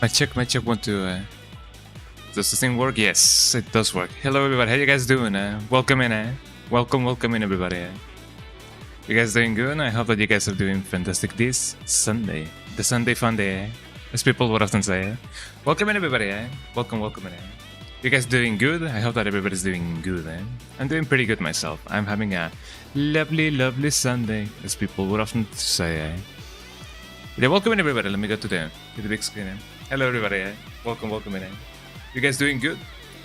My check, 1, 2. Does this thing work? Yes, it does work. Hello, everybody. How you guys doing? Welcome in, welcome in, everybody. You guys doing good? I hope that you guys are doing fantastic this Sunday, the Sunday fun day, as people would often say. Welcome in, everybody. Welcome in. You guys doing good? I hope that everybody's doing good. I'm doing pretty good myself. I'm having a lovely Sunday, as people would often say. Yeah, welcome in, everybody. Let me go to the big screen. Hello, everybody. Welcome in. You guys doing good?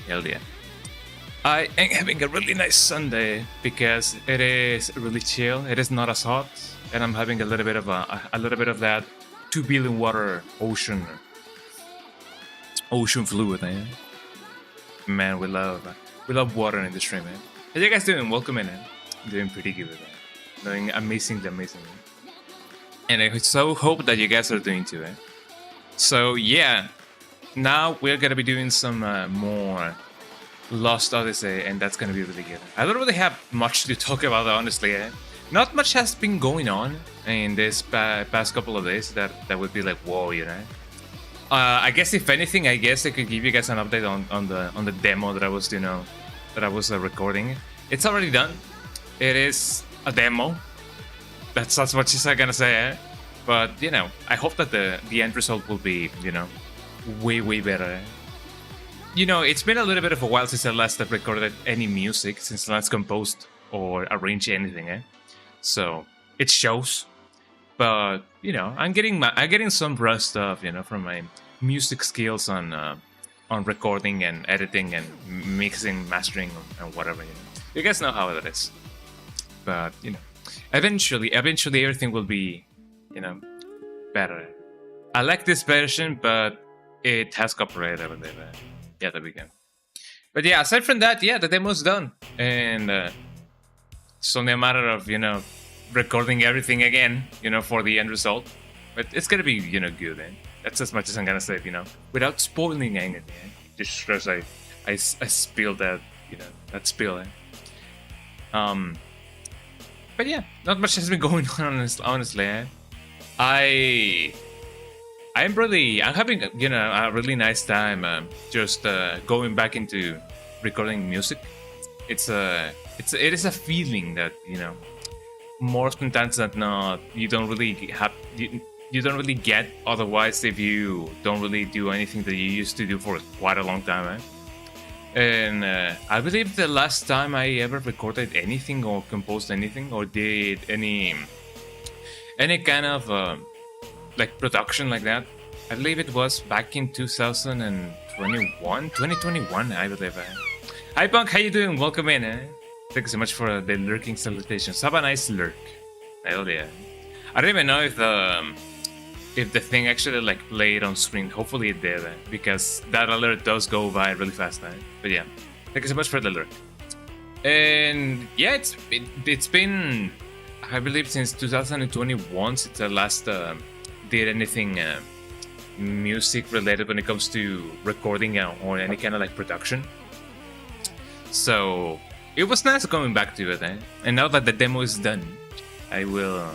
Hell yeah. I am having a really nice Sunday because it is really chill. It is not as hot, and I'm having a little bit of that 2 billion water ocean fluid. Man, we love water in the stream. How you guys doing? Welcome in. I'm doing pretty good. Doing amazingly. And I so hope that you guys are doing too. So yeah, now we're gonna be doing some more Lost Odyssey, and that's gonna be really good. I don't really have much to talk about, honestly. Not much has been going on in this past couple of days that would be like, whoa, you know. I guess if anything, I could give you guys an update on the demo that I was recording. It's already done. It is a demo. That's what she's gonna say, But you know, I hope that the end result will be, you know, way better. You know, it's been a little bit of a while since I last recorded any music, since I last composed or arranged anything, So it shows. But you know, I'm getting some rust off, you know, from my music skills on recording and editing and mixing, mastering, and whatever. You guys know how it is. But you know, eventually everything will be, you know, better. I like this version, but it has copyright, I believe. Yeah, there we go. But yeah, aside from that, yeah, the demo's done, and it's only a matter of, you know, recording everything again, you know, for the end result. But it's gonna be, you know, good. That's as much as I'm gonna say, you know, without spoiling anything. Just because I spilled that, you know, that spill. But yeah, not much has been going on, honestly. I'm having, you know, a really nice time just going back into recording music. It is a feeling that, you know, more often times than not, you don't really get otherwise if you don't really do anything that you used to do for quite a long time. And I believe the last time I ever recorded anything or composed anything or did any kind of like production like that, I believe it was back in 2021, I believe. Hi Punk, how you doing? Welcome in. Thank you so much for the lurking salutations. Have a nice lurk. Hell yeah. I don't even know if the thing actually like played on screen. Hopefully it did, because that alert does go by really fast. But yeah, thank you so much for the alert. And yeah, it's been, I believe, since 2021 since I last did anything music related when it comes to recording or any kind of like production. So it was nice coming back to it, and now that the demo is done, I will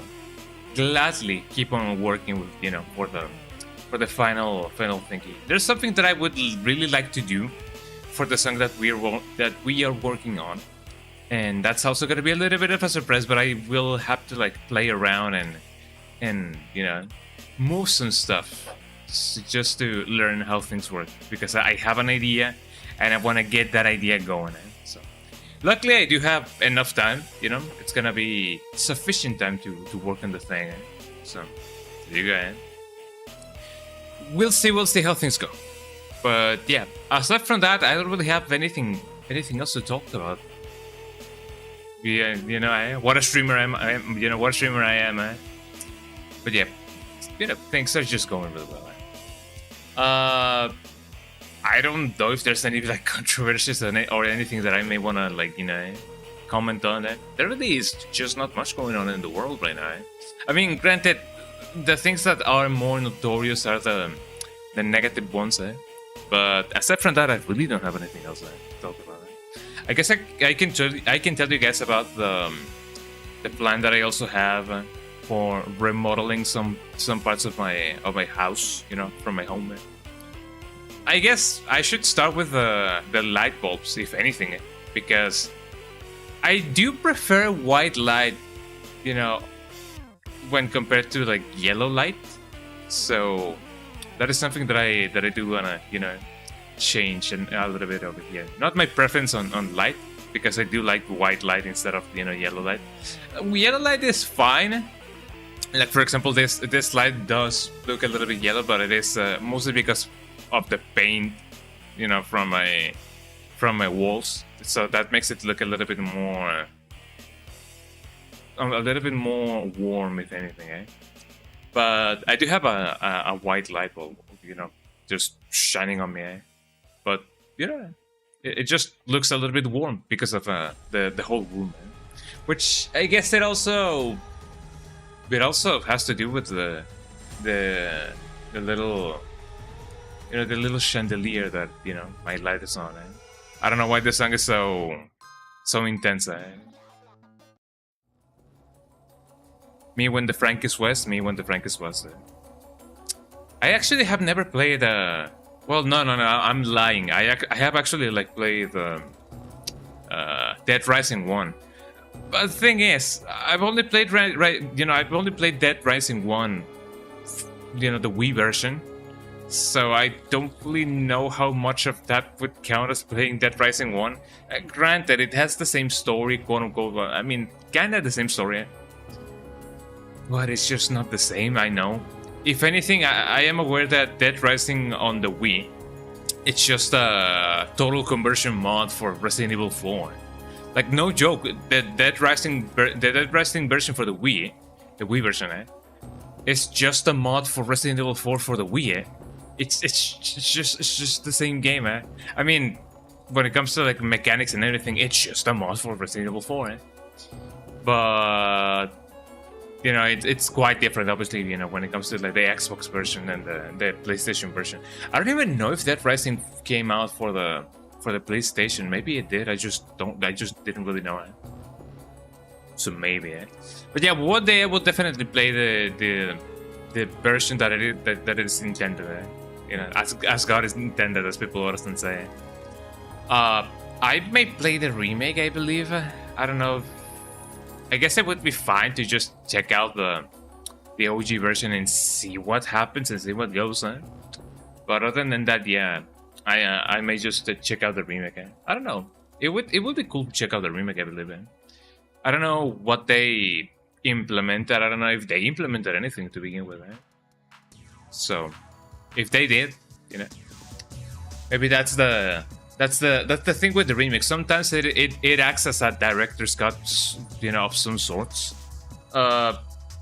gladly keep on working with, you know, for the final thingy. There's something that I would really like to do for the song that we are working on, and that's also gonna be a little bit of a surprise. But I will have to like play around and you know, move some stuff just to learn how things work, because I have an idea and I want to get that idea going. So luckily I do have enough time, you know, it's gonna be sufficient time to work on the thing. So there you go. We'll see how things go. But yeah, aside from that, I don't really have anything else to talk about. Yeah, you know, what a streamer I am. But yeah, you know, things are just going really well. I don't know if there's any like controversies or anything that I may want to, like, you know, comment on. That there really is just not much going on in the world right now. I mean, granted, the things that are more notorious are the negative ones, but aside from that, I really don't have anything else to talk about. I guess I can tell you guys about the plan that I also have for remodeling some parts of my house, you know, from my home. I guess I should start with the light bulbs, if anything, because I do prefer white light, you know, when compared to like yellow light. So that is something that I do wanna, you know, change a little bit over here. Not my preference on light, because I do like white light instead of, you know, yellow light. Yellow light is fine. Like for example, this light does look a little bit yellow, but it is mostly because of the paint, you know, from my walls. So that makes it look a little bit more warm, if anything, eh? But I do have a white light bulb, you know, just shining on me, eh? But you know, it just looks a little bit warm because of the whole room, eh? Which I guess it also has to do with the little, you know, the little chandelier that, you know, my light is on, eh? I don't know why this song is so intense, eh? Me when the Frank is West, me when the Frank is West. I actually have never played well, no, I'm lying. I have actually like played Dead Rising 1. But the thing is, I've only played I've only played Dead Rising 1, you know, the Wii version. So I don't really know how much of that would count as playing Dead Rising 1. Granted, it has the same story, quote unquote. I mean, kinda the same story. But it's just not the same, I know. If anything, I am aware that Dead Rising on the Wii, it's just a total conversion mod for Resident Evil 4. Like, no joke, the Dead Rising version for the Wii version, eh? It's just a mod for Resident Evil 4 for the Wii, eh? It's just the same game, eh? I mean, when it comes to like mechanics and everything, it's just a mod for Resident Evil 4, eh? But you know, it's quite different, obviously, you know, when it comes to like the Xbox version and the PlayStation version. I don't even know if Dead Rising came out for the PlayStation. Maybe it did. I just didn't really know it. So maybe, eh? But yeah, one day I will definitely play the version that it is intended, eh? You know, as God is intended, as people often say. I may play the remake, I believe. I don't know. I guess it would be fine to just check out the OG version and see what happens and see what goes on. But other than that, yeah, I may just check out the remake. I don't know. It would be cool to check out the remake, I believe. I don't know what they implemented. I don't know if they implemented anything to begin with. So, if they did, you know, maybe that's the thing with the remake. Sometimes it acts as a director's cut, you know, of some sorts.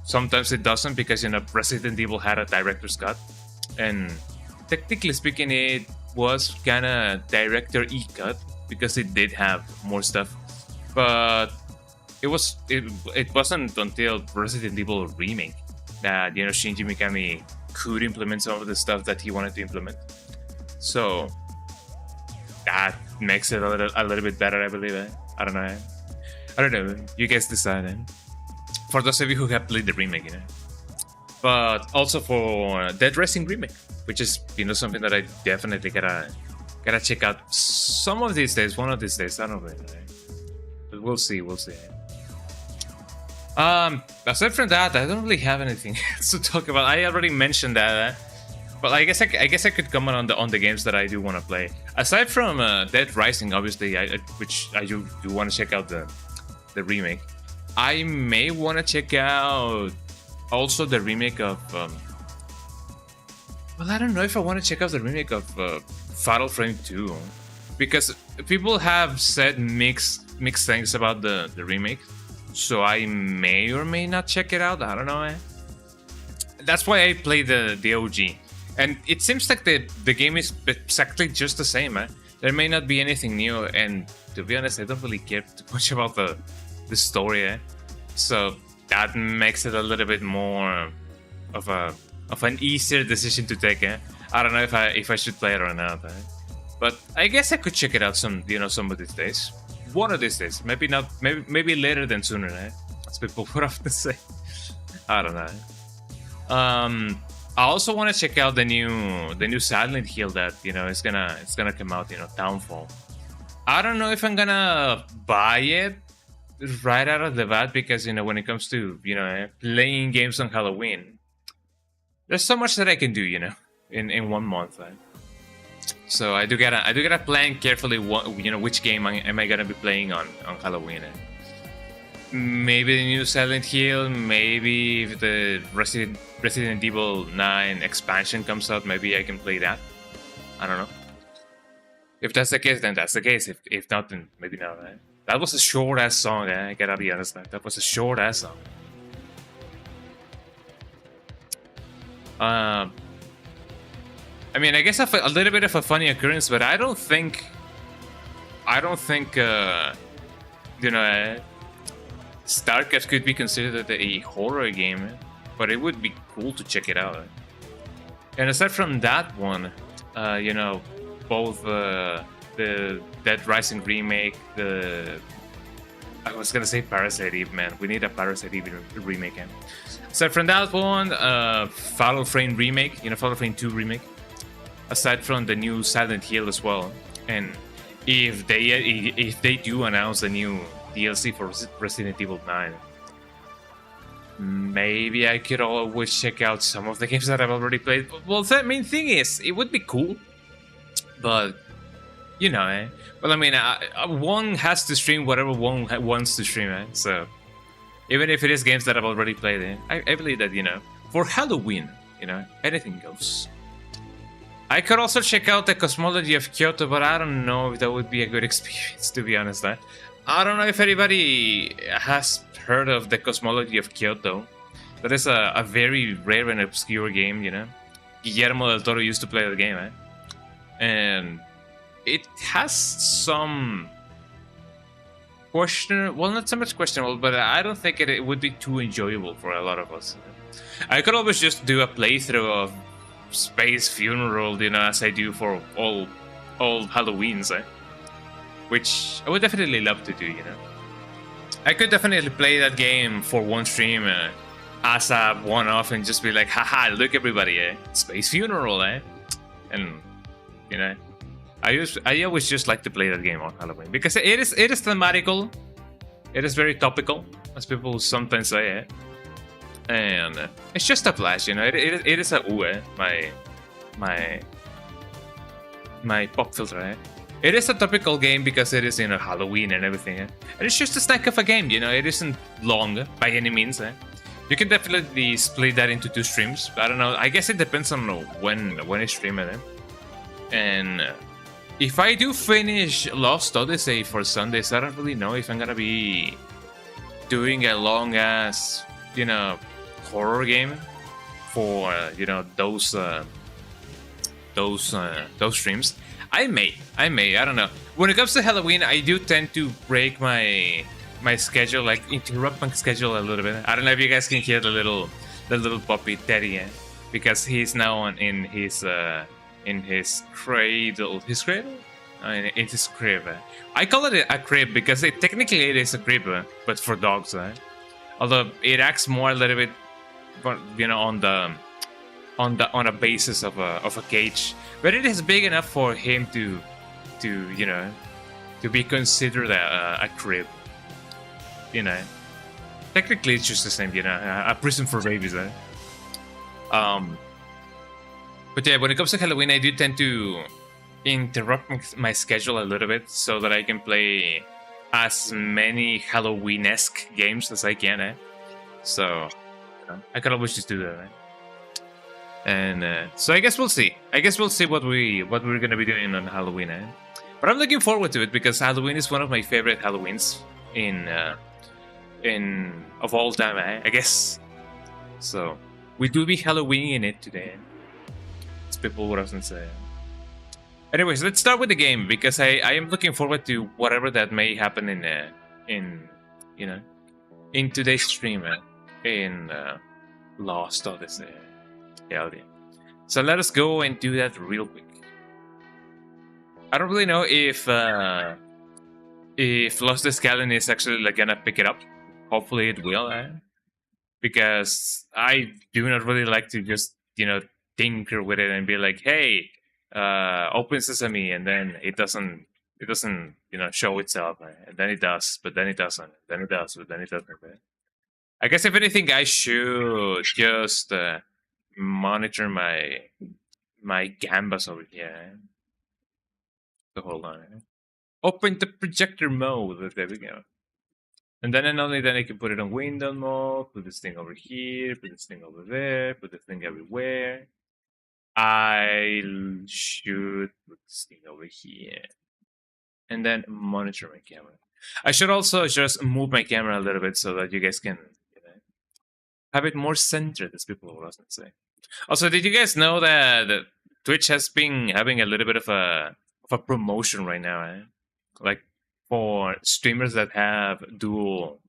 Sometimes it doesn't, because, you know, Resident Evil had a director's cut, and technically speaking, it was kind of director cut because it did have more stuff. But it wasn't until Resident Evil remake that, you know, Shinji Mikami could implement some of the stuff that he wanted to implement. So that makes it a little bit better, I believe. I don't know. You guys decide. For those of you who have played the remake, you know. But also for Dead Rising remake, which is, you know, something that I definitely gotta check out some of these days. One of these days, I don't know. But we'll see. Aside from that, I don't really have anything else to talk about. I already mentioned that. But I guess I could comment on the games that I do want to play. Aside from Dead Rising, obviously, which I do want to check out the remake. I may want to check out also the remake of. Well, I don't know if I want to check out the remake of Fatal Frame 2, because people have said mixed things about the remake. So I may or may not check it out. I don't know. That's why I play the OG. And it seems like the game is exactly just the same. There may not be anything new, and to be honest, I don't really care too much about the story. So that makes it a little bit more of an easier decision to take. I don't know if I should play it or not. But I guess I could check it out some of these days. One of these days, maybe not. Maybe later than sooner. As people would often say. I don't know. I also want to check out the new Silent Hill that it's gonna come out. Downfall. I don't know if I'm gonna buy it right out of the bat because when it comes to playing games on Halloween, there's so much that I can do in 1 month. Right? So I do gotta plan carefully which game am I gonna be playing on Halloween. Maybe the new Silent Hill, maybe if the Resident Evil 9 expansion comes out, maybe I can play that. I don't know. If that's the case, then that's the case. If not, then maybe not. Right? That was a short ass song. I gotta be honest. That was a short ass song. I mean, I guess a little bit of a funny occurrence, but I don't think, StarCraft could be considered a horror game, but it would be cool to check it out. And aside from that one, both the Dead Rising remake, I was gonna say Parasite Eve, man. We need a Parasite Eve remake. Aside from that one, Fatal Frame remake, Fatal Frame 2 remake. Aside from the new Silent Hill as well, and if they do announce the new DLC for Resident Evil 9, maybe I could always check out some of the games that I've already played. Well, the main thing is, it would be cool, but well, I mean, one has to stream whatever one wants to stream, so even if it is games that I've already played, I believe that for Halloween, anything goes. I could also check out the Cosmology of Kyoto, but I don't know if that would be a good experience, to be honest. I don't know if anybody has heard of the Cosmology of Kyoto. That is a very rare and obscure game, Guillermo del Toro used to play the game, and it has some well, not so much questionable, but I don't think it would be too enjoyable for a lot of us. I could always just do a playthrough of Space Funeral, as I do for all Halloweens, which I would definitely love to do. I could definitely play that game for one stream as a one-off and just be like, haha, look everybody, Space Funeral, and I always just like to play that game on Halloween because it is thematical, it is very topical, as people sometimes say, and it's just a blast, it is a my pop filter, It is a topical game because it is Halloween and everything, and it's just a snack of a game, it isn't long by any means. You can definitely split that into 2 streams. I don't know, I guess it depends on when I stream it. And if I do finish Lost Odyssey for Sundays, I don't really know if I'm gonna be doing a long ass horror game for those streams. I may, I don't know. When it comes to Halloween, I do tend to break my schedule, like interrupt my schedule a little bit. I don't know if you guys can hear the little puppy Teddy, because he's now in his cradle. His cradle? In his crib. I call it a crib because technically it is a crib, but for dogs. Although it acts more a little bit, on a basis of a cage, but it is big enough for him to be considered a crib. Technically it's just the same, a prison for babies. But yeah, when it comes to Halloween, I do tend to interrupt my schedule a little bit so that I can play as many Halloween-esque games as I can. So I could always just do that. And so I guess we'll see. What we're gonna be doing on Halloween. But I'm looking forward to it because Halloween is one of my favorite Halloweens in of all time. I guess. So we do be Halloween in it today. As people would often say. Anyways, let's start with the game because I am looking forward to whatever that may happen in today's stream in Lost Odyssey. Yeah. So let us go and do that real quick. I don't really know if Lost Odyssey is actually gonna pick it up. Hopefully it will, because I do not really like to just tinker with it and be like, hey, open sesame, and then it doesn't show itself, right? And then it does, but then it doesn't, then it does, but then it doesn't, right? I guess if anything, I should just monitor my gambas over here. So hold on. Open the projector mode. There we go. And then and only then I can put it on window mode, put this thing over here, put this thing over there, put this thing everywhere. I should put this thing over here. And then monitor my camera. I should also just move my camera a little bit so that you guys can have it more centered, as people will often say. Also, did you guys know that Twitch has been having a little bit of a promotion right now, eh? Like for streamers that have dual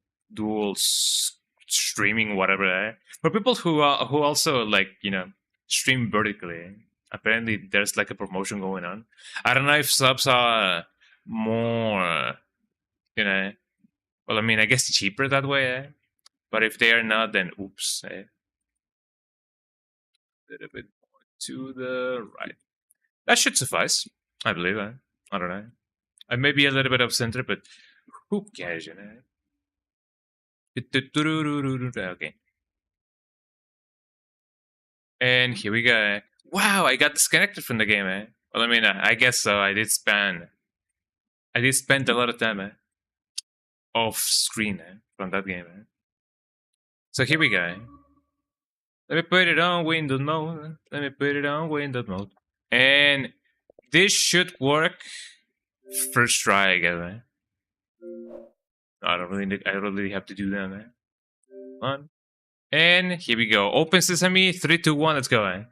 streaming, whatever. Eh? For people who also stream vertically. Apparently, there's like a promotion going on. I don't know if subs are more, well, I mean, I guess cheaper that way. Eh? But if they are not, then oops. Eh? A little bit more to the right. That should suffice, I believe. Eh? I don't know. I may be a little bit off center, but who cares, Okay. And here we go. Wow, I got disconnected from the game, eh? Well, I mean, I guess so. I did spend a lot of time off screen from that game. So here we go. Let me put it on Windows mode. And this should work first try again. I don't really have to do that. One. And here we go. Open sesame. 3, 2, 1. Let's go.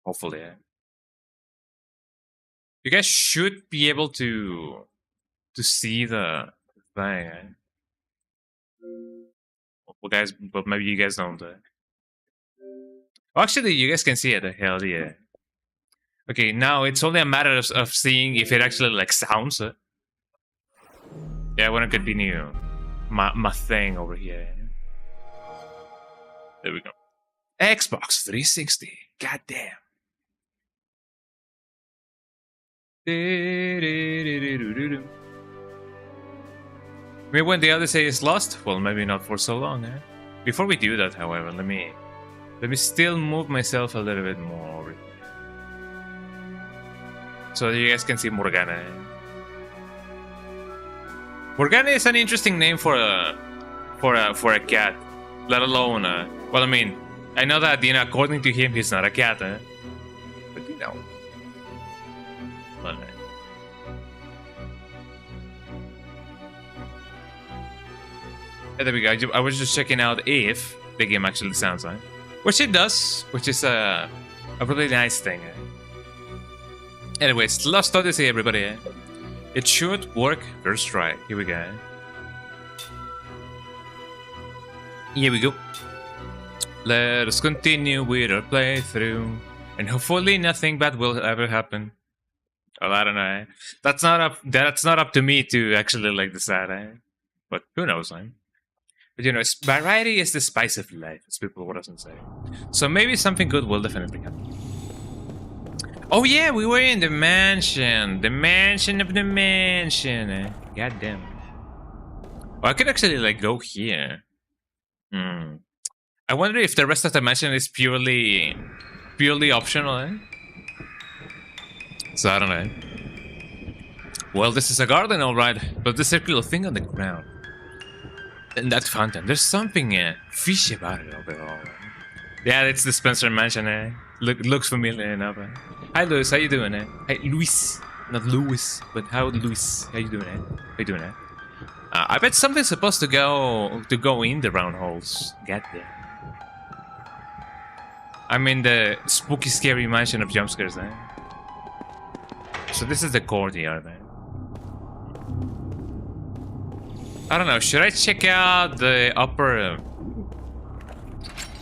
Hopefully. You guys should be able to see the thing. Well, guys, but maybe you guys don't. Actually, you guys can see it. Hell yeah. Okay, now it's only a matter of seeing if it actually sounds. Yeah, I want to continue my thing over here. There we go. Xbox 360. Goddamn. Maybe when the Odyssey is lost? Well, maybe not for so long. Before we do that, however, let me still move myself a little bit more over here, so you guys can see Morgana. Morgana is an interesting name for a cat, let alone well, I mean, I know that according to him, he's not a cat, but But, there we go. I was just checking out if the game actually sounds like, which it does, which is a really nice thing. Anyways, Lost Odyssey, everybody. It should work first try. Here we go. Here we go. Let us continue with our playthrough, and hopefully nothing bad will ever happen. Well, I don't know. That's not up to me to actually decide. But who knows? But variety is the spice of life, as people would often say. So maybe something good will definitely happen. Oh yeah, we were in the mansion. The mansion of the mansion. God damn. Well, I could actually go here. I wonder if the rest of the mansion is purely optional. So I don't know. Well, this is a garden, alright, but the circular thing on the ground. And that fountain, there's something fishy about it overall. Yeah, it's the Spencer Mansion. Looks familiar enough. Hi, Luis. How you doing? Hi, Luis. Not Louis, but how Luis? How you doing? How you doing? I bet something's supposed to go in the round holes. Get there. I'm in the spooky, scary mansion of jump scares. So this is the courtyard. I don't know. Should I check out the upper?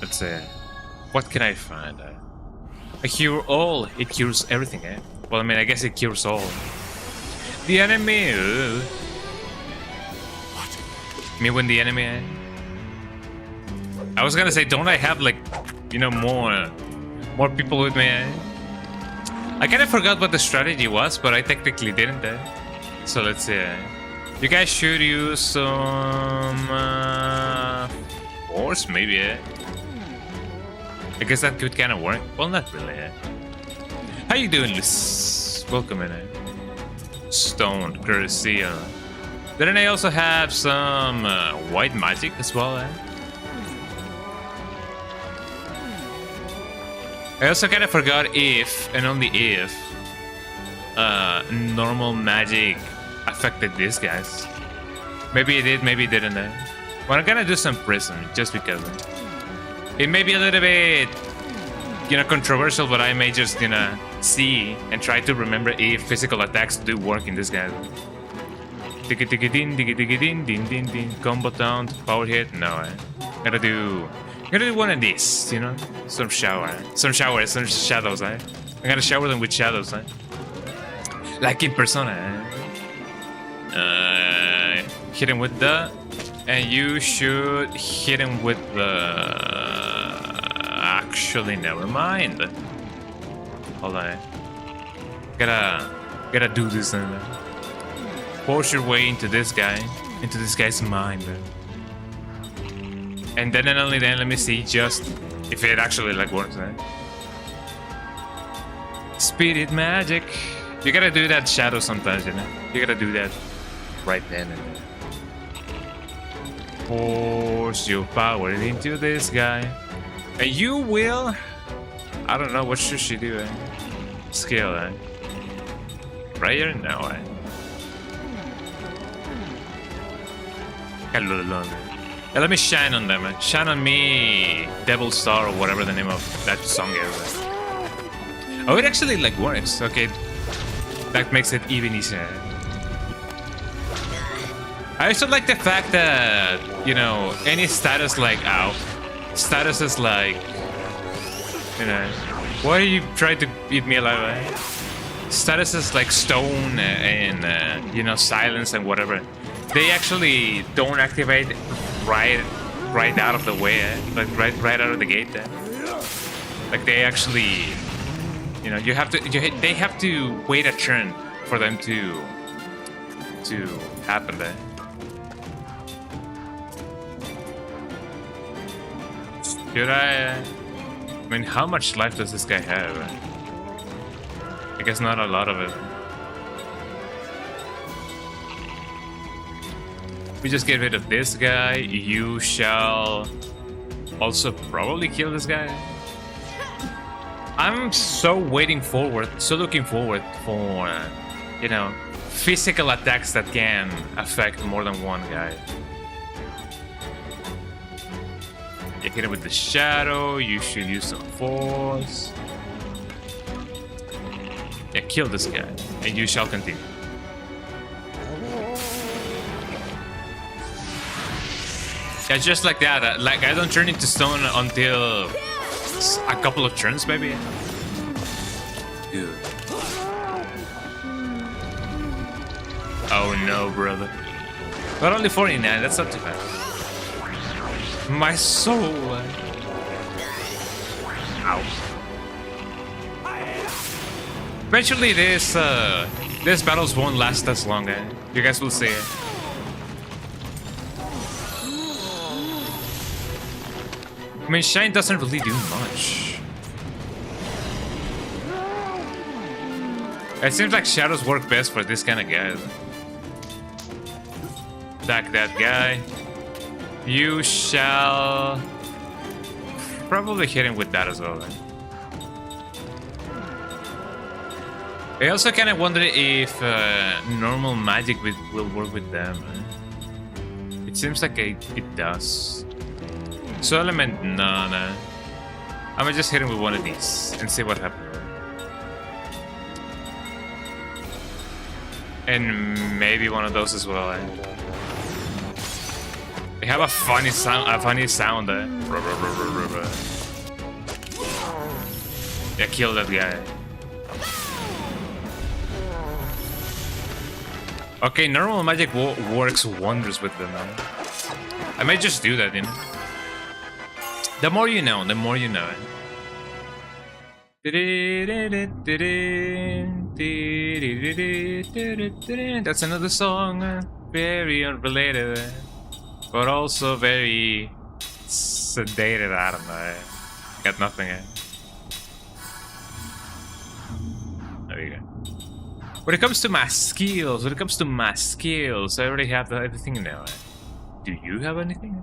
Let's see. What can I find? A cure all. It cures everything. Well, I mean, I guess it cures all. The enemy. What? Me when the enemy. I was gonna say, don't I have you know, more people with me. I kind of forgot what the strategy was, but I technically didn't. So let's see. You guys should use some force, maybe. I guess that could kind of work. Well, not really. How you doing, Liz? Welcome in. Stone, courtesy. Didn't I also have some white magic as well? I also kind of forgot if, and only if, normal magic affected these guys. Maybe it did, maybe it didn't. But I'm gonna do some prism, just because. It may be a little bit, you know, controversial, but I may just, you know, see and try to remember if physical attacks do work in this guy. Digga-digga-din, combo down, power hit. No, gotta do one of these, you know, some showers, some shadows. I'm gonna shower them with shadows, like in Persona. Hit him with the, and you should hit him with the. Actually, never mind. Hold on. Gotta do this and force your way into this guy's mind. And then and only then, let me see just if it actually like works. Spirit magic. You gotta do that shadow sometimes, you know. You gotta do that right then and there. Force your power into this guy. And you will... I don't know, what should she do, Skill, Prayer? No, Hello, yeah, let me shine on them, Shine on me, Devil Star, or whatever the name of that song is. Oh, it actually, like, works. Okay. That makes it even easier. I also like the fact that, you know, any status like, ow. Status is like, you know, why are you trying to eat me alive? Status is like stone and you know, silence and whatever. They actually don't activate right out of the way, like right out of the gate. Like they actually, you know, they have to wait a turn for them to happen there. Should I mean, how much life does this guy have? I guess not a lot of it. We just get rid of this guy. You shall also probably kill this guy. I'm so looking forward for, you know, physical attacks that can affect more than one guy. You hit him with the shadow, you should use some force. Yeah, kill this guy, and you shall continue. Yeah, just like that. Like, I don't turn into stone until a couple of turns, maybe. Good. Oh no, brother. But only 49, that's not too bad. My soul. Ow. Eventually, these battles won't last as long. You guys will see it. I mean, Shine doesn't really do much. It seems like shadows work best for this kind of guy. Attack that guy. You shall probably hit him with that as well. I also kind of wonder if normal magic will work with them. It seems like it does. So element, no. I'm gonna just hit him with one of these and see what happens. And maybe one of those as well. They have a funny sound. Yeah, kill that guy. Okay, normal magic works wonders with them. I might just do that, you know. The more you know, the more you know. That's another song, very unrelated, but also very sedated. I don't know. Got nothing. There you go. When it comes to my skills, I already have everything now. Do you have anything?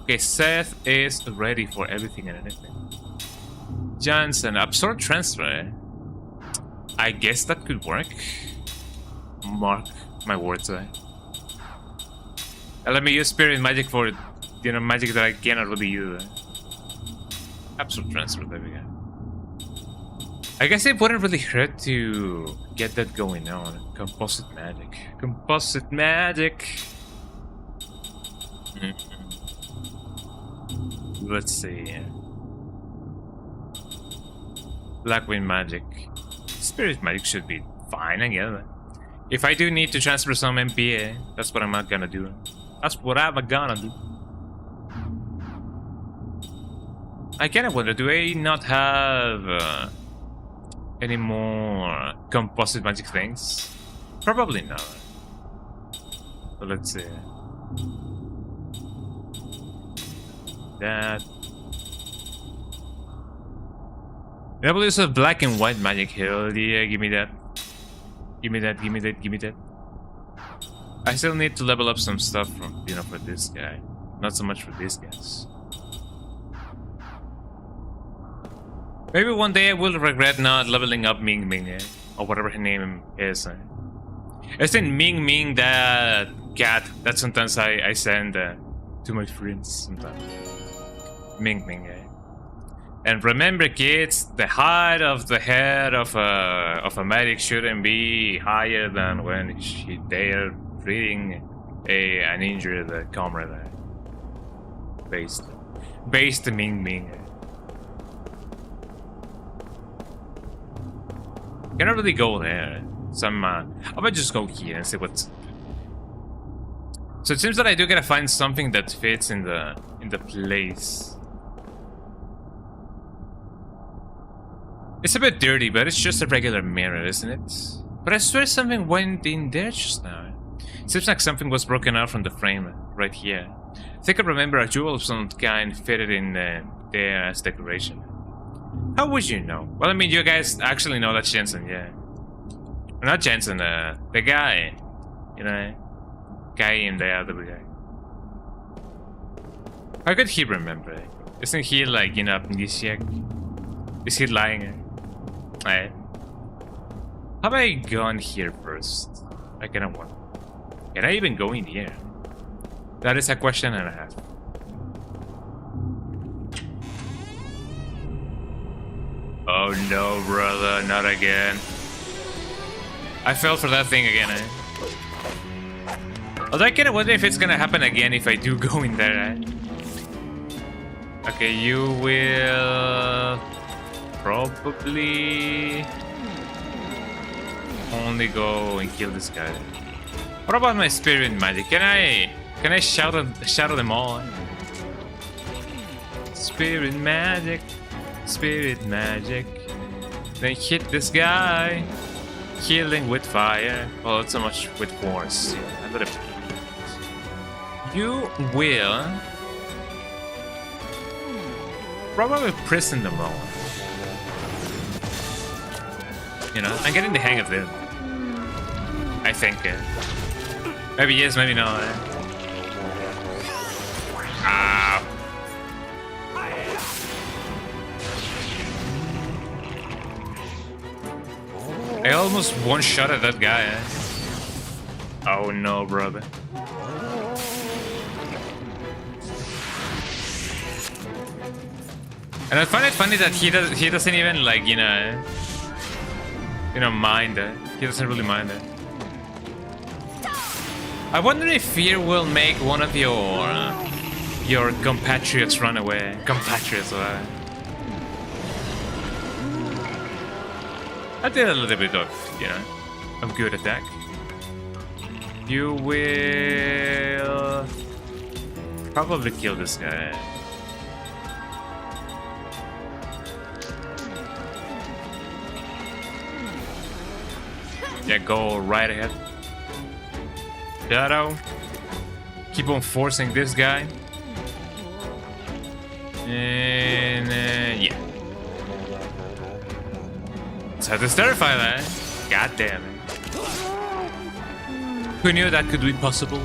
Okay, Seth is ready for everything and anything. Johnson, absorb transfer. I guess that could work. Mark my words. Let me use spirit magic for, you know, magic that I cannot really use. Absorb transfer. There we go. I guess it wouldn't really hurt to get that going on. Composite magic. Composite magic. Let's see. Blackwind magic. Spirit magic should be fine, I guess. If I do need to transfer some MPA, that's what I'm not gonna do. That's what I'm gonna do. I kinda wonder, do I not have any more composite magic things? Probably not. So let's see. That. Double use of black and white magic. Hell yeah, give me that. Give me that, give me that, give me that. I still need to level up some stuff from, you know, for this guy. Not so much for these guys. Maybe one day I will regret not leveling up Ming Ming, or whatever her name is. It's in Ming Ming, that cat that sometimes I send to my friends sometimes. Ming Ming, And remember, kids, the height of the head of a medic shouldn't be higher than when they're treating an injured comrade. Based Ming Ming. Cannot really go there. I might just go here and see what's. So it seems that I do gotta find something that fits in the place. It's a bit dirty, but it's just a regular mirror, isn't it? But I swear something went in there just now. Seems like something was broken out from the frame right here. I think I remember a jewel of some kind fitted in there as decoration. How would you know? Well, I mean, you guys actually know that's Jensen, yeah. Not Jensen, the guy. You know, guy in the other guy. How could he remember? Isn't he like, you know, amnesiac? Is he lying? Alright. Have I gone here first? I cannot want. Can I even go in here? That is a question and a half. Oh no, brother, not again. I fell for that thing again, Although I kinda wonder if it's gonna happen again if I do go in there, Okay, you will probably only go and kill this guy. What about my spirit magic? Can I shout at them all? Spirit magic. Spirit magic. Then hit this guy. Healing with fire. Well, not so much with force. Yeah, a little bit. You will probably prison them all. You know, I'm getting the hang of it. I think. Maybe yes, maybe no. Ah. I almost one-shotted that guy. Oh no, brother. And I find it funny that he doesn't even like, you know, mind it. He doesn't really mind it. I wonder if fear will make one of your compatriots run away. Compatriots, I did a little bit of, you know, of good attack. You will probably kill this guy. Yeah, go right ahead. Shadow. Keep on forcing this guy. And yeah. So this terrified, eh? God damn it. Who knew that could be possible?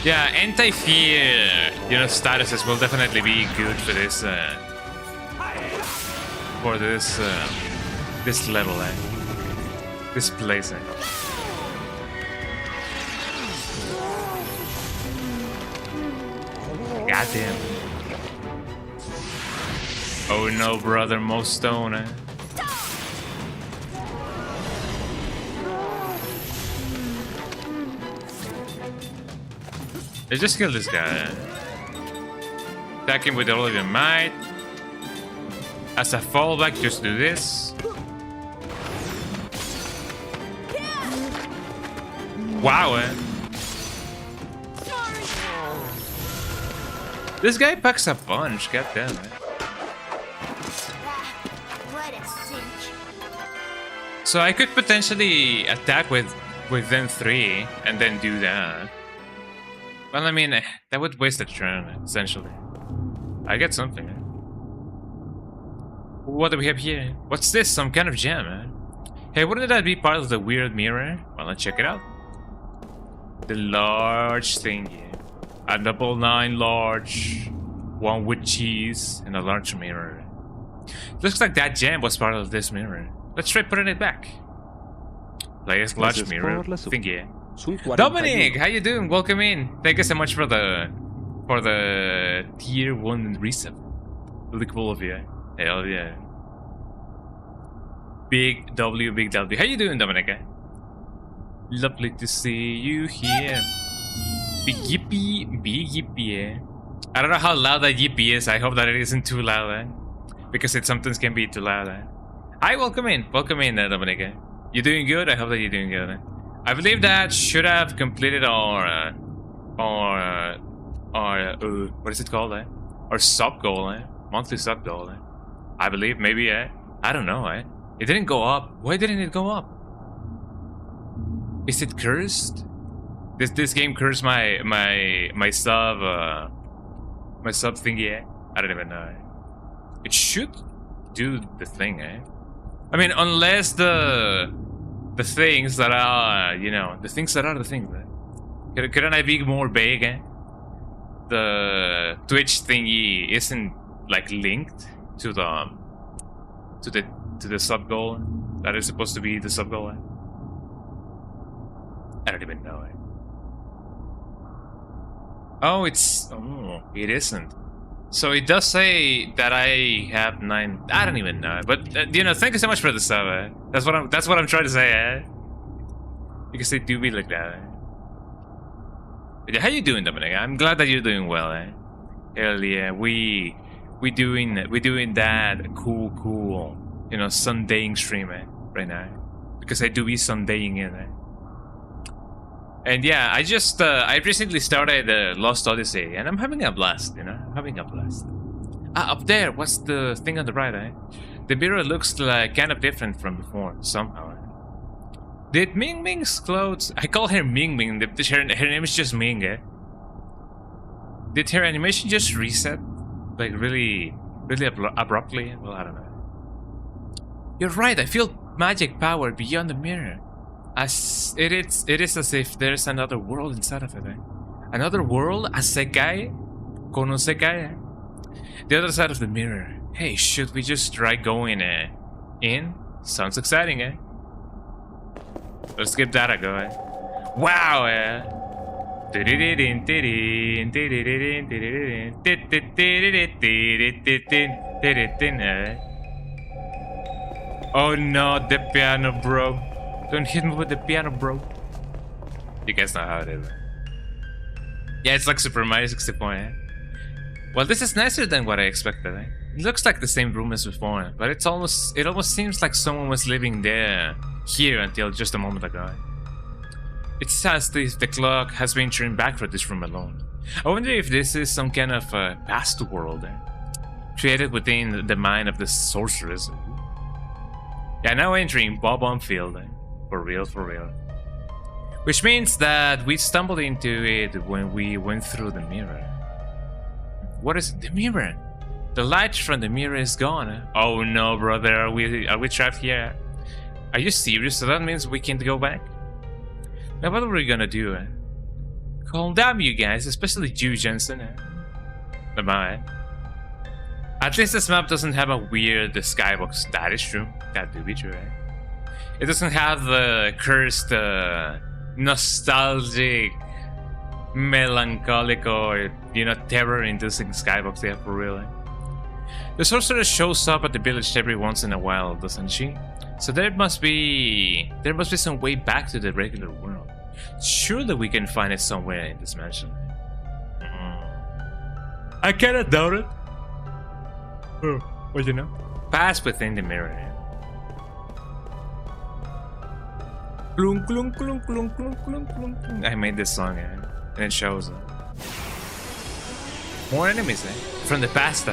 Yeah, anti-fear, you know, statuses will definitely be good for this this level, eh? This place, eh? Goddamn. Oh no, brother, more stone, eh? Let's just kill this guy. Attack him with all of your might. As a fallback, just do this. Wow, eh? This guy packs a punch, goddamn it. So I could potentially attack with them 3 and then do that. Well, I mean, that would waste a turn, essentially. I get something. Eh? What do we have here? What's this? Some kind of gem, eh? Hey, wouldn't that be part of the weird mirror? Well, let's check it out. The large thingy. A double 9 large. One with cheese and a large mirror. Looks like that gem was part of this mirror. Let's try putting it back. Play as large mirror thingy. Dominic, how you doing? Welcome in. Thank you so much for the tier 1 reset. Really cool of you. Hell yeah. Big W, big W. How you doing, Dominic? Lovely to see you here. Big yippee, big yippee. I don't know how loud that yippee is. I hope that it isn't too loud, because it sometimes can be too loud. Hi, welcome in, Dominic. You doing good? I hope that you're doing good. I believe that should have completed our what is it called? Our sub goal, monthly sub goal. I believe, maybe, I don't know, It didn't go up. Why didn't it go up? Is it cursed? This game cursed my sub thingy. I don't even know. It should do the thing, I mean, unless the things that are, you know, the things that are the things. Couldn't I be more vague? The Twitch thingy isn't like linked to the sub goal that is supposed to be the sub goal. I don't even know. Oh, it isn't. So it does say that I have 9. I don't even know, but you know, thank you so much for the sub. That's what I'm trying to say. Because they do be like that. But yeah, how you doing, Dominic? I'm glad that you're doing well. Hell yeah, we doing that cool, you know, Sundaying stream right now, because I do be Sundaying in. And yeah, I recently started Lost Odyssey, and I'm having a blast, you know? I'm having a blast. Up there, what's the thing on the right, The mirror looks like kind of different from before, somehow. Did Ming Ming's clothes... I call her Ming Ming, her name is just Ming, Did her animation just reset? Like, really abruptly? Well, I don't know. You're right, I feel magic power beyond the mirror. As it is as if there's another world inside of it. Another world? A sekai? Kono sekai? The other side of the mirror. Hey, should we just try going in? Sounds exciting, Let's give that a go, Wow, Oh no, the piano, bro. Don't hit me with the piano, bro. You guys know how it is. Yeah, it's like Super Mario 64, Well, this is nicer than what I expected, It looks like the same room as before, but it almost seems like someone was living here until just a moment ago. It's as if the clock has been turned back for this room alone. I wonder if this is some kind of past world. created within the mind of the sorceress. Yeah, now entering Bob-on Field. For real, for real. Which means that we stumbled into it when we went through the mirror. What is it? The mirror? The light from the mirror is gone. Oh no, brother, are we trapped here? Are you serious? So that means we can't go back? Now what are we gonna do? Calm down, you guys, especially you, Jensen. Bye-bye. At least this map doesn't have a weird skybox. That is true. That do be true, right? It doesn't have the cursed, nostalgic, melancholic, or, you know, terror-inducing skybox there for real. The sorceress shows up at the village every once in a while, doesn't she? So there must be some way back to the regular world. Surely we can find it somewhere in this mansion. I cannot doubt it. Well, you know. Pass within the mirror. Klunk, klunk, klunk, klunk, klunk, klunk, klunk. I made this song, and it shows. More enemies, from the past.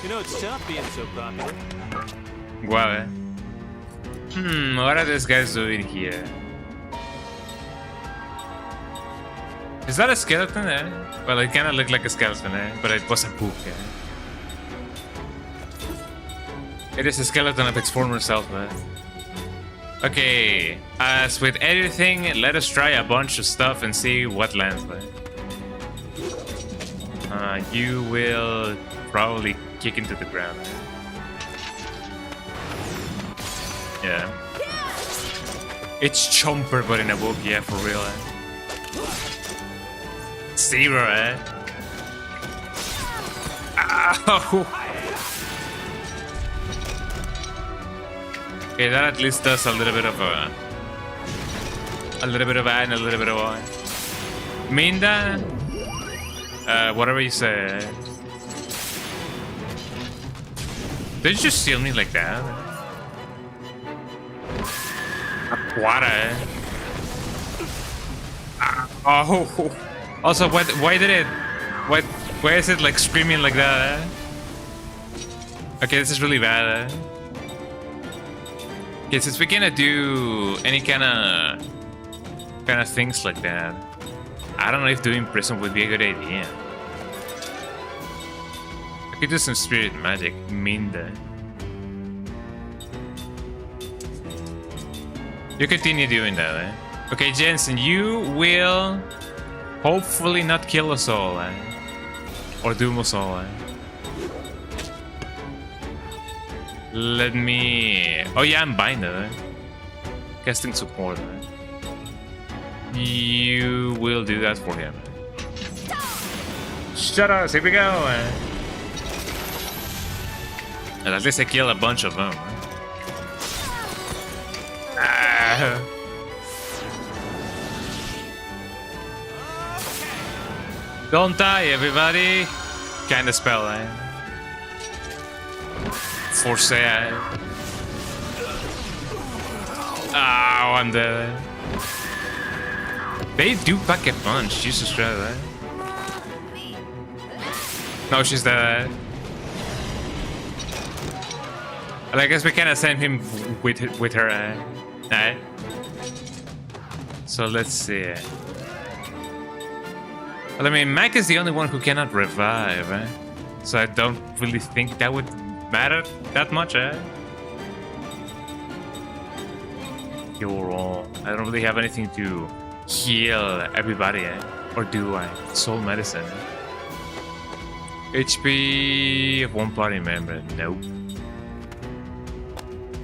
You know, it's tough being so popular. Wow. What are these guys doing here? Is that a skeleton? Well, it kind of looked like a skeleton, but it was a book. It is a skeleton of its former self. Okay, as with everything, let us try a bunch of stuff and see what lands. You will probably kick into the ground. Yeah. It's Chomper, but in a book, yeah, for real. Zero, Ow! Okay, that at least does a little bit of a little bit of A and a little bit of Y. Minda, whatever you say. Did you just steal me like that? Aquara. Oh. Also, why did it? Why is it like screaming like that? Okay, this is really bad. Okay, since we cannot do any kind of things like that, I don't know if doing prison would be a good idea. I could do some spirit magic, Minda. You continue doing that, Okay, Jensen, you will hopefully not kill us all, or doom us all, Let me... Oh yeah, I'm Binder, Casting support, You will do that for him. Shut us, here we go, And at least I kill a bunch of them. Don't die, everybody. Kinda spell, For say Oh, I'm dead. They do pack a punch, Jesus Christ, No, she's dead. And I guess we kinda send him with her, So let's see. Well, I mean, Mac is the only one who cannot revive, So I don't really think that would matter that much, You're all. I don't really have anything to heal everybody, Or do I? Soul medicine. HP of one party member. Nope.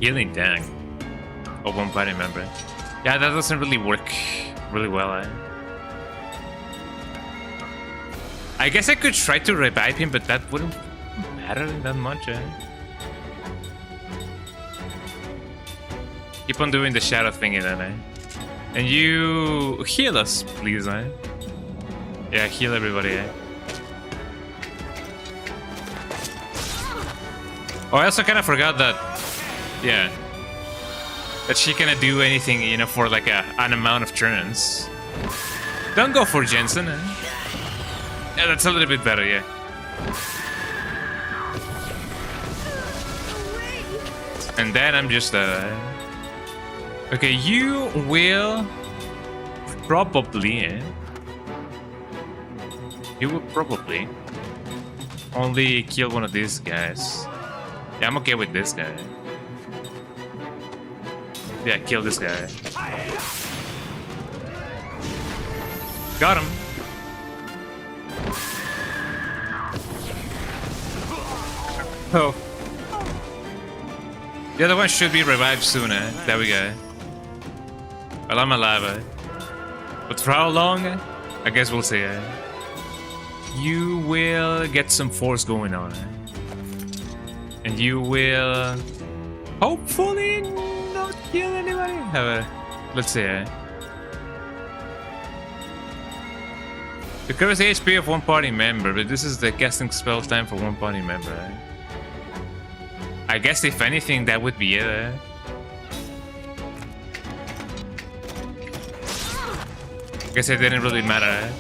Healing tank of one party member. Yeah, that doesn't really work really well, I guess I could try to revive him, but that wouldn't matter that much, Keep on doing the shadow thingy then, And you heal us, please, Yeah, heal everybody, Oh, I also kind of forgot that, yeah, that she cannot do anything, for like an amount of turns. Don't go for Jensen, Yeah, that's a little bit better, yeah. And then I'm just okay, you will probably you will probably only kill one of these guys. Yeah, I'm okay with this guy. Yeah, kill this guy. Got him. Oh. The other one should be revived soon, eh? There we go. Well, I'm alive, eh? But for how long? I guess we'll see, eh? You will get some force going on, eh? And you will hopefully not kill anybody. Let's see, eh? The current HP of one party member, but this is the casting spell time for one party member, eh? I guess if anything, that would be it. Eh? I guess it didn't really matter. Eh?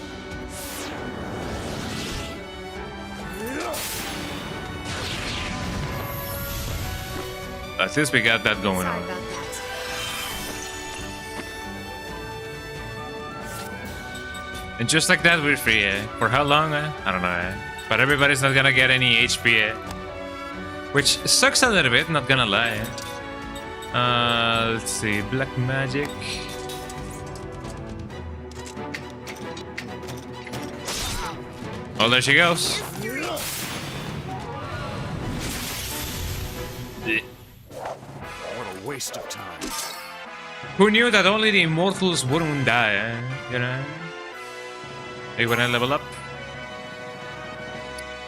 At least we got that going on. And just like that, we're free. Eh? For how long? Eh? I don't know. Eh? But everybody's not gonna get any HP. Eh? Which sucks a little bit, not gonna lie. Let's see, black magic. Oh, there she goes. What a waste of time. Who knew that only the immortals wouldn't die, eh? You know? Hey, when I level up.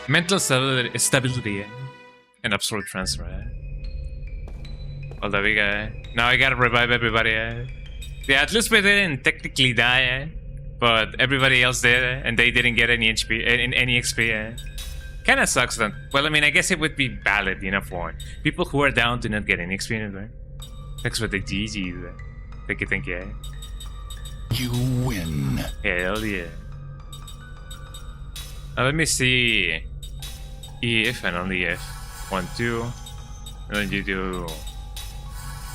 Mental stability, eh? And absolute transfer, eh? Well, there we go, eh? Now I gotta revive everybody, eh? Yeah, at least we didn't technically die, eh? But everybody else did, eh? And they didn't get any HP, any XP, eh? Kinda sucks then. Well, I mean, I guess it would be valid, you know, for people who are down to not get any XP, eh? Thanks for the GGs, eh? Thank you, eh? You win. Hell yeah. Now let me see if and only if 1, 2, and then you do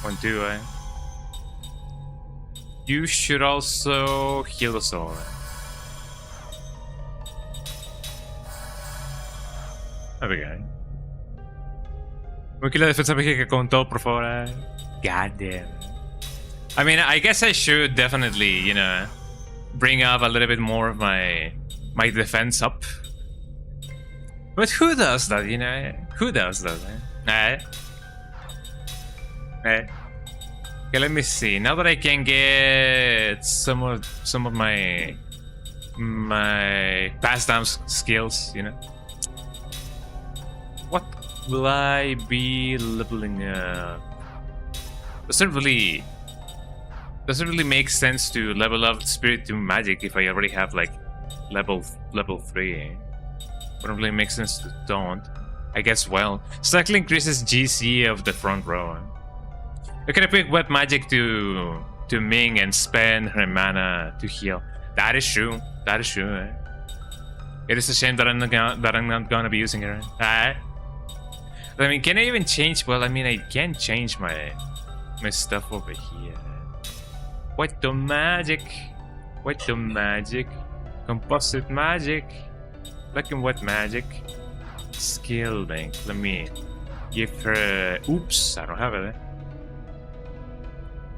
1, 2, eh? You should also heal us all. There we go. Aquí la defensa mágica con todo, por favor. God damn. I mean, I guess I should definitely, you know, bring up a little bit more of my defense up. But who does that, you know? Who does that, eh? Okay, let me see. Now that I can get some of my pass down skills, you know. What will I be leveling up? Doesn't really make sense to level up spirit to magic if I already have like level 3. Wouldn't really make sense to don't. I guess well. Slightly increases GC of the front row. Look at a quick web magic to Ming and spend her mana to heal. That is true. That is true. Eh? It is a shame that I'm not gonna be using it. I mean, can I even change? Well, I mean, I can change my stuff over here. What the magic? What the magic? Composite magic. Black and white magic. Skill bank. Let me give her. Oops, I don't have it.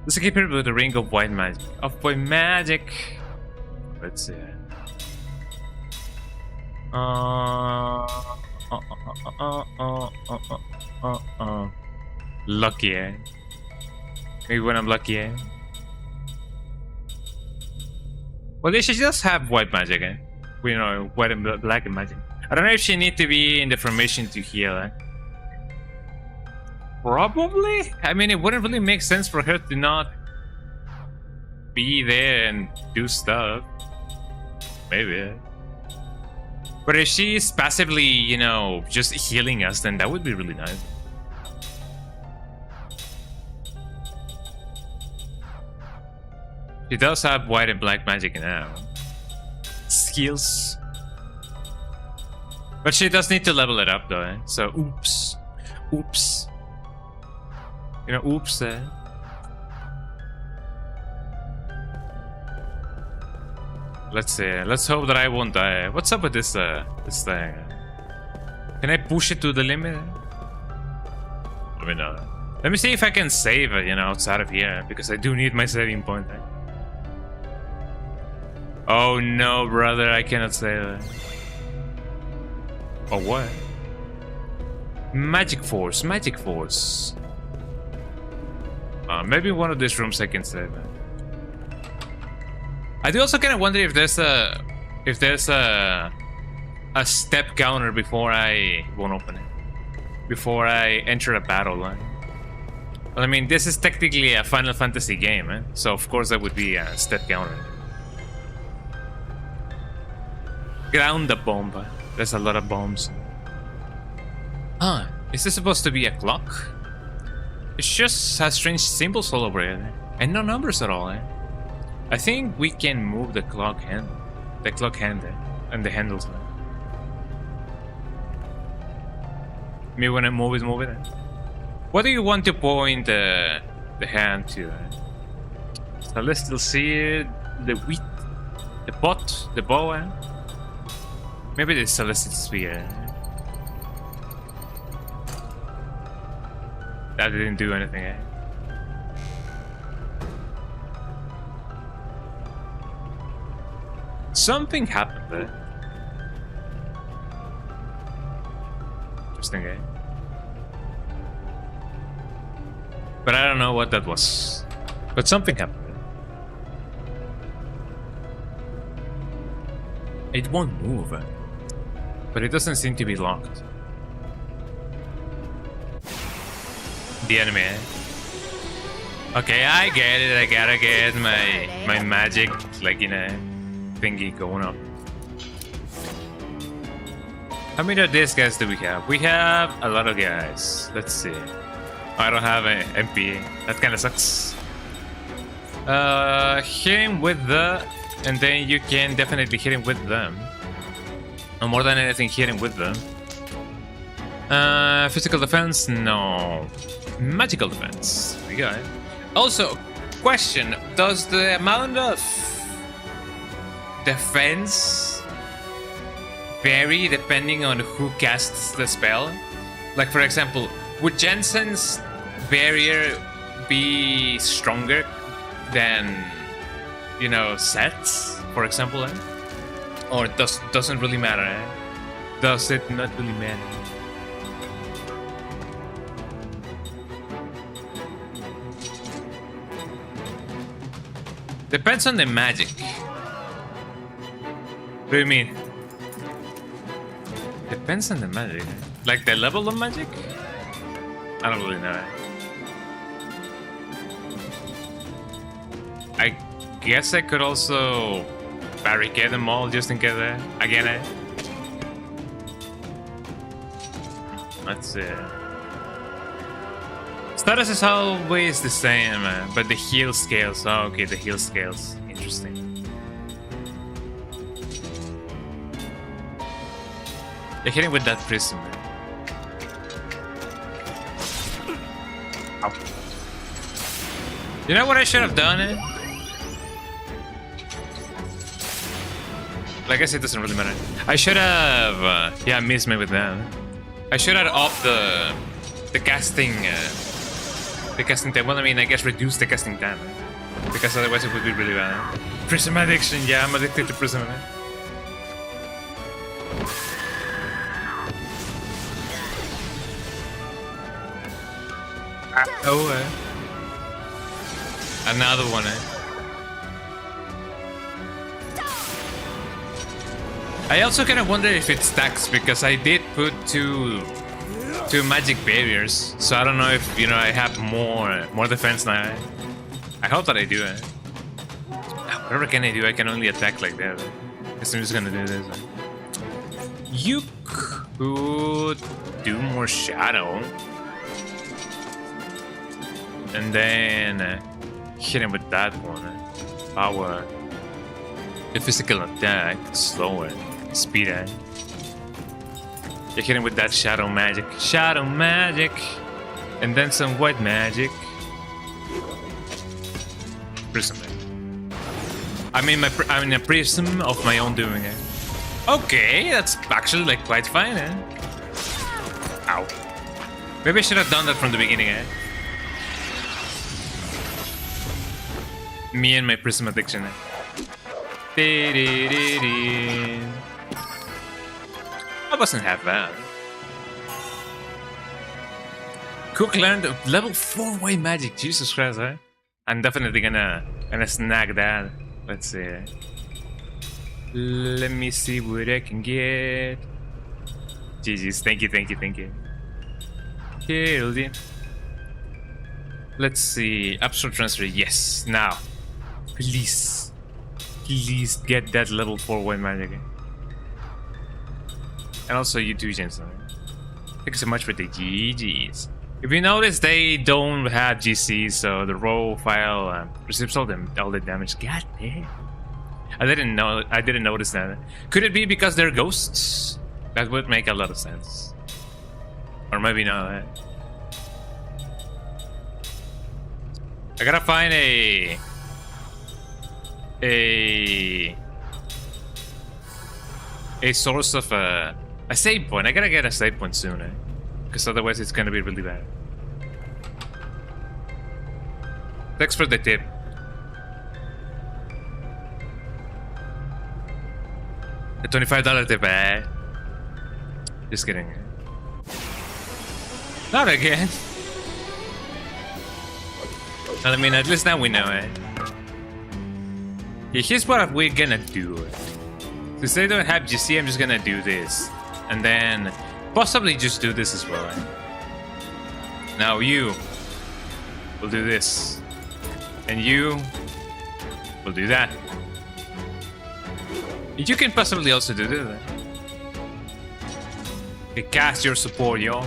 Let's keep her with the ring of white magic. Of white magic. Let's see. Lucky, eh? Maybe when I'm lucky, eh? Well, she does have white magic, eh? We know white and black and magic. I don't know if she needs to be in the formation to heal, eh? Probably? I mean, it wouldn't really make sense for her to not be there and do stuff. Maybe, eh? But if she's passively, you know, just healing us, then that would be really nice. She does have white and black magic now. Skills. But she does need to level it up though, eh? So, oops. Oops. You know, oops. Let's see. Let's hope that I won't die. What's up with this thing? Can I push it to the limit? Let me know. Let me see if I can save it, you know, outside of here, because I do need my saving point. Oh no, brother, I cannot save it. Oh, what? Magic Force, Magic Force. Maybe one of these rooms I can save it. I do also kind of wonder if there's a step counter before I won't open it, before I enter a battle. Well, I mean, this is technically a Final Fantasy game, so of course there would be a step counter. Ground the bomb. There's a lot of bombs. Huh? Is this supposed to be a clock? It just has strange symbols all over it, and no numbers at all. I think we can move the clock hand, and the handles. Maybe when I move it. What do you want to point the hand to? Celestial Seed, the wheat, the pot, the bow. Maybe the Celestial Sphere. That didn't do anything. Something happened there. Interesting, But I don't know what that was. But something happened. It won't move. But it doesn't seem to be locked. The enemy. Okay, I get it. I gotta get my magic, like, in a thingy going up. How many of these guys do we have? We have a lot of guys. Let's see. I don't have an MP. That kind of sucks. Hit him with the... And then you can definitely hit him with them. Or more than anything, hit him with them. Physical defense? No. Magical defense. We got it. Also, question. Does the amount of defense vary depending on who casts the spell? Like, for example, would Jensen's barrier be stronger than, you know, Seth's, for example? Or doesn't really matter? Does it not really matter? Depends on the magic. What do you mean? Depends on the magic. Like the level of magic? I don't really know. I guess I could also barricade them all just in case. Again, let's see. Status is always the same, but the heal scales. Oh, okay, the heal scales. Interesting. They're hitting with that prism. Ow. You know what I should have done? Well, I guess it doesn't really matter. I should have, yeah, missed me with that. I should have upped the casting. The casting time. Well, I mean, I guess reduce the casting time, because otherwise it would be really bad. Prism addiction. Yeah, I'm addicted to prism. Oh, another one. I also kind of wonder if it stacks, because I did put two magic barriers, so I don't know if, you know, I have more defense now. I hope that I do. Whatever can I do? I can only attack like that. Guess I'm just gonna do this. You could do more shadow, and then hit him with that one. Power. The physical attack slower. Speed. You hit him with that shadow magic. Shadow magic. And then some white magic. Prism. I'm in a prism of my own doing. Okay, that's actually like quite fine. Ow. Maybe I should have done that from the beginning. Me and my prism addiction. I wasn't half bad. Cook learned level 4 white magic. Jesus Christ, I'm definitely gonna snag that. Let's see. Let me see what I can get. GG's, thank you. Killed it. Let's see. Absorb transfer, yes. Now. Please get that level 4 white magic. And also you too, Jameson. Thank you so much for the GG's. If you notice, they don't have GC, so the raw file receives all the damage. God damn! I didn't notice that. Could it be because they're ghosts? That would make a lot of sense. Or maybe not. I gotta find a source of a save point. I gotta get a save point soon, because otherwise it's gonna be really bad. Thanks for the tip. The $25 tip, Just kidding. Not again. I mean, at least now we know it. Yeah, here's what we're gonna do. Since they don't have GC, I'm just gonna do this. And then possibly just do this as well. Now you will do this. And you will do that. You can possibly also do this. Okay, cast your support, yo.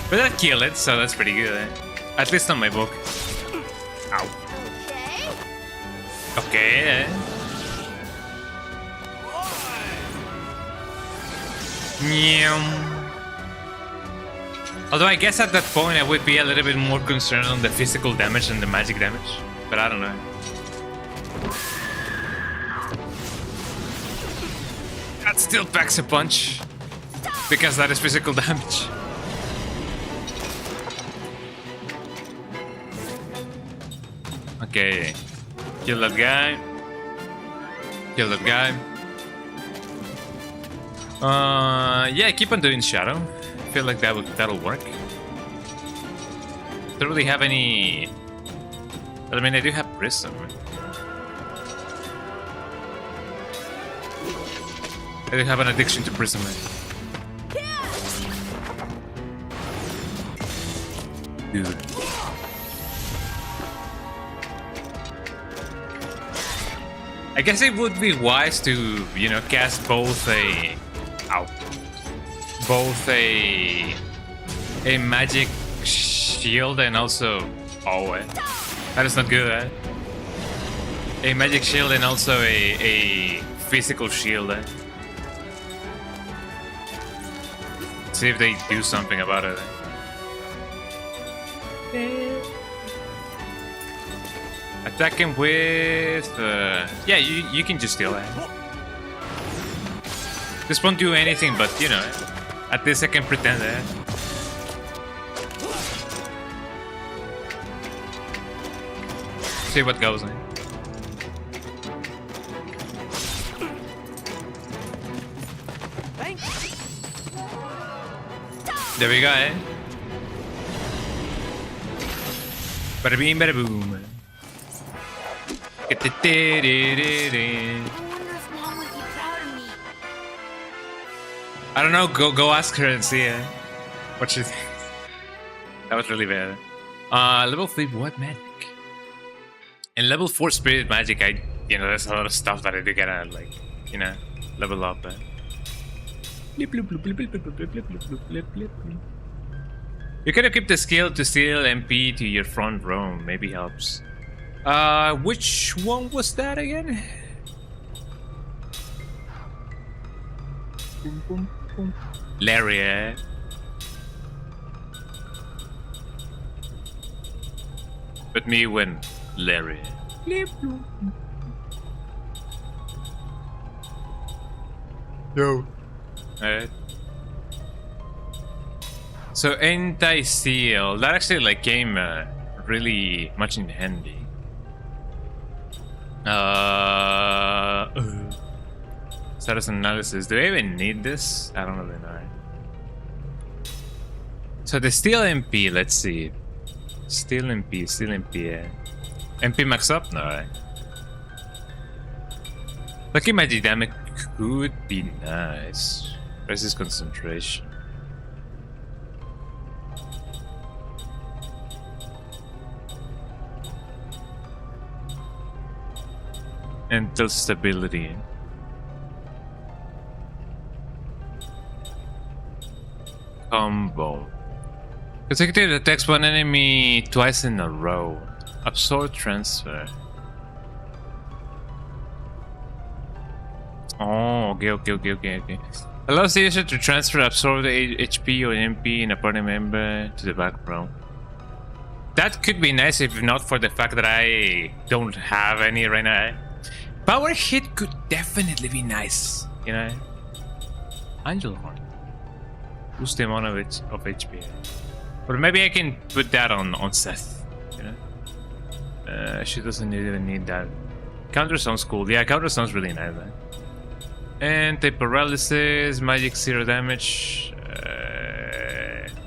But that killed it, so that's pretty good. At least on my book. Ow. Okay. Although I guess at that point I would be a little bit more concerned on the physical damage than the magic damage. But I don't know. That still packs a punch. Because that is physical damage. Okay. Kill that guy. Kill that guy. Yeah, keep on doing shadow. I feel like that'll work. Don't really have any. I mean, I do have prism. I do have an addiction to prism. Dude. I guess it would be wise to, cast both a magic shield and also that is not good. A magic shield and also a physical shield. See if they do something about it. Attack him with yeah, you can just steal it. This won't do anything, but at least I can pretend that. See what goes on. There we go, Bada beam, bada boom. I wonder if Mom would be proud of me. I don't know. Go ask her and see what she thinks. That was really bad. Level 3 what magic? And level 4 spirit magic. There's a lot of stuff that I do gotta level up. You can equip the skill to steal MP to your front row. Maybe helps. Which one was that again? Lariat. But me win. Lariat. Yo. Alright. So anti-seal, that actually like came really much in handy. Status analysis. Do I even need this? I don't really know. So the steel MP, let's see. Steel MP, yeah. MP max up? No, right? Lucky magic damage could be nice. Resist concentration. Mental stability. Combo. Consecutive attacks one enemy twice in a row. Absorb transfer. Oh, okay. Allows the user to transfer absorb the HP or MP in a party member to the back row. That could be nice if not for the fact that I don't have any right now. Power hit could definitely be nice, you know. Angel Horn. Boost the amount of HP. Or maybe I can put that on Seth, you know. She doesn't even need that. Counter sounds cool. Yeah, counter sounds really nice. Anti-paralysis, magic 0 damage.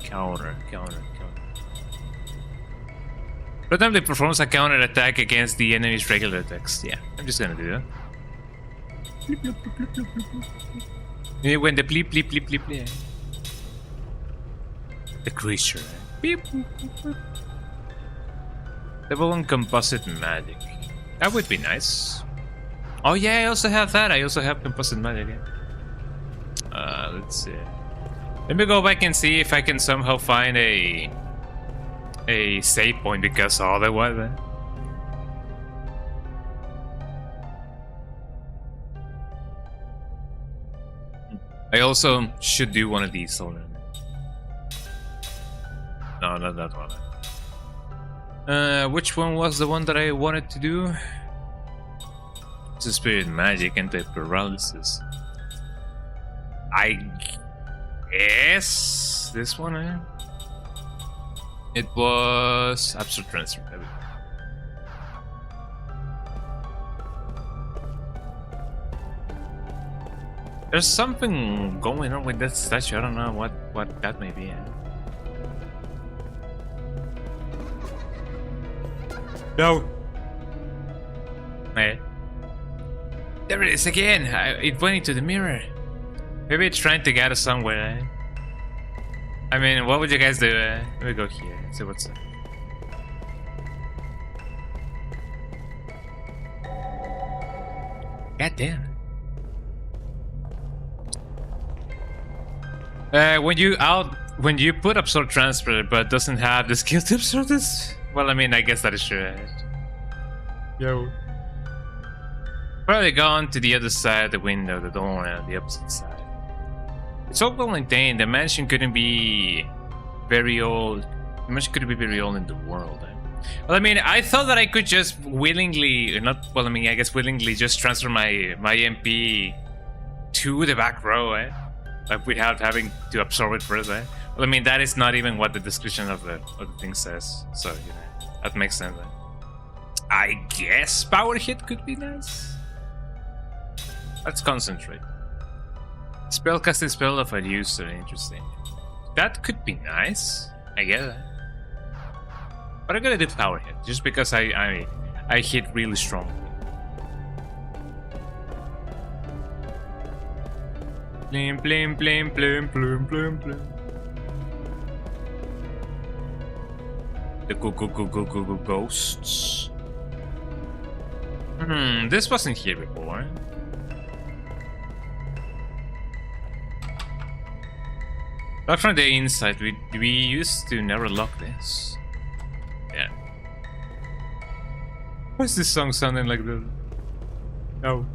Counter. Randomly performs a counter attack against the enemy's regular attacks. Yeah, I'm just gonna do that. When the bleep. The creature. Level 1 composite magic. That would be nice. Oh yeah, I also have that. I also have composite magic. Let's see. Let me go back and see if I can somehow find a save point, because otherwise I also should do one of these already. No, not that one. Which one was the one that I wanted to do? It's a spirit magic, anti-paralysis. I guess this one, eh? It was absurd transfer. There we go. There's something going on with that statue. I don't know what that may be. No. Hey. There it is again. It went into the mirror. Maybe it's trying to get us somewhere. Eh? I mean, what would you guys do? Let me go here and see what's up. God damn. When you put absorb transfer but doesn't have the skill to absorb this, well, I mean, I guess that is true. Right? Yo. Probably gone to the other side of the window, the door on the opposite side. It's all well maintained. The mansion couldn't be very old. The mansion couldn't be very old in the world. Eh? Well, I mean, I thought that I could just willingly, I guess willingly just transfer my MP to the back row, eh? Like without having to absorb it first, eh? Well, I mean, that is not even what the description of the thing says. So, you know, that makes sense. Eh? I guess power hit could be nice. Let's concentrate. Spellcasting spell of a user, interesting. That could be nice, I guess. But I'm gonna do power hit, just because I hit really strong. Blim blim blim blim blim blim blim. The go ghosts. This wasn't here before. Lock from the inside. We used to never lock this. Yeah. Why is this song sounding like this? No.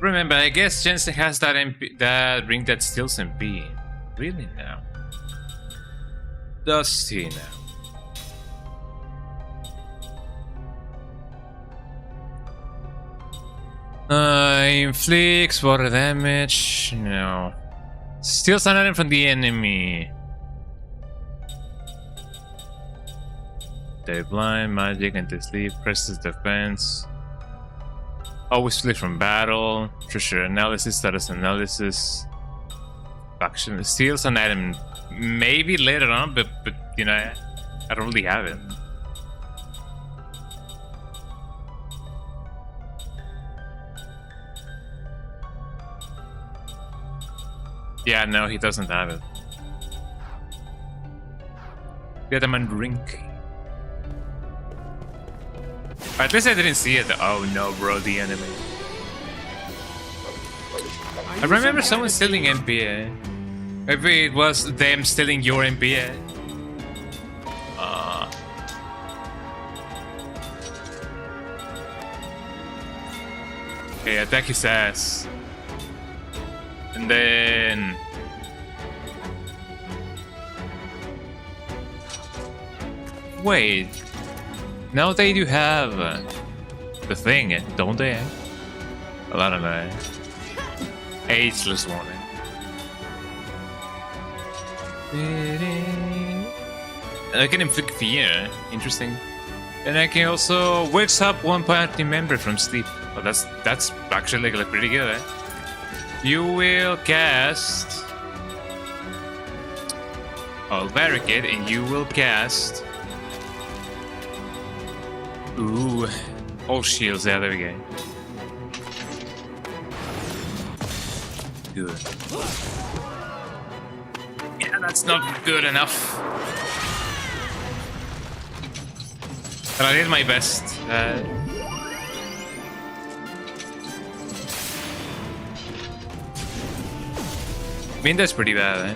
Remember, I guess Jensen has that that ring that steals MP. Really now? Does he now? Inflicts water damage. No. Steals an item from the enemy. They blind, magic, anti-sleep, presses defense. Always flee from battle. Treasure analysis, status analysis. Faction steals an item. Maybe later on, but you know, I don't really have it. Yeah, no, he doesn't have it. Get him and drink. At least I didn't see it. Oh no, bro, the enemy. I remember someone stealing MPA. Maybe it was them stealing your MPA. Okay, attack his ass. And then... Wait. Now they do have the thing, don't they? A lot of ageless one. And I can inflict fear. Interesting. And I can also wakes up one party member from sleep. Oh, that's actually like pretty good, eh? You will cast... I'll barricade and you will cast... Ooh, all shields. Yeah, there we go. Good. Yeah, that's not good enough. But I did my best. I mean, that's pretty bad, eh?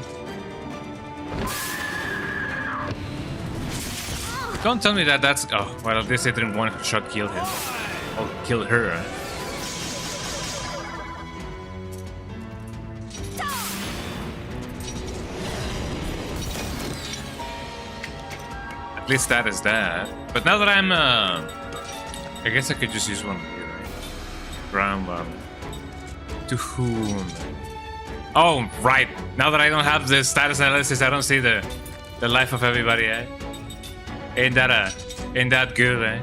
Don't tell me that that's... Oh, well, this didn't one-shot kill him. Or kill her. At least that is that. But now that I'm... I guess I could just use one here, right? Ground bomb. To whom? Oh, right. Now that I don't have the status analysis, I don't see the life of everybody, eh? Ain't that good, eh?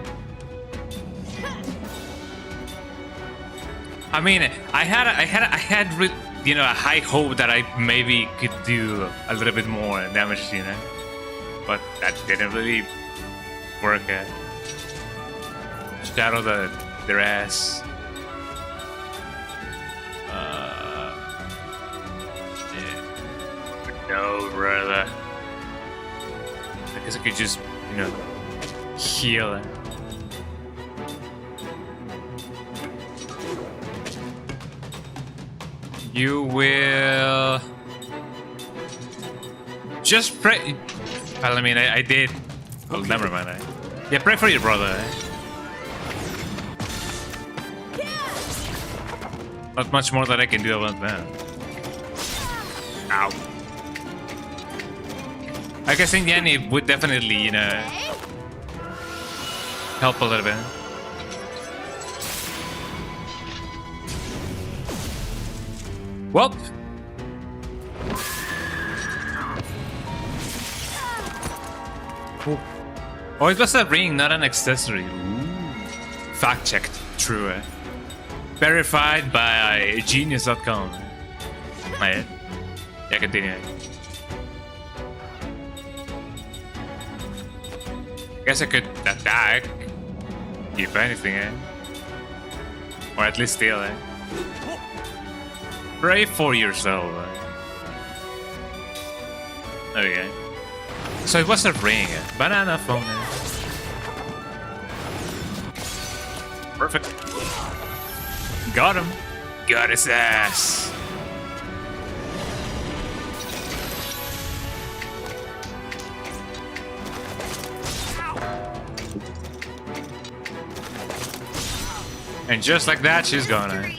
I mean, I had you know, a high hope that I maybe could do a little bit more damage, you know, but that didn't really work. Eh? Shadow their ass. Yeah. No, brother. I guess I could just, you know, heal it. You will just pray. Well, I mean, I did. Oh, okay. Never mind. Yeah, pray for your brother. Eh? Not much more that I can do about that. Ow. I guess in the end it would definitely, you know, help a little bit. Well. Oh, it was a ring, not an accessory. Ooh. Fact checked. True. Eh? Verified by genius.com. Yeah, continue. Guess I could attack, if anything, eh? Or at least steal, eh? Pray for yourself. Eh? There we go. So it was a ring, eh? Banana phone. Eh? Perfect. Got him. Got his ass. And just like that, she's gone. Eh?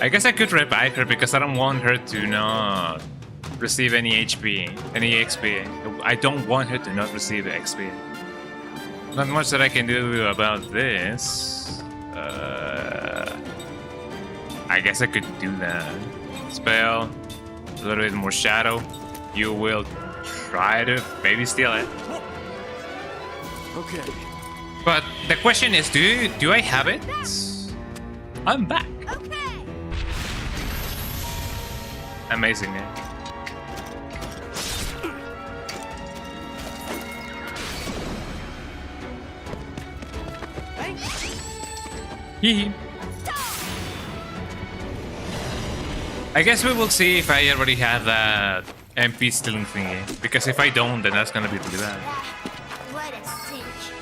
I guess I could revive her because I don't want her to not receive any HP, any XP. I don't want her to not receive XP. Not much that I can do about this. I guess I could do that. Spell, a little bit more shadow. You will try to maybe steal it. Okay. But the question is, do I have it? I'm back. Okay. Amazing, eh? Hee. I guess we will see if I already have that MP stealing thingy. Because if I don't, then that's gonna be really bad. What a cinch.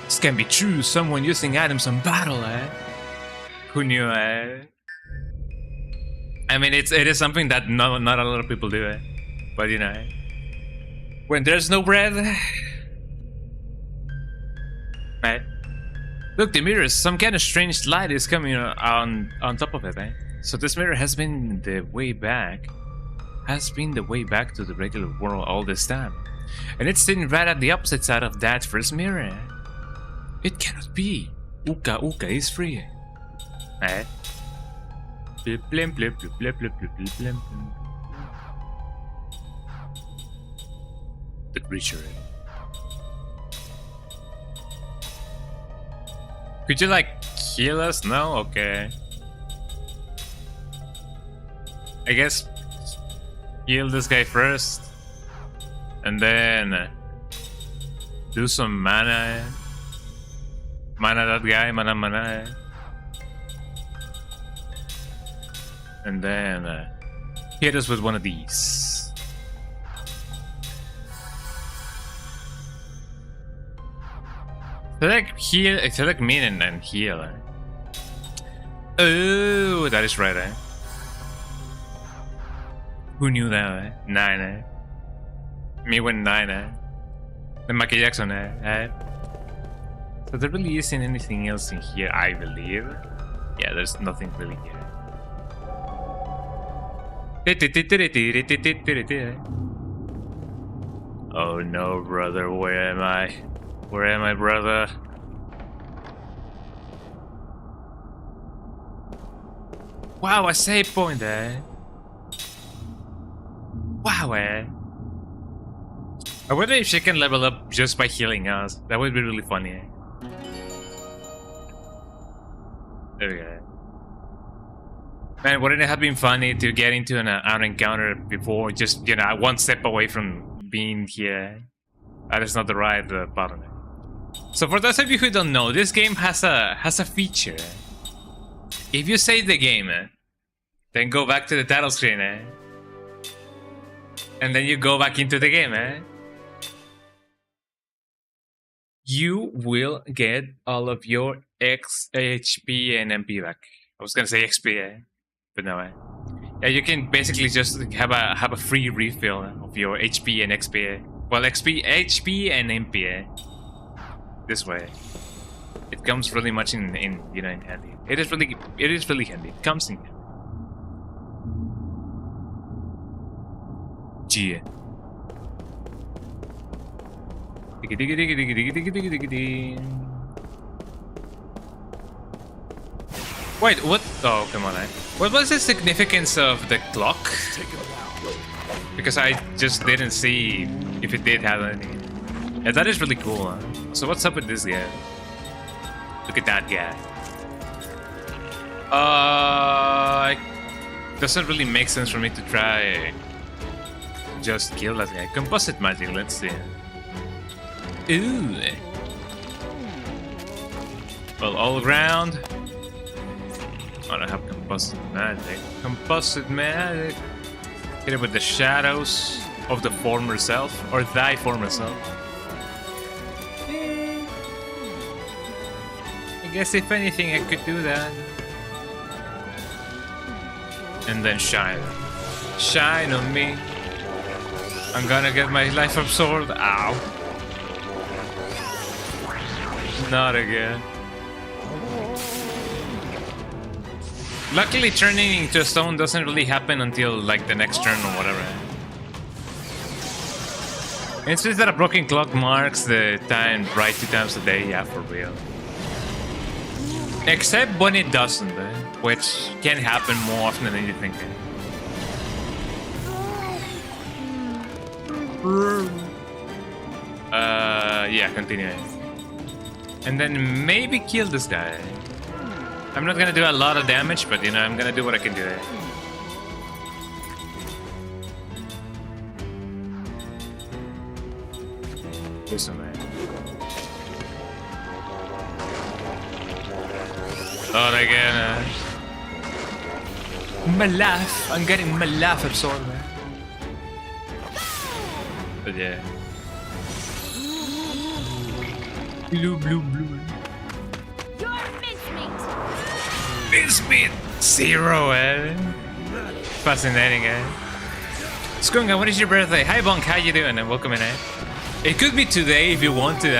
This can be true. Someone using items on battle, eh? Who knew, eh? I mean, it is something that not a lot of people do, eh? But you know, eh? When there's no bread, right? Look, the mirror. Some kind of strange light is coming on top of it, eh? So this mirror has been the way back. Has been the way back to the regular world all this time, and it's sitting right at the opposite side of that first mirror. It cannot be. Uka is free. Eh? Blip, blip, blip, blip, blip, blip, blip, blip, blip. The creature. Could you like heal us? No? Okay. I guess heal this guy first. And then do some mana. Mana that guy, mana. And then hit us with one of these. Select heal, select mean and heal. Eh? Oh, that is right, eh? Who knew that, eh? 9, eh? Me went 9, eh? The Michael Jackson, eh? So there really isn't anything else in here, I believe. Yeah, there's nothing really here. Oh no, brother, where am I? Where am I, brother? Wow, a save point there. Wow, eh? I wonder if she can level up just by healing us. That would be really funny, eh? There we go. Man, wouldn't it have been funny to get into an encounter before just, you know, one step away from being here? That is not the right button. So for those of you who don't know, this game has a feature. If you save the game, then go back to the title screen, and then you go back into the game, you will get all of your HP and MP back. I was gonna say XP, but no. Yeah, you can basically just have a free refill of your HP and XP. Well, HP and MP. This way, it comes really much in handy. It is really handy. It comes in handy. Gee. Wait, what? Oh, come on, what was the significance of the clock? Because I just didn't see if it did have anything. Yeah, that is really cool, huh? So what's up with this guy? Look at that guy. It doesn't really make sense for me to try just kill that guy. Composite magic, let's see. Ooh. Well, all around. I don't have composite magic. Composite magic. Hit it with the shadows of the former self, or thy former self. I guess if anything, I could do that. And then shine. Shine on me. I'm gonna get my life absorbed. Ow. Not again. Luckily, turning into a stone doesn't really happen until like the next turn or whatever. It says that a broken clock marks the time right 2 times a day. Yeah, for real. Except when it doesn't, which can happen more often than you think. Yeah, continue. And then maybe kill this guy. I'm not gonna do a lot of damage, but you know, I'm gonna do what I can do. This one, man. Not again. My life. I'm getting my life absorbed, man. But yeah. Blue. Your mincemeat. Mincemeat 0, Fascinating, Skunga, what is your birthday? Hi, Bonk, how you doing? And welcome in, It could be today if you want to,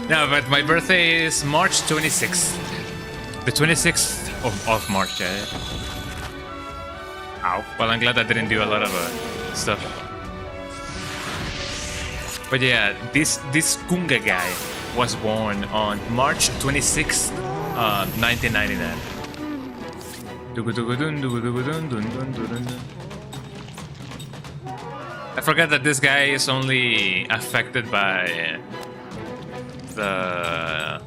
No, but my birthday is March 26th. The 26th of March, Ow. Well, I'm glad I didn't do a lot of stuff. But yeah, this Kunga guy was born on March 26th, 1999. I forgot that this guy is only affected by the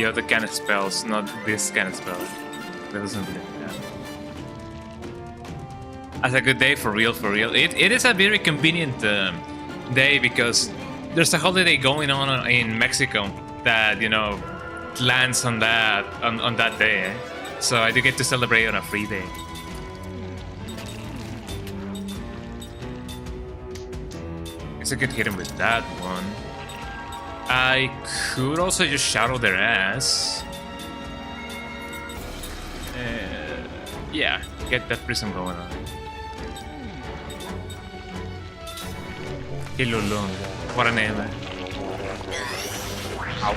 other kind of spells, not this kind of spell. That doesn't believe that. That's a good day for real. It is a very convenient day because there's a holiday going on in Mexico that, you know, lands on that day, So I do get to celebrate on a free day. Guess I could hit him with that one. I could also just shadow their ass. Yeah, get that prism going on. Kilulung. What a name. Ow.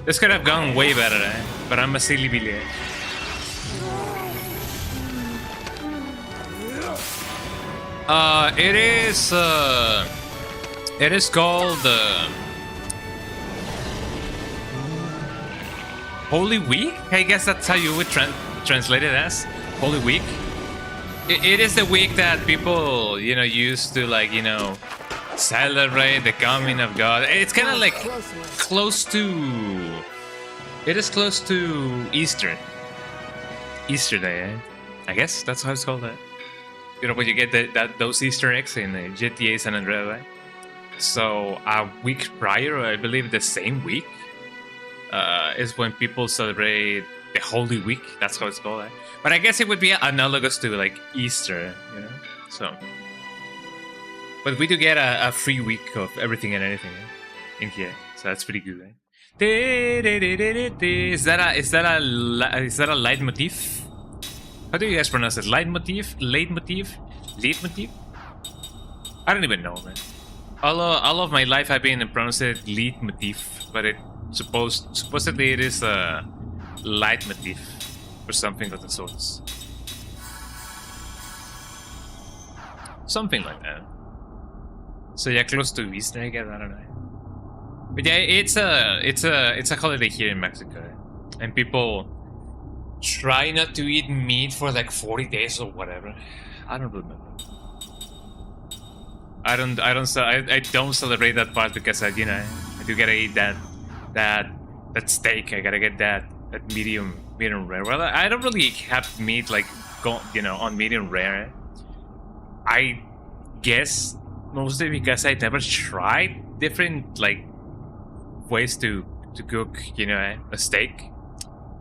This could have gone way better, but I'm a silly Billy. It is called Holy Week? I guess that's how you would translate it as Holy Week. It is the week that people, you know, used to, like, you know, celebrate the coming of God. It's kind of like close to... It is close to Easter. Easter Day, I guess that's how it's called. You know, when you get those Easter eggs in GTA San Andreas, right? So a week prior, I believe the same week, is when people celebrate the Holy Week. That's how it's called. But I guess it would be analogous to like Easter, you know. So, but we do get a free week of everything and anything in here, so that's pretty good. Is that a leitmotif? How do you guys pronounce it? Leitmotif? Leitmotif? Leitmotif? I don't even know, man. All of my life I've been pronouncing it leitmotif, but it supposedly it is a leitmotif or something of the sorts. Something like that. So yeah, close to Easter, I guess. I don't know. But yeah, it's a holiday here in Mexico, and people try not to eat meat for like 40 days or whatever. I don't remember. I don't celebrate that part because I do gotta eat that steak. I gotta get that medium rare. Well, I don't really have meat like on medium rare. I guess mostly because I never tried different like ways to cook a steak.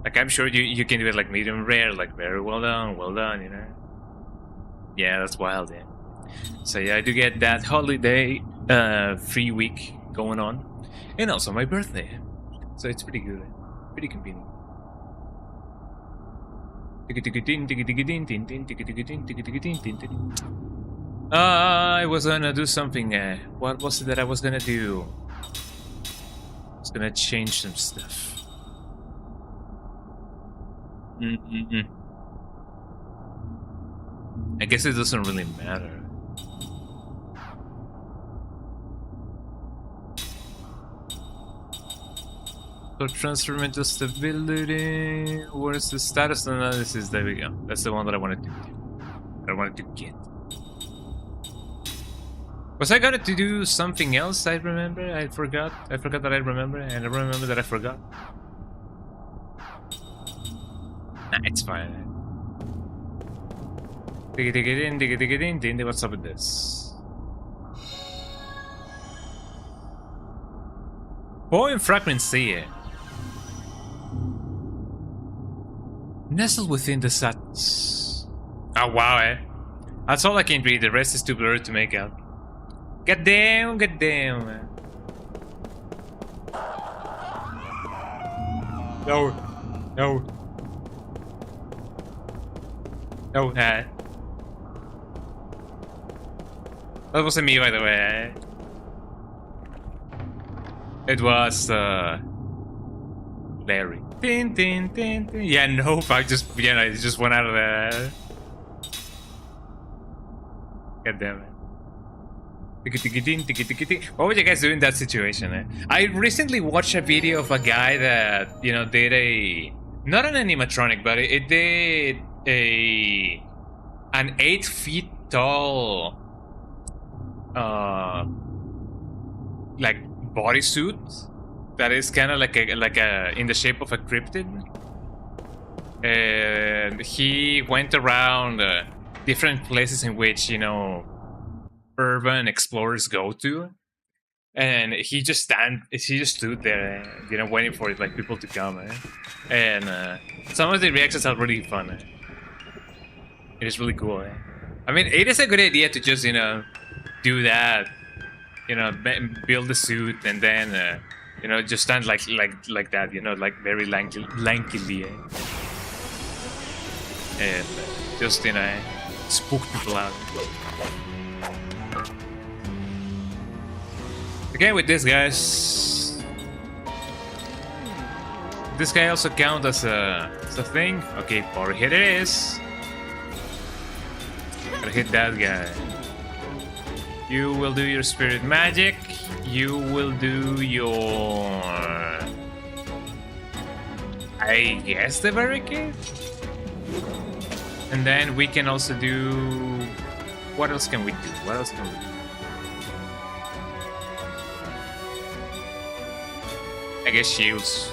Like I'm sure you can do it like medium rare, like very well done, Yeah, that's wild, yeah. So yeah, I do get that holiday free week going on, and also my birthday. So it's pretty good, pretty convenient. I was gonna do something. What was it that I was gonna do? I was gonna change some stuff. Mm-mm-mm. I guess it doesn't really matter. So transfer mental stability. What is the status analysis? There we go. That's the one that I wanted to do. I wanted to get. Was I gonna to do something else? I remember. I forgot. I forgot that I remember, and I remember that I forgot. Nah, it's fine. Dig it in, dig it in. What's up with this? Poem fragment C. Nestled within the sadness. Oh wow, eh? That's all I can read. The rest is too blurry to make out. Get down, man. No. That wasn't me, by the way. It was Larry. Tin. Yeah, nope. I just went out of there. God damn it. What would you guys do in that situation? Eh? I recently watched a video of a guy that did not an animatronic, but it did an 8 feet tall like bodysuit that is kind of like a in the shape of a cryptid, and he went around different places in which urban explorers go to, and he just stood there, waiting for it, like people to come, and some of the reactions are really fun. It is really cool. I mean, it is a good idea to just do that, build the suit and then just stand like that, like very lankily, and just spook people out. Okay, with this guys, this guy also count as a thing. Okay, power hit it is. Gotta hit that guy. You will do your spirit magic. You will do your, I guess, the barricade. And then we can also do. What else can we do? I guess shields.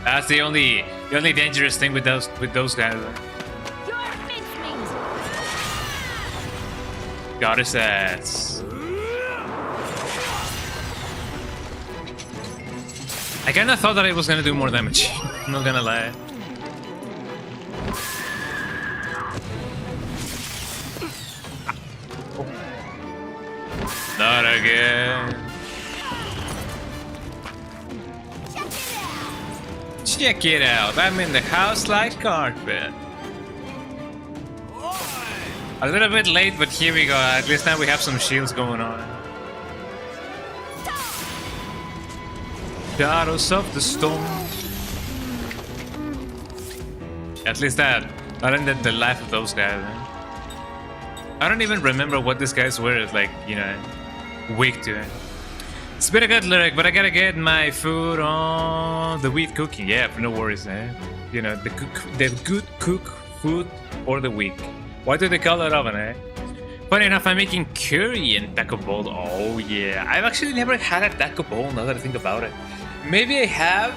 That's the only dangerous thing with those guys. Goddesses. I kinda thought that it was gonna do more damage. I'm not gonna lie. Not again. Check it out. I'm in the house like carpet. A little bit late, but here we go. At least now we have some shields going on. Shadows of the storm. At least that ended the life of those guys. I don't even remember what these guys were like, weak to. It's been a good lyric, but I gotta get my food on the wheat cooking. Yeah, no worries, the good cook food for the week. Why do they call it oven, Funny enough, I'm making curry and taco bowl. Oh yeah, I've actually never had a taco bowl. Now that I think about it, maybe I have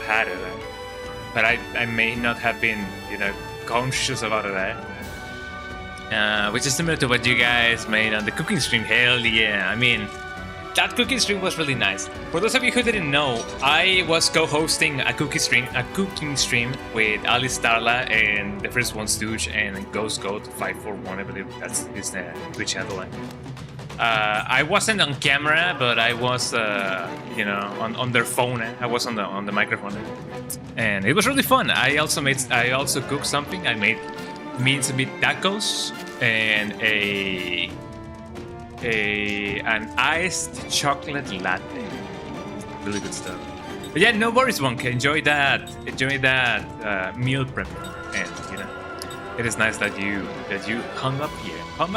had it, but I may not have been, conscious about it, which is similar to what you guys made on the cooking stream. Hell yeah! I mean, that cooking stream was really nice. For those of you who didn't know, I was co-hosting a cooking stream with Alice Starla and the First One Stooge and Ghost Goat 541. I believe that's his Twitch handle. I wasn't on camera, but I was, on their phone. I was on the microphone, and it was really fun. I also cooked something. I made means meat tacos and an iced chocolate latte. Really good stuff. But yeah, no worries, Wonk. Enjoy that. Enjoy that meal prep, and you know, it is nice that you hung up here, hung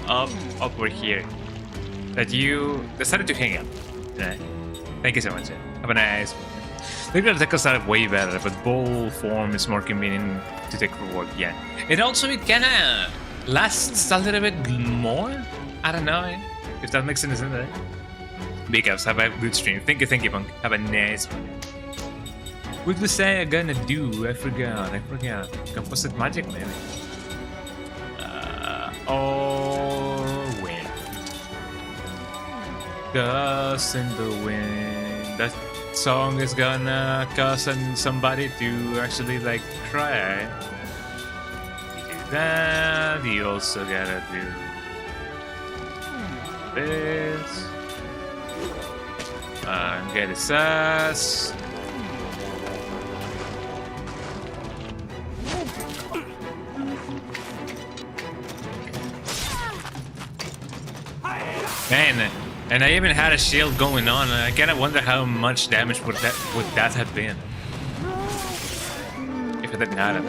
up over here. That you decided to hang out. Yeah. Thank you so much. Have a nice one. Maybe the tacos are way better, but bowl form is more convenient to take for work. Yeah. And also, it kinda lasts a little bit more. I don't know if that makes any sense. Right? Big ups. Have a good stream. Thank you, Punk. Have a nice one. What was I gonna do? I forgot. Composite magic, maybe. Wind. Dust in the wind. That song is gonna cause somebody to actually like cry. You do that. You also gotta do this. Get his ass. Man, and I even had a shield going on. I kinda wonder how much damage would that have been if I didn't have it.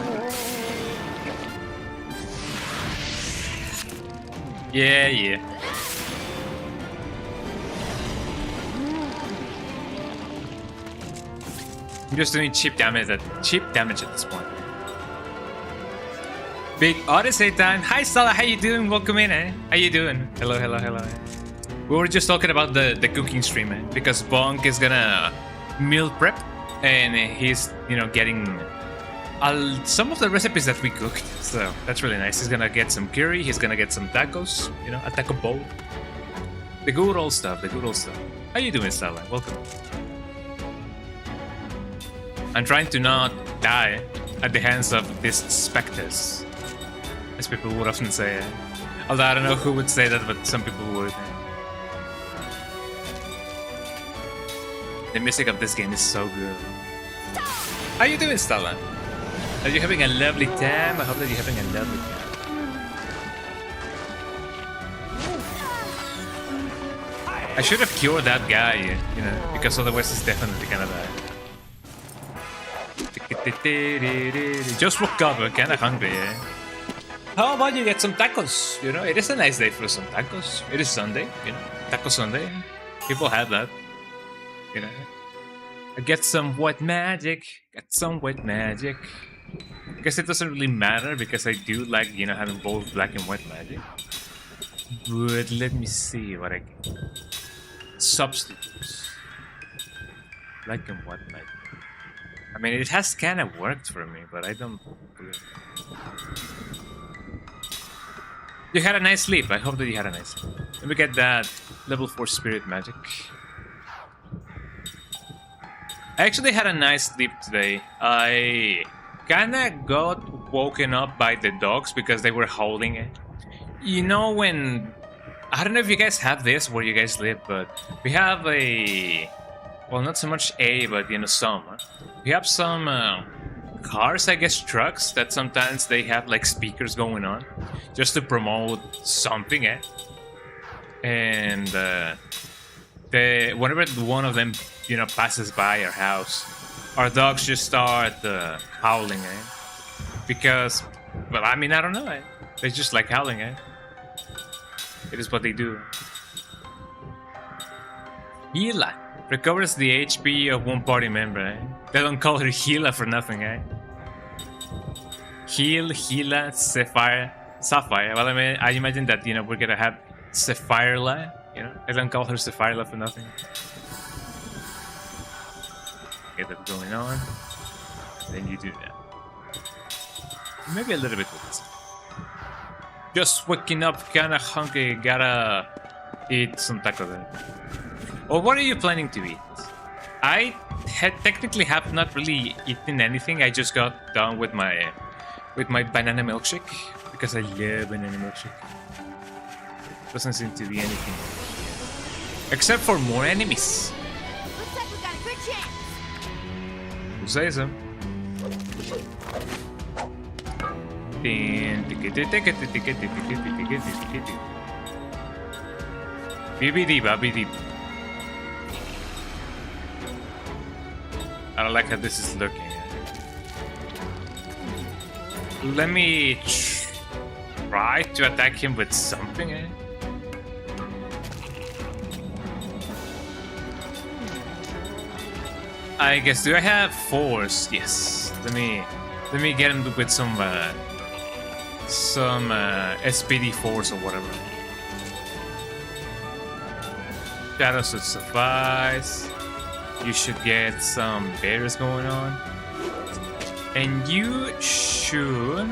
Yeah. I'm just doing cheap damage at this point. Big Odyssey time. Hi Stella, how you doing? Welcome in, eh? How you doing? Hello. We were just talking about the cooking stream, eh? Because Bonk is gonna meal prep, and he's getting some of the recipes that we cooked. So that's really nice. He's gonna get some curry. He's gonna get some tacos. A taco bowl. The good old stuff. How you doing, Stella? Welcome. I'm trying to not die at the hands of these specters, as people would often say. Although I don't know who would say that, but some people would. The music of this game is so good. How you doing, Stella? Are you having a lovely time? I hope that you're having a lovely time. I should have cured that guy, because otherwise he's definitely gonna die. Just woke up, kinda hungry, eh? How about you get some tacos? It is a nice day for some tacos. It is Sunday, Taco Sunday. People have that, I get some white magic. I guess it doesn't really matter because I do like, having both black and white magic. But let me see what I can. Substitutes. Black and white magic. I mean, it has kind of worked for me, but I don't believe it. You had a nice sleep. I hope that you had a nice sleep. Let me get that level 4 spirit magic. I actually had a nice sleep today. I kinda got woken up by the dogs because they were howling. When... I don't know if you guys have this where you guys live, but we have a... Well, not so much but some. We have some cars, I guess trucks, that sometimes they have like speakers going on just to promote something, And whenever one of them, passes by our house, our dogs just start howling, Because, well, I mean, I don't know, They just like howling, It is what they do. Hila recovers the HP of one party member, They don't call her Hila for nothing, Hila, Sapphire. Well, I mean, I imagine that, we're gonna have Saphirela, They don't call her Saphirela for nothing. Get that going on. Then you do that. Maybe a little bit with this. Just waking up, kinda hungry, gotta eat some taco then. Or what are you planning to eat? I technically have not really eaten anything. I just got done with my banana milkshake because I love banana milkshake. Doesn't seem to be anything except for more enemies. Looks like we got a good chance. Who says so? BBD, BBD. I don't like how this is looking. Let me try to attack him with something. I guess, do I have force? Yes. Let me get him with some SPD force or whatever. Shadow should suffice. You should get some barriers going on. And you should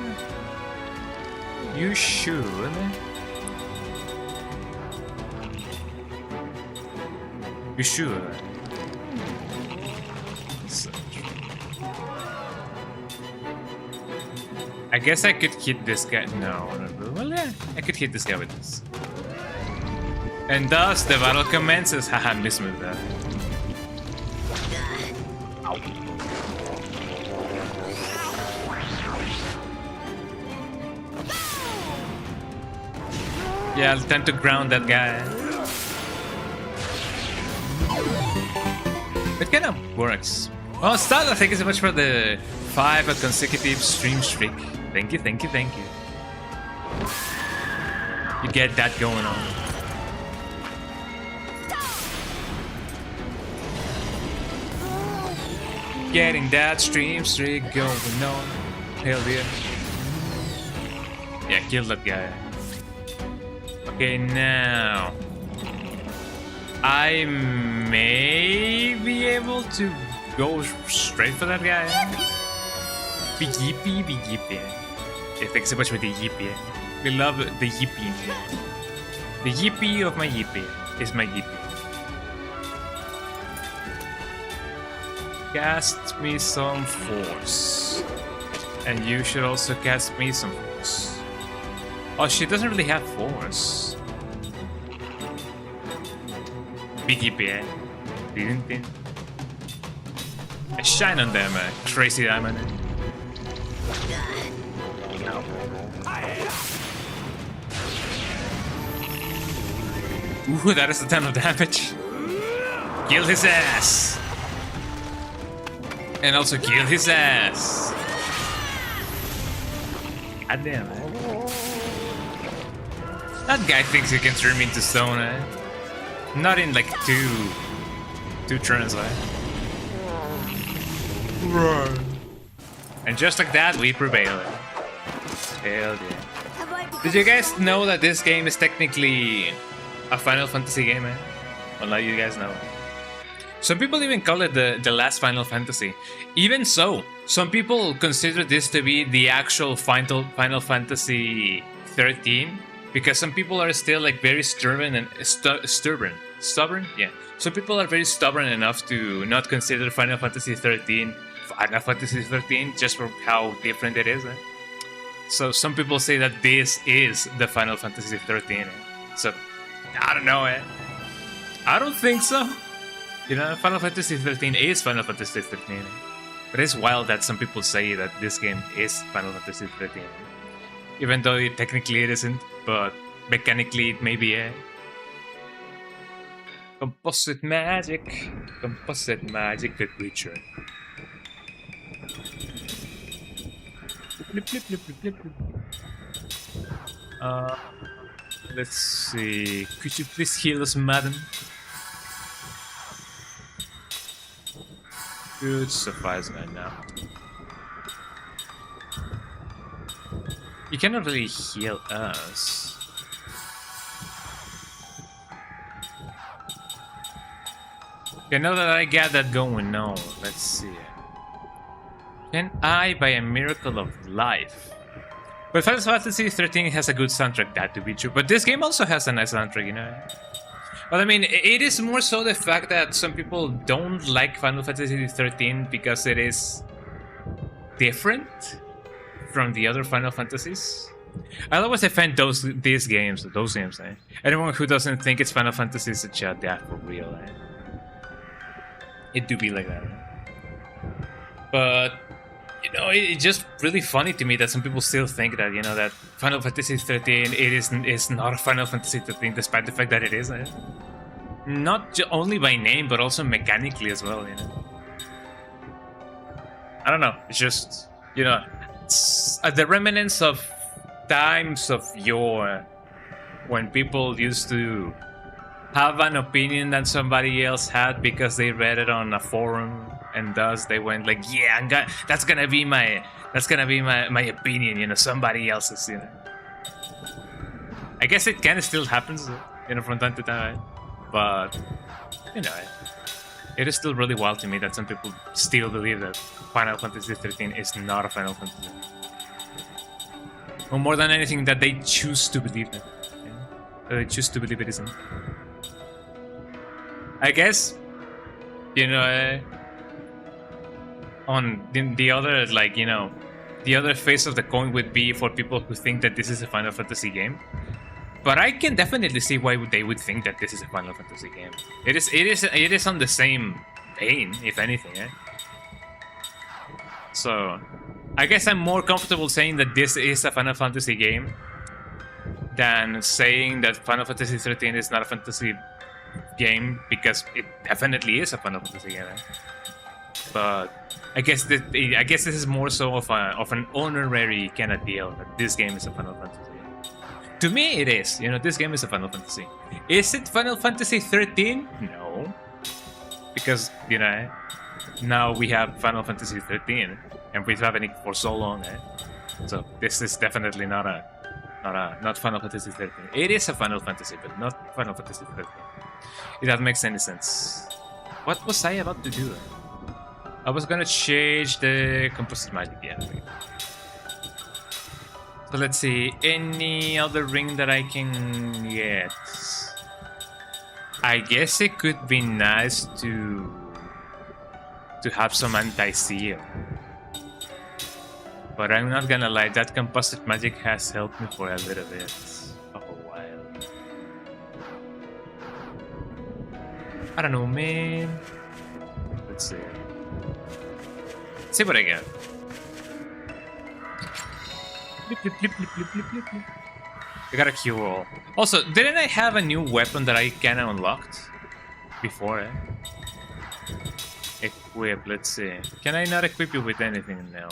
I guess I could hit this guy. No. Well, yeah, I could hit this guy with this. And thus the battle commences. Haha, mismoved that. Ow. Yeah, I'll tend to ground that guy. It kind of works. Oh, Stella, thank you so much for the 5 consecutive stream streak. Thank you, thank you, thank you. You get that going on. Getting that stream streak going on. Hell yeah. Yeah, kill that guy. Okay, now I may be able to go straight for that guy. Big yippee, big yippee. Yeah, thanks so much for the yippee. We love the yippee. The yippee of my yippee is my yippee. Cast me some force. And you should also cast me some force. Oh, she doesn't really have force. Big yippee, didn't it? I shine on them, crazy diamond. No. Ooh, that is a ton of damage. Kill his ass. And also kill his ass. God damn it. That guy thinks he can turn me into stone, eh? Not in like two turns, eh? Right. And just like that, we prevail. Hell yeah. Did you guys know that this game is technically a Final Fantasy game, eh? Well, now you guys know. Some people even call it the last Final Fantasy. Even so, some people consider this to be the actual Final Fantasy 13. Because some people are still like very stubborn and stubborn. Yeah. Some people are very stubborn enough to not consider Final Fantasy 13 just for how different it is. Eh? So some people say that this is the Final Fantasy 13. Eh? So I don't know. Eh? I don't think so. You know, Final Fantasy 13 is Final Fantasy 13. Eh? But it's wild that some people say that this game is Final Fantasy 13. Even though technically it isn't, but mechanically it may be. Composite magic, the creature. Let's see. Could you please heal us, madam? Good suffice right now. You cannot really heal us. Okay, now that I got that going on, let's see. Can I, by a miracle of life? But Final Fantasy 13 has a good soundtrack, that to be true. But this game also has a nice soundtrack, you know? But I mean, it is more so the fact that some people don't like Final Fantasy 13 because it is different from the other Final Fantasies. I always defend those games. Eh? Anyone who doesn't think it's Final Fantasy is such a death for real. Eh? It do be like that. Eh? But You know, it's just really funny to me that some people still think that, you know, that Final Fantasy 13 is not a Final Fantasy 13, despite the fact that it is. Not only by name, but also mechanically as well, you know. I don't know. It's just, you know, it's the remnants of times of yore when people used to have an opinion that somebody else had because they read it on a forum, and thus they went like, yeah, that's gonna be my opinion, you know, somebody else's, you know. I guess it kind of still happens, you know, from time to time, right? But you know, it is still really wild to me that some people still believe that Final Fantasy 13 is not a Final Fantasy, or more than anything, that they choose to believe it. You know? That they choose to believe it isn't. I guess, you know, on the other, like, you know, the other face of the coin would be for people who think that this is a Final Fantasy game. But I can definitely see why they would think that this is a Final Fantasy game. It is on the same vein, if anything, eh? So, I guess I'm more comfortable saying that this is a Final Fantasy game than saying that Final Fantasy 13 is not a fantasy game, because it definitely is a Final Fantasy game. Eh? But I guess this is more so of an honorary kind of deal that this game is a Final Fantasy. To me, it is. You know, this game is a Final Fantasy. Is it Final Fantasy 13? No, because, you know, now we have Final Fantasy 13, and we've had it for so long. Eh? So this is definitely not Final Fantasy 13. It is a Final Fantasy, but not Final Fantasy 13. If that makes any sense. What was I about to do? I was gonna change the composite magic. Yeah. So let's see, any other ring that I can get? I guess it could be nice to have some anti-seal. But I'm not gonna lie, that composite magic has helped me for a little bit of a while. I don't know, man. Let's see. Let's see what I get. I got a Q roll. Also, didn't I have a new weapon that I kinda unlocked before, eh? Equip, let's see. Can I not equip you with anything now?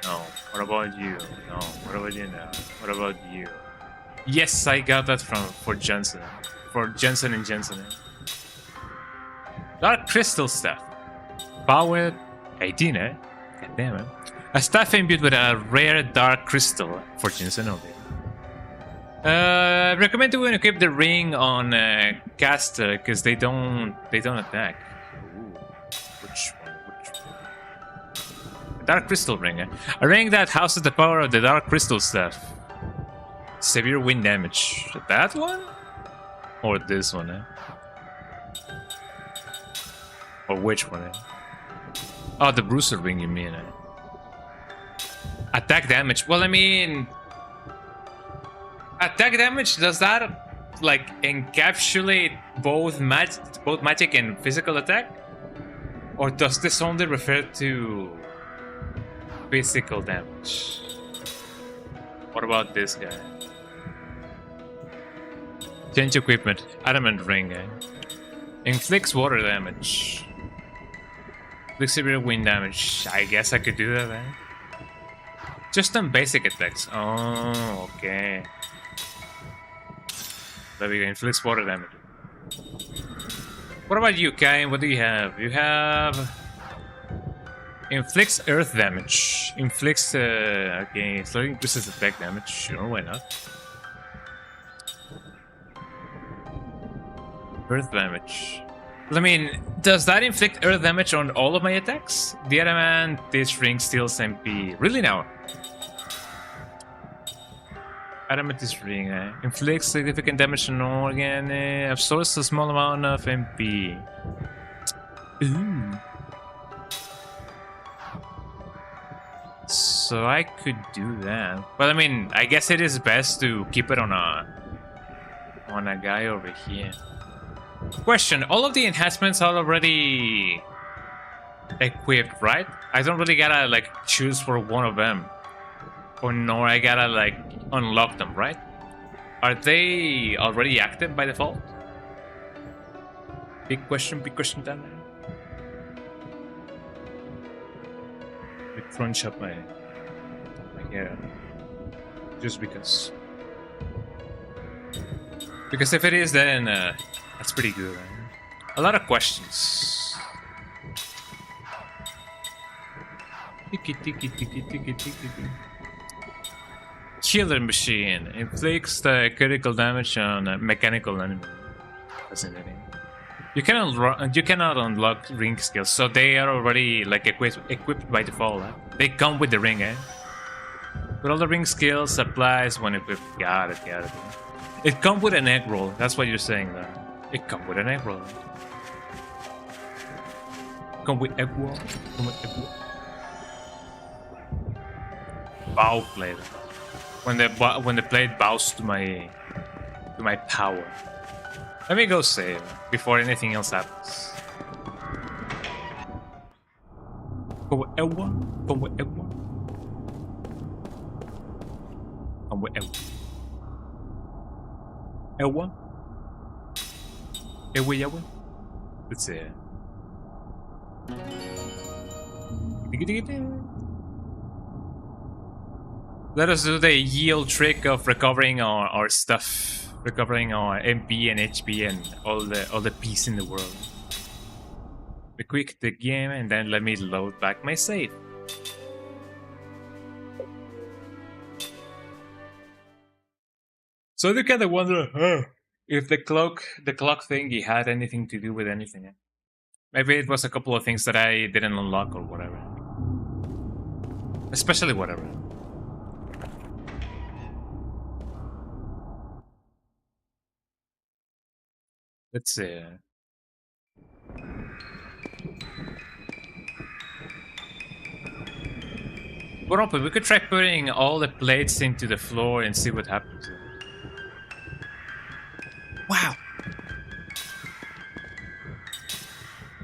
No. What about you? No. What about you now? What about you? Yes, I got that for Jensen. For Jensen and Jensen. Dark crystal staff. Power 18, eh? God damn it. A staff imbued with a rare dark crystal for Jensen only. Recommend to equip the ring on caster because they don't attack. Ooh. Which one? Dark crystal ring. A ring that houses the power of the dark crystal staff. Severe wind damage. That one? Or this one, eh? Or which one, eh? Oh, the bruiser ring, you mean, eh? Attack damage. Well, I mean, attack damage, does that like encapsulate both magic and physical attack? Or does this only refer to physical damage? What about this guy? Change equipment. Adamant ring, eh? Inflicts water damage. Inflicts severe wind damage. I guess I could do that, eh? Just on basic attacks. Oh, okay. There we go. Inflicts water damage. What about you, Kai? What do you have? You have... Inflicts earth damage. Inflicts... okay, slowly increases attack damage. Sure, why not? Earth damage. I mean, does that inflict earth damage on all of my attacks? The adamant, this ring steals MP. Really now? Adamantist ring, inflicts significant damage on organ, absorbs a small amount of MP. Ooh. So I could do that. But I mean, I guess it is best to keep it on a guy over here. Question, all of the enhancements are already equipped, right? I don't really gotta like choose for one of them, or nor I gotta like unlock them, right? Are they already active by default? Big question down there. It crunch up my hair just because. Because if it is, then that's pretty good. Right? A lot of questions. Killer machine inflicts the critical damage on a mechanical enemy. Fascinating. You cannot unlock ring skills, so they are already like equipped by default. Huh? They come with the ring, eh? But all the ring skills applies when equipped. Got it. It comes with an egg roll. That's what you're saying there. It comes with an egg roll. Come with egg roll. Bow blade. When the blade bows to my power. Let me go save before anything else happens. Come with egg roll. Come with egg roll. Come with egg roll. Ewa? Ewa? Let's see. Let us do the yield trick of recovering our stuff, recovering our MP and HP and all the peace in the world. We quick the game and then let me load back my save. So you kind of wonder if the clock thingy had anything to do with anything. Maybe it was a couple of things that I didn't unlock or whatever. Especially whatever. Let's see. We're open. We could try putting all the plates into the floor and see what happens. Wow.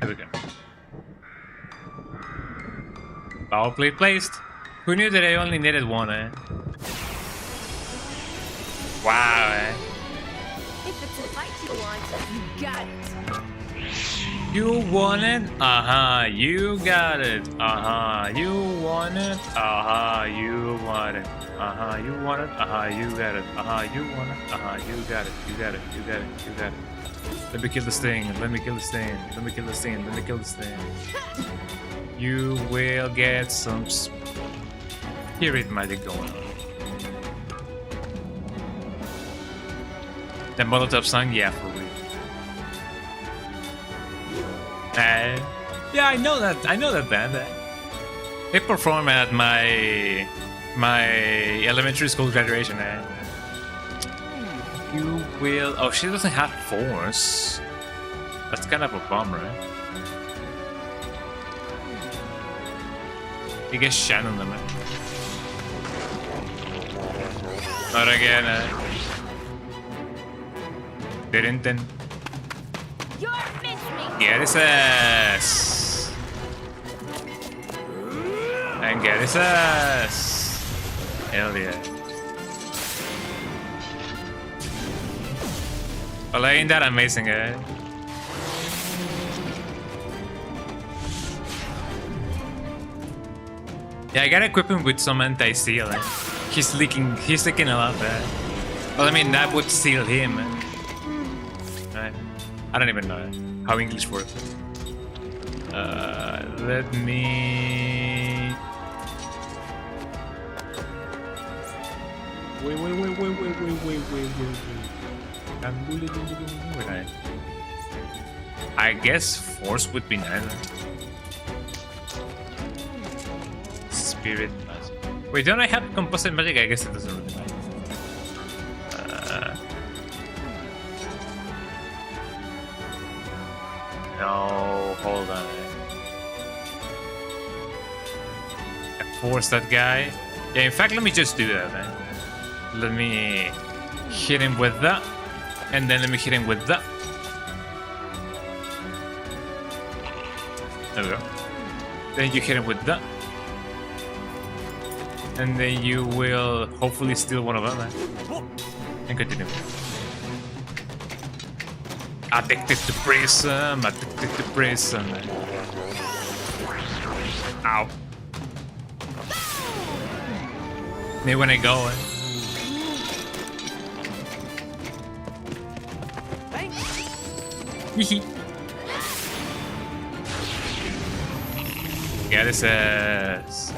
There we go. Power plate placed. Who knew that I only needed one, eh? Wow, eh? If it's a fight you want, you got it. You want it? Uh-huh, you got it. Uh-huh, you want it? Uh-huh, you want it. Uh-huh, you want it? Uh-huh, you got it. Uh-huh, you want it? Uh-huh, you got it. You got it. You got it. You got it. Let me kill this thing. Let me kill this thing. Let me kill this thing. Let me kill this thing. You will get some spirit magic going on. The Molotov song? Yeah, for real. Yeah, I know that band. They perform at my elementary school graduation. You will. Oh, she doesn't have force. That's kind of a bummer. You get Shannon them. Not again. Didn't. You're mincemeat. Get his ass. And get his ass. Hell yeah. Well, ain't that amazing, eh? Yeah, I gotta equip him with some anti-seal. Eh? He's leaking a lot. Well, I mean, that would seal him. Right? I don't even know how English works. Let me. Wait. I guess force would be nice. Spirit magic. Wait, don't I have composite magic? I guess it doesn't really matter. No, hold on. I force that guy. Yeah, in fact, let me just do that, man. Let me hit him with that. And then let me hit him with that. There we go. Then you hit him with that. And then you will hopefully steal one of them, and continue. Addicted to prism, addicted to prism. Ow. Maybe when I go. Get his ass.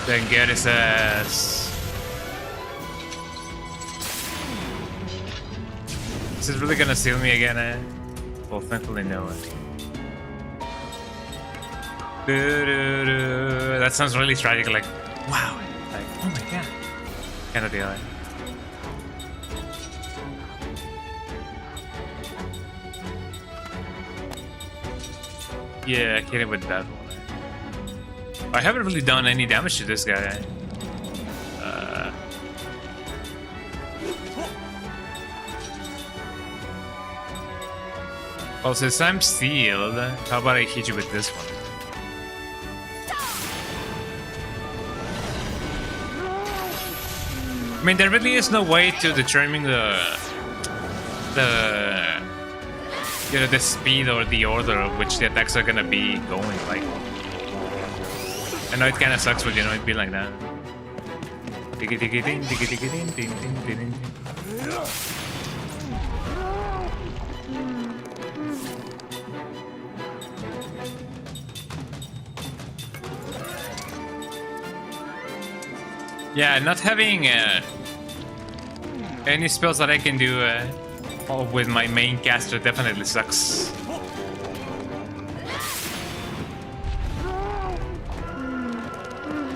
Then get his ass. Is this really gonna steal me again, Well, thankfully no. That sounds really tragic, like, wow. Like, oh my god. Kind of deal, Yeah, hit him with that one. I haven't really done any damage to this guy. Well, since I'm sealed, how about I hit you with this one? I mean, there really is no way to determine the speed or the order of which the attacks are gonna be going. Like, I know it kind of sucks, but it be like that. Yeah, not having any spells that I can do with my main caster definitely sucks.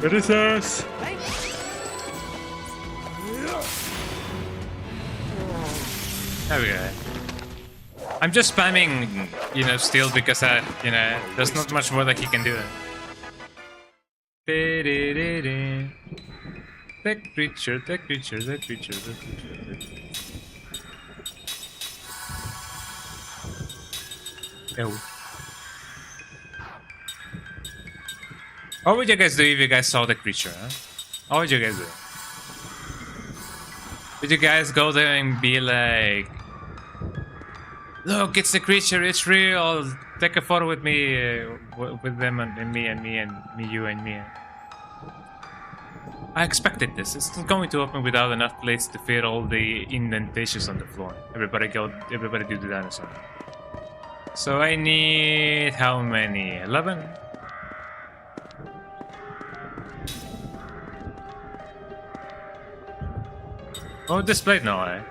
What is this? There we go. I'm just spamming, steel because there's not much more that he can do. That creature, that creature, that creature, that creature. Ew. What would you guys do if you guys saw the creature, huh? What would you guys do? Would you guys go there and be like, look, it's the creature, it's real, take a photo with me, with them and me and me and me, you and me. I expected this. It's not going to open without enough plates to fit all the indentations on the floor. Everybody do the dinosaur. So I need how many? 11? Oh, this plate? No,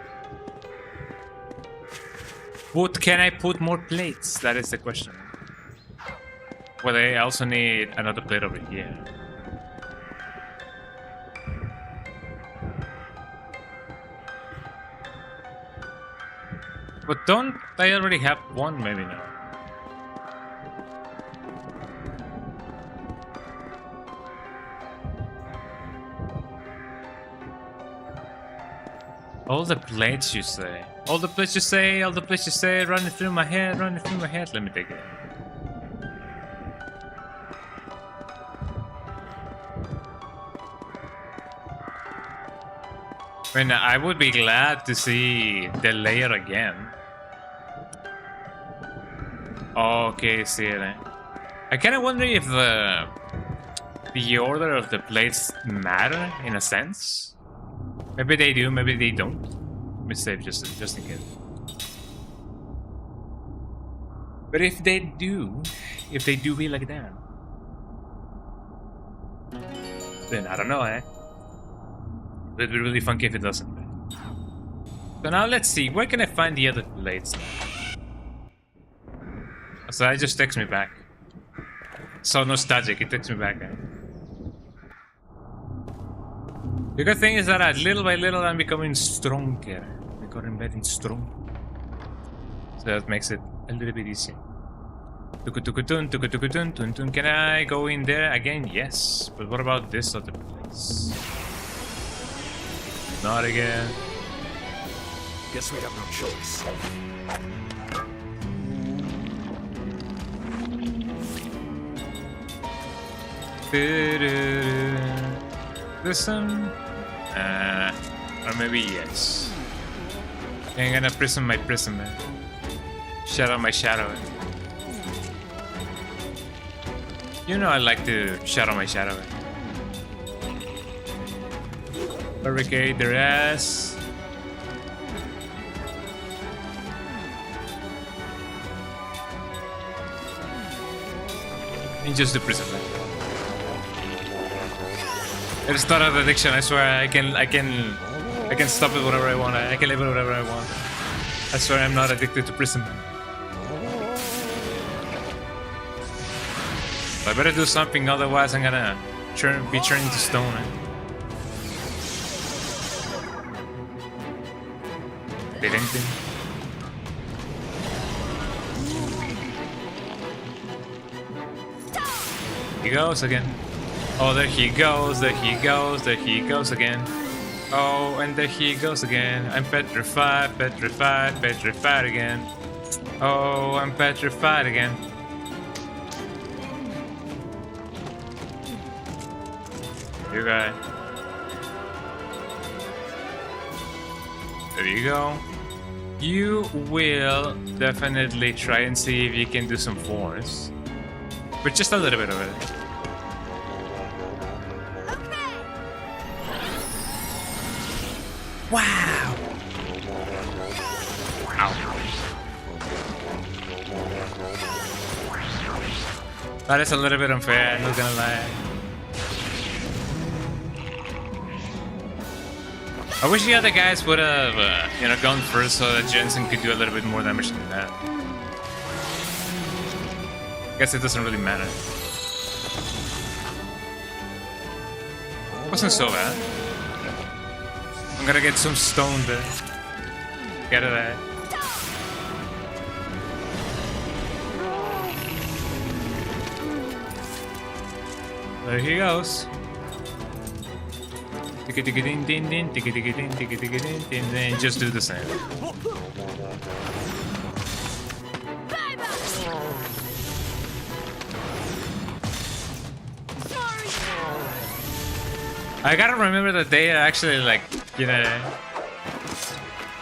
But can I put more plates? That is the question. Well, I also need another plate over here. But don't I already have one? Maybe no. All the plates you say. All the plates you say, all the plates you say, running through my head, running through my head. Let me take it. I mean, I would be glad to see the layer again. Okay, see it. I kind of wonder if the order of the plates matter in a sense. Maybe they do, maybe they don't. Let me save just in case. But if they do be like that, then I don't know, It'd be really funky if it doesn't. So now let's see, where can I find the other plates now? So that just takes me back. So nostalgic, it takes me back. The good thing is that little by little I'm becoming stronger. I'm becoming strong. So that makes it a little bit easier. Can I go in there again? Yes. But what about this other place? Not again. Guess we have no choice. Prism? Or maybe yes. I'm gonna prism my prism, man. Shadow my shadow. You know I like to shadow my shadow. Barricade their ass. And just do prism. It's not an addiction. I swear. I can stop it whenever I want. I can live it whatever I want. I swear I'm not addicted to prism. I better do something, otherwise I'm gonna be turned into stone. Didn't. He goes again. Oh, there he goes, there he goes, there he goes again. Oh, and there he goes again. I'm petrified, petrified, petrified again. Oh, I'm petrified again. You guy. There you go. You will definitely try and see if you can do some force. But just a little bit of it. Wow! Ow. That is a little bit unfair, I'm not gonna lie. I wish the other guys would have, gone first so that Jensen could do a little bit more damage than that. I guess it doesn't really matter. Wasn't so bad. I'm gonna get some stone there. Get it there. There he goes. And just do the same. I gotta remember that they are actually like,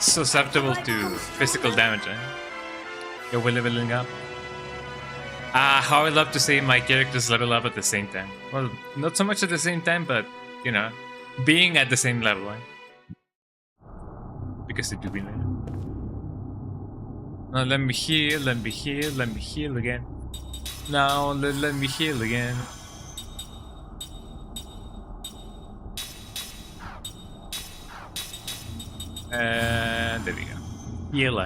susceptible to physical damage. Yeah, we're leveling up. How I love to see my characters level up at the same time. Well, not so much at the same time, but being at the same level. Because they do be there. Now let me heal, let me heal, let me heal again. Now let me heal again. And there we go. Heal.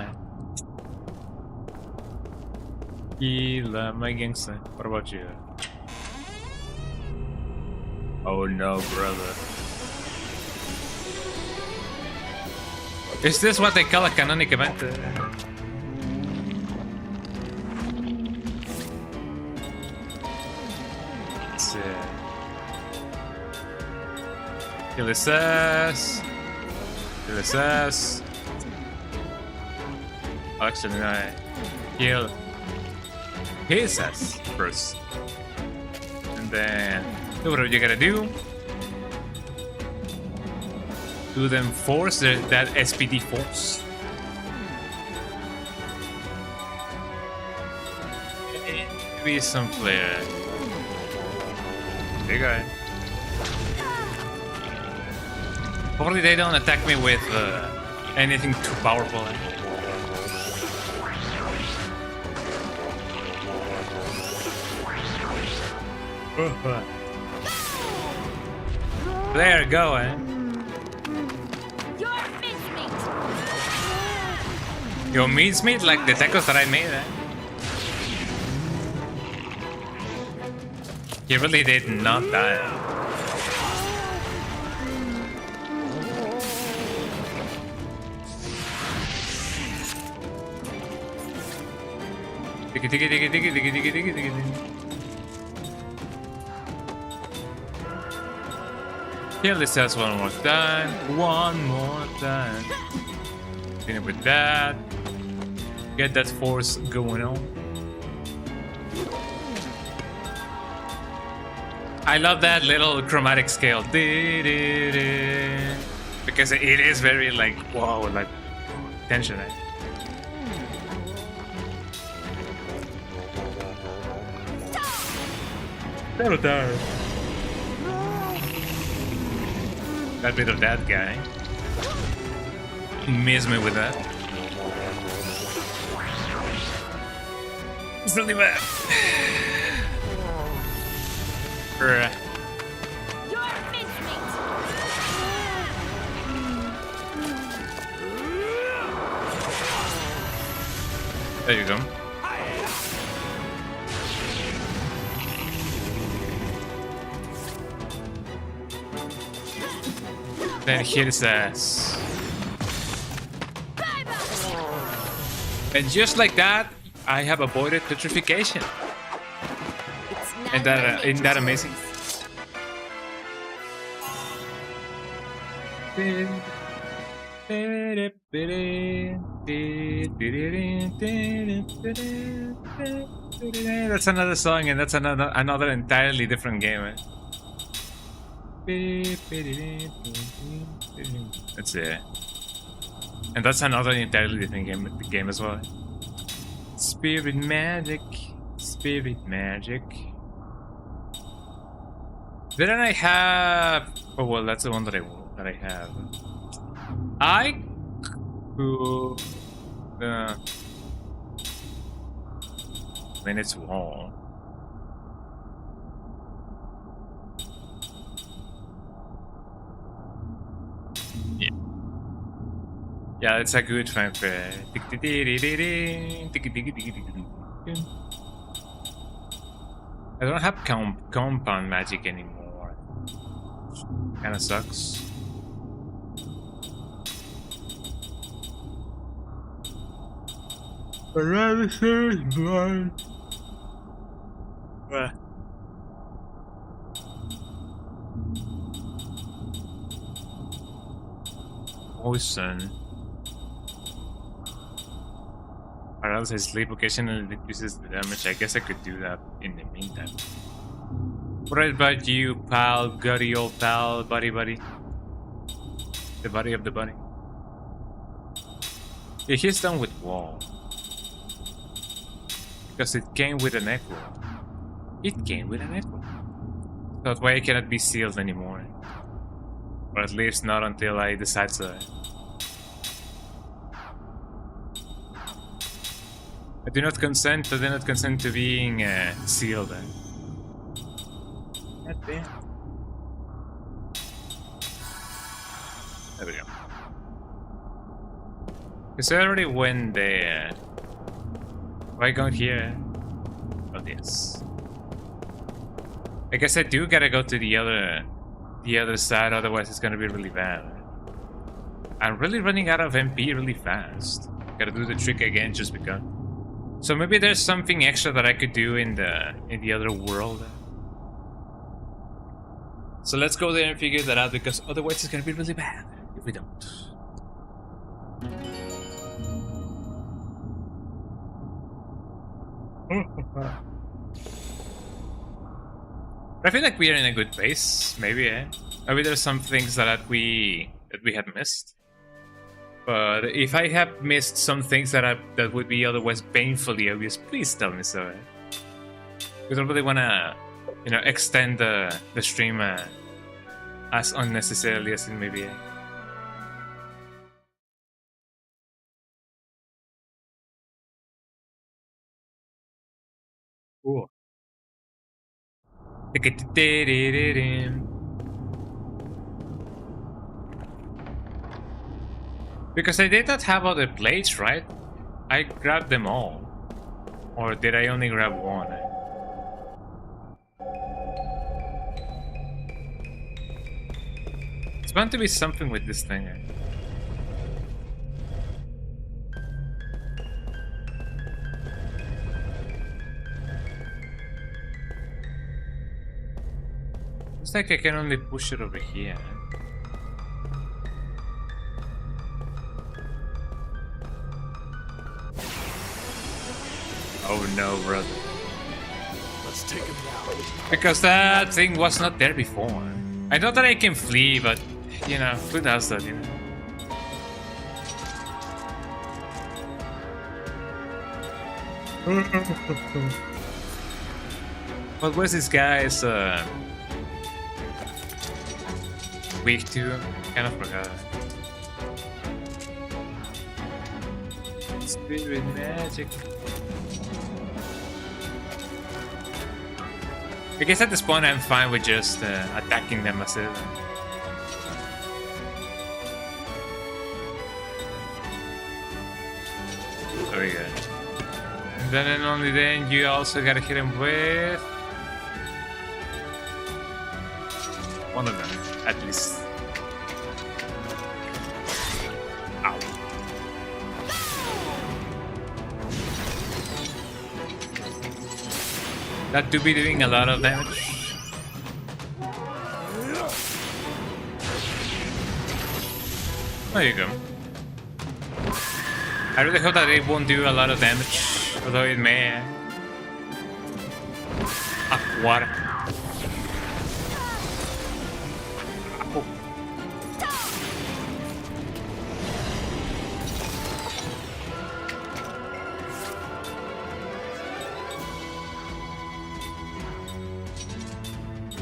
Heal, my gangster. What about you? Oh no, brother. Is this what they call a canonic event? Let's see. Kill his ass. Kill his ass. Oh, actually, no. Kill his ass first. And then do whatever you gotta do. Do them force that SPD force. Maybe some flare. There you go. Hopefully they don't attack me with anything too powerful. There you go, Your mincemeat like the tacos that I made, He really did not die. Kill this ass one more time. One more time. Finish with that. Get that force going on. I love that little chromatic scale. Because it is very like, whoa, like tension, right? That'll die. Got rid of that guy. Miss me with that. It's really bad. Bruh. Your mincemeat. There you go. Then hit his ass. And just like that, I have avoided petrification. It's not And that isn't that amazing? That's another song, and that's another entirely different game. Eh? That's it. And that's another entirely different game as well. Spirit magic. Spirit magic. Didn't I have... Oh, well, that's the one that I have. I could... Then it's wall. Yeah. Yeah, it's a good fanfare. I don't have compound magic anymore. Kinda sucks. I'd rather say blind. Poison. Or else his sleep occasionally decreases the damage. I guess I could do that in the meantime. What about you, pal? Gutty old pal, buddy. The buddy of the buddy. Yeah, he's done with wall. Because it came with an echo. It came with an echo. That's why it cannot be sealed anymore. Or at least not until I decide so. I do not consent to being sealed. God damn. There we go. Because I already went there. Why go here? Oh, yes. I guess I do gotta go to the other side, otherwise it's gonna be really bad. I'm really running out of MP really fast. Gotta do the trick again just because. So maybe there's something extra that I could do in the other world. So let's go there and figure that out, because otherwise it's gonna be really bad if we don't. I feel like we are in a good place. Maybe, maybe there's some things that we have missed. But if I have missed some things that would be otherwise painfully obvious, please tell me so. Because I really wanna, extend the stream as unnecessarily as it may be. Cool. Because I did not have other plates, right? I grabbed them all. Or did I only grab one? It's bound to be something with this thing. Looks like I can only push it over here. Oh no, brother. Let's Let's take him down. Because that thing was not there before. I know that I can flee, but you know, who does that, you know? What was this guy's weak to? Kind of forgot. Spirit magic. I guess at this point I'm fine with just attacking them myself. There we go. And then and only then you also gotta hit him with one of them, at least. Ow. That do be doing a lot of damage. There you go. I really hope that it won't do a lot of damage, although it may. What? Oh.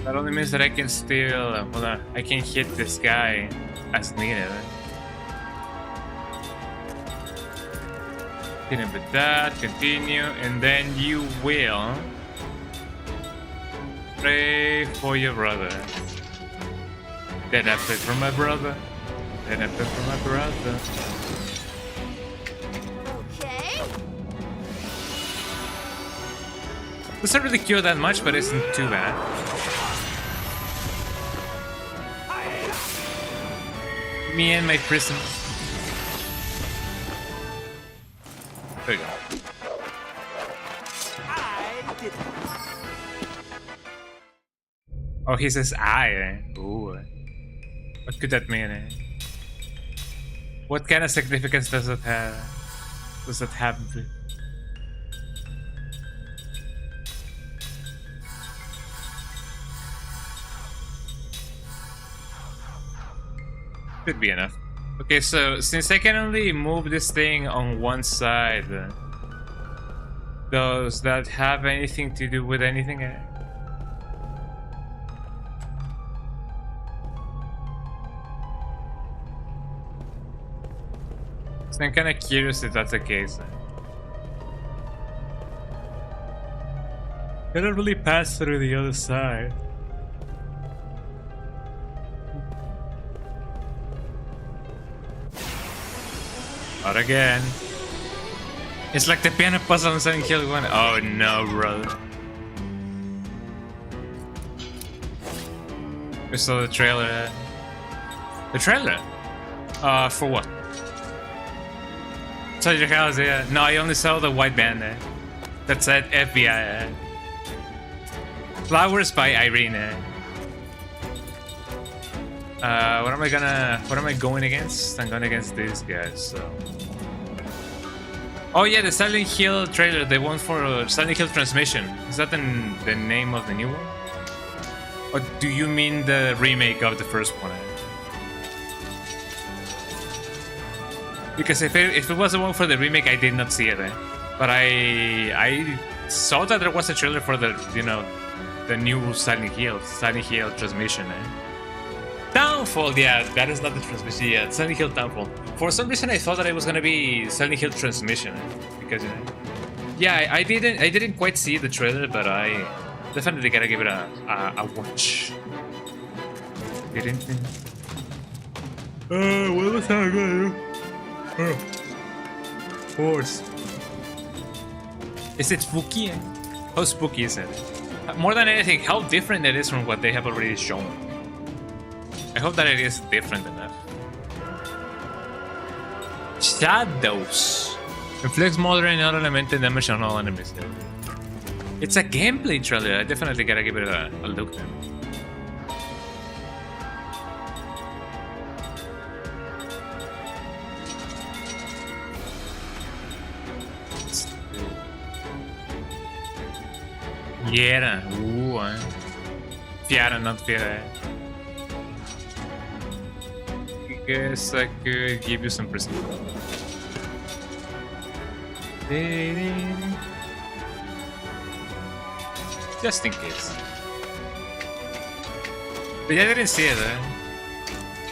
That only means that I can still, hold on, I can hit this guy as needed. Hit him with that, continue, and then you will pray for your brother. Then I pray for my brother. Then I pray for my brother. Okay. Doesn't really cure that much, but it isn't too bad. Me and my prison. There you go. Oh, he says I. Ooh. What could that mean? What kind of significance does that have? Does that have? Could be enough. Okay, so since I can only move this thing on one side, does that have anything to do with anything? So I'm kind of curious if that's the case. Can it really pass through the other side? Not again. It's like the piano puzzle on Silent Hill 1. Oh no, brother. We saw the trailer. The trailer? For what? Inside your house, yeah. No, I only saw the white band there. That said FBI. Flowers by Irene. What am I going against? I'm going against these guys, so. Oh yeah, the Silent Hill trailer, the one for Silent Hill Transmission. Is that the name of the new one? Or do you mean the remake of the first one? Because if it was the one for the remake, I did not see it. But I saw that there was a trailer for the, you know, the new Silent Hill Transmission. Downfall, yeah, that is not the transmission. Yeah, Silent Hill Downfall. For some reason, I thought that it was gonna be Silent Hill Transmission, because you know, yeah, I didn't quite see the trailer, but I definitely gotta give it a watch. Didn't. What was that again? Of course. Is it spooky? How spooky is it? More than anything, how different it is from what they have already shown. I hope that it is different enough. Shadows. Inflicts moderate and non-elemental damage on all enemies. It's a gameplay trailer. I definitely gotta give it a look then. Yeah. Fiera, not Fiera. I guess I could give you some percent. Just in case. But yeah, I didn't see it.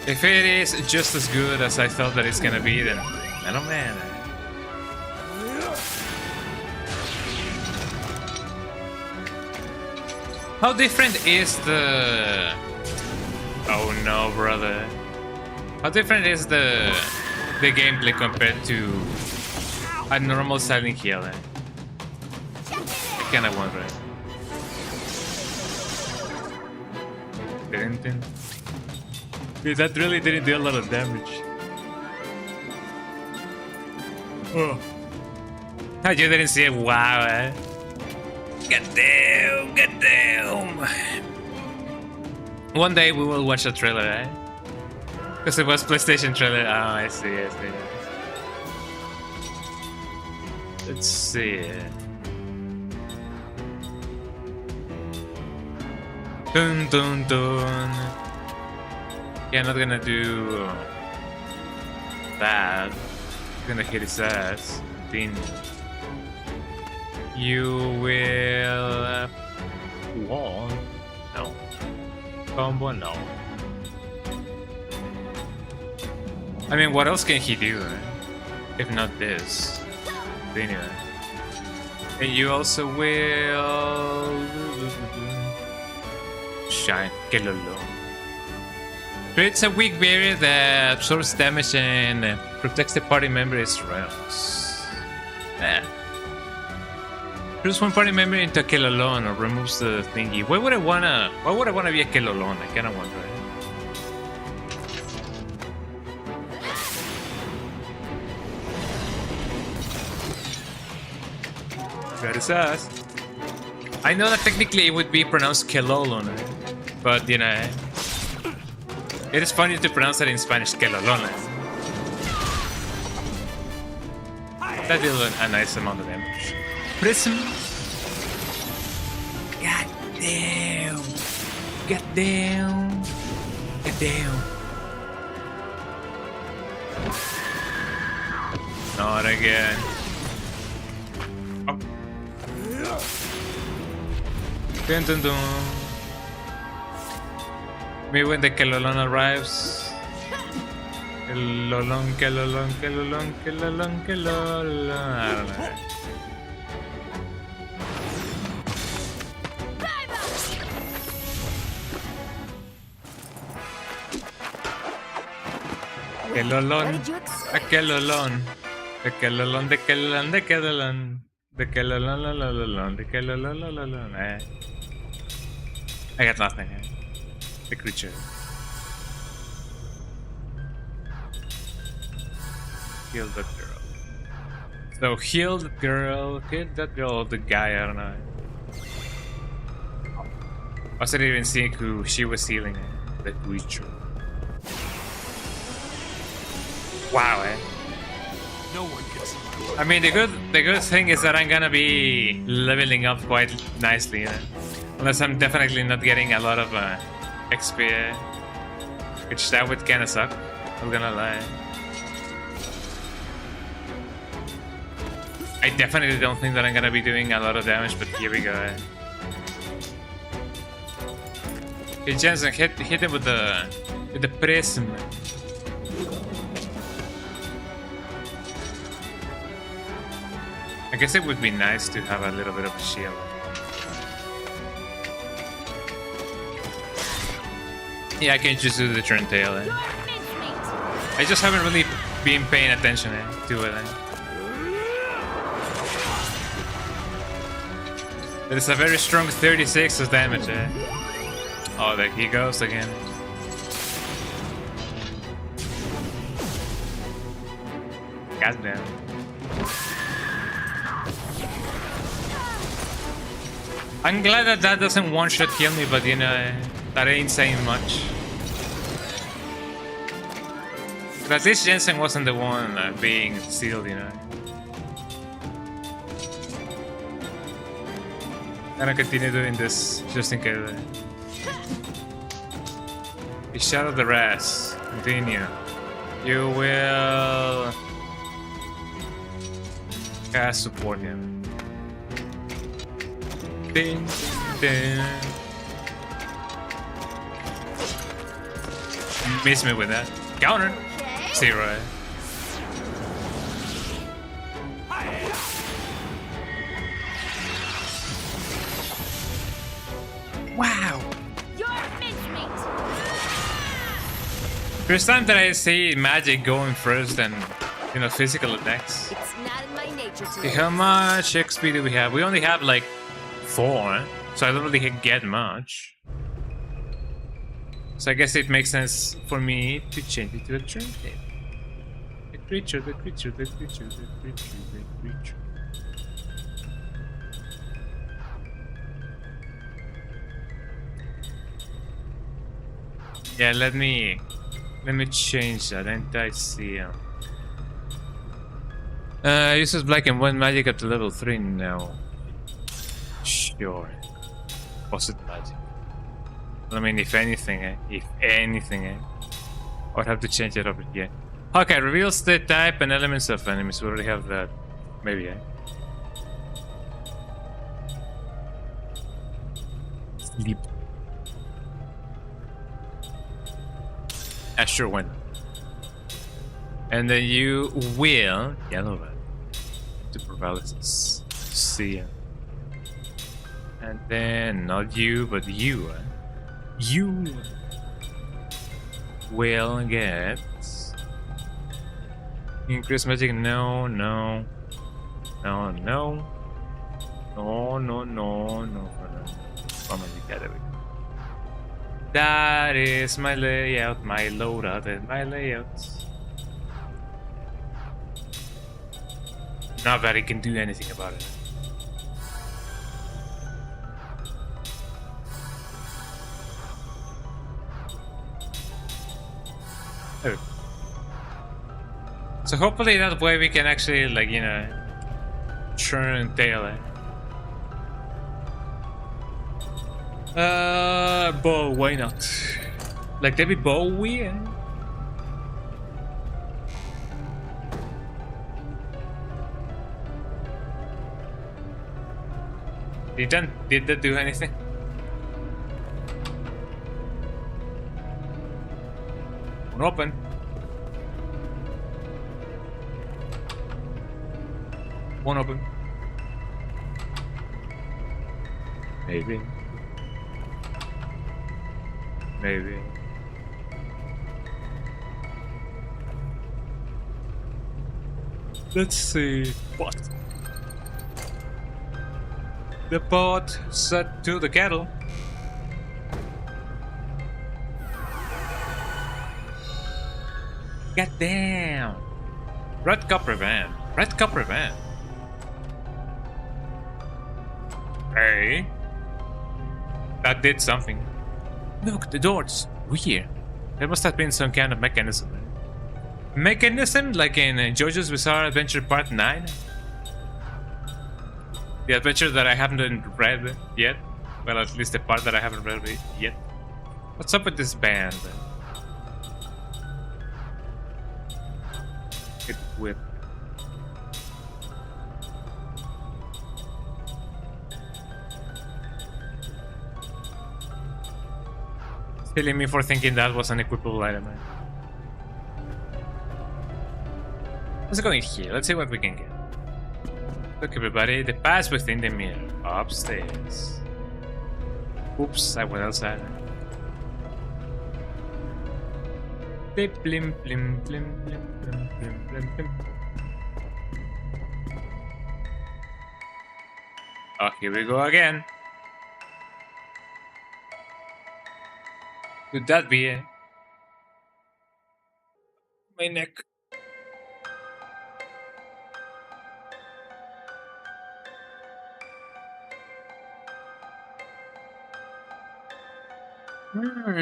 If it is just as good as I thought that it's gonna be, then I don't man. How different is the? Oh no, brother. How different is the gameplay compared to a normal Silent Hill? I kinda wonder. Dude, that really didn't do a lot of damage. Oh. You didn't see it? Wow, eh? Goddamn, goddamn. One day we will watch a trailer, eh? Because it was PlayStation trailer. Oh, I see, I see. Let's see. Dun dun dun. Yeah, not gonna do that. Gonna hit his ass. Then you will wall. No. Combo, no. I mean, what else can he do? If not this. Anyway. And you also will shine. Get low. Creates a weak barrier that absorbs damage and protects the party member's realms. Yeah. Choose one party member into a kill alone or removes the thingy. Why would I wanna be a kill alone? I kinda wonder. That is us. I know that technically it would be pronounced Kelolon, but you know, it is funny to pronounce it in Spanish Kelolon. That did a nice amount of damage. Prism. God damn. God damn. God damn. Not again. Oh. Dun dun dun. Maybe when the Kelolon arrives. Kelolon, Kelolon, Kelolon, Kelolon, Kelolon. I don't know. Kelolon, a Kelolon, the Kelolon, the Kelolon, the Kelolon, the Kelolon, the Kelolon. I got nothing. The creature. Heal that girl. So heal the girl, hit that girl, the guy, I don't know. I wasn't even seeing who she was healing, the creature. Wow, eh? No one gets away. I mean, the good thing is that I'm gonna be leveling up quite nicely, you know? Unless I'm definitely not getting a lot of XP, which that would kinda suck. I'm gonna lie. I definitely don't think that I'm gonna be doing a lot of damage, but here we go. Hey Jensen, hit him with the prism. I guess it would be nice to have a little bit of a shield. Yeah, I can just do the turntail. I just haven't really been paying attention to it. There's a very strong 36 of damage. Oh, there he goes again. Goddamn. I'm glad that that doesn't one-shot kill me, but you know, that ain't saying much. But at least Jensen wasn't the one being sealed, you know. Gonna continue doing this just in case. You shadow the rest. Continue. You will cast support him. Ding, ding. Miss me with that. Counter. Zero. Wow. You're mincemeat. First time that I see magic going first than, physical attacks. It's not in my nature to. Okay, how much XP do we have? We only have like 4, so I don't really get much. So I guess it makes sense for me to change it to a trinket. The creature, the creature, the creature, the creature, the creature. Yeah, let me change that. Anti-seal. Uses black and white magic up to level 3 now. Sure. Positive magic. I mean, if anything, I would have to change it over here. Okay, reveals the type and elements of enemies. We already have that. Maybe, Sleep. Sure, why not? And then you will yellow red to paralysis. See ya. And then not you, but you. You will get increased magic. No, no, no, no, no, no, no, no. Oh my God, that is my layout, my loadout, and my layout. Not that I can do anything about it. Oh. So hopefully that way we can actually, like, turn tail. Bow, why not? Like David Bowie. Did that do anything? One open. One open. Maybe. Maybe. Let's see. What? The pot set to the kettle. God damn. Red copper van. Red copper van. Hey. That did something. Look, the doors. Weird. There must have been some kind of mechanism. Mechanism like in JoJo's Bizarre Adventure Part 9? The adventure that I haven't read yet. Well, at least the part that I haven't read yet. What's up with this band? It whip. Silly me for thinking that was an equipable item. Let's go in here. Let's see what we can get. Look, everybody, the pass within the mirror. Upstairs. Oops, I went outside. Blim, blim, blim, blim, blim, blim, blim, blim. Oh, here we go again. Could that be it? My neck.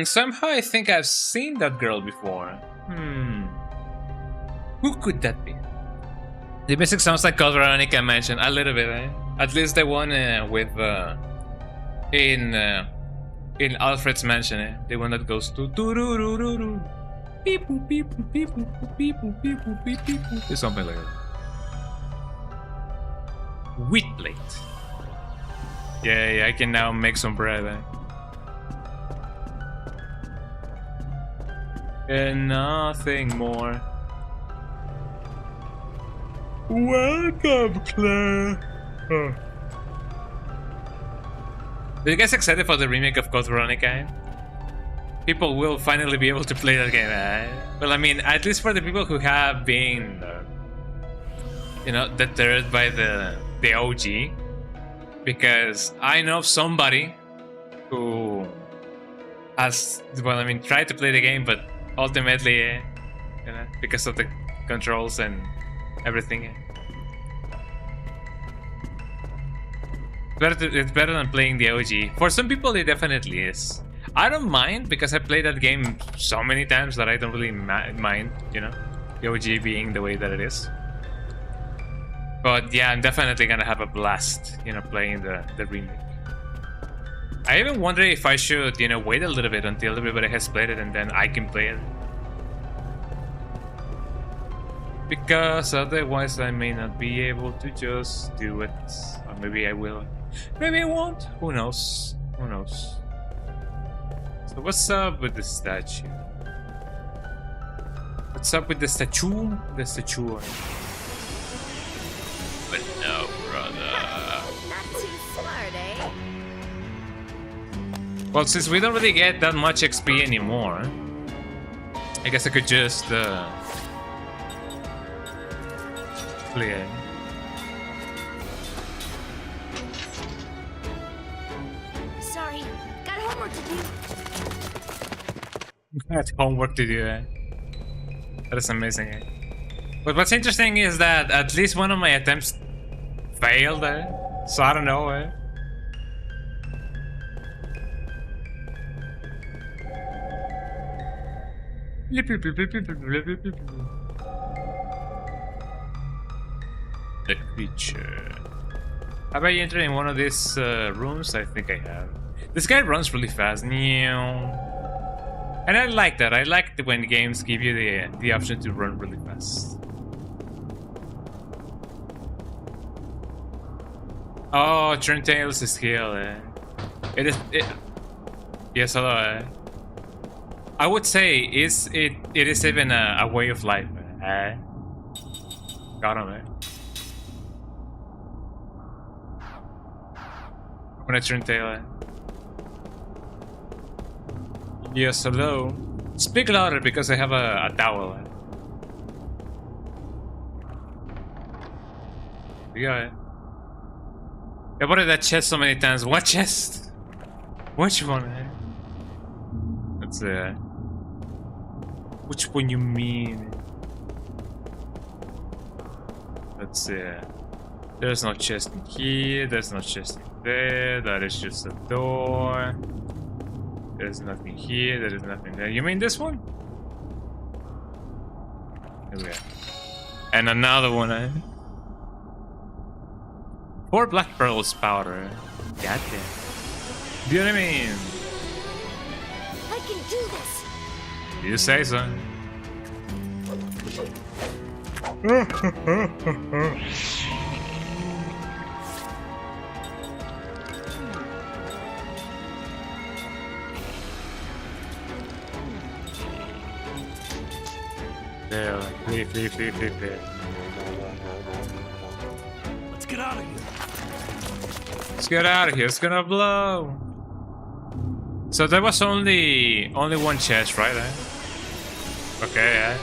Somehow I think I've seen that girl before. Who could that be? The music sounds like Code Veronica mentioned a little bit, eh? At least the one with in Alfred's mansion, the one that goes to do beep boop beep boop beep boop beep boop beep boop beep beep boop. It's something like that. Wheat plate. Yeah, I can now make some bread. And nothing more. Welcome, Claire. Are you guys excited for the remake of Code Veronica? People will finally be able to play that game. Well, I mean, at least for the people who have been, deterred by the OG, because I know of somebody who has, tried to play the game, but ultimately, because of the controls and everything. It's better than playing the OG. For some people, it definitely is. I don't mind because I played that game so many times that I don't really mind, the OG being the way that it is. But yeah, I'm definitely gonna have a blast, playing the remake. I even wonder if I should, wait a little bit until everybody has played it and then I can play it. Because otherwise I may not be able to just do it. Or maybe I will. Maybe I won't. Who knows? Who knows? So what's up with the statue? What's up with the statue? The statue. But no, brother. Not too smart, eh? Well, since we don't really get that much XP anymore, I guess I could just play it. Sorry, got homework to do. Got homework to do, That is amazing, But what's interesting is that at least one of my attempts failed, So I don't know, The creature. Have I entered in one of these rooms? I think I have. This guy runs really fast. And I like that. I like when games give you the option to run really fast. Oh, Turntails is here. It. Yes, hello. I would say it is even a way of life. Got him, I'm gonna Turntail. Yes, hello. Speak louder because I have a towel. Yeah. I bought that chest so many times. What chest? Which one? That's which one you mean? Let's see. There's no chest in here. There's no chest in there. That is just a door. There's nothing here. There is nothing there. You mean this one? Here we go. And another one. 4 black pearls powder. Goddamn. Do you know what I mean? I can do this. You say so. There, leave. Let's get out of here. Let's get out of here. It's gonna blow. So there was only one chest, right? Okay.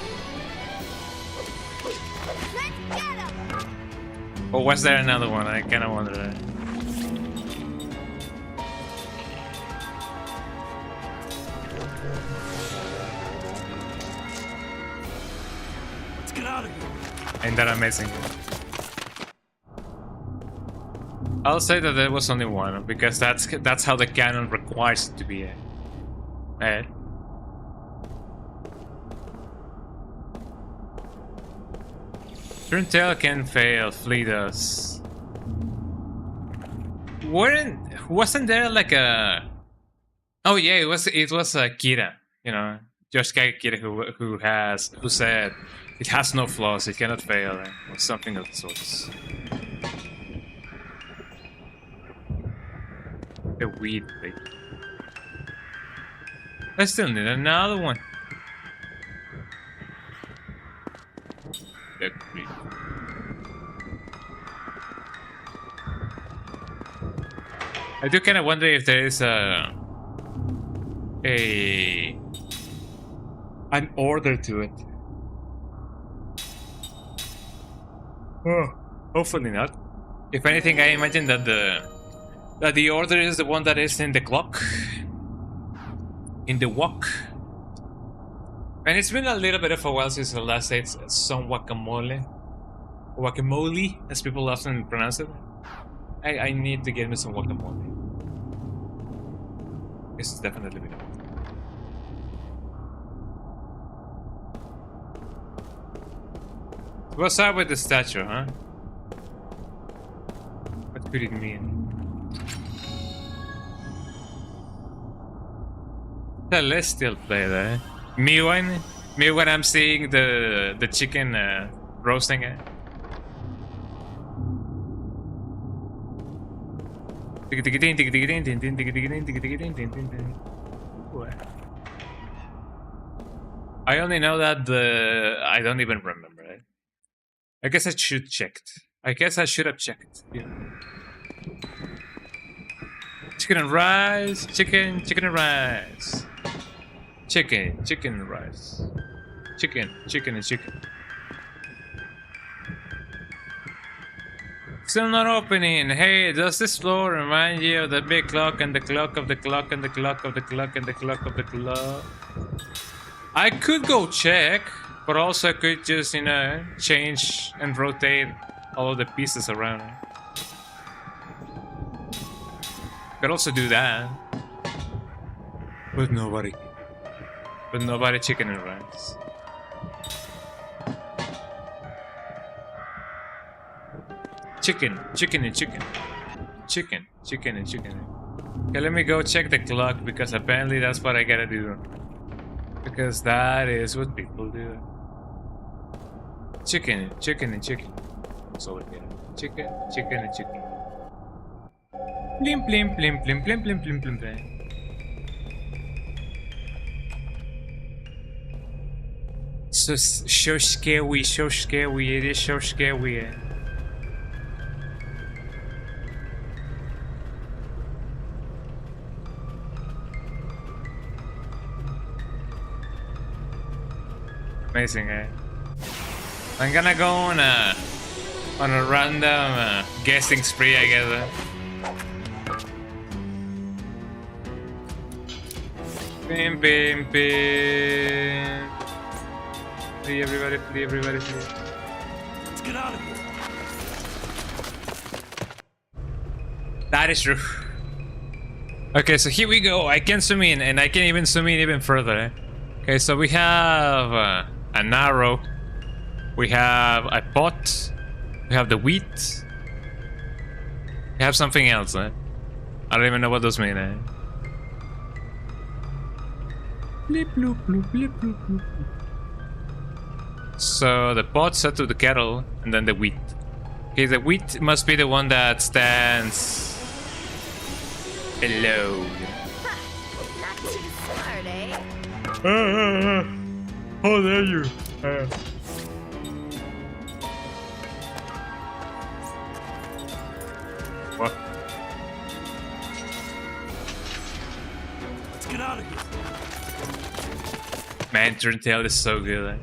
Let's get him. Or was there another one? I kind of wonder. Let's get out of here. Ain't that amazing? I'll say that there was only one because that's how the canon requires it to be. Turntail can fail. Flee does. wasn't there like a? Oh yeah, it was Kira. You know, Josh Kira who said it has no flaws, it cannot fail, or something of the sorts. The weed thing. I still need another one. The weed. I do kind of wonder if there is an order to it. Oh, hopefully not. If anything, I imagine that the order is the one that is in the clock, in the wok. And it's been a little bit of a while since the last ate some guacamole, as people often pronounce it. I need to get me some guacamole. This is definitely been. What's up with the statue, huh? What could it mean? Celestial play there. Me when I'm seeing the chicken roasting it. I only know that I don't even remember it. I guess I should checked. I guess I should have checked. Yeah. Chicken and rice, chicken and rice. Chicken and rice. Chicken and chicken. Still not opening. Hey, does this floor remind you of the big clock and the clock of the clock and the clock of the clock and the clock of the clock? I could go check, but also I could just, you know, change and rotate all of the pieces around. Could also do that. But nobody chicken and rice. Chicken and chicken. Chicken and chicken. Okay, let me go check the clock because apparently that's what I gotta do. Because that is what people do. Chicken and chicken. So we get chicken and chicken. Blim blim blim blim blim blim blim blim blim. So scary, it is so scary. Amazing, eh? I'm gonna go on a random guessing spree, I guess. Bim. Please, everybody. Let's get out of here. That is true. Okay, so here we go. I can zoom in, and I can even zoom in even further. Eh? Okay, so we have an arrow. We have a pot. We have the wheat. We have something else. Eh? I don't even know what those mean. Eh? Bleep, bloop, bloop, bleep, bloop, bloop. So the pot set to the kettle, and then the wheat. Okay, the wheat must be the one that stands below. Not too smart, eh? How dare you? What? Let's get out of here. Man, Turntail is so good. Eh?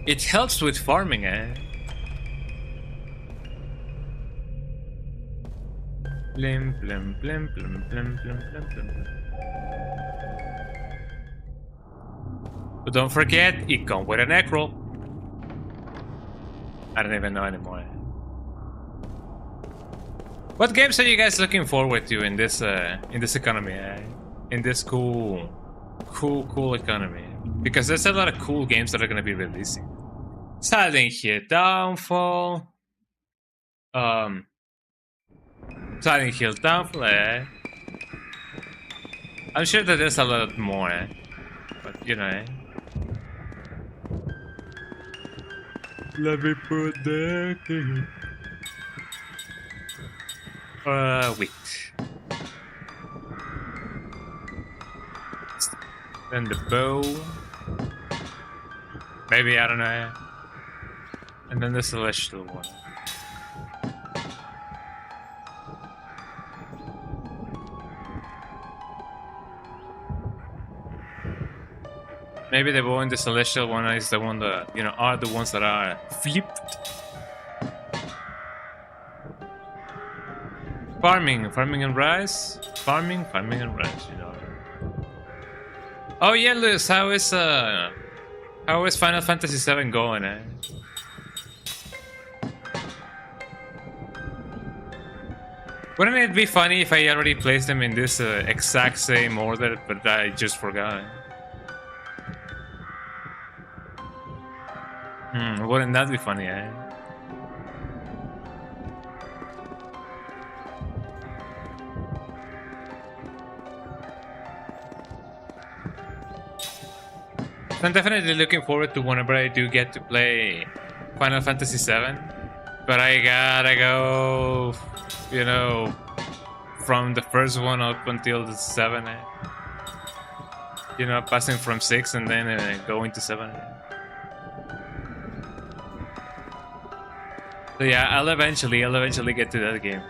It helps with farming, eh? Blim blim blim blim blim blim blim blim. But don't forget, it comes with an egg roll. I don't even know anymore. What games are you guys looking forward to in this economy? In this cool economy? Because there's a lot of cool games that are gonna be releasing. Silent Hill Downfall. Silent Hill downplay, eh? I'm sure that there's a lot more, eh? But you know, eh? Let me put that thing. Wait. Then the bow. Maybe, I don't know. And then the celestial one. Maybe the bow and the celestial one is the one that, you know, are the ones that are flipped. Farming and rice. Farming and rice, you know. Oh yeah, Lewis, how is Final Fantasy VII going, eh? Wouldn't it be funny if I already placed them in this exact same order, but I just forgot? Wouldn't that be funny, eh? I'm definitely looking forward to whenever I do get to play Final Fantasy VII, but I gotta go, you know, from the first one up until the 7, eh? You know, passing from 6 and then going to 7. So yeah, I'll eventually get to that game.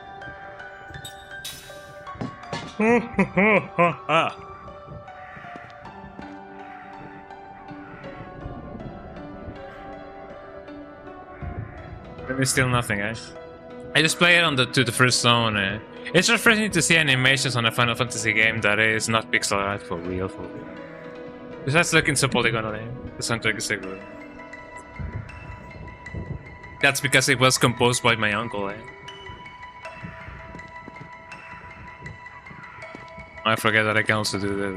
There's still nothing, eh? I just play it on to the first zone. Eh? It's refreshing to see animations on a Final Fantasy game that is not pixel art for real. Besides looking so polygonal, eh? The soundtrack is so good. That's because it was composed by my uncle, eh? I forget that I can also do that.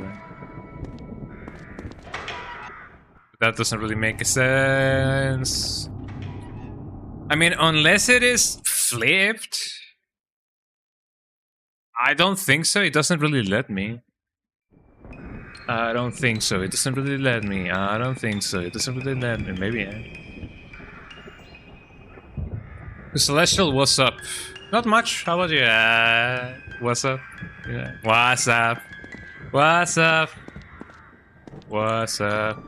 That doesn't really make sense. I mean, unless it is flipped, I don't think so. It doesn't really let me. I don't think so. It doesn't really let me. I don't think so. It doesn't really let me. Maybe, yeah. The Celestial, what's up? Not much. How about you? What's up? Yeah. What's up? What's up? What's up?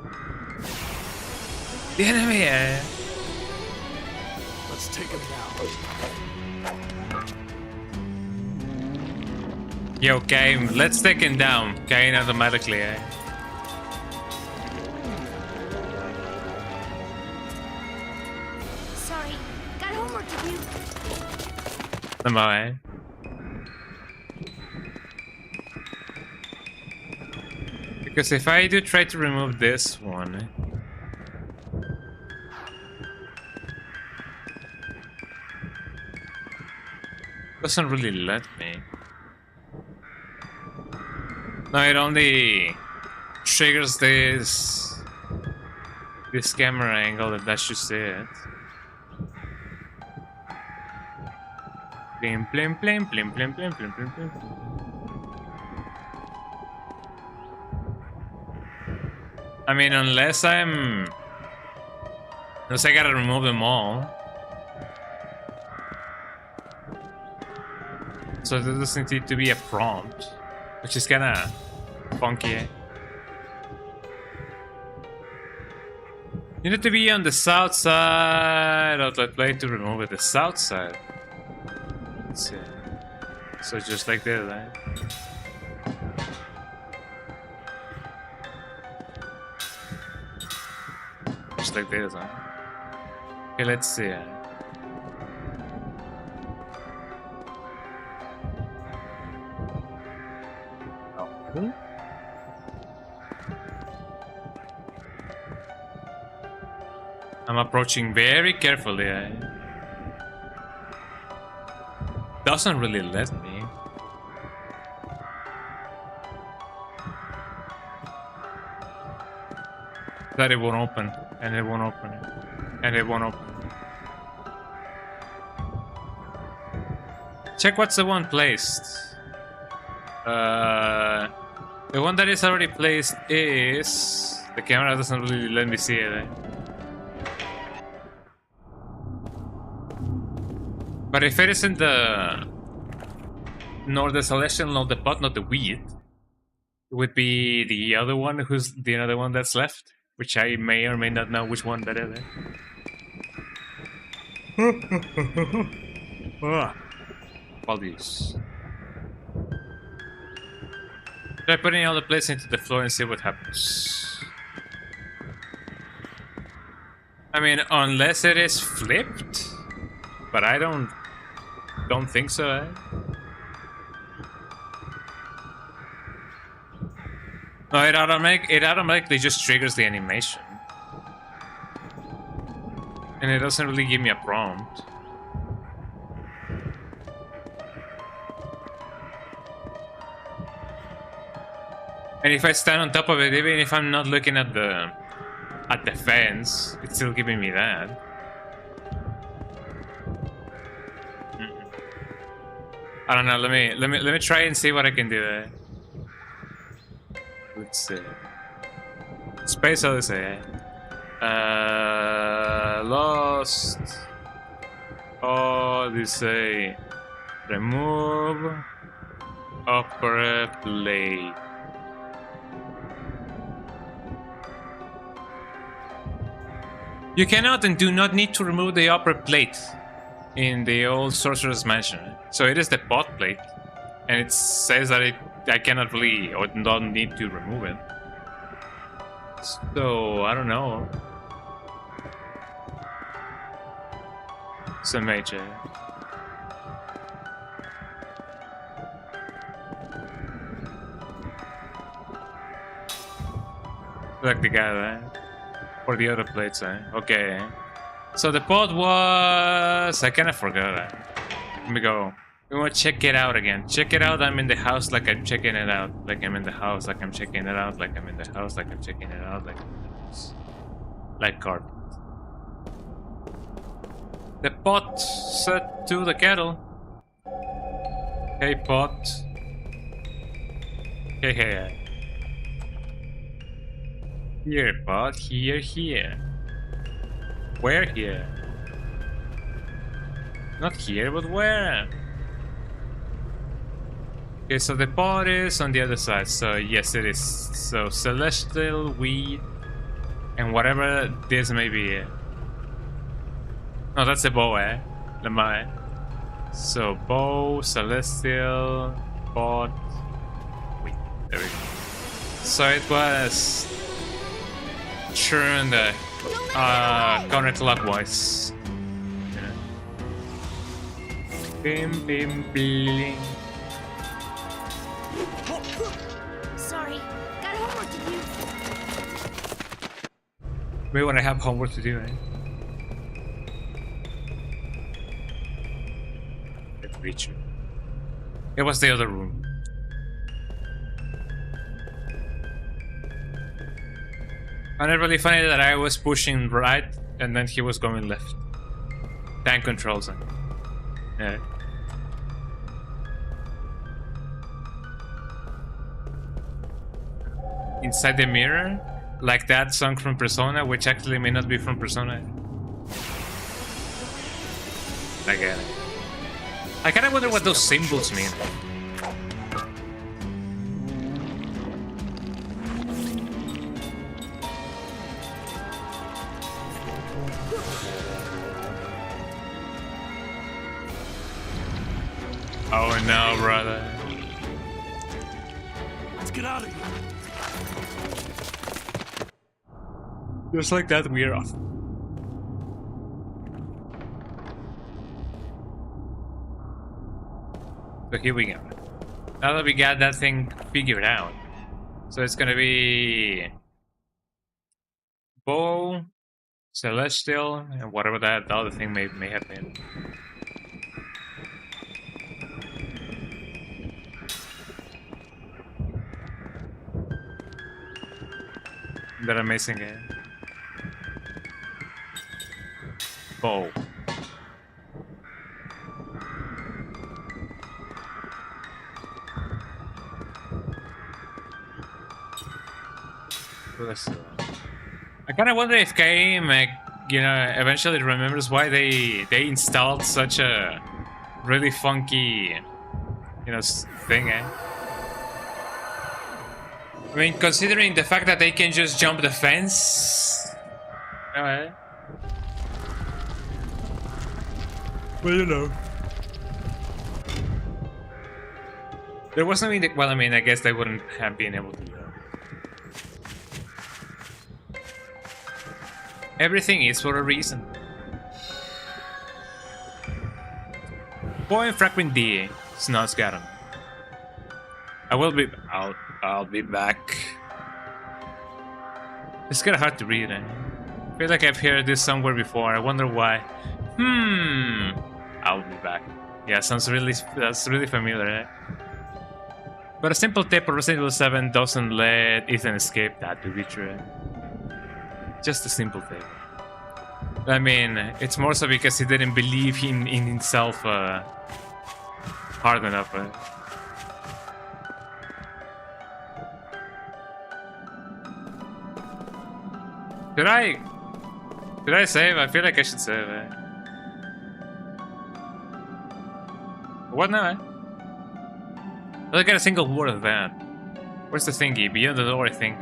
The enemy, yeah. Let's take him down. Yo, Kane, let's take him down. Kane automatically, eh? Sorry, got homework to do. Somehow, eh? Because if I do try to remove this one, doesn't really let me. No, it only triggers this camera angle, and that's just it. Plim plim plim plim plim plim plim plim plim. I mean, unless I gotta remove them all. So there doesn't need to be a prompt, which is kinda funky. You need to be on the south side of the plate to remove it. The south side. Let's see. So just like this, right? Just like this, huh? Okay, let's see. I'm approaching very carefully. Doesn't really let me. That it won't open, and it won't open, and it won't open. Check what's the one placed. The one that is already placed is... The camera doesn't really let me see it. Eh? But if it isn't the... Nor the Celestial, nor the pot, not the weed, it would be the other one who's the other one that's left. Which I may or may not know which one that is. Apologies. Try putting all the plates into the floor and see what happens. I mean, unless it is flipped, but I don't think so. Eh? No, it automatically just triggers the animation, and it doesn't really give me a prompt. And if I stand on top of it, even if I'm not looking at the fence, it's still giving me that. I don't know. Let me try and see what I can do there. Let's see. Space Odyssey. Lost Odyssey. Remove upper plate. You cannot and do not need to remove the upper plate in the old Sorcerer's Mansion. So it is the pot plate, and it says that I cannot really or don't need to remove it. So I don't know. Some major. Like the guy there. For the other plates, eh? Okay. So the pod was... I kind of forgot that. Let me go. We want to check it out again. Check it out. I'm in the house like I'm checking it out. Like I'm in the house like I'm checking it out. Like I'm in the house like I'm checking it out. Like I'm in the house. Like carpet. The pot set to the kettle. Hey pot. Hey. Here, pot. Here. Where here? Not here, but where? Okay, so the pot is on the other side. So yes, it is. So celestial, weed, and whatever this may be. No, that's a bow, eh? Lemai. So bow, celestial, pot. Wait, there we go. So it was turned counterclockwise. Yeah. Bim bling. Sorry, got homework to do. Maybe when I have homework to do, eh? The creature. It was the other room. And it's really funny that I was pushing right and then he was going left. Tank controls it. Yeah. Inside the mirror, like that song from Persona, which actually may not be from Persona. I get it. I kind of wonder what those symbols mean. Oh no, brother. Let's get out of here. Just like that, we're off. So here we go. Now that we got that thing figured out. So it's gonna be... Bow, Celestial, and whatever that other thing may have been. That amazing game. Bow. Let's I kind of wonder if game, you know, eventually remembers why they installed such a really funky, you know, thing, eh? I mean, considering the fact that they can just jump the fence, eh? Well, you know, there wasn't any. Well, I mean, I guess they wouldn't have been able to do that. Everything is for a reason. Point fragment D. Snot's got him. I'll be back. It's kind of hard to read. Eh? I feel like I've heard this somewhere before. I wonder why. I'll be back. Yeah, that's really familiar. Eh? But a simple tape of Resident Evil 7 doesn't let Ethan escape that to be true. Just a simple thing. I mean, it's more so because he didn't believe in himself hard enough. Did I save? I feel like I should save. What now? I don't get a single word of that. Where's the thingy? Beyond the door, I think.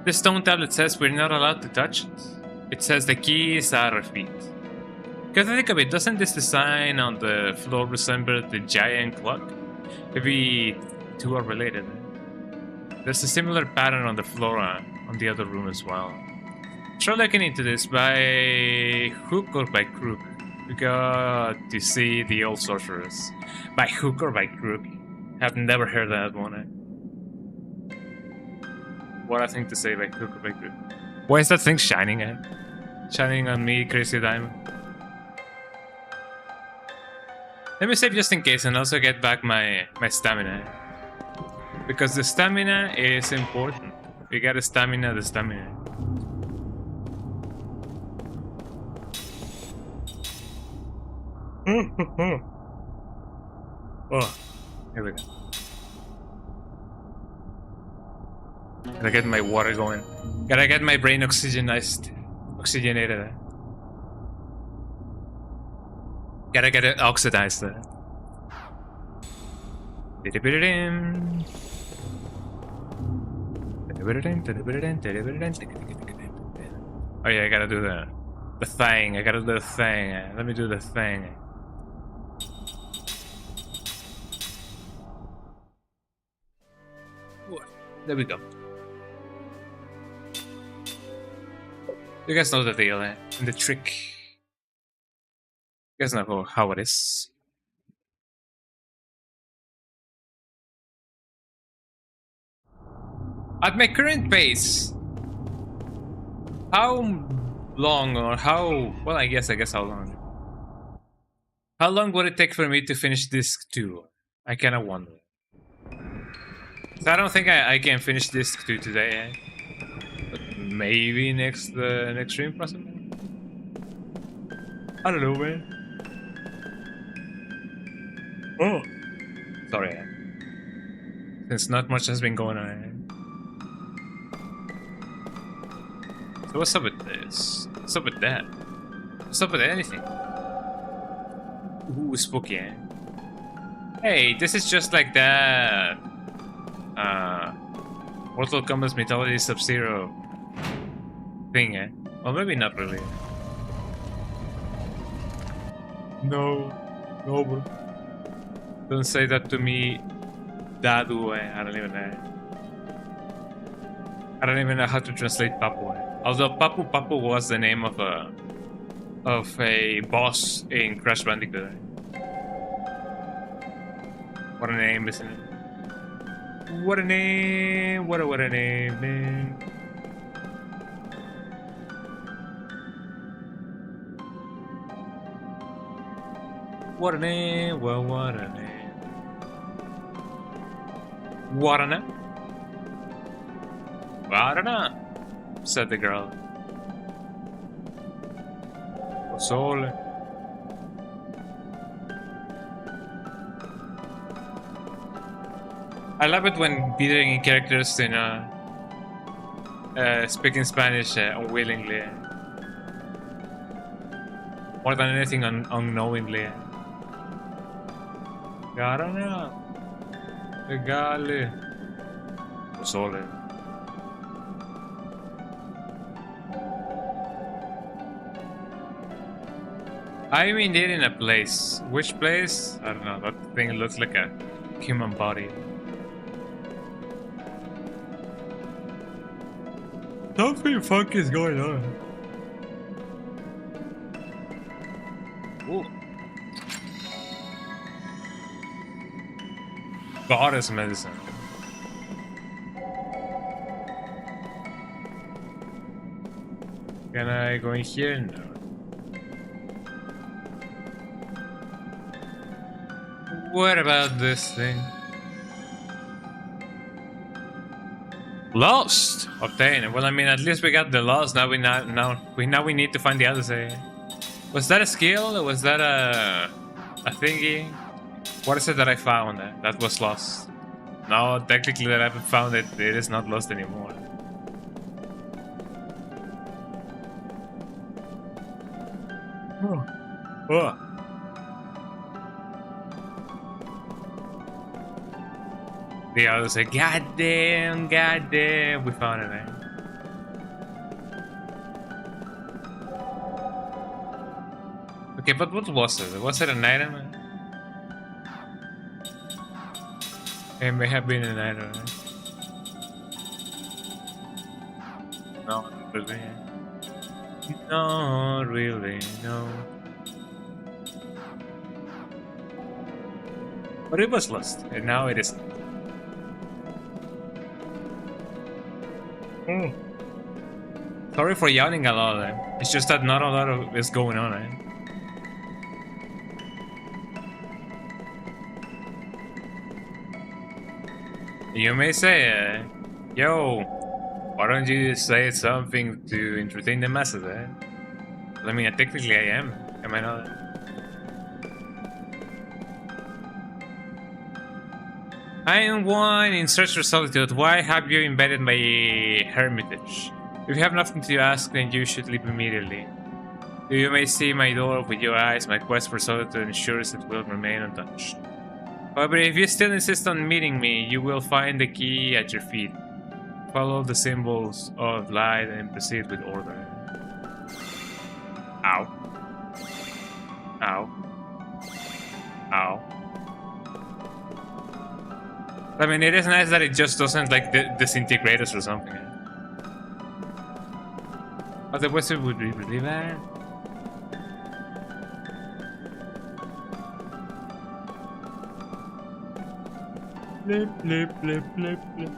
This stone tablet says we're not allowed to touch it. It says the key is at our feet. Because I think of it, doesn't this design on the floor resemble the giant clock? Maybe two are related. There's a similar pattern on the floor on the other room as well. Try looking into this by hook or by crook. We got to see the old sorceress. By hook or by crook. Have never heard that one. What I think to say by hook or by crook. Why is that thing shining at? Shining on me, Crazy Diamond. Let me save just in case and also get back my stamina. Because the stamina is important. You gotta stamina the stamina. Oh, here we go. Gotta get my water going. Gotta get my brain oxygenated. Gotta get it oxidized. Oh yeah, I gotta do the thing. I gotta do the thing. Let me do the thing. There we go. You guys know the deal, and the trick. You guys know how it is. At my current pace, how long or how... Well, I guess how long. How long would it take for me to finish Disc 2? I kinda wonder. So I don't think I can finish Disc 2 today, eh? But maybe next stream, possibly? I don't know, man. Oh! Sorry, eh? Since not much has been going on, eh? So what's up with this? What's up with that? What's up with anything? Ooh, spooky, eh? Hey, this is just like that. Mortal Kombat's Mythology Sub-Zero thing, eh? Well, maybe not really. No, bro. Don't say that to me, Dadu, eh? I don't even know how to translate Papu, eh? Although Papu was the name of a boss in Crash Bandicoot. What a name, isn't it? What a name! What a name, man! What a name! Well, what a name! What a name! What a name! Said the girl. Sole. I love it when beating characters in speaking Spanish unwillingly. More than anything, unknowingly. Garana. Legale. Pozole. I'm indeed in a place. Which place? I don't know. That thing looks like a human body. Something funky is going on. Ooh. Goddess medicine. Can I go in here? No. What about this thing? Lost! Obtain. Well, I mean, at least we got the lost. Now we need to find the other side. Was that a skill? Or was that a thingy? What is it that I found that was lost? No, technically that I haven't found it. It is not lost anymore. Oh. Oh. The other say, goddamn, we found it, man. Okay, but what was it? Was it an item? It may have been an item. No, not really. Not really, no. But it was lost, and now it isn't. Sorry for yawning a lot, It's just that not a lot of is going on, You may say, yo, why don't you say something to entertain the masses, I mean, technically I am I not? I am one in search for solitude. Why have you invaded my hermitage? If you have nothing to ask, then you should leave immediately. You may see my door with your eyes. My quest for solitude ensures it will remain untouched. However, if you still insist on meeting me, you will find the key at your feet. Follow the symbols of light and proceed with order. Ow. Ow. Ow. I mean, it is nice that it just doesn't like disintegrate us or something. Otherwise, it would be really bad. Blip, blip, blip, blip, blip.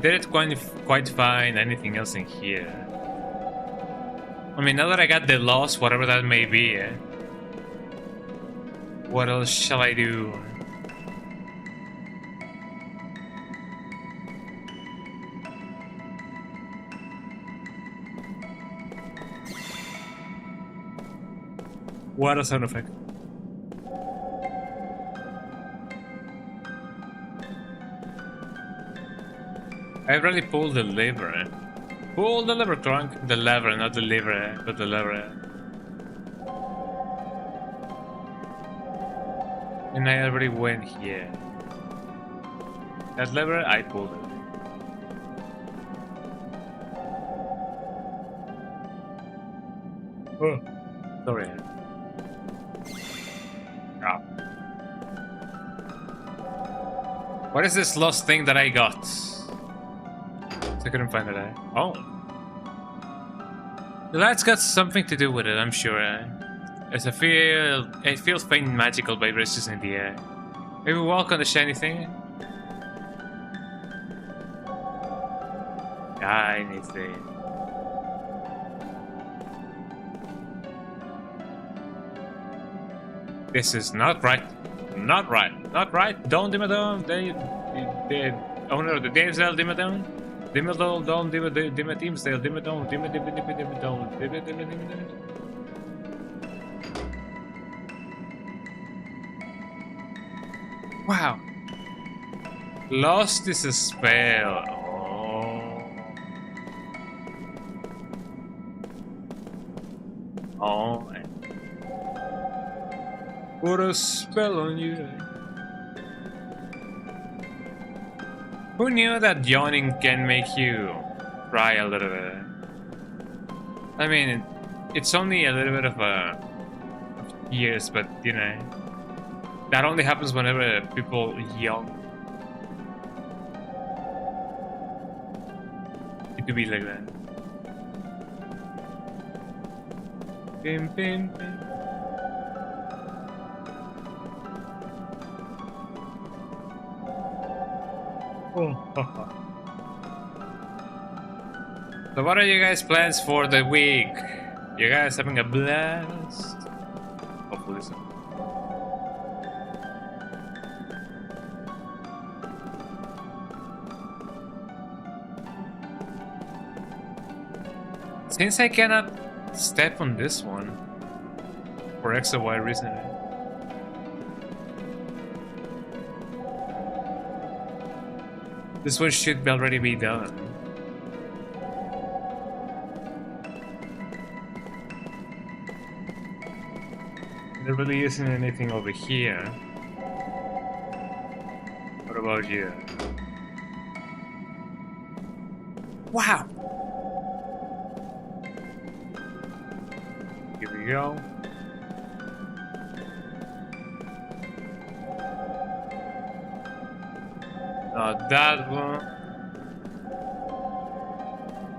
Didn't quite find anything else in here. I mean, now that I got the loss, whatever that may be, what else shall I do? What a sound effect. I really pulled the lever. Pull the lever, trunk. The lever, not the lever, but the lever. And I already went here. That lever, I pulled it. Oh, sorry. Ah. What is this lost thing that I got? I couldn't find it. Oh. The light's got something to do with it, I'm sure. As it feels faint magical vibrations in the air. Maybe walk on the shiny thing? Shiny thing. This is not right. Not right. Not right. Don't dim it down. The owner of the Damsel, dim it down. Dim it down, dim it, dim it, Dimsdale, dim it down, dim it, dim it, dim it, dim it down, dim it, dim it, dim it, dim it. Wow. Lost is a spell. Oh. Oh. Put a spell on you. Who knew that yawning can make you cry a little bit? I mean, it's only a little bit of a tears, but you know, that only happens whenever people yawn. It could be like that. Bim, bim, bim. Oh. So what are you guys' plans for the week? You guys having a blast? Hopefully so. Since I cannot step on this one for X or Y reason, this one should already be done. There really isn't anything over here. What about you? Wow! Here we go. Not that one.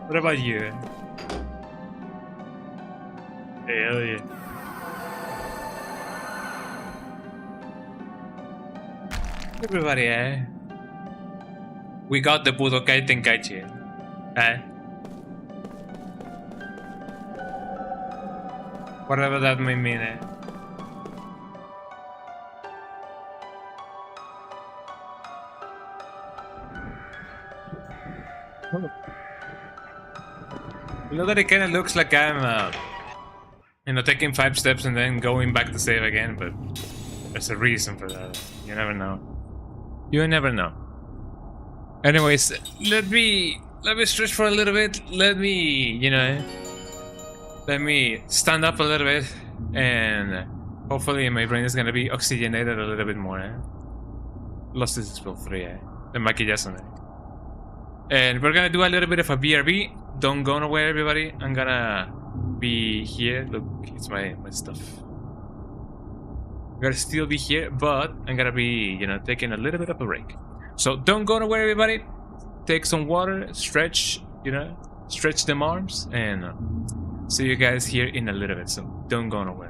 What about you? Hell yeah. Everybody, eh? We got the Budokai Tenkaichi. Eh? Whatever that may mean, eh? You know that it kinda looks like I'm, you know, taking 5 steps and then going back to save again, but there's a reason for that. You never know. You never know. Anyways, let me stretch for a little bit. Let me stand up a little bit, and hopefully my brain is gonna be oxygenated a little bit more. Eh? Lost is spell 3, eh? The maquillazo, eh? And we're gonna do a little bit of a BRB. Don't go nowhere, everybody. I'm gonna be here. Look, it's my stuff. I'm gonna still be here, but I'm gonna be, you know, taking a little bit of a break. So don't go nowhere, everybody. Take some water, stretch, you know, stretch them arms, and see you guys here in a little bit. So don't go nowhere.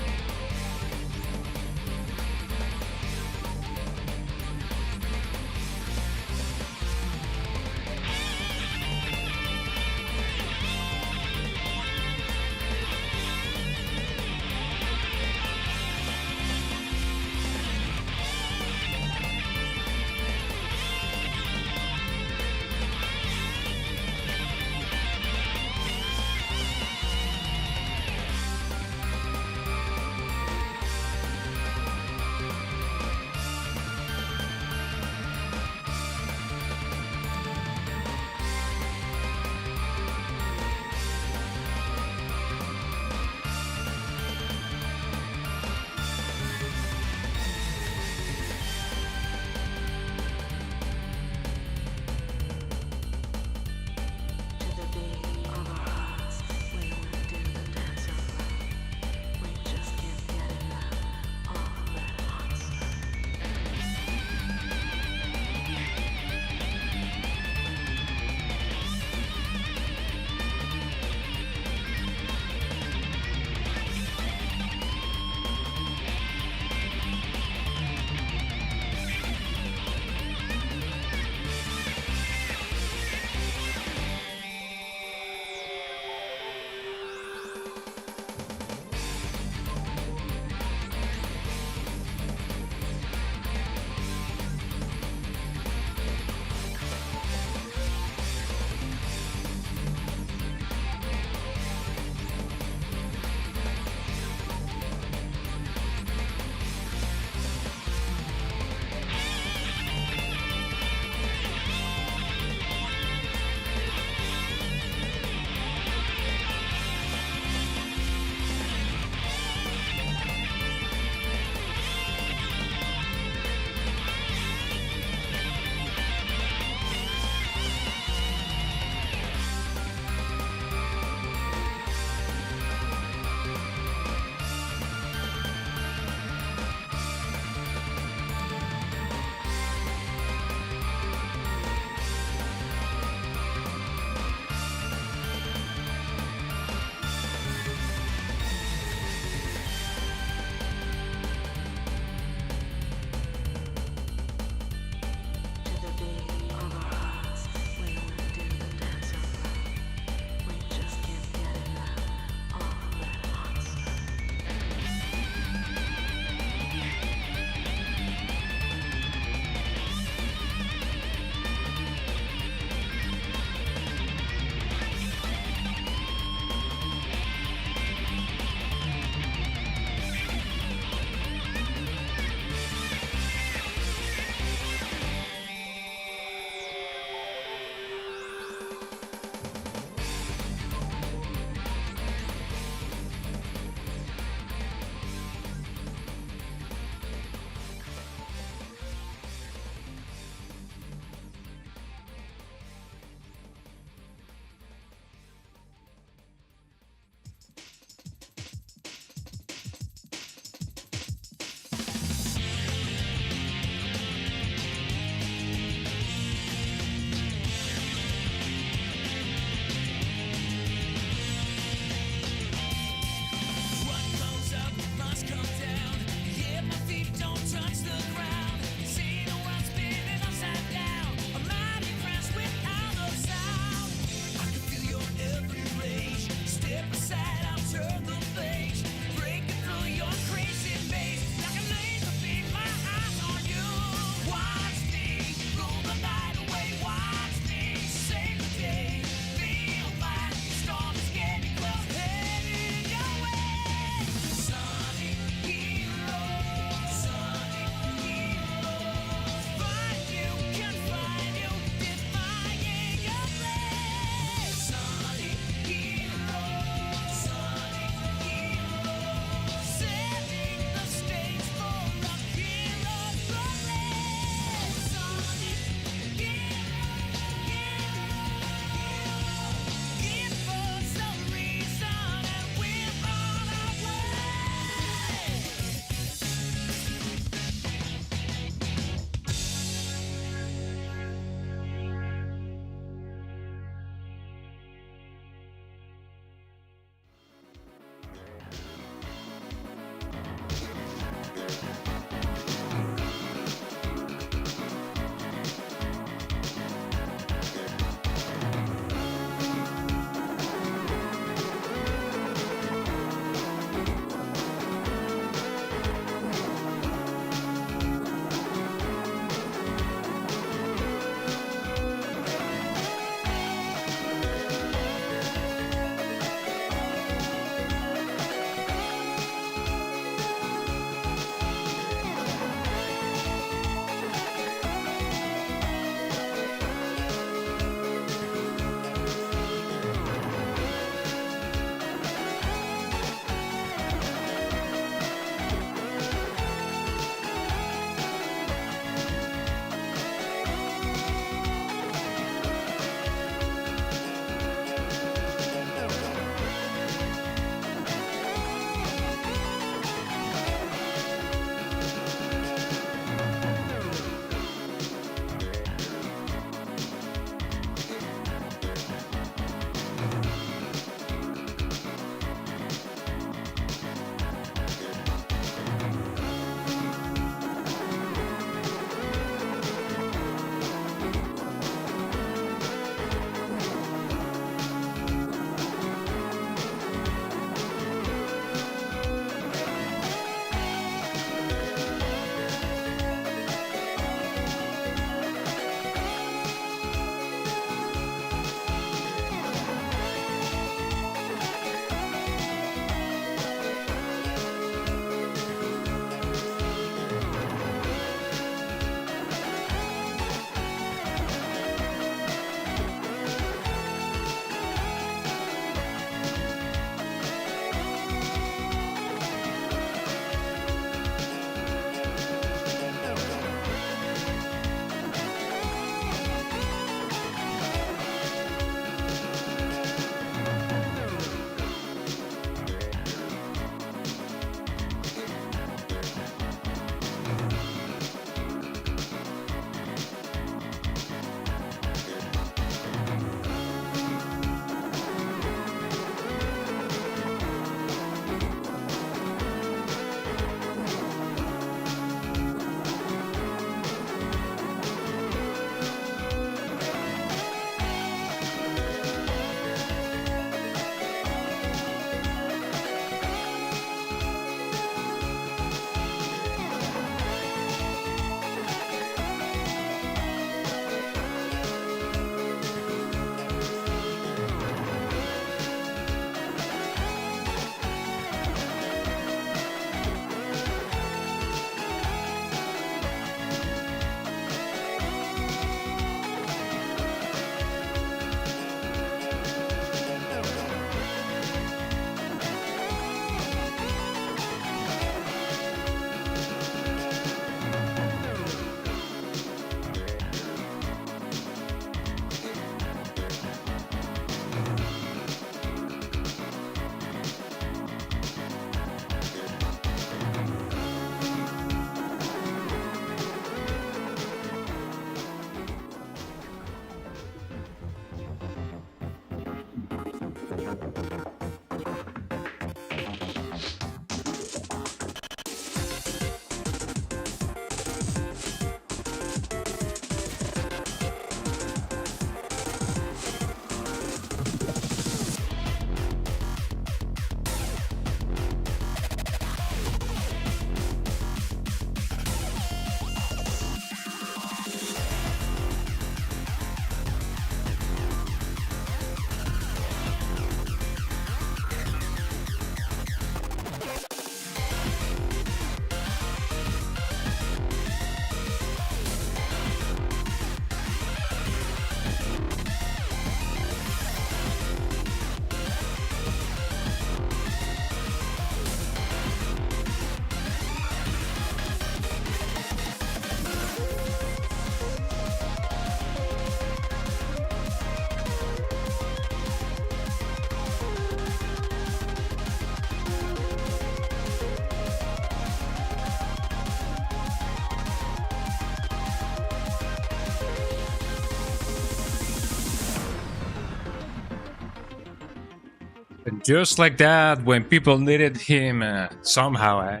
And just like that, when people needed him somehow,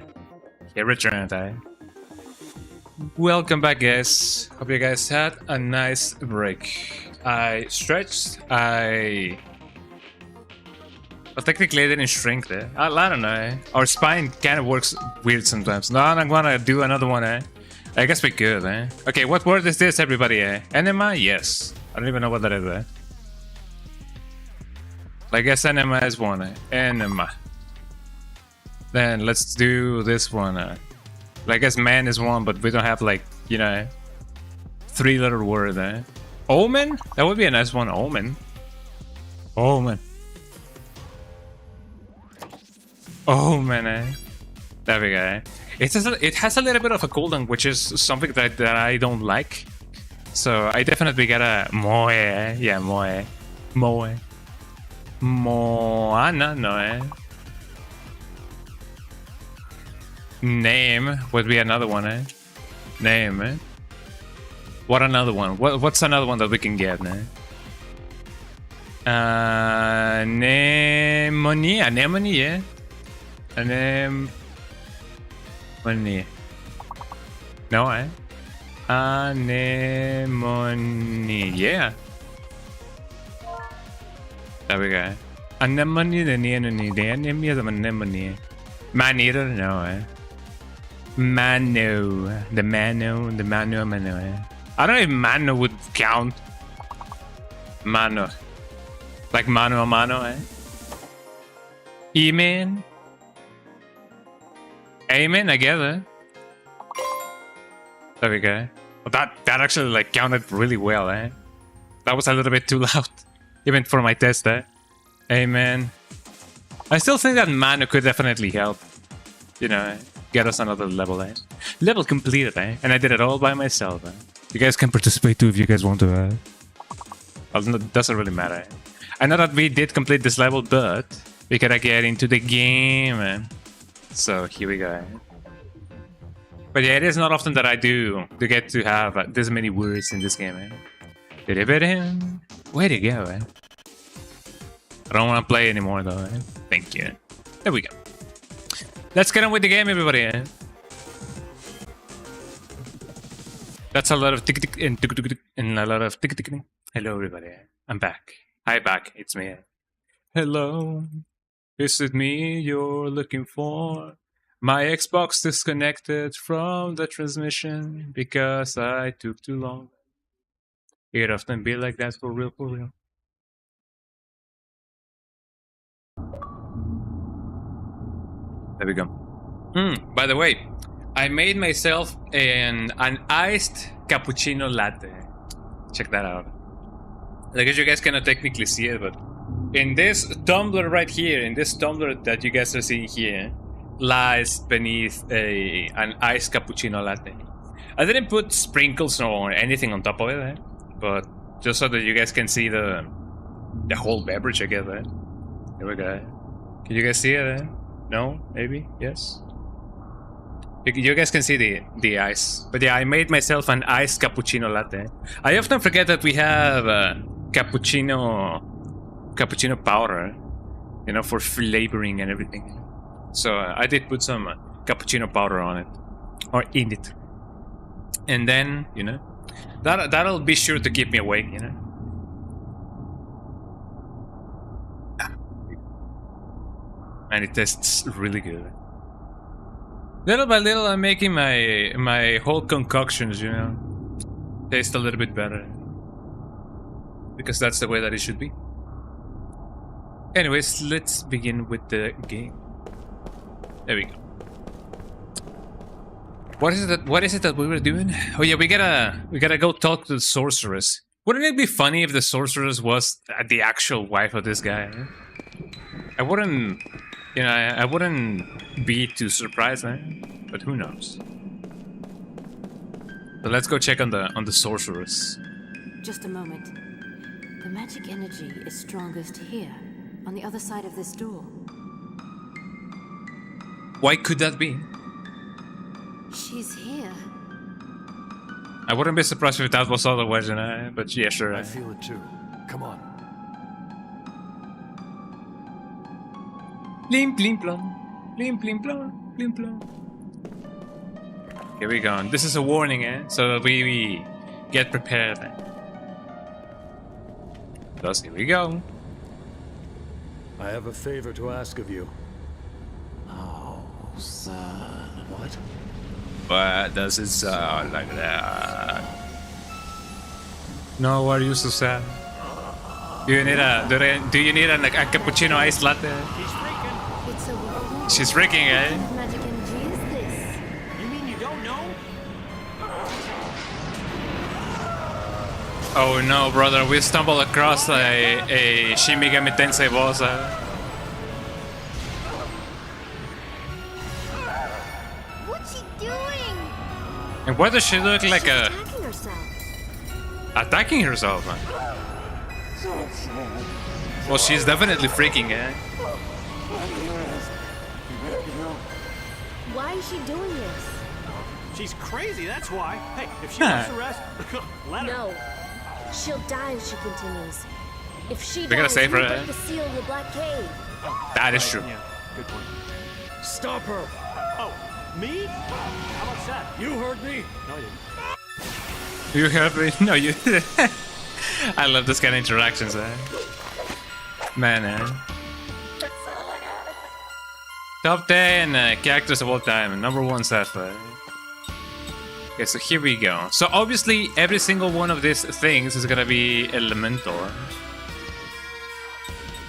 he returned. Welcome back, guys. Hope you guys had a nice break. I stretched. Well, technically, I didn't shrink there. I don't know. Our spine kind of works weird sometimes. No, I'm gonna do another one. I guess we could. Okay, what word is this, everybody? Enema? Yes. I don't even know what that is. I guess enema is one. Enema. Then let's do this one. I guess man is one, but we don't have, like, you know, 3-letter word. Omen? That would be a nice one. Omen. Omen. Omen. There we go. It has a little bit of a cooldown, which is something that I don't like. So I definitely gotta moe. Yeah, moe. Moe. Moana, no. Name would be another one. Name. What another one? What's another one that we can get? Anemone. Anemone, yeah. Anemone. No, Anemone, yeah. There we go. Anemone, the anemone. Man-eater, no, Mano. The Mano. I don't know if Mano would count. Mano. Like mano a mano, Amen. Amen, I guess, There we go. Well, that actually, like, counted really well, That was a little bit too loud. Even for my test, Amen. I still think that mano could definitely help. You know, get us another level, Level completed, And I did it all by myself, You guys can participate too if you guys want to, Well, it doesn't really matter, I know that we did complete this level, but we gotta get into the game, So here we go. But yeah, it is not often that I do get to have this many words in this game, Way to go, I don't want to play anymore though, Thank you. There we go. Let's get on with the game, everybody. That's a lot of tick tick and tick tick and a lot of tick tick. Hello, everybody. I'm back. Hi, back. It's me. Hello. Is it me you're looking for? My Xbox disconnected from the transmission because I took too long. It often be like that for real, for real. There we go. By the way, I made myself an iced cappuccino latte. Check that out. I guess you guys cannot technically see it, but in this tumbler right here, in this tumbler that you guys are seeing here, lies beneath an iced cappuccino latte. I didn't put sprinkles or anything on top of it, but just so that you guys can see the whole beverage, I guess. Here we go. Can you guys see it? No? Maybe? Yes? You guys can see the ice. But yeah, I made myself an iced cappuccino latte. I often forget that we have cappuccino powder, you know, for flavoring and everything. So I did put some cappuccino powder on it, or in it. And then, you know, that'll be sure to keep me awake, you know. And it tastes really good. Little by little, I'm making my whole concoctions, you know, taste a little bit better. Because that's the way that it should be. Anyways, let's begin with the game. There we go. What is it that we were doing? Oh yeah, we gotta go talk to the sorceress. Wouldn't it be funny if the sorceress was the actual wife of this guy? I wouldn't, you know, I wouldn't be too surprised, but who knows? So let's go check on the sorceress. Just a moment. The magic energy is strongest here, on the other side of this door. Why could that be? She's here. I wouldn't be surprised if that was otherwise, you know, but yeah, sure. I feel it too. Come on. Blim blim plom. Blim blim plom. Blim plom. Here we go. This is a warning, so that we get prepared. Thus, here we go. I have a favor to ask of you. Oh, son. What? But does it sound like that? No, why are you so sad? Do you need a cappuccino iced latte? It's a She's freaking, What magic energy is this? You mean you don't know? Oh no, brother, we stumbled across a Shin Megami Tensei boss. What's she doing? And why does she look like She's a attacking herself. attacking herself? Well, she's definitely freaking, Why is she doing this? She's crazy, that's why. Hey, if she wants to rest, let her. No. She'll die if she continues. If she We're gonna dies, save we her, break the seal of the Black Cave. That is true. Yeah, good point. Stop her! Oh, me? How about that? You heard me. No, I didn't. You have me? No, you. I love this kind of interactions, Man, Top 10 characters of all time, number 1 Sapphire. Okay, so here we go. So obviously, every single one of these things is gonna be elemental.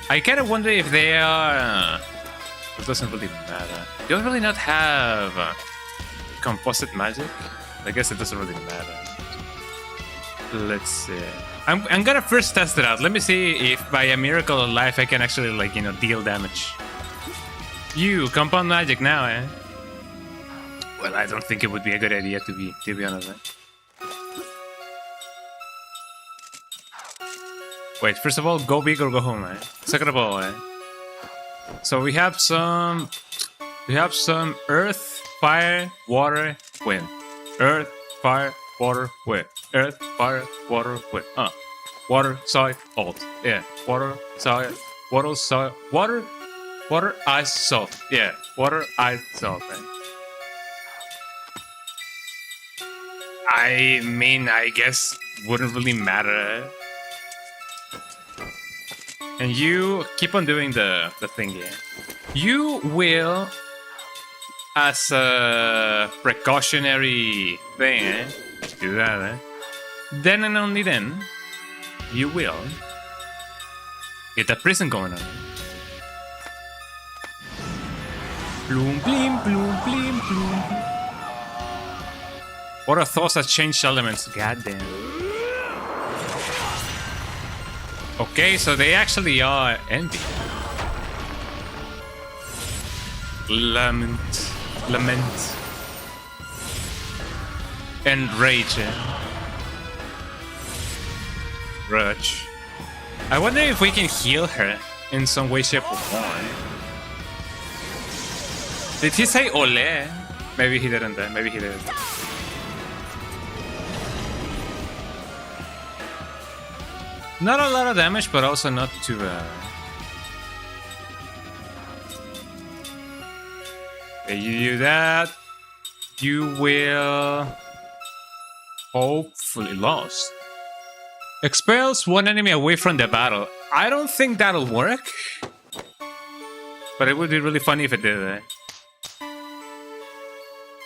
I kind of wonder if they are. It doesn't really matter. They don't really not have composite magic. I guess it doesn't really matter. Let's see. I'm gonna first test it out. Let me see if by a miracle of life I can actually, like, you know, deal damage. You compound magic now, Well, I don't think it would be a good idea to be honest. Wait, first of all, go big or go home, Second of all, So we have some earth, fire, water, wind. Earth, fire, water, wind. Earth, fire, water, wind. Water, soil, salt. Yeah. Water, soil, water, ice, salt. Yeah. Water, ice, salt. I mean, I guess wouldn't really matter. And you keep on doing the thing, You will, as a precautionary thing, do that, Then and only then, you will get a prison going on. Bloom, bloom, bloom, bloom, bloom. What are thoughts that change elements? Goddamn. Okay, so they actually are envy. Lament. And rage. Rage. I wonder if we can heal her in some way, shape, or form. Did he say ole? Maybe he didn't. Maybe he did. Not a lot of damage, but also not too bad. Okay, you do that. You will hopefully lost. Expels one enemy away from the battle. I don't think that'll work. But it would be really funny if it did.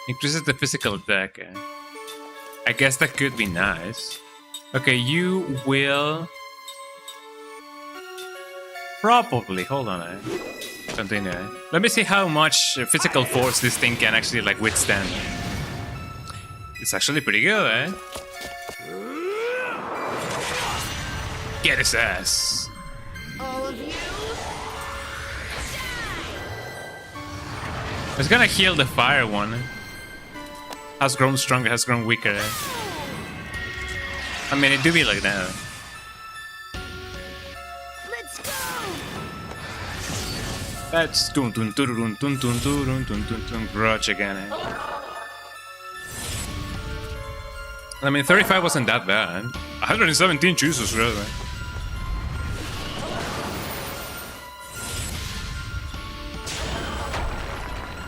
Increases the physical attack. I guess that could be nice. Okay, you will probably hold on. Something. Let me see how much physical force this thing can actually, like, withstand. It's actually pretty good, Get his ass. All of you. It's gonna heal the fire one. Has grown stronger, has grown weaker. I mean, it do be like that. Let's go. That's dun dun dun dun dun dun dun dun dun dun grudge again. I mean, 35 wasn't that bad. 117, Jesus, really.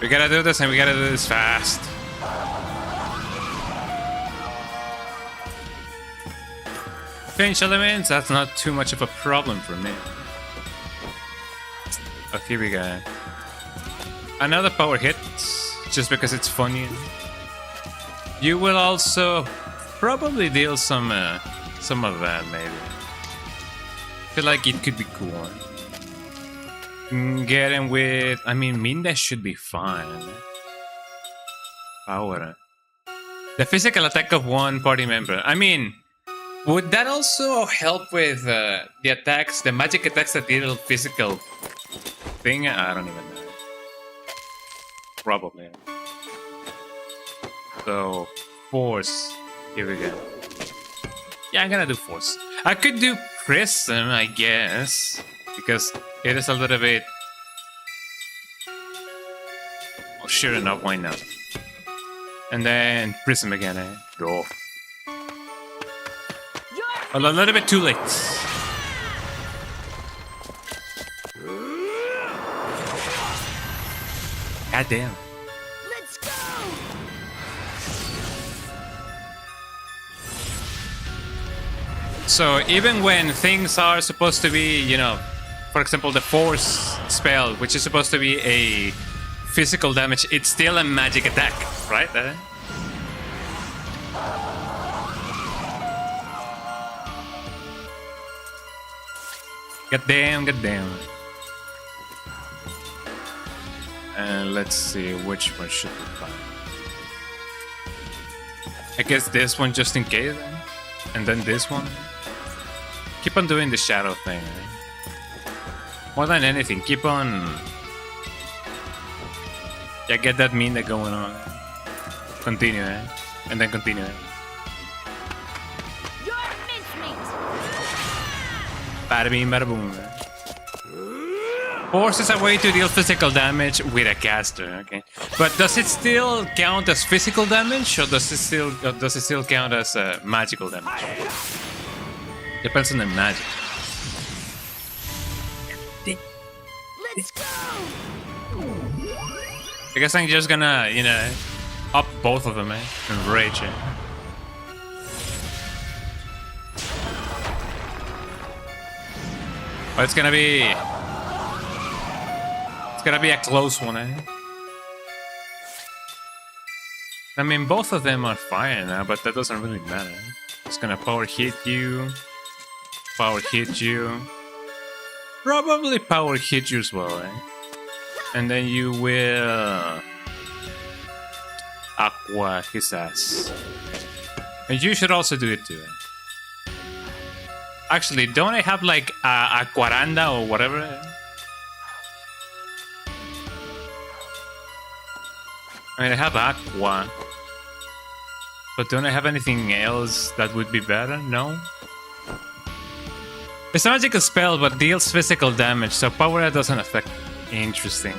We gotta do this and we gotta do this fast. Pinch elements, that's not too much of a problem for me. Oh, here we go. Another power hit, just because it's funny. You will also probably deal some of that, maybe. Feel like it could be cool. Get him with... I mean, Minda should be fine. Power. The physical attack of one party member. I mean, would that also help with the attacks, the magic attacks that deal physical thing? I don't even know. Probably. So, force. Here we go. Yeah, I'm gonna do force. I could do prism, I guess, because it is a little bit... Oh, sure enough, why not? And then prism again, eh? Go. A little bit too late. God damn. Let's go! So even when things are supposed to be, you know, for example, the force spell, which is supposed to be a physical damage, it's still a magic attack, right? God damn. And let's see, which one should we buy? I guess this one just in case, and then this one. Keep on doing the shadow thing, eh? More than anything, keep on... Yeah, get that Mina going on. Continue, eh? And then continue, eh? You're mincemeat! Bada bing, bada boom. Force is a way to deal physical damage with a caster, okay? But does it still count as physical damage, or does it still count as magical damage? Depends on the magic. Let's go! I guess I'm just gonna, you know, up both of them, eh? And rage, eh? Oh, it's gonna be a close one, eh? I mean, both of them are fine now, but that doesn't really matter. It's gonna power hit you, probably power hit you as well, eh? And then you will aqua his ass. And you should also do it too. Actually, don't I have like a Aquaranda or whatever? I mean, I have Aqua. But don't I have anything else that would be better? No? It's a magical spell, but deals physical damage, so power doesn't affect. Interesting.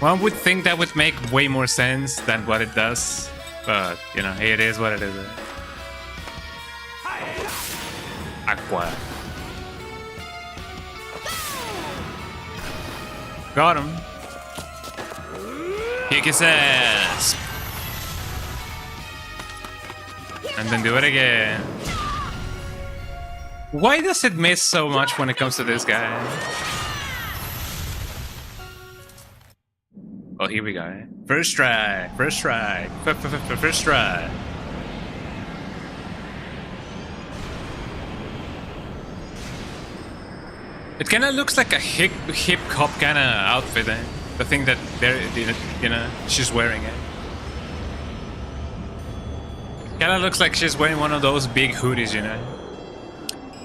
One would think that would make way more sense than what it does, but you know, it is what it is. Aqua. Got him. Kick his ass. And then do it again. Why does it miss so much when it comes to this guy? Oh, here we go. First try. First try. First try. It kind of looks like a hip hop kind of outfit, eh? The thing that you know, she's wearing it. Kind of looks like she's wearing one of those big hoodies, you know.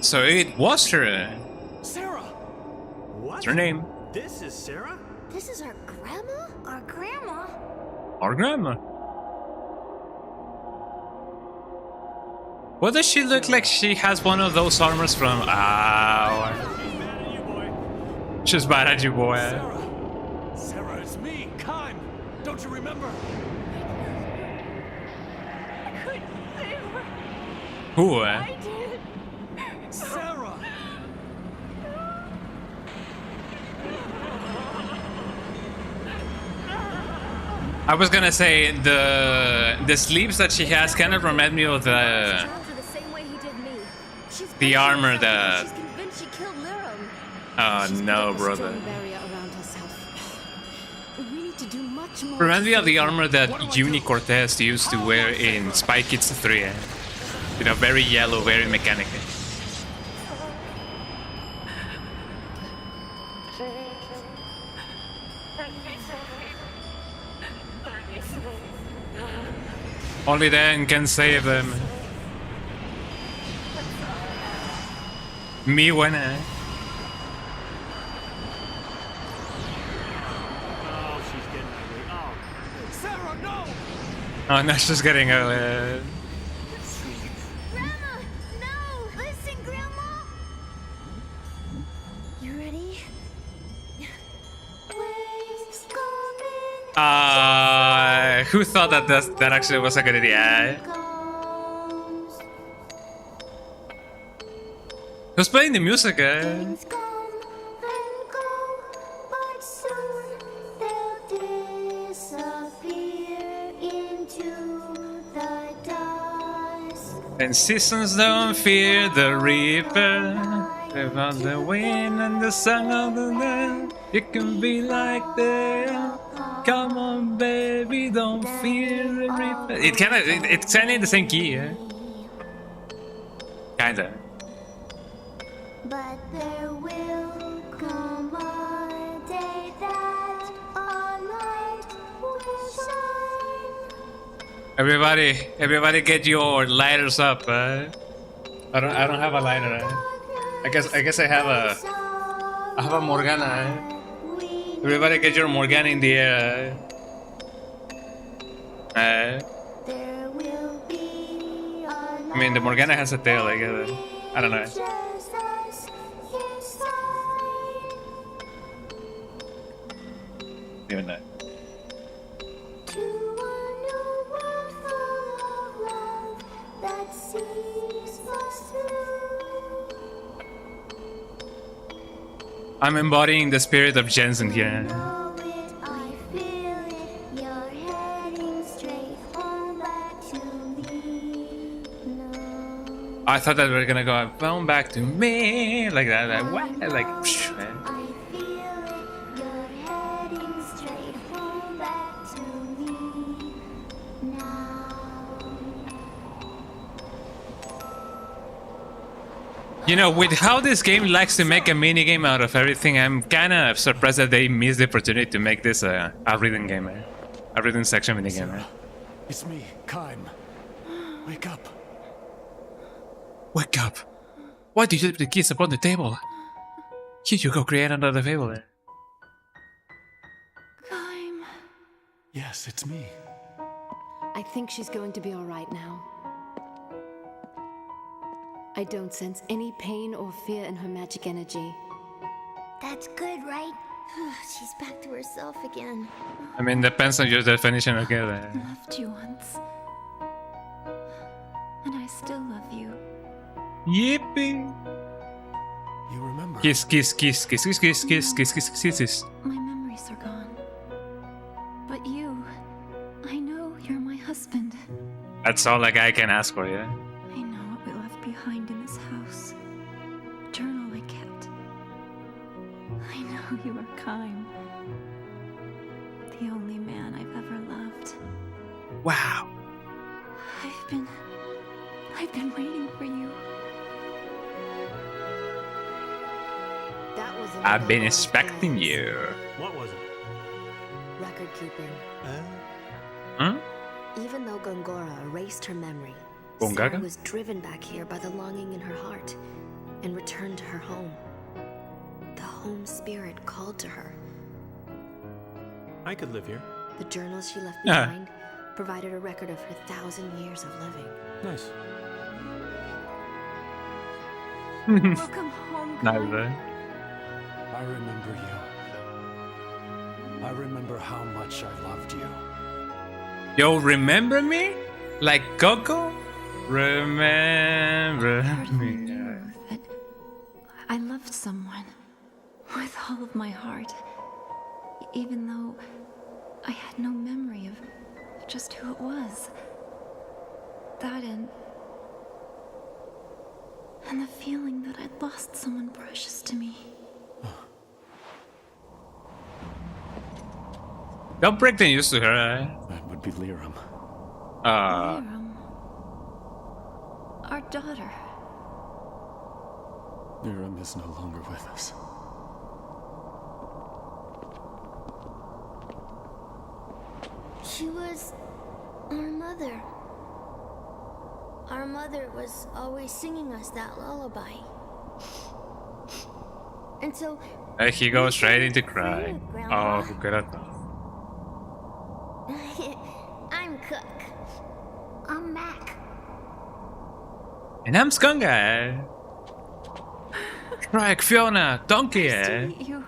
So it was her. Sarah! What? What's her name? This is Sarah? This is our grandma? Our grandma? Our grandma. What does she look like? She has one of those armors from. She's mad at you, boy. She's bad at you, boy. Sarah! Sarah, it's me, Kime! Don't you remember? I couldn't save her. Who? I did. Sarah! I was gonna say the sleeves that she has kind of remind me of the armor that. She's convinced she killed Lirum. Oh She's no, put up a brother. strong barrier around herself. We need to do much more. Remind to me of the save her. armor that Uni Cortez used to wear in Spy Kids 3. You know, very yellow, very mechanical. Only then can save them. Me when I. Oh, she's getting ugly. Oh. Sarah, no! Oh, no, she's getting Grandma, no! Listen, Grandma. You ready? Waves coming. Who thought that that actually was a good idea? Who's playing the music? Things come and go, but soon they'll disappear into the dust. And seasons don't fear the reaper. About the wind and the sun of the land, it can be like that. Come on, baby, don't fear the reaper. It's kind of in the same key, yeah? Kinda. But there will come a day that our light will shine. Everybody, get your lighters up. I don't have a lighter. I guess I have a Morgana. Everybody, get your Morgana in the air. There will be a I mean, the Morgana has a tail. I guess. I don't know. just us inside. Even that. To a new world full of love that sees us through. I'm embodying the spirit of Jensen here. Know it, I feel it. You're heading straight home back to me. No. I thought that we were gonna go "Come back to me" like that, like what? Like, psh, man. I feel it. You're heading straight home back to me now. You know, with how this game likes to make a mini game out of everything, I'm kind of surprised that they missed the opportunity to make this a reading game, a reading section mini game. It's me, Kaim. Wake up. Wake up! Why did you leave the keys upon the table? Here you go, create another table. Kaim. Yes, it's me. I think she's going to be all right now. I don't sense any pain or fear in her magic energy. That's good, right? She's back to herself again. I mean, depends on your definition of good. Loved you once. And I still love you. Yippee! You remember? Kiss, kiss, kiss, kiss, kiss, kiss, kiss, kiss, kiss, kiss, kiss. My memories are gone. But you, I know you're my husband. That's all a guy can ask for, yeah? I know what we left behind in this house. A journal I kept. I know you are Kaim. The only man I've ever loved. Wow. I've been waiting for you. That was I've been another expecting dance. you. What was it? Record keeping. Huh? Even though Gongora erased her memory, Gongaga? Sarah was driven back here by the longing in her heart and returned to her home. The home spirit called to her. I could live here. The journals she left Yeah. behind provided a record of her 1,000 years of living. Nice. Welcome home, Nice, Kaim. right? I remember you. I remember how much I loved you. Yo, remember me? Like Coco? Remember Part of me me. knew that I loved someone with all of my heart, even though I had no memory of just who it was. That and the feeling that I'd lost someone precious to me. Don't break the news to her. That would be Liram. Miriam. Our daughter. Liram is no longer with us. She was our mother. Our mother was always singing us that lullaby. And so He goes we ready to sang it for cry. you, Grandma. Oh, who could have thought? I'm Cook. I'm Mac. And I'm Skunga. Shrek, Fiona, Donkey. Nice to meet you.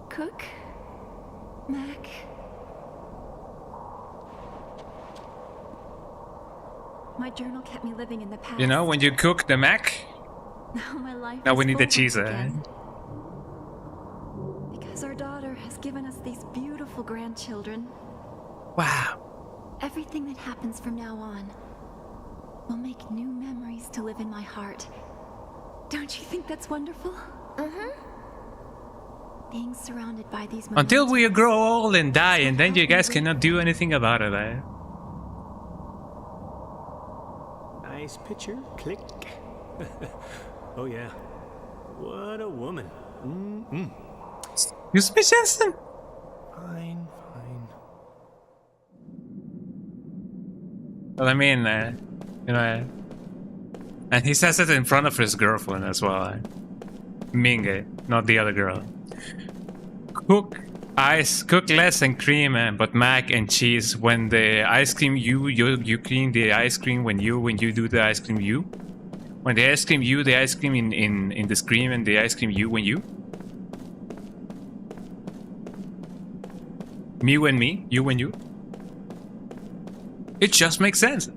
Cook? Mac? My journal kept me living in the past. You know, when you cook the mac, Now my life now is we need the full cheese. once again. Because our daughter has given us these beautiful grandchildren. Wow. Everything that happens from now on will make new memories to live in my heart. Don't you think that's wonderful? Being surrounded by these Until we mementos. grow old and die, and then you guys cannot do anything about it. Nice picture. Click. Oh yeah. What a woman. Mm-mm. Excuse me, Jensen? Fine, fine. Well, I mean, you know, and he says it in front of his girlfriend as well. Minge, not the other girl. Cook less and cream, but mac and cheese. When the ice cream you clean the ice cream when you do the ice cream you. When the ice cream you, the ice cream in the scream, and the ice cream you when you. Me when me, you when you. It just makes sense.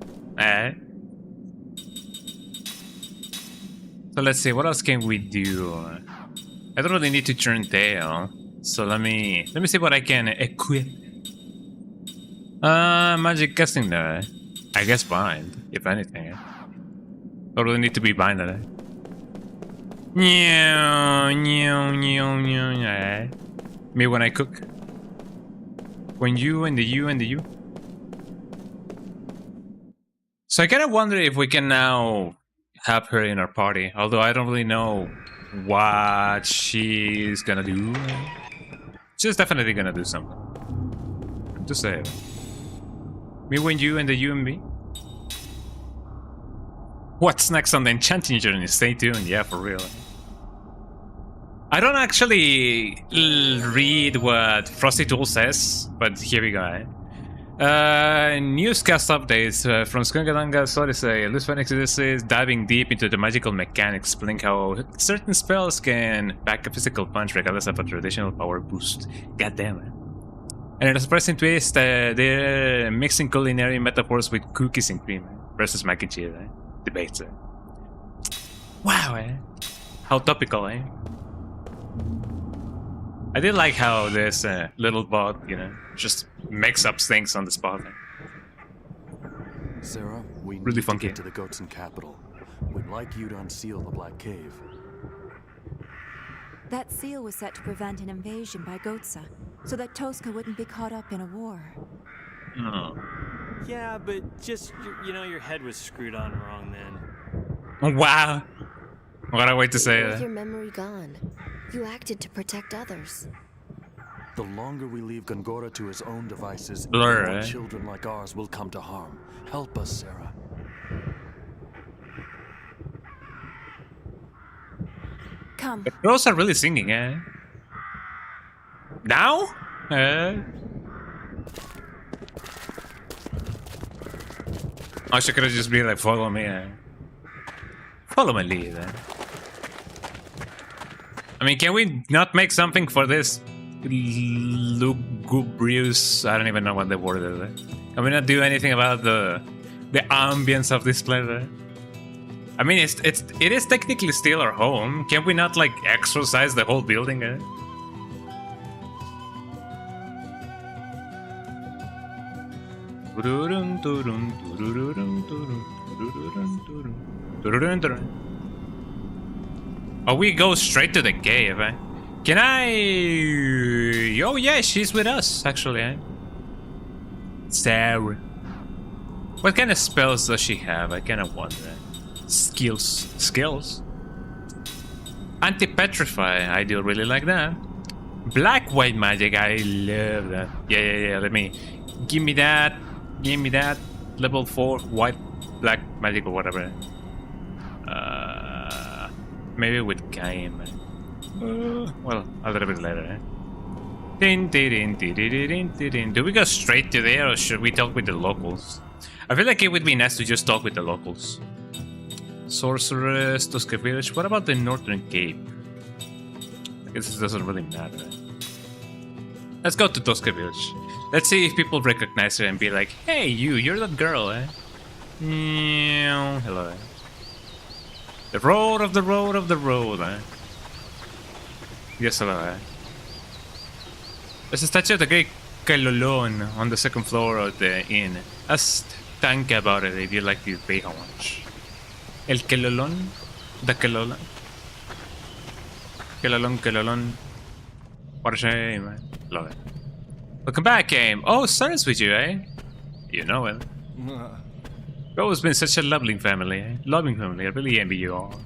So let's see, what else can we do? I don't really need to turn tail. So let me see what I can equip. Magic casting there. I guess bind, if anything. Don't really need to be binded. Me when I cook. When you and the you and the you. So I kind of wonder if we can now have her in our party. Although I don't really know what she's gonna do. She's definitely gonna do something. Just say it. Me when you and the you and me. What's next on the enchanting journey? Stay tuned. Yeah, for real. I don't actually read what Frosty Tool says, but here we go. Newscast updates from Skungadanga's Odyssey. Lost Odyssey is diving deep into the magical mechanics, explaining how certain spells can pack a physical punch regardless of a traditional power boost. God damn it. And in a surprising twist, they're mixing culinary metaphors with cookies and cream versus mac and cheese. Debates. Wow, how topical, I did like how this little bot, just makes up things on the spot. Sarah, we Really need funky. to get to the Goatson capital. We'd like you to unseal the Black Cave. That seal was set to prevent an invasion by Goatsa, so that Tosca wouldn't be caught up in a war. Oh. Yeah, but just, your head was screwed on wrong then. Wow. What a way to say With that. your memory gone, you acted to protect others. The longer we leave Gongora to his own devices, Blur, more eh? children like ours will come to harm. Help us, Sarah. Come. The girls are really singing, Now? Oh, she could have just been like, follow me, Follow my lead, I mean, can we not make something for this lugubrious? I don't even know what the word is. Can we not do anything about the ambience of this place? I mean, it is technically still our home. Can we not like exorcise the whole building? Oh, we go straight to the cave, eh? Can I... Oh yeah, she's with us, actually, eh? Sarah. What kind of spells does she have? I kind of wonder. Skills. Skills? Anti-petrify, I do really like that. Black-white magic, I love that. Yeah, let me... Give me that. Level 4 white, black magic or whatever. Maybe with Kaim. Well, a little bit later, eh? Do we go straight to there or should we talk with the locals? I feel like it would be nice to just talk with the locals. Sorceress, Tosca Village. What about the Northern Cape? I guess it doesn't really matter. Let's go to Tosca Village. Let's see if people recognize her and be like, hey, you're that girl, eh? Hello, eh? The road, eh? Yes, hello, eh? There's a statue of the great Kalolon on the second floor of the inn. Ask Tanka about it if you'd like to pay homage. El Kalolon? The Kalolon? Kalolon. What a shame, eh? Love it. Welcome back, game. Oh, Sarah's with you, eh? You know it. You've always been such a loving family, eh? Loving family. I really envy you all.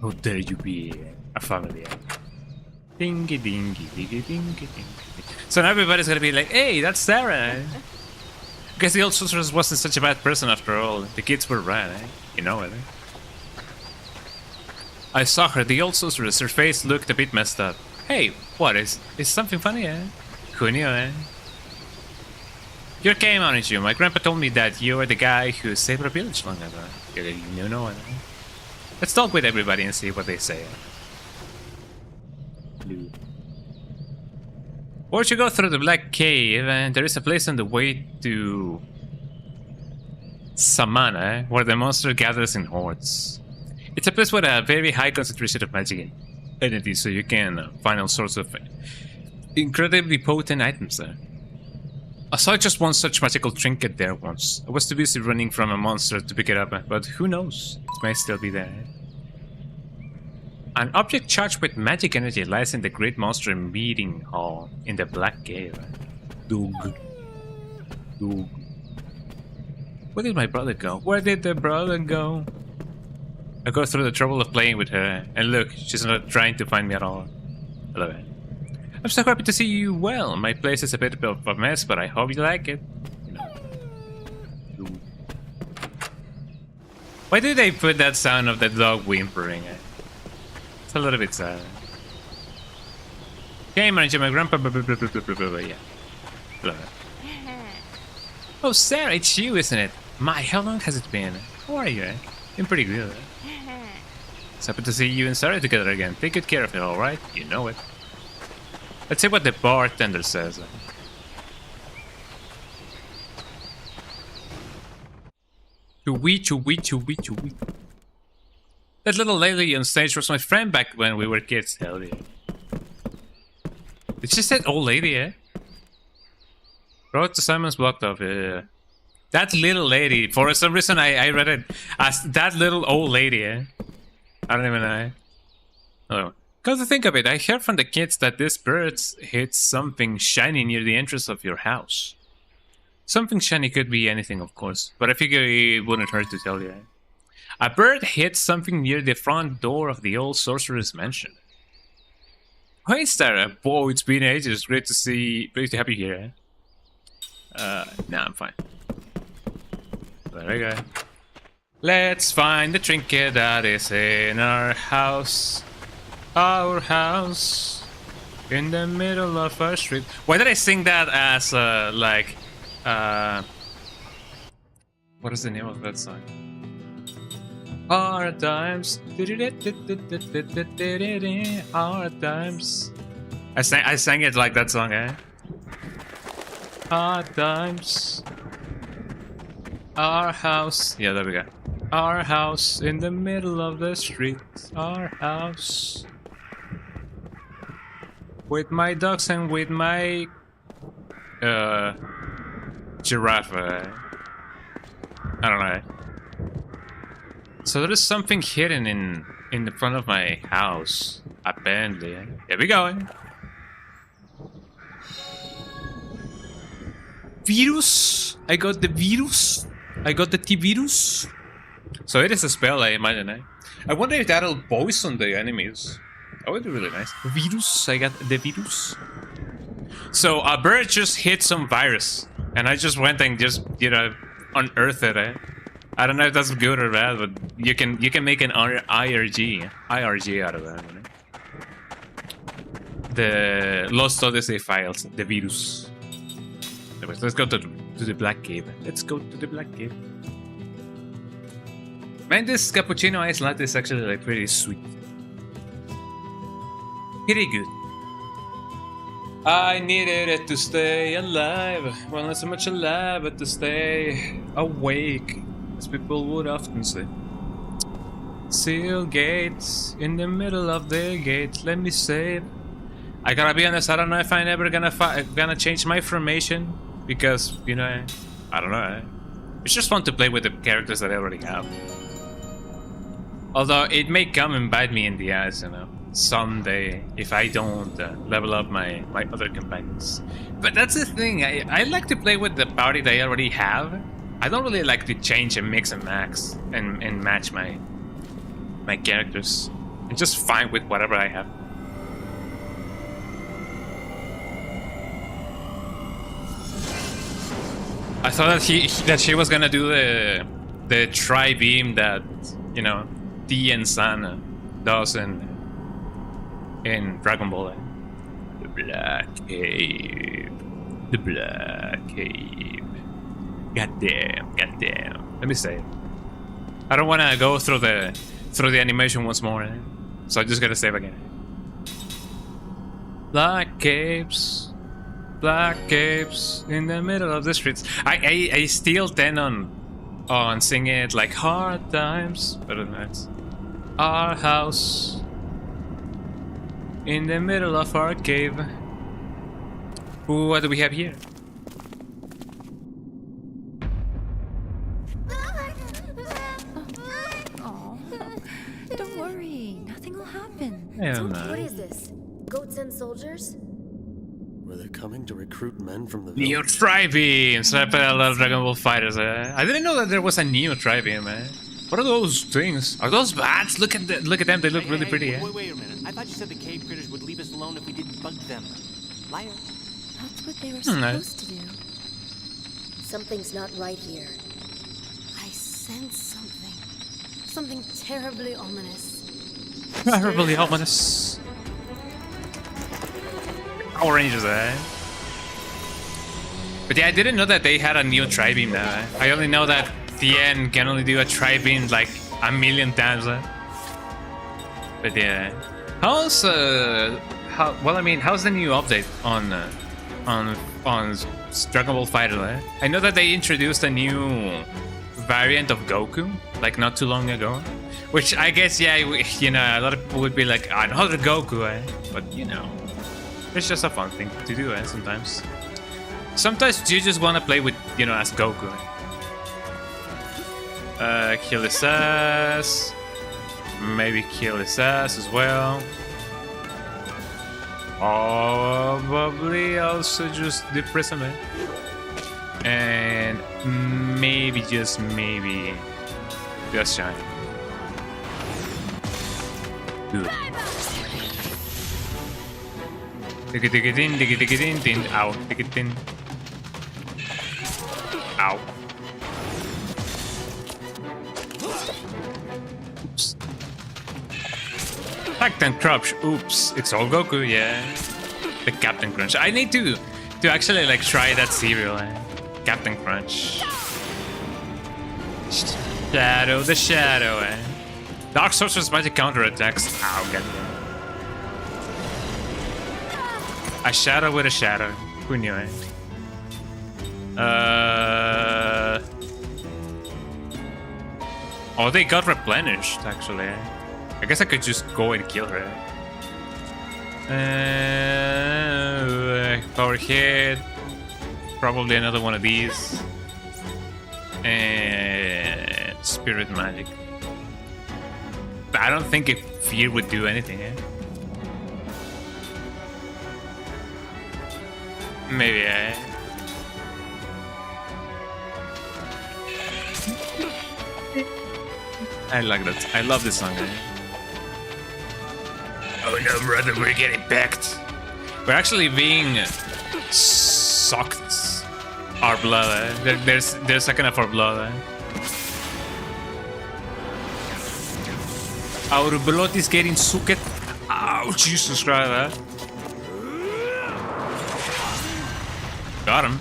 How dare you be a family, eh? Dingy. So now everybody's gonna be like, hey, that's Sarah. Guess the old sorceress wasn't such a bad person after all. The kids were right, eh? You know it, eh? I saw her, the old sorceress. Her face looked a bit messed up. Hey, what is something funny, eh? Who knew, eh? You came on it, you. My grandpa told me that you were the guy who saved our village long ago. You know it, eh? Let's talk with everybody and see what they say, eh? Or you go through the Black Cave, and there is a place on the way to Samana, where the monster gathers in hordes. It's a place with a very high concentration of magic entities, so you can find all sorts of incredibly potent items there. I saw just one such magical trinket there once. I was too busy running from a monster to pick it up, but who knows? It may still be there. An object charged with magic energy lies in the Great Monster Meeting Hall in the Black Cave. Doog. Where did my brother go? Where did the brother go? I go through the trouble of playing with her, and look, she's not trying to find me at all. Hello. I'm so happy to see you well. My place is a bit of a mess, but I hope you like it. Why did they put that sound of the dog whimpering? It's a little bit sad. Okay, manager, my grandpa. Yeah. Love it. Oh, Sarah, it's you, isn't it? My, how long has it been? How are you? Been pretty good. It's happy to see you and Sarah together again. Take good care of it, alright? You know it. Let's see what the bartender says. Choo-wee. That little lady on stage was my friend back when we were kids. Hell yeah. Did she say old lady, eh? Wrote to Simon's blocked off. That little lady. For some reason, I read it as that little old lady, eh? I don't even know. Oh. Come to think of it, I heard from the kids that this bird hit something shiny near the entrance of your house. Something shiny could be anything, of course, but I figure it wouldn't hurt to tell you. Eh? A bird hit something near the front door of the old sorcerer's mansion. Hey, Sarah. Whoa, it's been ages. Great to have you here. Nah, I'm fine. There we go. Let's find the trinket that is in our house. Our house. In the middle of our street. Why did I sing that as, what is the name of that song? Hard times. Hard times. I sang it like that song, eh? Hard times. Our house. Yeah, there we go. Our house in the middle of the street. Our house. With my dogs and with my giraffe. I don't know. So there is something hidden in the front of my house. Apparently. Here we go. Virus. I got the virus. I got the T-virus. So it is a spell, I imagine. I wonder if that'll poison the enemies. That would be really nice. Virus. I got the virus. So a bird just hit some virus, and I just went and just, you know, unearthed it. I don't know if that's good or bad, but you can make an IRG out of that. Right? The Lost Odyssey files, the virus. Anyways, let's go to the Black Cave. Let's go to the Black Cave. Man, this cappuccino ice latte is actually like pretty sweet. Pretty good. I needed it to stay alive. Well, not so much alive, but to stay awake, as people would often say. Seal gates in the middle of the gate. Let me save. I gotta be honest. I don't know if I'm ever gonna change my formation because, you know, I don't know. It's just fun to play with the characters that I already have. Although it may come and bite me in the ass, you know, someday if I don't level up my other companions. But that's the thing. I like to play with the party that I already have. I don't really like to change and mix and match and match my characters. I'm just fine with whatever I have. I thought that she was gonna do the tri-beam that, you know, T and San does in Dragon Ball. The Black Cave. The Black Cave. Goddamn. Let me save. I don't wanna go through the animation once more, so I just gotta save again. Black caves in the middle of the streets. I still tend on singing it like hard times, but it's our house in the middle of our cave. Ooh, what do we have here? Oh, don't worry. Nothing will happen. What is this? Goats and soldiers? Were they coming to recruit men from the Neo village? Tri-beams! I play a lot of Dragon Ball Fighters. I didn't know that there was a Neo Tri-beam, man. What are those things? Are those bats? Look at them. They look really pretty. Wait a minute. I thought you said the cave critters would leave us alone if we didn't bug them. Liar. That's what they were supposed to do. Something's not right here. I sense something. Something terribly ominous. Terribly ominous. Power Rangers, But yeah, I didn't know that they had a Neo Tri-beam now. I only know that Tien can only do a Tri-beam like a million times. But yeah, how's how's the new update on Dragon Ball Fighter? I know that they introduced a new variant of Goku like not too long ago, which I guess, yeah, you know, a lot of people would be like, another Goku, but you know, it's just a fun thing to do, sometimes. Sometimes you just want to play with, you know, as Goku. Kill his ass. Maybe kill his ass as well. Probably also just depress him. And maybe, just maybe, just shine. Good. Dig-a-dig-a-din. Ow. Dig-a-din. Ow. Oops. Captain Crunch. Oops. It's all Goku, yeah. The Captain Crunch. I need to actually like try that cereal. Captain Crunch. Shadow, the shadow. Dark Sorcerer's magic counterattacks. Ow, goddamn. A shadow with a shadow. Who knew it? Oh, they got replenished, actually. I guess I could just go and kill her. Power hit. Probably another one of these. And spirit magic. But I don't think if fear would do anything, eh? Maybe, eh? I like that. I love this song, eh? Oh no, brother, we're getting backed. We're actually being sucked. Our blood, eh? They're sucking up our blood, eh? Our blood is getting sucked. Oh, Jesus Christ, eh? Got him.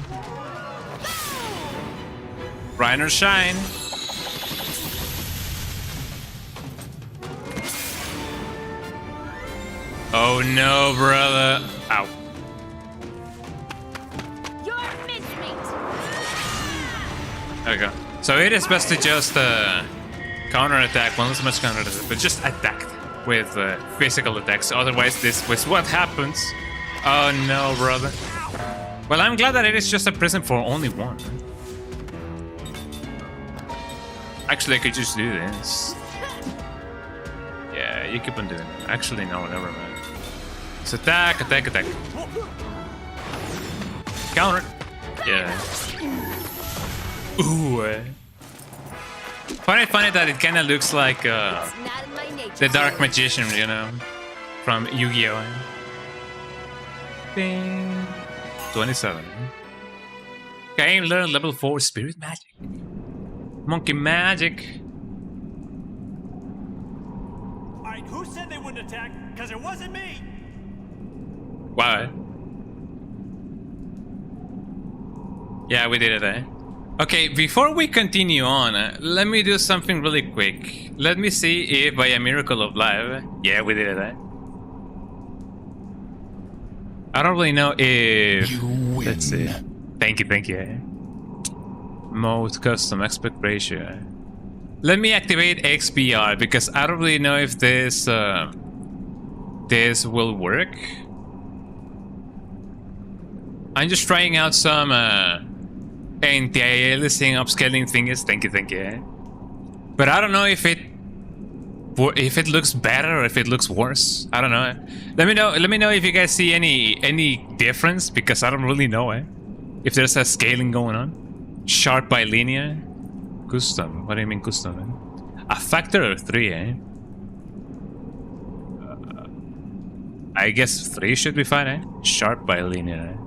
Rain or shine. Oh no, brother. Ow. There we go. So it is best to just counter-attack, well, not so much counter-attack, but just attack with physical attacks. Otherwise, this was what happens. Oh no, brother. Well, I'm glad that it is just a prison for only one. Actually, I could just do this. Yeah, you keep on doing it. Actually, no, never mind. So attack, attack, attack. Counter. Yeah. Ooh. Funny that it kind of looks like the Dark Magician, you know, from Yu-Gi-Oh! Ding. 27. Okay, learn level 4 Spirit Magic. Monkey Magic. Alright, who said they wouldn't attack? Because it wasn't me! Why? Yeah, we did it, eh? Okay, before we continue on, let me do something really quick. Let me see if by a miracle of life... Yeah, we did it, eh? I don't really know if... You win. Let's see. Thank you, eh? Mode custom aspect ratio. Eh? Let me activate XPR because I don't really know if this this will work. I'm just trying out some anti-aliasing upscaling thingies. Thank you, eh? But I don't know if it looks better or if it looks worse. I don't know. Let me know if you guys see any difference because I don't really know, eh? If there's a scaling going on. Sharp by linear. Custom. What do you mean custom, eh? A factor of 3, eh? I guess 3 should be fine, eh? Sharp by linear, eh?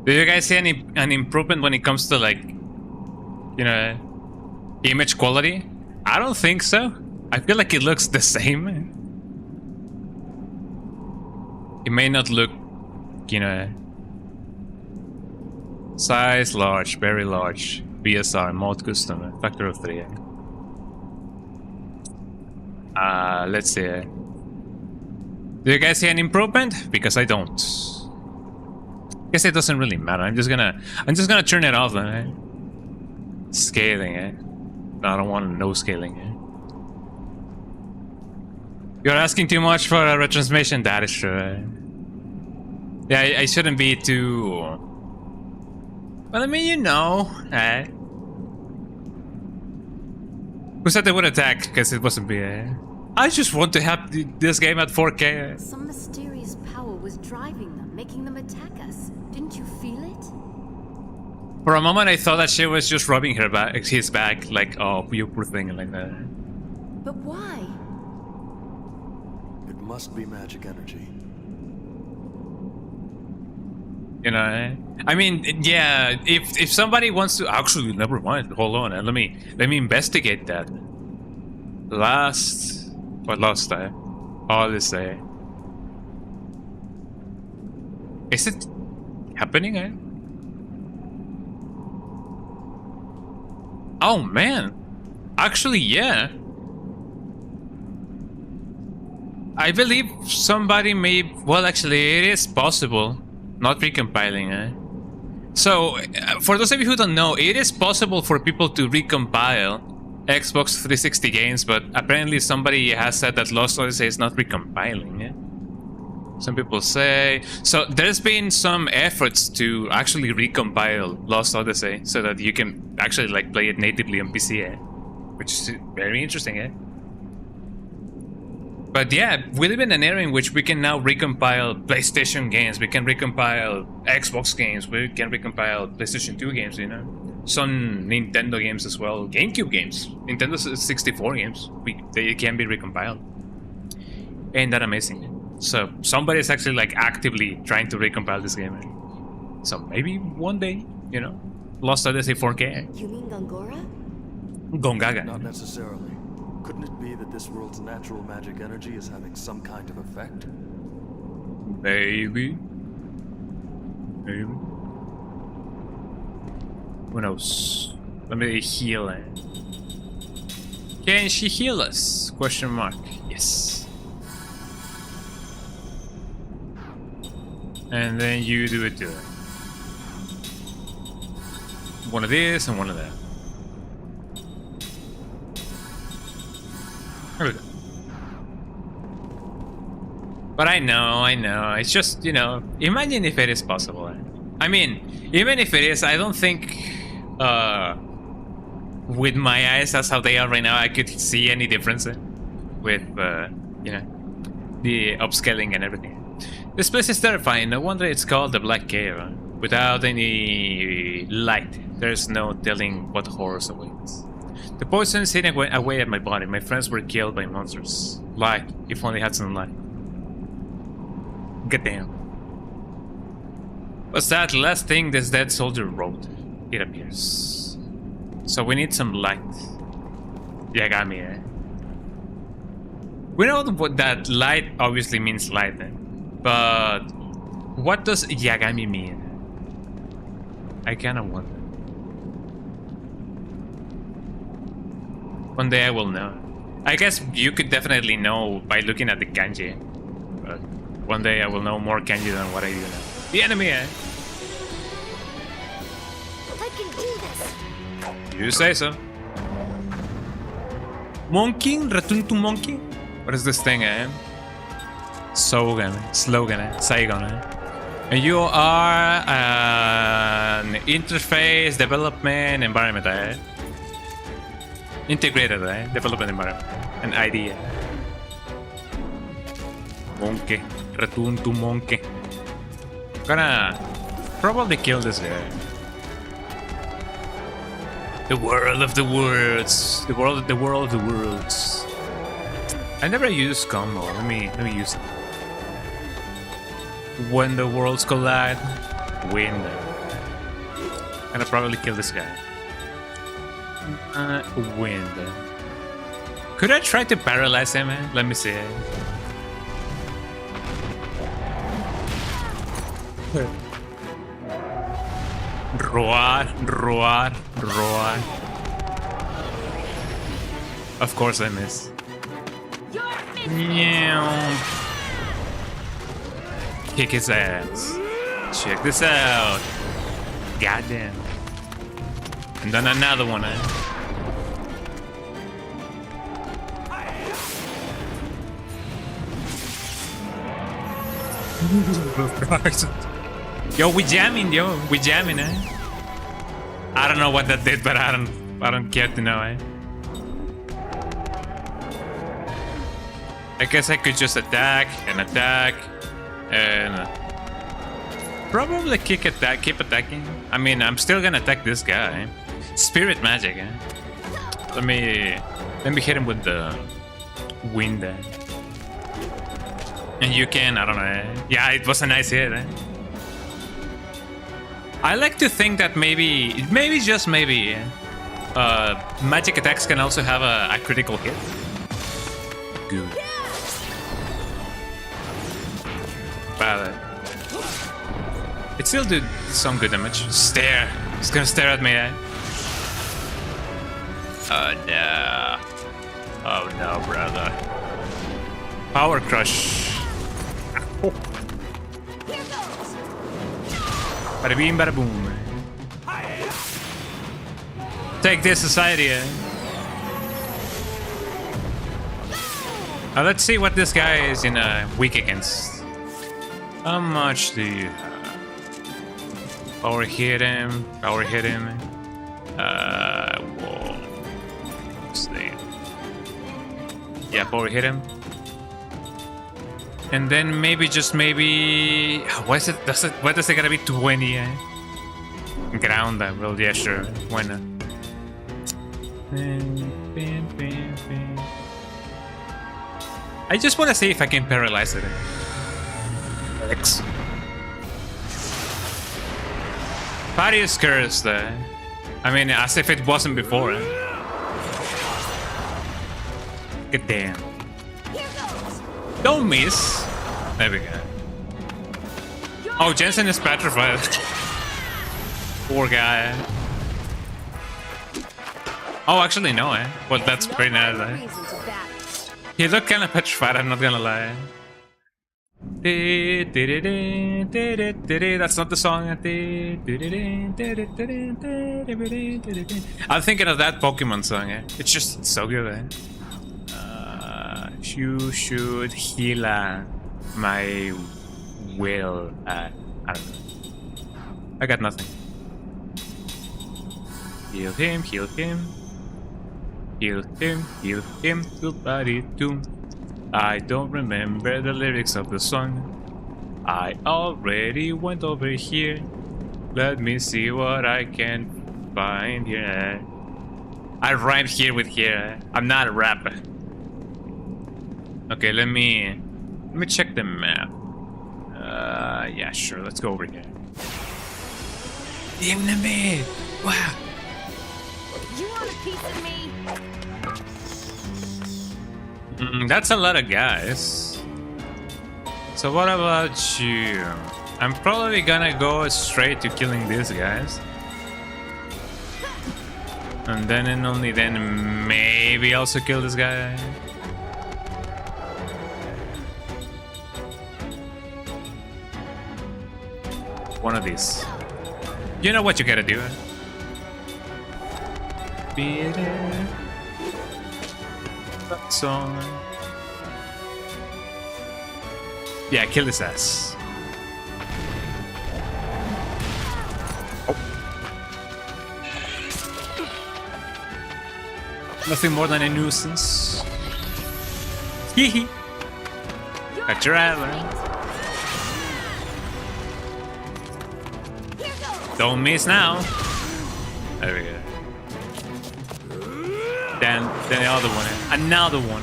Do you guys see an improvement when it comes to, like, you know, image quality? I don't think so. I feel like it looks the same. It may not look, you know... Size large, very large. BSR, mode custom, factor of 3. Let's see. Do you guys see an improvement? Because I don't. Guess it doesn't really matter. I'm just gonna turn it off then. Eh? Scaling, eh? No, I don't want no scaling, eh? You're asking too much for a retransmission. That is true. Eh? Yeah, I shouldn't be too. Well, I mean, you know, eh? Who said they would attack? Because it wasn't me, eh? I just want to have this game at 4K. Some mysterious power was driving them, making them attack us. Didn't you feel it? For a moment, I thought that she was just rubbing his back, like, oh, you poor thing, like that. But why? It must be magic energy. You know, eh? I mean, yeah. If somebody wants to, actually, never mind. Hold on, let me investigate that. Lost Odyssey. Is it happening? Eh? Oh man, actually, yeah. I believe somebody may. Well, actually, it is possible. Not recompiling, eh? So, for those of you who don't know, it is possible for people to recompile Xbox 360 games, but apparently somebody has said that Lost Odyssey is not recompiling, eh? Some people say so. There's been some efforts to actually recompile Lost Odyssey so that you can actually like play it natively on PC, which is very interesting, But yeah, we live in an era in which we can now recompile PlayStation games, we can recompile Xbox games, we can recompile PlayStation 2 games, you know, some Nintendo games as well, GameCube games, Nintendo 64 games. They can be recompiled. Ain't that amazing? So somebody's actually like actively trying to recompile this game. So maybe one day, you know, Lost Odyssey 4K. You mean Gongora? Gongaga. Not necessarily. Couldn't it be that this world's natural magic energy is having some kind of effect? Maybe. Maybe. Who knows? Let me heal it. Can she heal us? Question mark. Yes. And then you do it too. One of this and one of that. There we go. But I know. It's just, you know, imagine if it is possible. I mean, even if it is, I don't think with my eyes as how they are right now, I could see any difference with, you know, the upscaling and everything. This place is terrifying. No wonder it's called the Black Cave. Without any light, there's no telling what horrors awaits. The poison is eating away at my body. My friends were killed by monsters. Like, if only had some light. Goddamn. What's that last thing this dead soldier wrote? It appears. So we need some light. Yagami, We know what that light obviously means light, but what does Yagami mean? I kinda wonder. One day I will know. I guess you could definitely know by looking at the kanji. But one day I will know more kanji than what I do now. The enemy, I can do this. You say so. Monkey? Return to monkey? What is this thing, Slogan, Saigon, And you are an interface development environment, Integrated, development environment. An idea. Monkey. Return to monkey. Gonna probably kill this guy. The world of the worlds. The world of the worlds. I never use combo. Let me use it. When the worlds collide, win. Gonna probably kill this guy. Win. Could I try to paralyze him? Let me see. Roar. Of course I miss. Kick his ass. Check this out. Goddamn. And then another one, Yo, we jamming, I don't know what that did, but I don't care to know, I guess I could just attack and probably keep attacking. I mean, I'm still gonna attack this guy. Spirit magic, Let me hit him with the wind. And you can, I don't know. Yeah, it was a nice hit. I like to think that maybe just maybe, magic attacks can also have a critical hit. Good. But it still did some good damage. Stare. It's gonna stare at me, Oh no. Oh no, brother. Power crush. Bada beam, bada boom. Take this, society. Let's see what this guy is weak against. How much do you have? Power hit him. Power hit him. Whoa. Stay. Yeah, power hit him. And then maybe, just maybe... Why is it? Why does it gotta be 20? Ground that. Well, yeah, sure. Why not? I just want to see if I can paralyze it. X. Party is cursed. I mean, as if it wasn't before. Good damn. Don't miss. There we go. Oh, Jensen is petrified. Poor guy. Oh, actually, no, Well, that's pretty nice, He looked kind of petrified, I'm not gonna lie. That's not the song. I'm thinking of that Pokemon song, It's just so good, You should heal my will. I don't know. I got nothing. Heal him, heal him. Heal him, to body doom. I don't remember the lyrics of the song. I already went over here. Let me see what I can find here. I rhymed here with here. I'm not a rapper. Okay, let me check the map. Yeah, sure. Let's go over here. The enemy. Wow. You want a piece of me? That's a lot of guys. So what about you? I'm probably gonna go straight to killing these guys. And then and only then maybe also kill this guy. One of these. You know what you gotta do. Song. Yeah, kill his ass. Oh. Nothing more than a nuisance. Hee hee. Got your island. Don't miss now. There we go. Then the other one. Another one.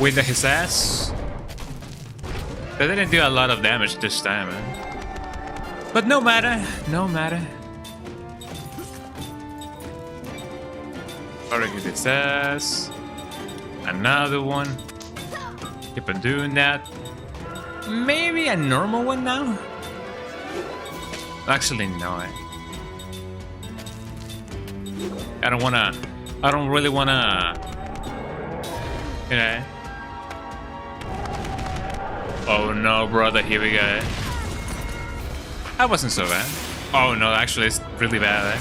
With his ass. That didn't do a lot of damage this time, But no matter. No matter. Alright, hit his ass. Another one. Keep on doing that. Maybe a normal one now? Actually, no. I don't really wanna, you know. Oh no, brother, here we go. That wasn't so bad. Oh no, actually it's really bad,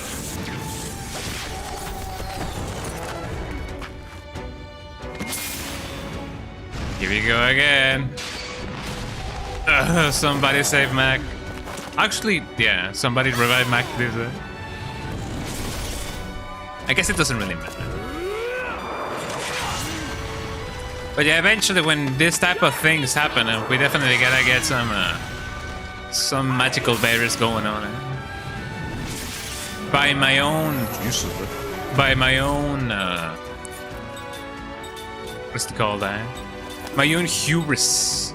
Here we go again. Somebody save Mac. Actually, yeah, somebody revive Mac, please. I guess it doesn't really matter. But yeah, eventually when this type of things happen, we definitely gotta get some magical barriers going on. By my own... what's it called, my own hubris.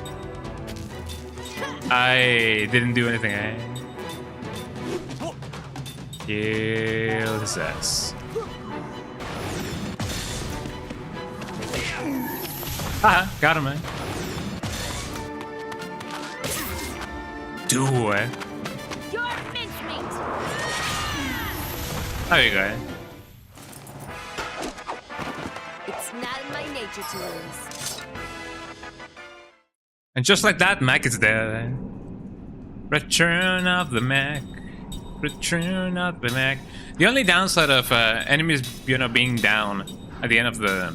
I didn't do anything, Kill his ass. Haha, got him, Do it. You're mincemeat. There you go. It's not in my nature to lose. And just like that, Mac is there. Return of the Mac. Return of the Mac. The only downside of enemies, being down at the end of the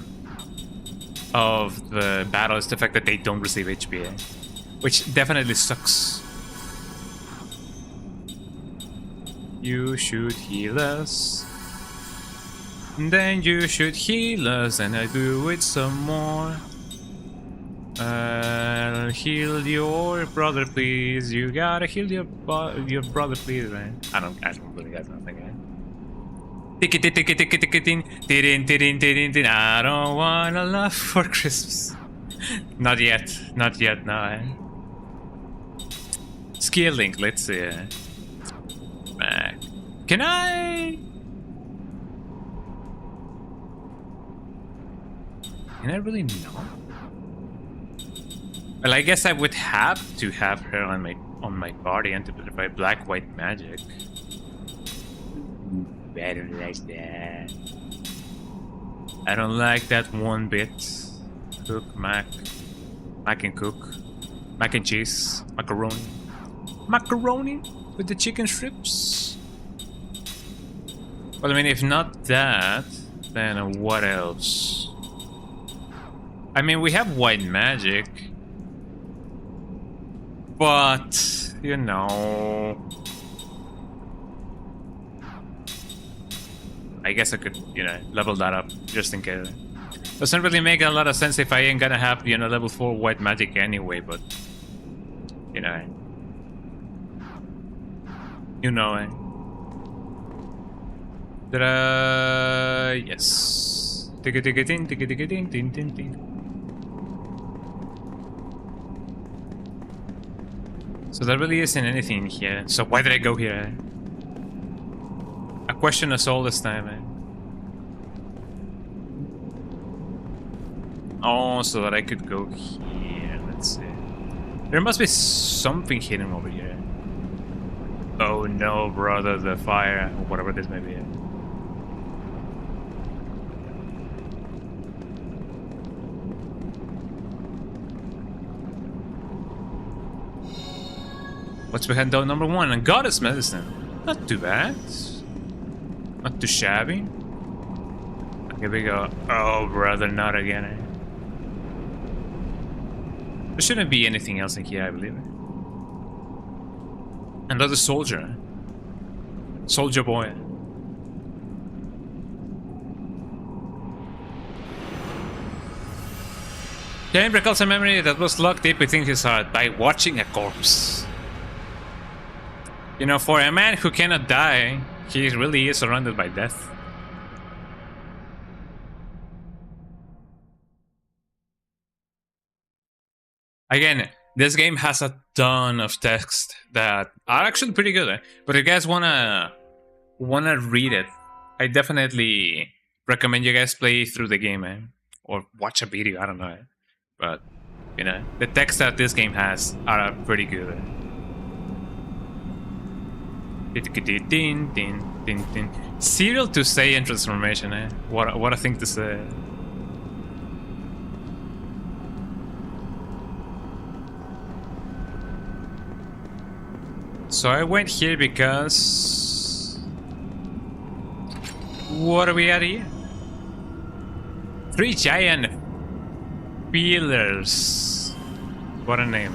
of the battle is the fact that they don't receive HP, which definitely sucks. You should heal us, then you should heal us, and I do it some more. Heal your brother, please. You gotta heal your brother, please, man. I don't really got nothing. I don't wanna love for Christmas. Not yet, no. Skill link, let's see. Can I really know? Well, I guess I would have to have her on my body and to by black white magic. I don't like that. I don't like that one bit. Cook mac and cook, mac and cheese, macaroni with the chicken strips. Well, I mean, if not that, then what else? I mean, we have white magic. But, you know, I guess I could, you know, level that up just in case. Doesn't really make a lot of sense if I ain't gonna have, you know, level 4 white magic anyway, but, you know. Yes. So there really isn't anything here. So why did I go here? A question us all this time, Oh, so that I could go here. Let's see. There must be something hidden over here. Oh no, brother, the fire, or whatever this may be. What's behind door number 1? And goddess medicine. Not too bad. Not too shabby. Here we go. Oh, brother, not again. There shouldn't be anything else in here, I believe. Another soldier. Soldier boy. Jane recalls a memory that was locked deep within his heart by watching a corpse. You know, for a man who cannot die, he really is surrounded by death. Again, this game has a ton of text that are actually pretty good, but if you guys wanna read it, I definitely recommend you guys play through the game, or watch a video. I don't know, but you know, the text that this game has are pretty good. Serial to say and transformation, What a thing to say. So I went here because... What are we at here? 3 giant pillars. What a name.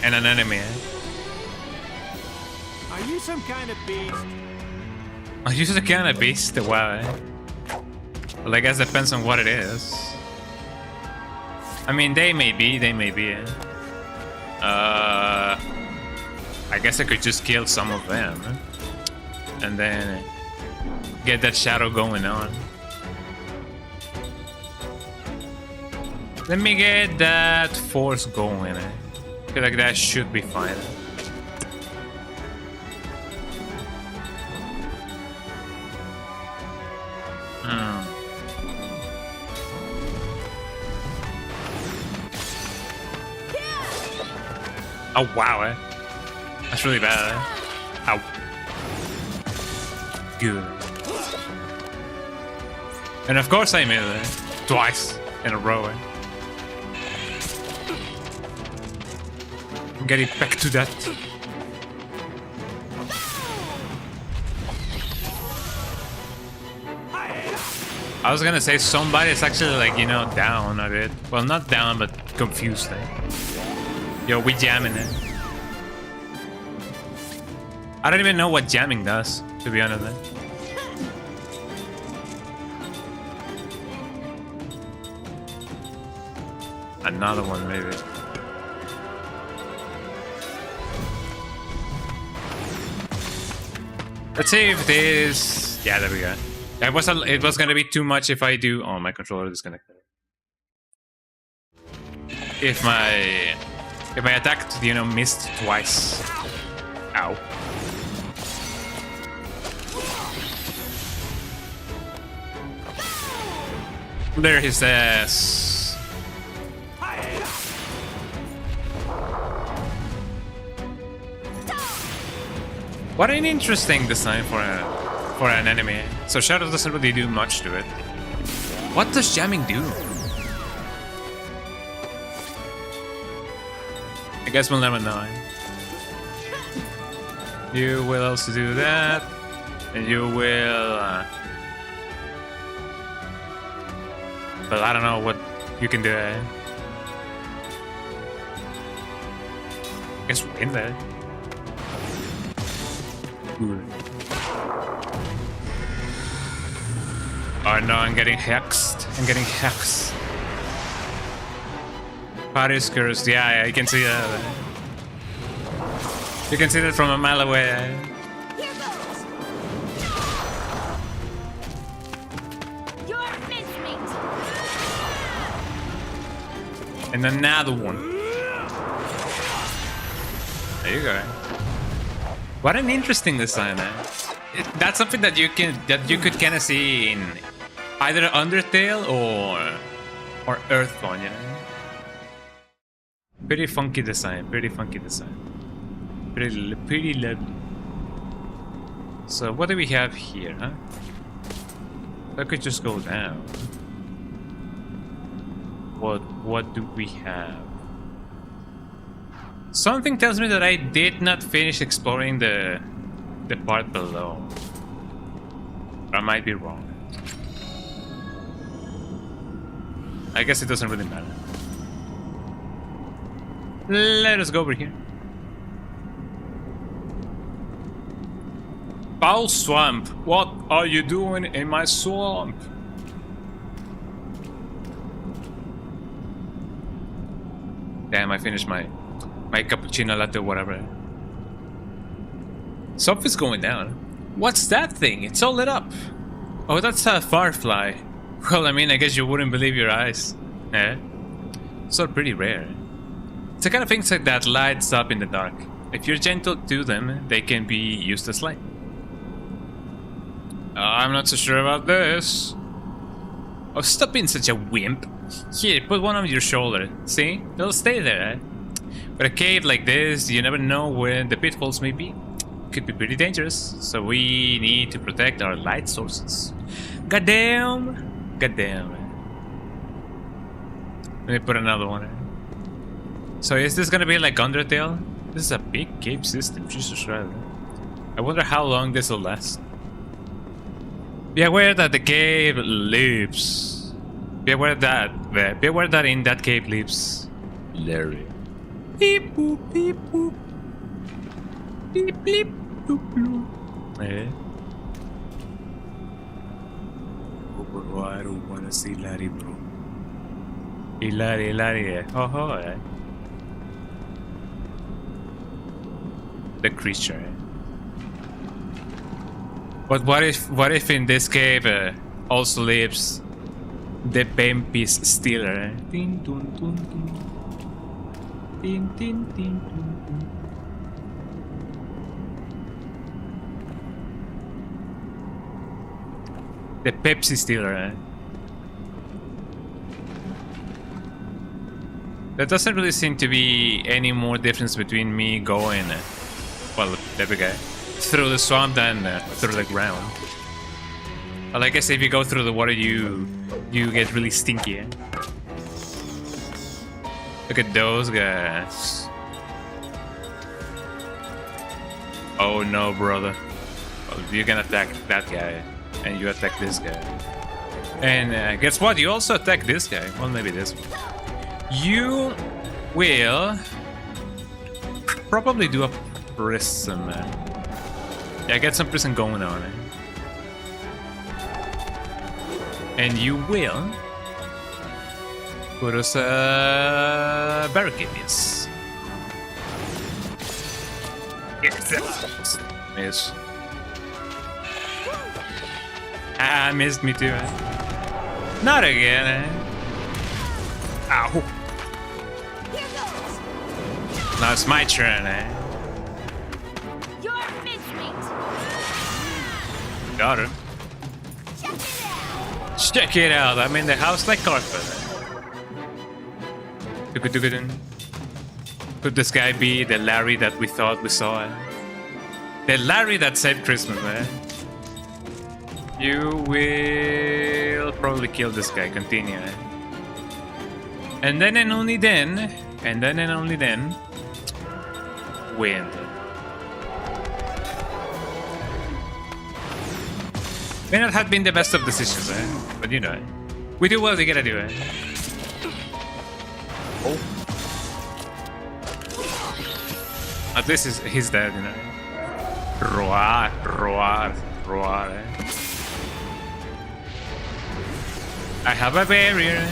And an enemy, Are you some kind of beast? Are you some kind of beast? Wow, Well, I guess it depends on what it is. I mean, they may be, I guess I could just kill some of them. And then get that shadow going on. Let me get that force going, I feel like that should be fine. Oh wow, That's really bad, Ow. Good. And of course I made it twice in a row, Getting back to that. I was gonna say somebody is actually like, you know, down a bit. Well, not down, but confused. Yo, we jamming it. I don't even know what jamming does, to be honest. Another one, maybe. Let's see if this. Yeah, there we go. It was gonna be too much if I do. Oh, my controller disconnected. If my attack, you know, missed twice. Ow. There he says. What an interesting design for an enemy. So Shadow doesn't really do much to it. What does jamming do? I guess we'll never know. You will also do that, and you will. But I don't know what you can do. I guess win that. Oh no, I'm getting hexed. I'm getting hexed. Party's cursed. Yeah, you can see that. You can see that from a mile away. And another one. There you go. What an interesting design, man. That's something that you could kind of see in either Undertale or Earthbound, you know? Pretty funky design, pretty funky design. Pretty lovely. So what do we have here, huh? I could just go down. What do we have? Something tells me that I did not finish exploring the part below. I might be wrong. I guess it doesn't really matter. Let us go over here. Foul swamp. What are you doing in my swamp? Damn, I finished my cappuccino latte, whatever. Something's going down. What's that thing? It's all lit up. Oh, that's a firefly. Well, I mean, I guess you wouldn't believe your eyes. Eh? So pretty rare. It's the kind of things like that lights up in the dark. If you're gentle to them, they can be used as light. I'm not so sure about this. Oh, stop being such a wimp. Here, put one on your shoulder. See? They'll stay there, eh? But a cave like this, you never know where the pitfalls may be. Could be pretty dangerous, so we need to protect our light sources. Goddamn! Goddamn. Let me put another one. So is this gonna be like Undertale? This is a big cave system, Jesus Christ. I wonder how long this will last. Be aware that the cave lives. Be aware that in that cave lives Larry. Beep boop beep boop. Beep beep boop boop. Eh? Oh, I don't wanna see Larry, bro. Hey, Larry, eh? Oh, oh, eh? The creature, eh? But what if in this cave also lives the Bempi's stealer, eh? Ding, dun, dun, dun. Ding, ding, ding, dun, dun. The Pepsi stealer, eh? There doesn't really seem to be any more difference between me going, well, there we go, through the swamp than through the ground. Well, I guess if you go through the water, you get really stinky, eh? Look at those guys. Oh no, brother. Well, you can attack that guy, and you attack this guy. And guess what? You also attack this guy. Well, maybe this one. You will probably do a prison. Yeah, get some prison going on. And you will put us a barricade, yes. Miss. Ah, missed me too. Not again. Ow. Now it's my turn. You're mincemeat. Got it. Check it out. I'm in the house like carpet. Could this guy be the Larry that we thought we saw? The Larry that saved Christmas, man. You will probably kill this guy. Continue. And then and only then, win. May not have been the best of decisions, but you know, we do what we gotta do. Oh. At least he's dead, you know. Roar. I have a barrier.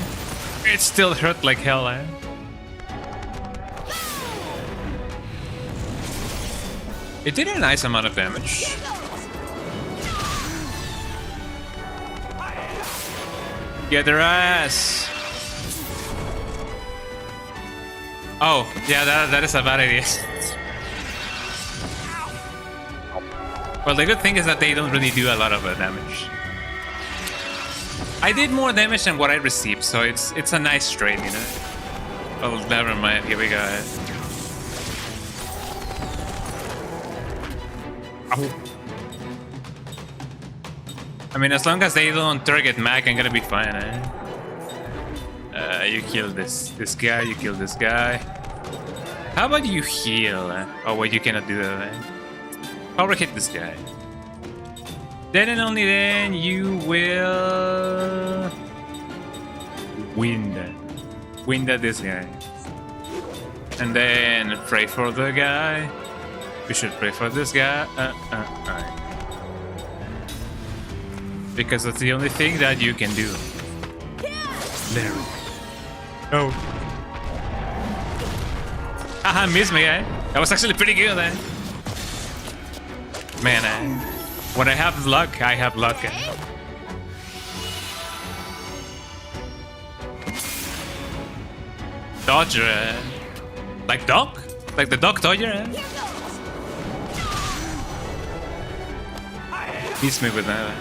It still hurt like hell. It did a nice amount of damage. Get their ass. Oh, yeah, that is a bad idea. Well, the good thing is that they don't really do a lot of damage. I did more damage than what I received, so it's a nice trade, you know. Oh, never mind. Here we go. Ow. I mean, as long as they don't target Mac, I'm gonna be fine. You kill this guy. You kill this guy. How about you heal? Oh wait, you cannot do that. Power hit this guy. Then and only then you will wind at this guy. And then pray for the guy. We should pray for this guy. Because that's the only thing that you can do. Larry. Oh. Haha, missed me, eh? That was actually pretty good, eh? Man, when I have luck, I have luck. Dodger, like Doc? Like the Doc Dodger? Beats me with that.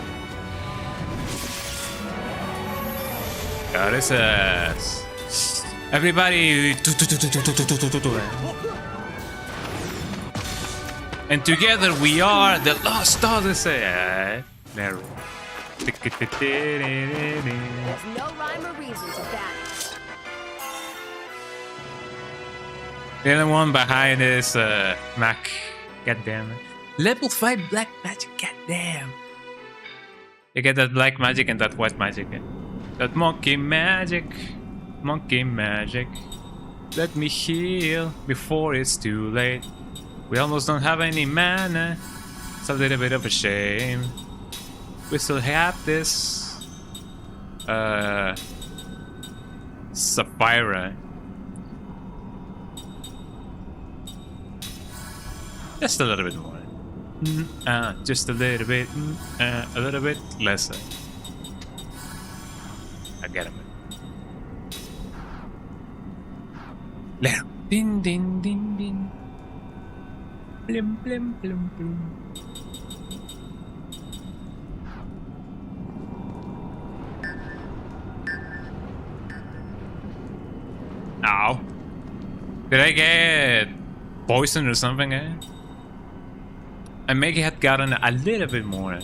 Got his ass. Everybody. And together we are the Lost Odyssey. There. There's no rhyme or reason to that. The other one behind is Mac. Goddamn. Level 5 black magic. Goddamn. You get that black magic and that white magic. That monkey magic. Monkey magic. Let me heal before it's too late. We almost don't have any mana. It's a little bit of a shame. We still have this Sapphira. Just a little bit more. Just a little bit less. I get him. Lero. Din din din din. Blim blim blim blim. Ow. Did I get poisoned or something, eh? I maybe had gotten a little bit more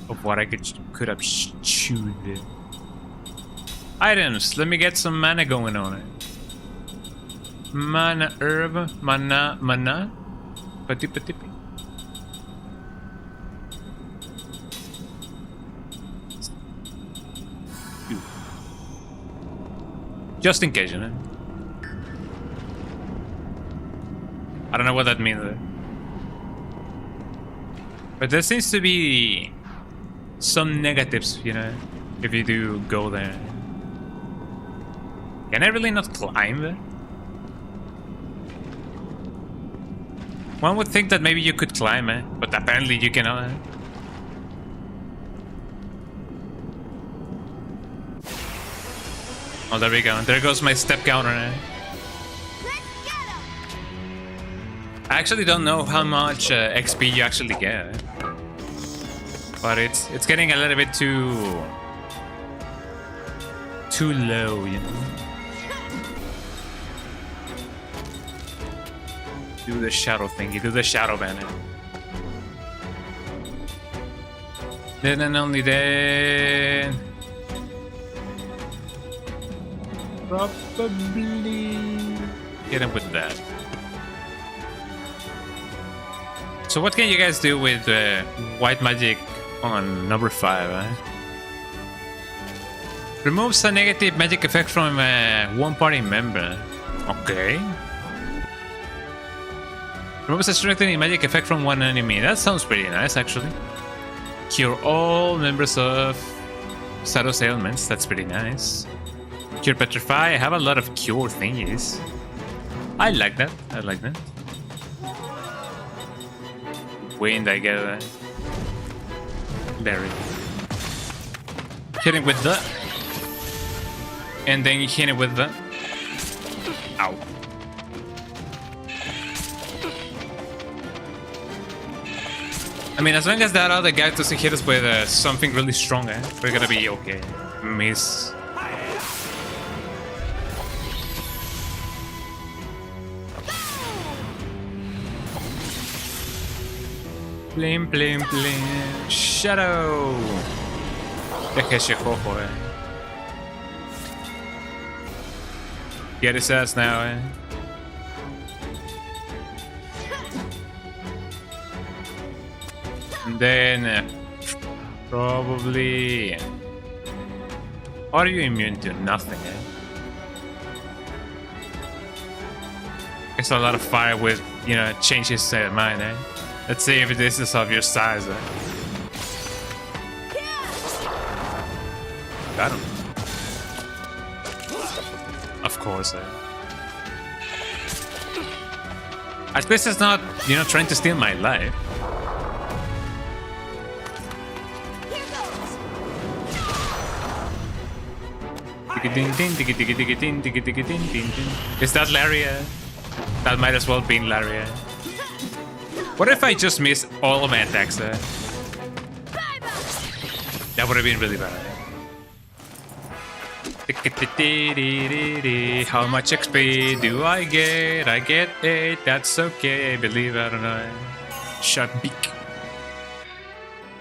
of what I could have chewed. Items. Let me get some mana going on it. Mana herb. Mana. Patipi. Just in case, you know. I don't know what that means. But there seems to be some negatives, you know, if you do go there. Can I really not climb there? One would think that maybe you could climb, but apparently you cannot. Oh, there we go. There goes my step counter. I actually don't know how much XP you actually get, but it's getting a little bit too low, you know. Do the shadow thingy, do the shadow banner. Then and only then. Probably get him with that. So what can you guys do with white magic on number 5? Removes a negative magic effect from one party member. Okay. Removes a strengthening magic effect from one enemy. That sounds pretty nice, actually. Cure all members of Shadow's ailments. That's pretty nice. Cure Petrify. I have a lot of cure thingies. I like that. I like that. Wind, I get Larry. Hit him with the. And then you hit it with the. Ow. I mean, as long as that other guy doesn't hit us with something really strong, we're gonna be okay. Miss. Blim, blim, blim. Shadow. Deja ese jojo, Get his ass now, And then probably. Are you immune to nothing, It's a lot of fire with, you know, changes state of mind, Let's see if this is of your size, Got him. Of course, At least it's not, you know, trying to steal my life. Is that Laria? That might as well be Laria. What if I just miss all of my attacks? That would have been really bad. How much XP do I get? I get 8. That's okay. I believe I don't know. Sharp beak.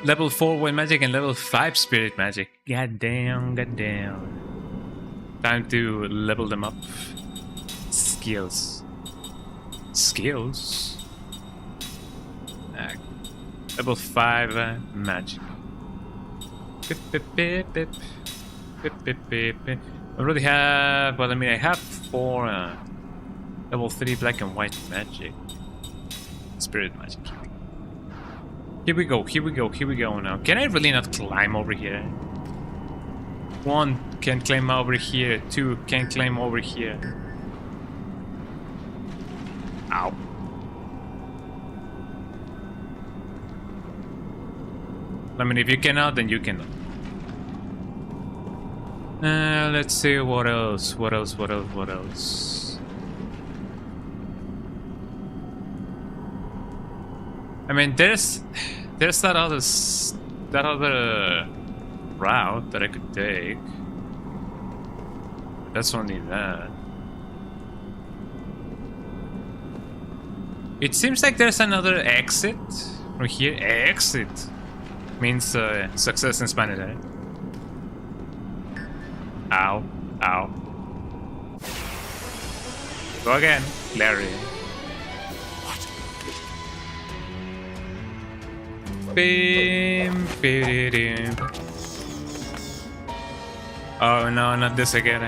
Level 4 wind magic and level 5 spirit magic. God damn, god damn. Time to level them up. Skills. Skills? Level 5 magic. Pip, pip, pip, pip. Pip, pip, pip, pip. I already have, well, I mean, I have 4 level 3 black and white magic. Spirit magic. Here we go, here we go, here we go now. Can I really not climb over here? 1 can climb over here, 2 can climb over here. Ow. I mean, if you cannot, then you cannot. Let's see what else. What else? I mean, there's that other route that I could take. That's only that. It seems like there's another exit from here. Exit means success in Spanish, right? Ow. Ow. Go again, Larry. What? Bim, bim. Oh no, not this again,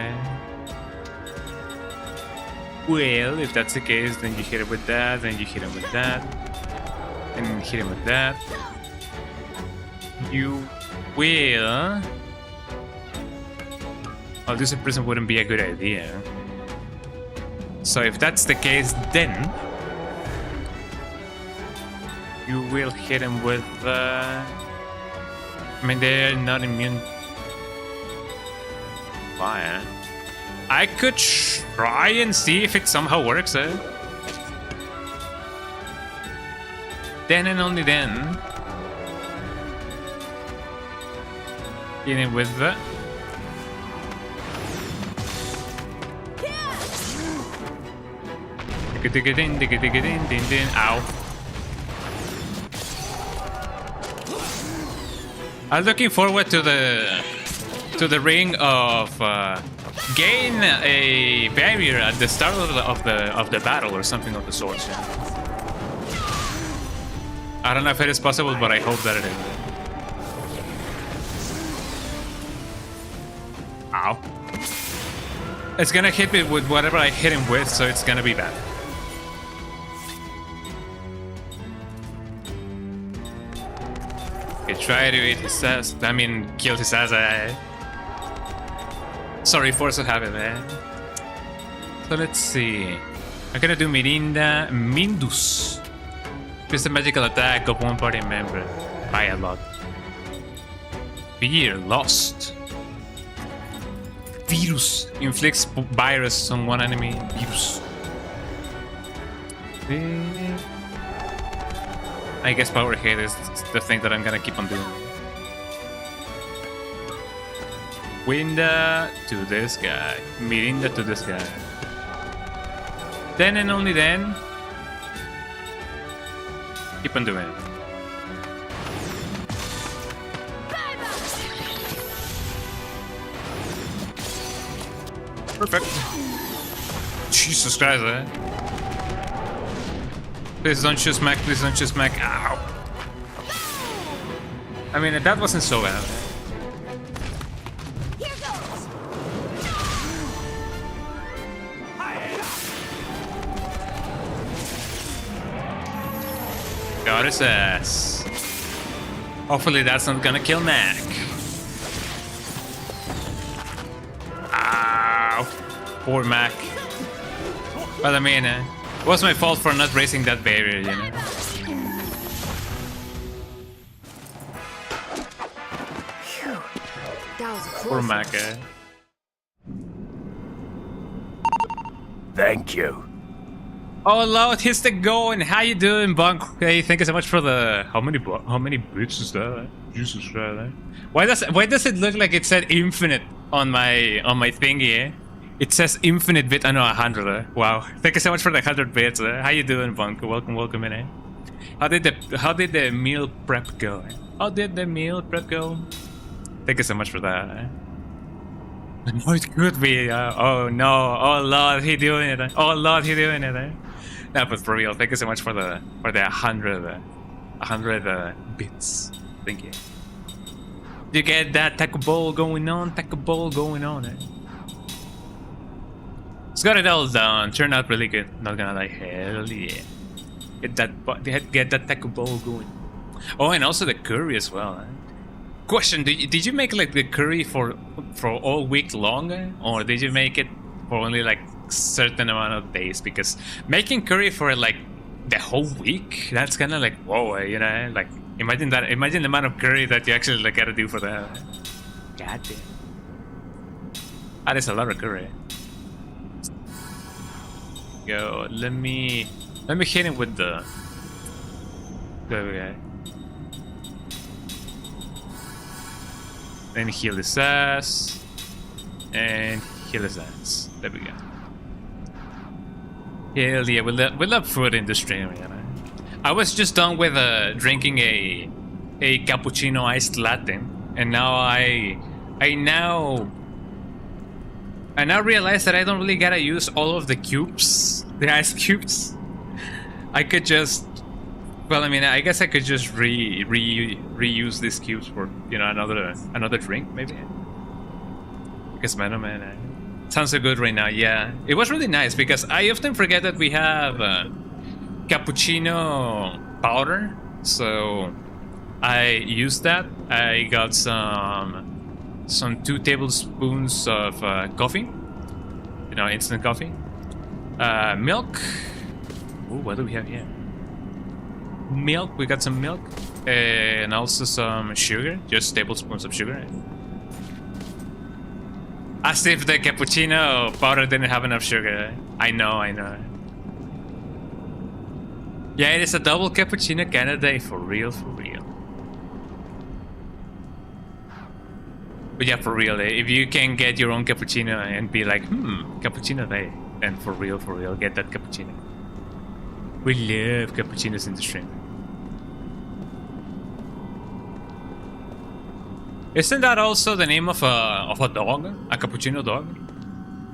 Well, if that's the case, then you hit him with that, then you hit him with that, and then hit him with that. You will. Well, this prison wouldn't be a good idea. So if that's the case, then you will hit him with. I mean, they're not immune. Fire. I could try and see if it somehow works. Then and only then. Hit him with the. Ow. I'm looking forward to the ring of gain a barrier at the start of the battle or something of the sort. I don't know if it is possible, but I hope that it is. Ow. It's gonna hit me with whatever I hit him with, so it's gonna be bad. Okay, try to eat his ass. I mean, kill his ass. Sorry, force of habit, man. So let's see. I'm gonna do Mirinda Mindus. It's a magical attack of one party member by a lot. Fear lost. Virus inflicts virus on one enemy. Virus. I guess power hit is the thing that I'm gonna keep on doing. Winda to this guy. Mirinda to this guy. Then and only then. Keep on doing it. Perfect. Jesus Christ, Please don't choose Mac, please don't choose Mac. Ow. I mean, that wasn't so bad. Here goes. Got his ass. Hopefully that's not gonna kill Mac. Ow. Poor Mac. Well, I mean, it was my fault for not raising that barrier, you know. That was a close Poor one. Mac, Thank you. Oh, Lord, here's the going. How you doing, Bunk? Hey, thank you so much for the. How many bits is that? Jesus Christ! Why does it look like it said infinite on my thingy? It says infinite bit. I know 100. Wow! Thank you so much for the 100 bits. How you doing, Bunk? Welcome in. How did the meal prep go? How did the meal prep go? Thank you so much for that. No, it could be. Oh no! Oh Lord, he doing it. Oh Lord, he doing it. That was for real. Thank you so much for the 100 bits. Thank you. You get that taco bowl going on? Taco bowl going on. It's got it all done. Turned out really good. Not gonna lie. Hell yeah. Get that taco bowl going. Oh, and also the curry as well. Question: did you make like the curry for all week long, or did you make it for only like certain amount of days? Because making curry for like the whole week, that's kind of like whoa, you know, like imagine the amount of curry that you actually like gotta do for that. God damn, that is a lot of curry. Go, let me hit him with the. There we go. Then heal his ass. And heal his ass. There we go. Hell yeah, we love food in the stream, you know. I was just done with drinking a cappuccino iced latte, and now I now realize that I don't really gotta use all of the cubes, the ice cubes. I could just, well, I mean, I guess I could just reuse these cubes for, you know, another drink maybe. Because man, oh man, Sounds so good right now, yeah. It was really nice because I often forget that we have cappuccino powder. So I used that. I got some 2 tablespoons of coffee. You know, instant coffee. Milk. Ooh, what do we have here? Milk, we got some milk. And also some sugar, just tablespoons of sugar. As if the cappuccino powder didn't have enough sugar. I know. Yeah, it is a double cappuccino Canada for real. But yeah, for real, if you can get your own cappuccino and be like, cappuccino day, then for real, get that cappuccino. We love cappuccinos in the stream. Isn't that also the name of a dog? A cappuccino dog?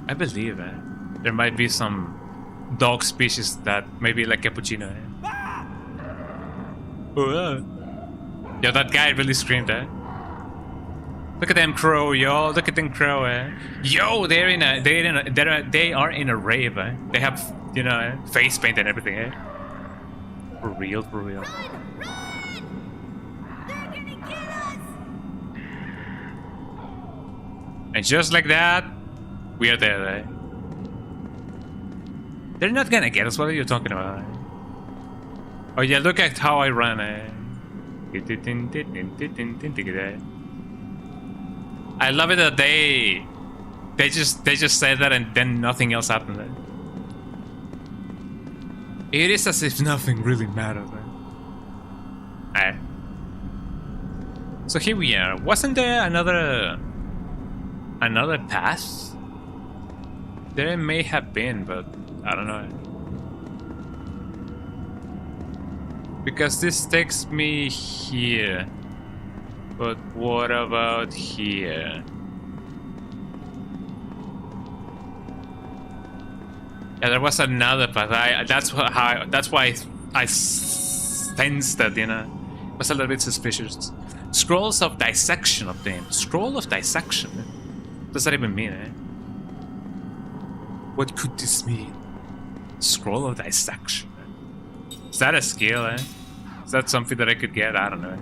I believe there might be some dog species that may be like cappuccino. Yo, that guy really screamed, Look at them crow, yo! Look at them crow, Yo, they are in a rave, They have, you know, face paint and everything, For real. Run! They're gonna get us! And just like that, we are there, They're not gonna get us. What are you talking about? Oh yeah, look at how I run, I love it that they just said that and then nothing else happened. It is as if nothing really mattered. So here we are. Wasn't there another path? There may have been, but I don't know. Because this takes me here. But what about here? Yeah, there was another path. That's why I sensed that, you know. It was a little bit suspicious. Scrolls of dissection obtained. Scroll of dissection? What does that even mean, What could this mean? Scroll of dissection. Is that a skill, Is that something that I could get? I don't know.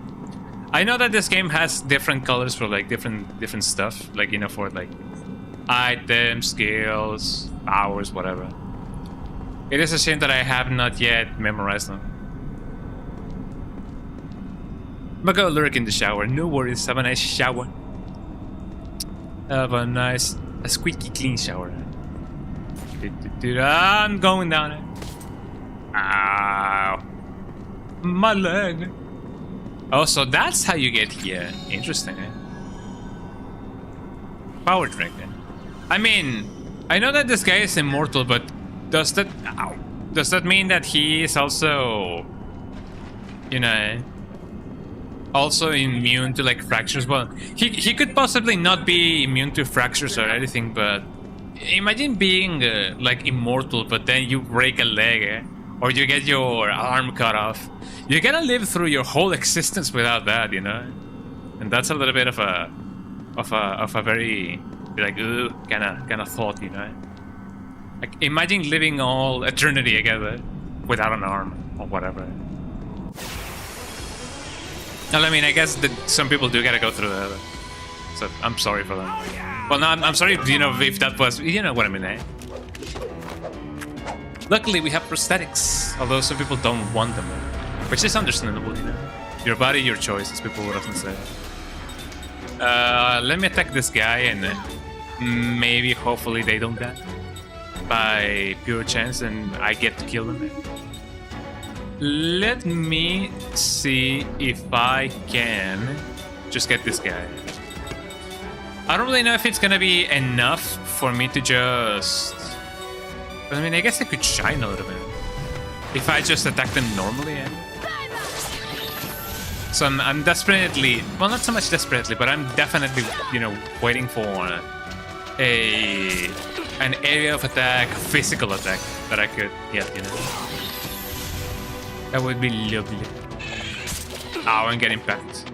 I know that this game has different colors for like different stuff, like, you know, for like items, skills, powers, whatever. It is a shame that I have not yet memorized them. I'm gonna go lurk in the shower. No worries. Have a nice shower. Have a squeaky clean shower. I'm going down. Ow. My leg. Oh, so that's how you get here. Interesting, Power drink, I mean, I know that this guy is immortal, but does that mean that he is also, you know, also immune to like fractures? Well, he could possibly not be immune to fractures or anything, but imagine being like immortal, but then you break a leg, or you get your arm cut off. You gotta live through your whole existence without that, you know, and that's a little bit of a very like kind of thought, you know. Like imagine living all eternity together without an arm or whatever. Well, I mean, I guess that some people do gotta go through that, so I'm sorry for them. Well, no, I'm sorry, you know, if that was, you know what I mean, Luckily, we have prosthetics, although some people don't want them. Which is understandable, you know. Your body, your choice, as people would often say. Let me attack this guy and maybe, hopefully, they don't die. By pure chance and I get to kill them. Let me see if I can just get this guy. I don't really know if it's gonna be enough for me to just... I mean, I guess I could shine a little bit. If I just attack them normally, So I'm desperately, well, not so much desperately, but I'm definitely, you know, waiting for an area of attack, a physical attack that I could get, you know. That would be lovely. Oh, I'm getting packed.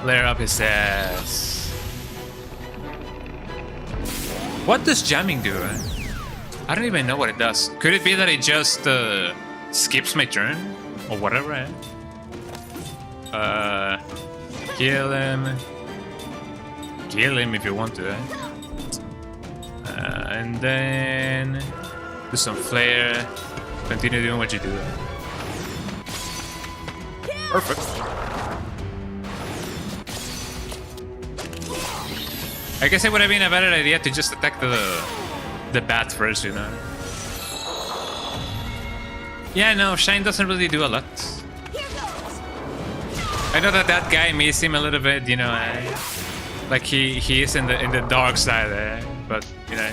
Flare up his ass. What does jamming do? I don't even know what it does. Could it be that it just skips my turn? Or whatever, Kill him. Kill him if you want to, and then do some flare. Continue doing what you do. Perfect. I guess it would have been a better idea to just attack the bat first, you know. Yeah, no, Shine doesn't really do a lot. I know that guy may seem a little bit, you know, like he is in the dark side, but you know,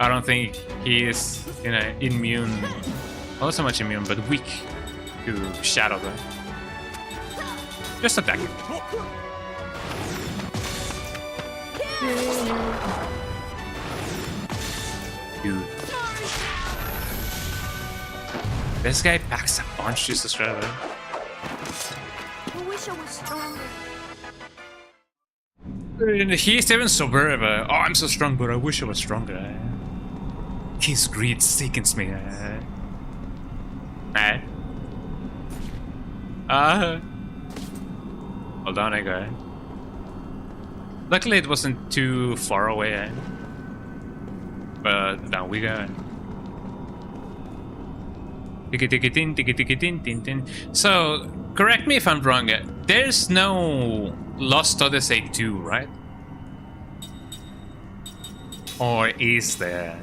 I don't think he is, you know, immune. Not so much immune, but weak to shadow. Just attack him. Dude. This guy packs a punch, Jesus Christ. I wish I was stronger. He's even sober. Oh, I'm so strong, but I wish I was stronger. His greed sickens me. Hold on, I go. Luckily, it wasn't too far away. But down we go. So, correct me if I'm wrong. There's no Lost Odyssey 2, right? Or is there?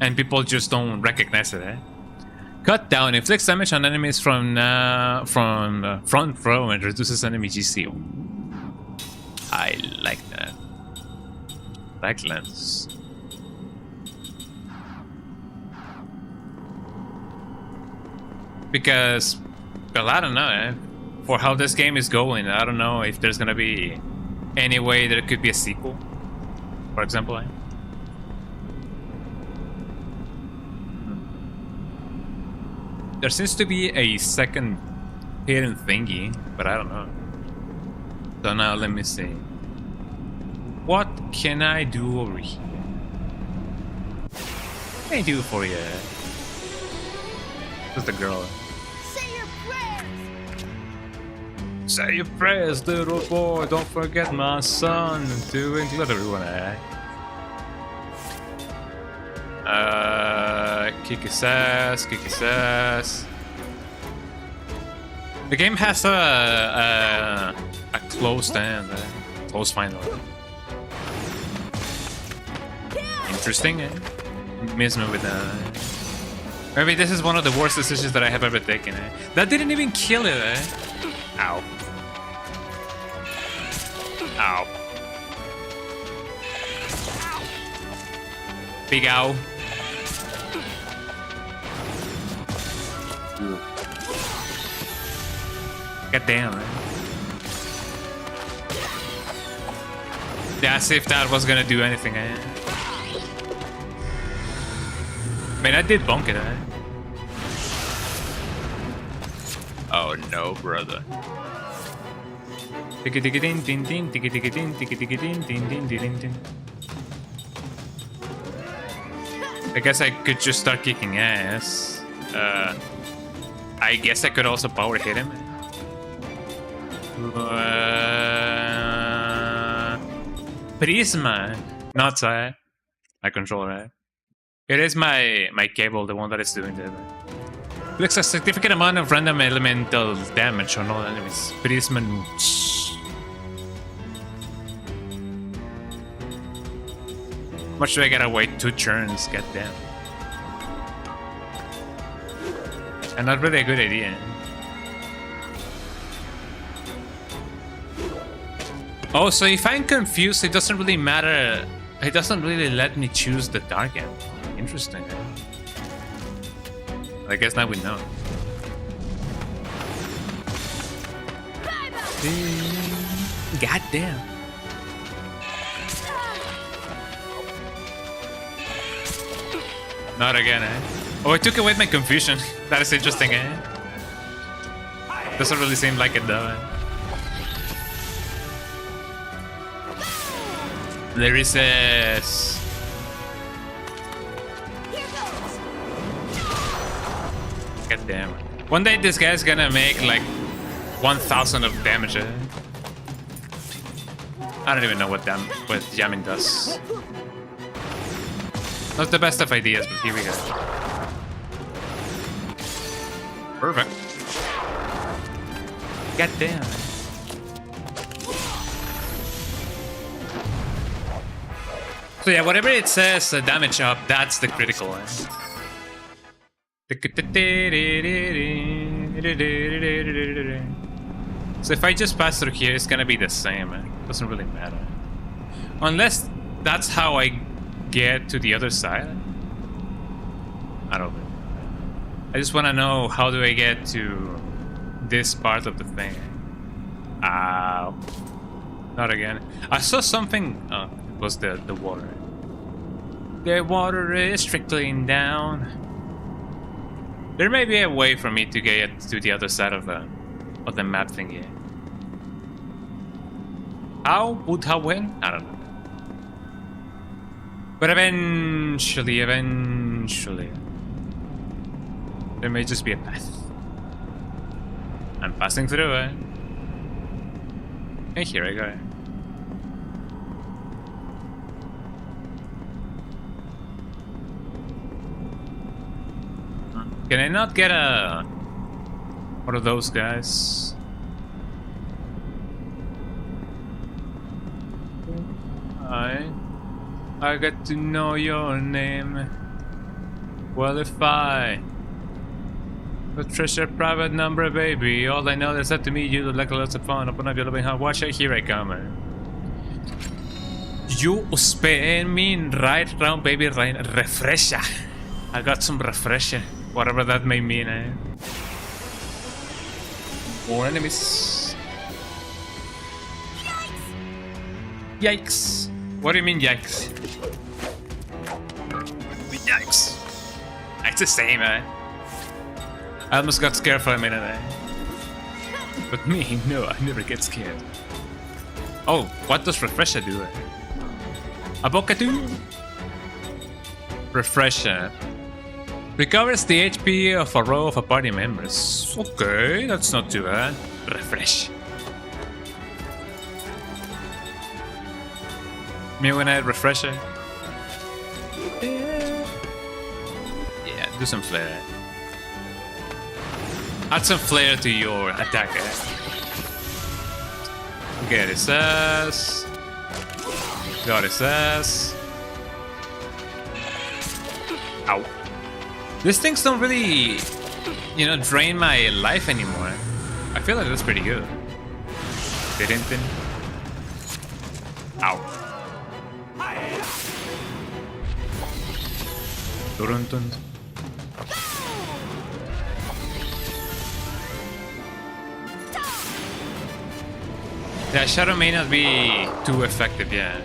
And people just don't recognize it, Cut down inflicts damage on enemies from front row and reduces enemy GC. I like that. Like lens. Because, well, I don't know, for how this game is going, I don't know if there's gonna be any way there could be a sequel, for example. There seems to be a second hidden thingy, but I don't know. So now let me see. What can I do over here? What can I do for you? Just a girl. Say your prayers. Say your prayers, little boy. Don't forget my son. To include everyone, kick his ass, kick his ass. The game has a closed end, close final. Interesting, Miss me with that. Maybe this is one of the worst decisions that I have ever taken. That didn't even kill it. Ow. Ow. Big ow. God damn, That's if that was gonna do anything, I mean, I did bonk it, Oh no, brother. I guess I could just start kicking ass. I guess I could also power hit him. Prisma, not my controller. It is my cable, the one that is doing that. Looks a significant amount of random elemental damage on all enemies. Prisma nukes. How much do I gotta wait? 2 turns, goddamn. And not really a good idea. Oh, so if I'm confused, it doesn't really matter. It doesn't really let me choose the target. Interesting. I guess now we know. God damn. Not again, Oh, it took away my confusion. That is interesting, Doesn't really seem like it though, There is this. God damn. One day this guy's gonna make like 1,000 of damage. I don't even know what jamming does. Not the best of ideas, but here we go. Perfect. God damn. So yeah, whatever it says, damage up, that's the critical one. So if I just pass through here, it's gonna be the same. Doesn't really matter. Unless that's how I get to the other side. I don't know. I just want to know, how do I get to this part of the thing? Ow. Not again. I saw something. Oh, it was the water. The water is trickling down. There may be a way for me to get to the other side of the map thingy. How? When? I don't know. But eventually, there may just be a path. I'm passing through it. And here I go. Can I not get one of those guys? I get to know your name. Well, if I Patricia, private number, baby. All I know is that to meet you look like lots of fun. Open up your loving heart. Watch it. Here I come. You spin me right round, baby. Right. Refresher. I got some refresher. Whatever that may mean, eh? More enemies. Yikes. What do you mean, yikes? Yikes. It's the same, eh? I almost got scared for a minute, eh? But me, no, I never get scared. Oh, what does Refresher do? Abokatu? Refresher. Recovers the HP of a row of party members. Okay, that's not too bad. Refresh. Me when I Refresher. Yeah, do some flair. Add some flair to your attack. Get his ass. Got his ass. Ow. These things don't really, drain my life anymore. I feel like that's pretty good. Didn't. Ow. Dun-dun. Yeah, Shadow may not be too effective, yeah.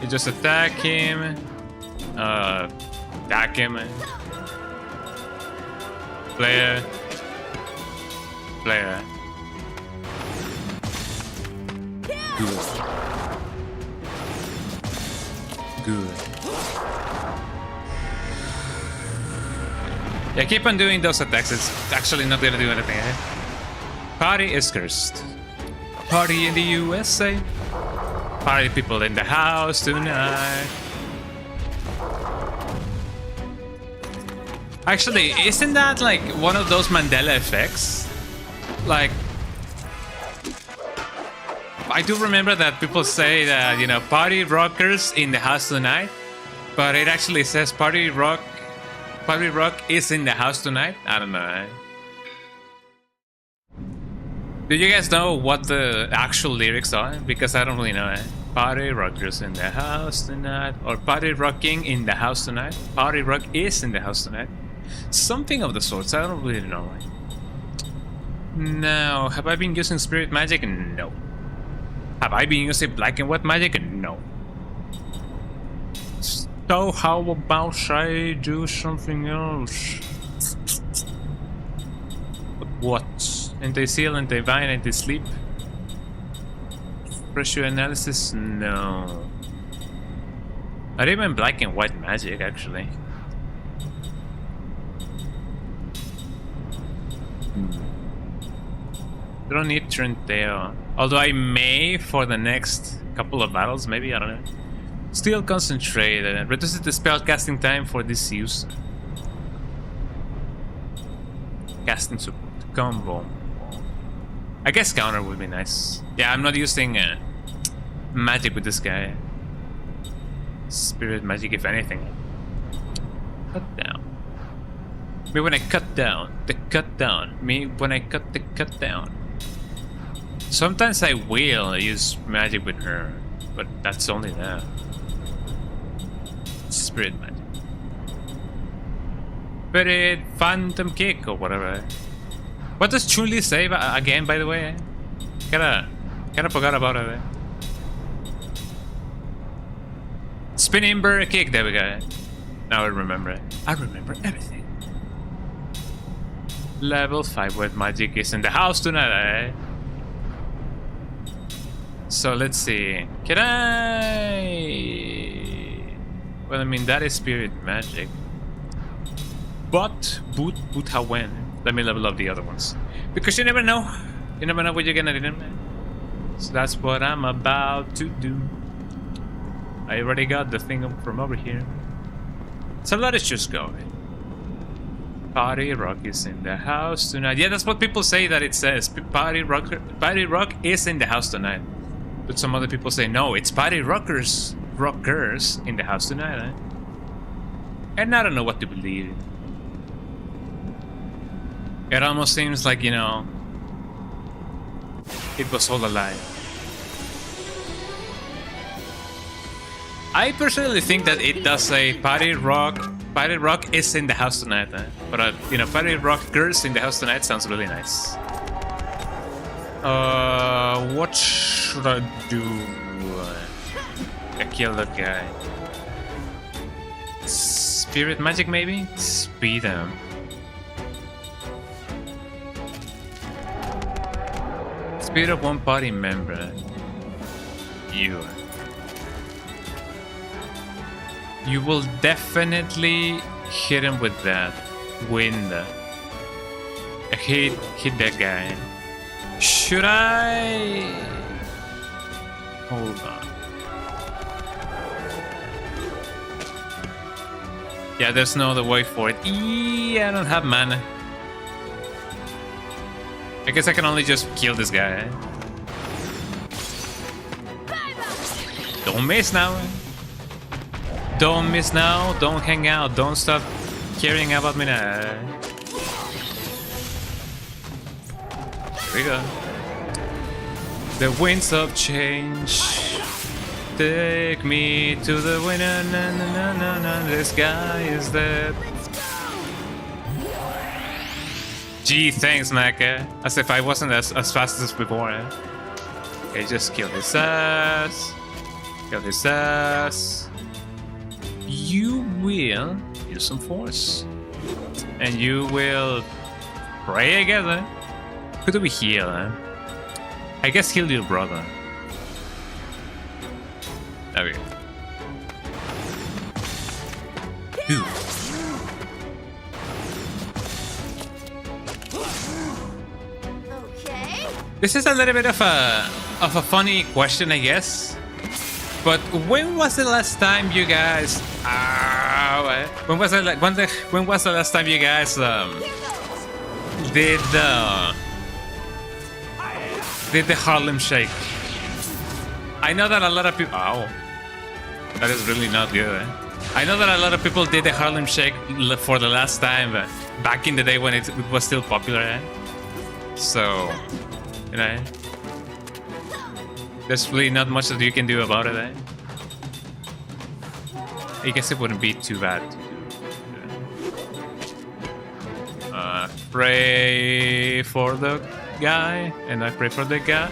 You just attack him. Attack him. Player. Good. Yeah, keep on doing those attacks. It's actually not gonna do anything, eh? Party is cursed. Party in the USA. Party people in the house tonight. Actually, isn't that like one of those Mandela effects? Like, I do remember that people say that, party rockers in the house tonight, but it actually says party rock is in the house tonight. I don't know. Eh? Do you guys know what the actual lyrics are? Because I don't really know. Eh? Party rockers in the house tonight, or party rocking in the house tonight. Party rock is in the house tonight. Something of the sorts. I don't really know. No. Have I been using spirit magic? No. Have I been using black and white magic? No. So how about I do something else? But what? Anti-seal, anti-vine, anti-sleep? pressure analysis? No. Not even black and white magic, actually. Don't need Trenteo. Although I may for the next couple of battles, maybe, I don't know. Still concentrate. Reduces the spell casting time for this use. Casting support. Combo. I guess counter would be nice. Yeah, I'm not using magic with this guy. Spirit magic, if anything. Cut down. Me when I cut down. The cut down. Me when I cut the cut down. Sometimes I will use magic with her, but that's only that. Spirit magic. Spirit Phantom Kick or whatever. What does Chun-Li say again, by the way? Kinda forgot about it. Spinning bird kick, there we go. Now I remember it. I remember everything. Level 5 wet magic is in the house tonight, eh? So let's see. Can I? Well, I mean that is spirit magic. But boot how when? Let me level up the other ones. Because you never know. You never know what you're gonna do, man. So that's what I'm about to do. I already got the thing from over here. So let us just go. Party Rock is in the house tonight. Yeah, that's what people say that it says. Party Rock is in the house tonight. But some other people say no, it's Party Rockers in the house tonight, eh? And I don't know what to believe. It almost seems like, you know, it was all a lie. I personally think that it does say Party Rock is in the house tonight, eh? But you know, Party Rockers in the house tonight sounds really nice. What should I do? I kill that guy. Spirit magic, maybe? Speed him. Speed up one party member. You will definitely hit him with that wind. Hit that guy. Should I? Hold on. Yeah, there's no other way for it. I don't have mana. I guess I can only just kill this guy. Eh? Don't miss now. Don't miss now. Don't hang out. Don't stop caring about me now. Here we go. The winds of change take me to the winner. Na, na, na, na, na. This guy is dead. Gee, thanks, Mac. As if I wasn't as fast as before. Eh? Okay, just kill his ass. Kill his ass. You will use some force. And you will pray again. Eh? Who do we heal? Eh? I guess heal your brother. There we go. Ooh. This is a little bit of a funny question, I guess. But when was the last time you guys? When was the last time you guys did the Harlem Shake? I know that a lot of people. Ow, that is really not good. Eh? I know that a lot of people did the Harlem Shake for the last time back in the day when it was still popular. Eh? So. You know, there's really not much that you can do about it, eh? I guess it wouldn't be too bad to do. Pray for the guy, and I pray for the guy.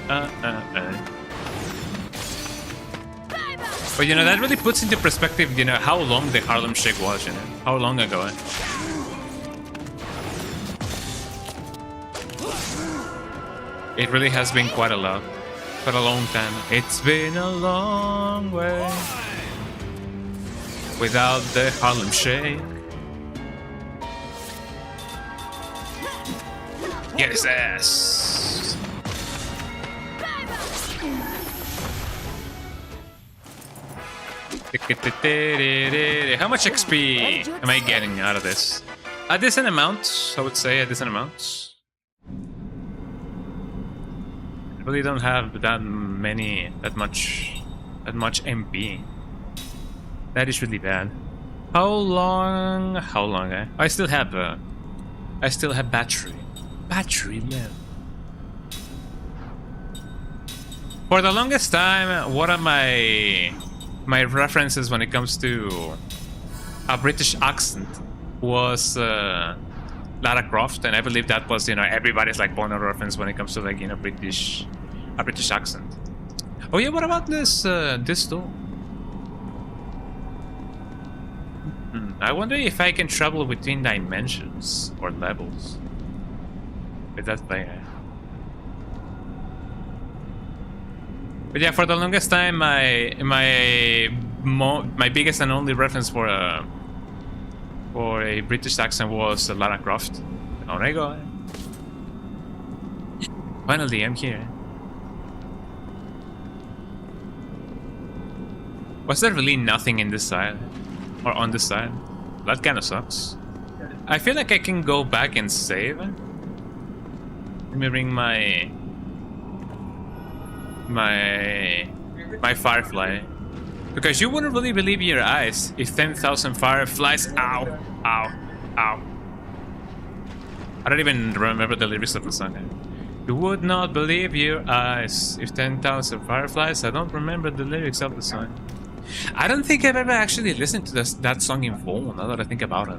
But you know, that really puts into perspective, you know, how long the Harlem Shake was, you know? How long ago, eh? It really has been quite a lot. For a long time. It's been a long way without the Harlem Shake. Get his ass. How much XP am I getting out of this? A decent amount, I would say, a decent amount. I really don't have that much MP. That is really bad. How long? I still have battery left. For the longest time, one of my references when it comes to a British accent was Lara Croft, and I believe that was, everybody's like Bono reference when it comes to like, a British accent. Oh yeah, what about this door? I wonder if I can travel between dimensions or levels with that player. But yeah, for the longest time, my biggest and only reference for a British accent was Lara Croft. On I go. Finally, I'm here. Was there really nothing in this side? Or on this side? That kind of sucks. I feel like I can go back and save. Let me bring my firefly. Because you wouldn't really believe your eyes if 10,000 fireflies... Ow! Ow! Ow! I don't even remember the lyrics of the song. You would not believe your eyes if 10,000 fireflies... I don't remember the lyrics of the song. I don't think I've ever actually listened to that song in full, now that I think about it.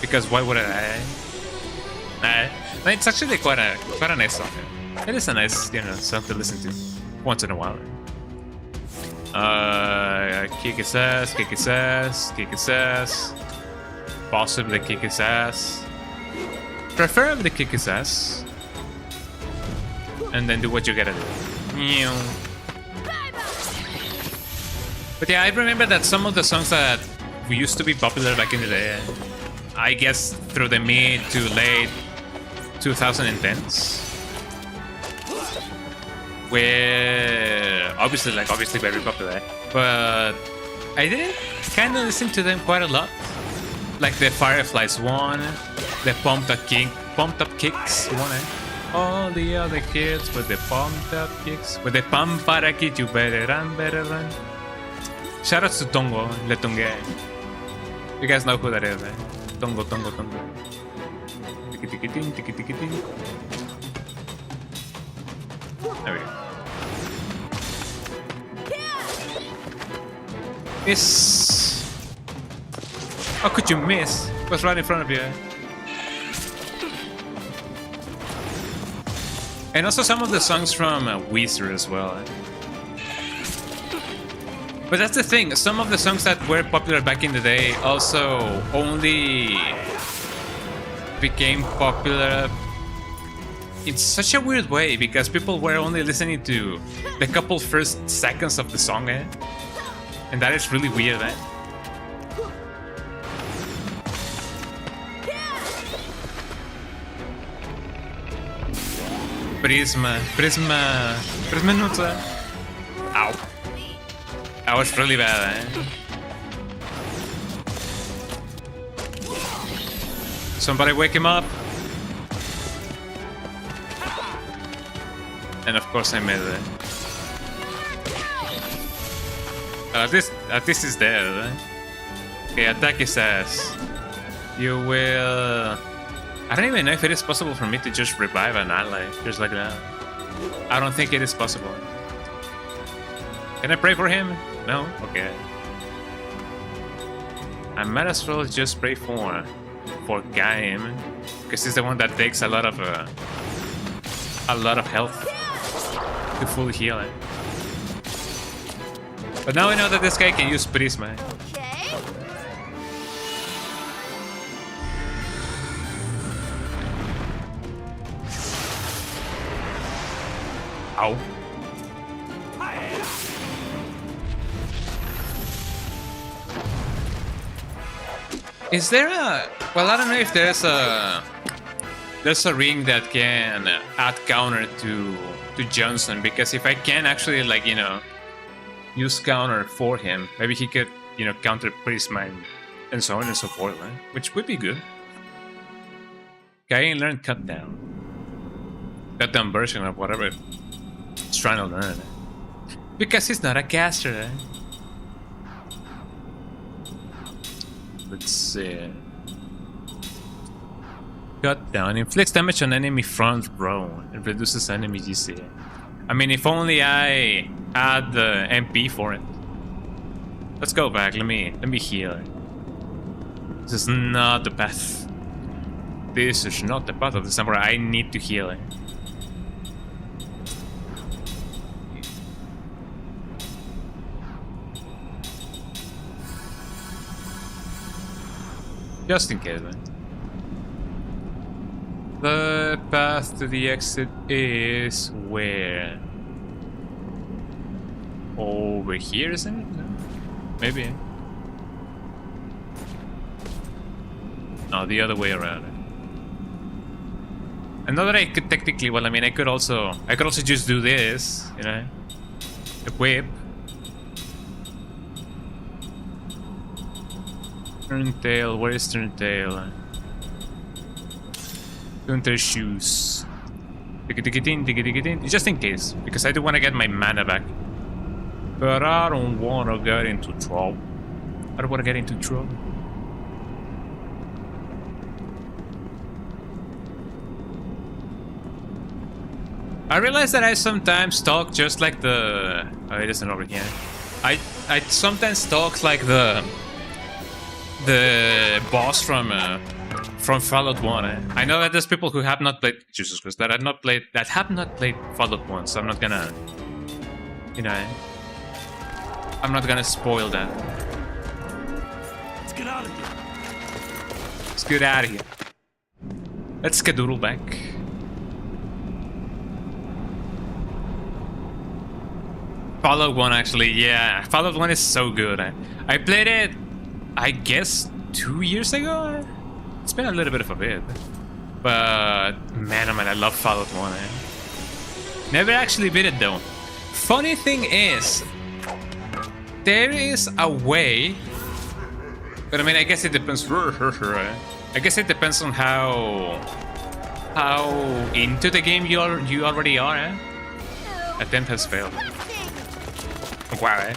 Because why would I? It's actually quite a nice song. It is a nice, song to listen to once in a while. Kick his ass, kick his ass, kick his ass. Possibly kick his ass. Preferably kick his ass. And then do what you gotta do. But yeah, I remember that some of the songs that used to be popular back in the day, I guess through the mid to late 2010s, were obviously very popular, but I didn't kind of listen to them quite a lot. Like the Fireflies one, the Pumped Up Kicks one, all the other kids with the pumped up kicks, with the pump para kid, you better run, better run. Shoutouts to Tongo, Le Tongue. You guys know who that is, right? Tongo. Tiki tiki ting, tiki tiki ting. There we go. Miss! How could you miss? It was right in front of you. And also some of the songs from Weezer as well. But that's the thing, some of the songs that were popular back in the day also only became popular in such a weird way, because people were only listening to the couple first seconds of the song, and that is really weird, Prisma Nutra. Ow. That was really bad, Somebody wake him up. And of course I made it. This is dead, Okay, attack his ass. You will... I don't even know if it is possible for me to just revive an ally, just like that. I don't think it is possible. Can I pray for him? No? Okay. I might as well just pray for Gaim, because he's the one that takes a lot of health to fully heal it. But now I know that this guy can use Prisma. Ow. Is there a... Well, I don't know if there's a ring that can add counter to Johnson, because if I can actually, like, you know, use counter for him, maybe he could, you know, counter Prisma and so on and so forth, right? Which would be good. Okay, learn cut down. Cut down version of whatever he's trying to learn. Because he's not a caster, eh? Let's see. Cut down. Inflicts damage on enemy front row and reduces enemy GC. I mean, if only I had the MP for it. Let's go back. Let me heal. This is not the path. This is not the path of the samurai. I need to heal. Just in case, man. The path to the exit is where? Over here, isn't it? No? Maybe. No, the other way around. I know that I could technically, well, I mean, I could also just do this, you know, equip. Turntail, where is Turntail? Turntail shoes. Just in case, because I do want to get my mana back. But I don't want to get into trouble. I don't want to get into trouble. I realize that I sometimes talk just like the... Oh, it isn't over here. I sometimes talk like the boss from Fallout 1. I know that there's people who have not played... Jesus Christ, that have not played Fallout 1, so I'm not gonna... You know... I'm not gonna spoil that. Let's get out of here. Let's get out of here. Let's skedoodle back. Fallout 1, actually, yeah. Fallout 1 is so good. I played it, I guess, 2 years ago? It's been a little bit of a bit. But, man, oh man, I love Fallout 1. Never actually beat it, though. Funny thing is, there is a way... But, I mean, I guess it depends... I guess it depends on how into the game you already are, eh? Attempt has failed. Wow, eh?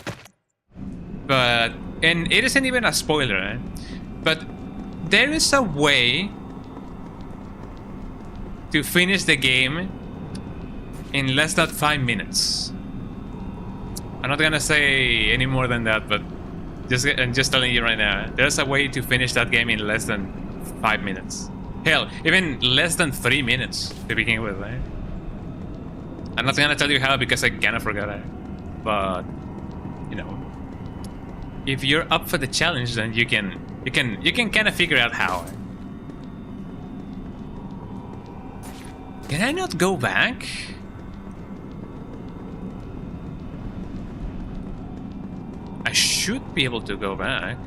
But, and it isn't even a spoiler, eh? But there is a way to finish the game in less than 5 minutes. I'm not gonna say any more than that, but I'm just telling you right now, there's a way to finish that game in less than 5 minutes. Hell, even less than 3 minutes to begin with, right? I'm not gonna tell you how because I kinda forgot it. But, you know, if you're up for the challenge, then you can kind of figure out how. Can I not go back? I should be able to go back.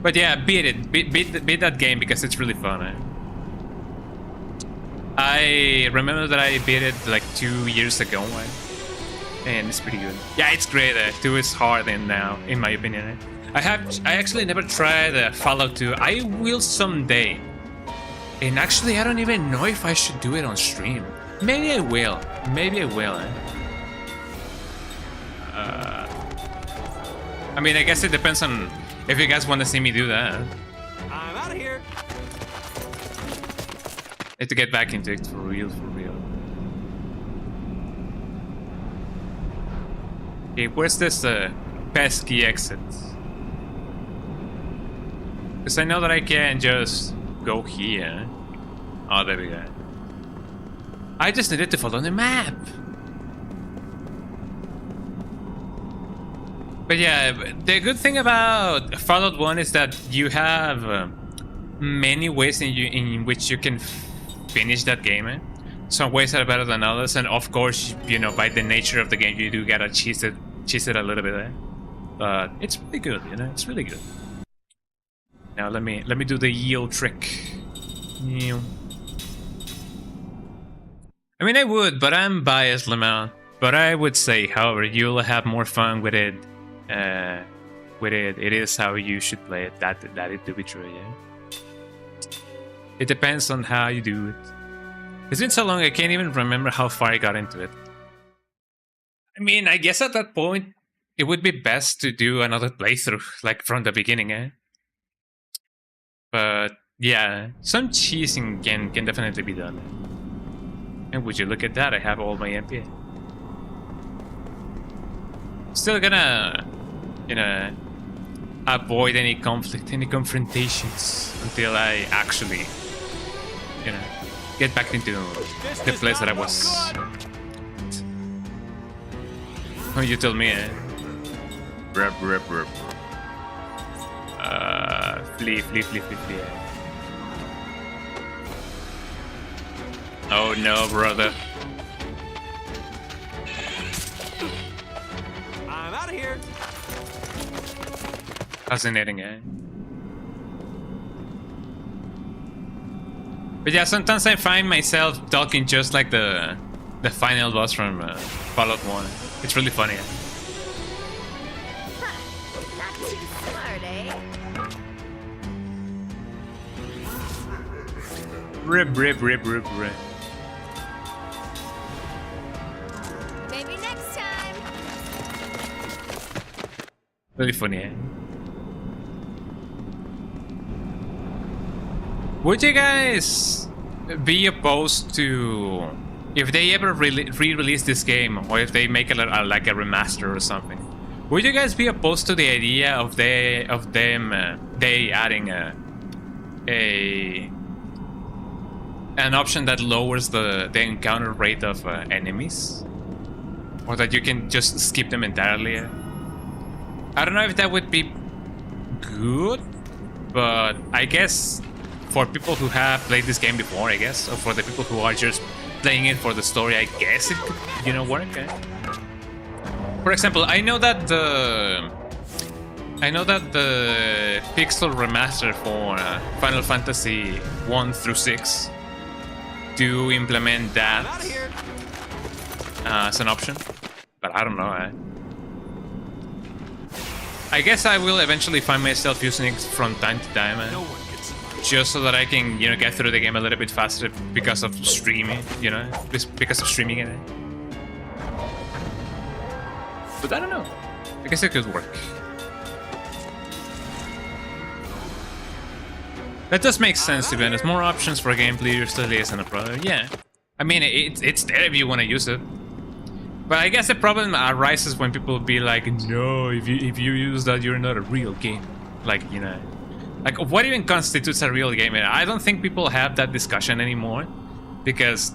But yeah, beat it. Beat that game because it's really fun. Eh? I remember that I beat it like 2 years ago. And it's pretty good. Yeah, it's great. 2 is hard and now, in my opinion. I actually never tried Fallout 2. I will someday. And actually, I don't even know if I should do it on stream. Maybe I will. Maybe I will. I mean, I guess it depends on if you guys want to see me do that. I'm out of here. I have to get back into it for real, for real. Okay, where's this pesky exit? Because I know that I can just go here. Oh, there we go. I just needed to follow the map. But yeah, the good thing about Fallout 1 is that you have many ways in which you can finish that game. some ways are better than others, and of course, you know, by the nature of the game, you do gotta cheese it a little bit there. But it's really good, you know, it's really good. Now let me do the yield trick. I mean, I would, but I'm biased, Lemon. But I would say, however, you'll have more fun with it. It is how you should play it. That it to be true, yeah. It depends on how you do it. It's been so long, I can't even remember how far I got into it. I mean, I guess at that point, it would be best to do another playthrough, like from the beginning, eh? But yeah, some cheesing can definitely be done. And would you look at that, I have all my MP. Still gonna, you know, avoid any conflict, any confrontations until I actually, you know, get back into the place that I was. Oh, you told me, eh? Flee. Oh no, brother. I'm out of here. Fascinating, eh? But yeah, sometimes I find myself talking just like the final boss from Fallout 1. It's really funny. Eh? Not too smart, eh? Rip. Maybe next time. Really funny, eh? Would you guys be opposed to if they ever re-release this game, or if they make like a remaster or something? Would you guys be opposed to the idea of them adding an option that lowers the encounter rate of enemies, or that you can just skip them entirely? I don't know if that would be good, but I guess for people who have played this game before, I guess, or for the people who are just playing it for the story, I guess it could, you know, work. Eh? For example, I know that the pixel remaster for Final Fantasy 1 through 6 do implement that as an option, but I don't know. Eh? I guess I will eventually find myself using it from time to time, just so that I can, you know, get through the game a little bit faster because of streaming, you know, because of streaming it. But I don't know. I guess it could work. That does make sense, to be honest. More options for gameplay usually isn't a problem. Yeah, I mean, it's there if you want to use it. But I guess the problem arises when people be like, no, if you use that, you're not a real gamer. Like, you know, like what even constitutes a real gamer? I don't think people have that discussion anymore, because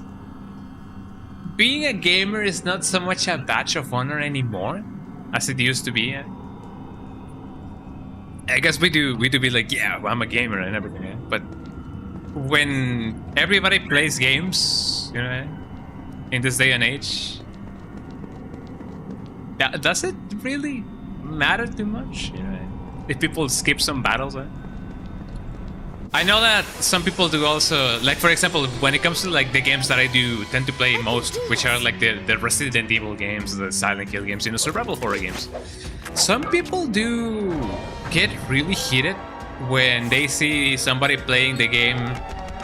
being a gamer is not so much a badge of honor anymore as it used to be. I guess we do be like, yeah, well, I'm a gamer and everything. Yeah? But when everybody plays games, you know, in this day and age, does it really matter too much? You know, if people skip some battles? I know that some people do also, like for example, when it comes to like the games that I do tend to play most, which are like the Resident Evil games, the Silent Hill games, you know, survival horror games. Some people do get really heated when they see somebody playing the game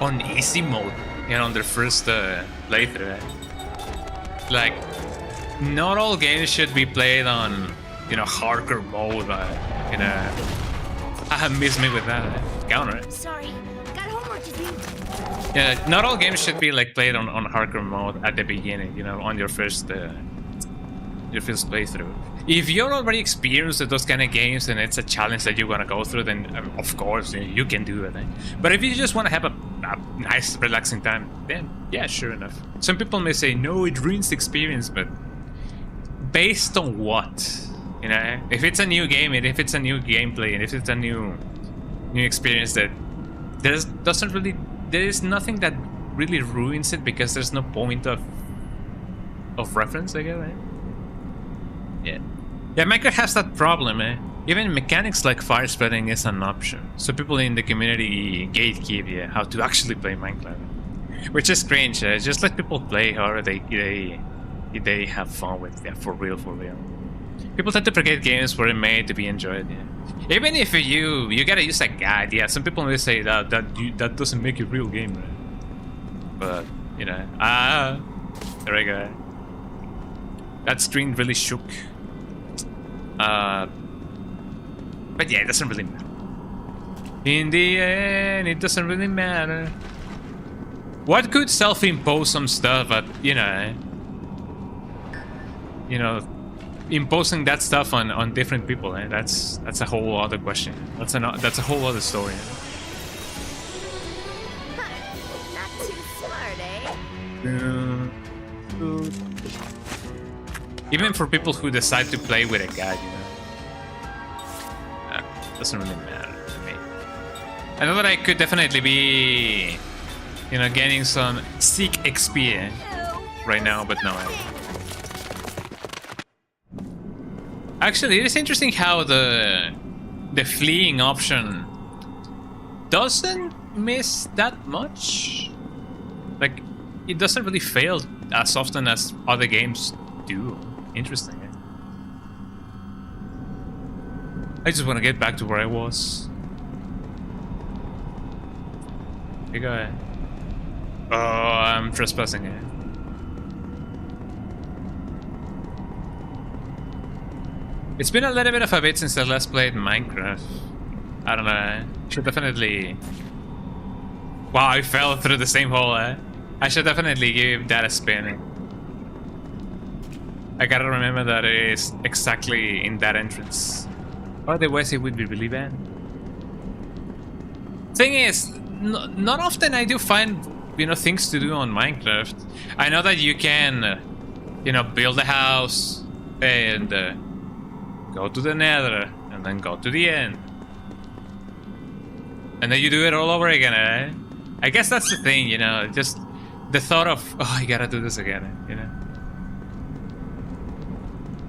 on easy mode, you know, on their first playthrough. Like, not all games should be played on, you know, hardcore mode. You know, miss me with that counter. Sorry, got homework to do. Yeah, not all games should be like played on hardcore mode at the beginning. You know, on your first playthrough. If you're already experienced with those kind of games and it's a challenge that you want to go through, then of course you can do it. But if you just want to have a nice, relaxing time, then yeah, sure enough. Some people may say, no, it ruins the experience, but based on what? You know, if it's a new game and if it's a new gameplay and if it's a new experience, that there is nothing that really ruins it because there's no point of reference, I guess, right? Yeah. Yeah, Minecraft has that problem, eh? Even mechanics like fire spreading is an option. So people in the community gatekeep, yeah, how to actually play Minecraft. Which is strange, eh? Just let people play however they have fun with, yeah, for real, for real. People tend to forget games were made to be enjoyed, yeah. Even if you gotta use a guide, yeah, some people may say that doesn't make a real game, right? But, you know, there we go. That screen really shook. But yeah, it doesn't really matter. In the end, it doesn't really matter. What could self-impose some stuff at, you know, imposing that stuff on different people, and that's a whole other question. That's a whole other story. Not too smart, eh? Even for people who decide to play with a guide, you know, doesn't really matter to me. I know that I could definitely be, you know, gaining some sick XP right now, but no. Actually, it is interesting how the fleeing option doesn't miss that much. Like, it doesn't really fail as often as other games do. Interesting, eh? I just want to get back to where I was. Hey, guy. Oh, I'm trespassing, eh? It's been a little bit of a bit since I last played Minecraft. I don't know. Should definitely... Wow, I fell through the same hole, eh? I should definitely give that a spin. I gotta remember that it is exactly in that entrance. Otherwise it would be really bad. Thing is, not often I do find, you know, things to do on Minecraft. I know that you can, you know, build a house and go to the nether and then go to the end. And then you do it all over again, eh? I guess that's the thing, you know, just the thought of, oh, I gotta do this again, you know?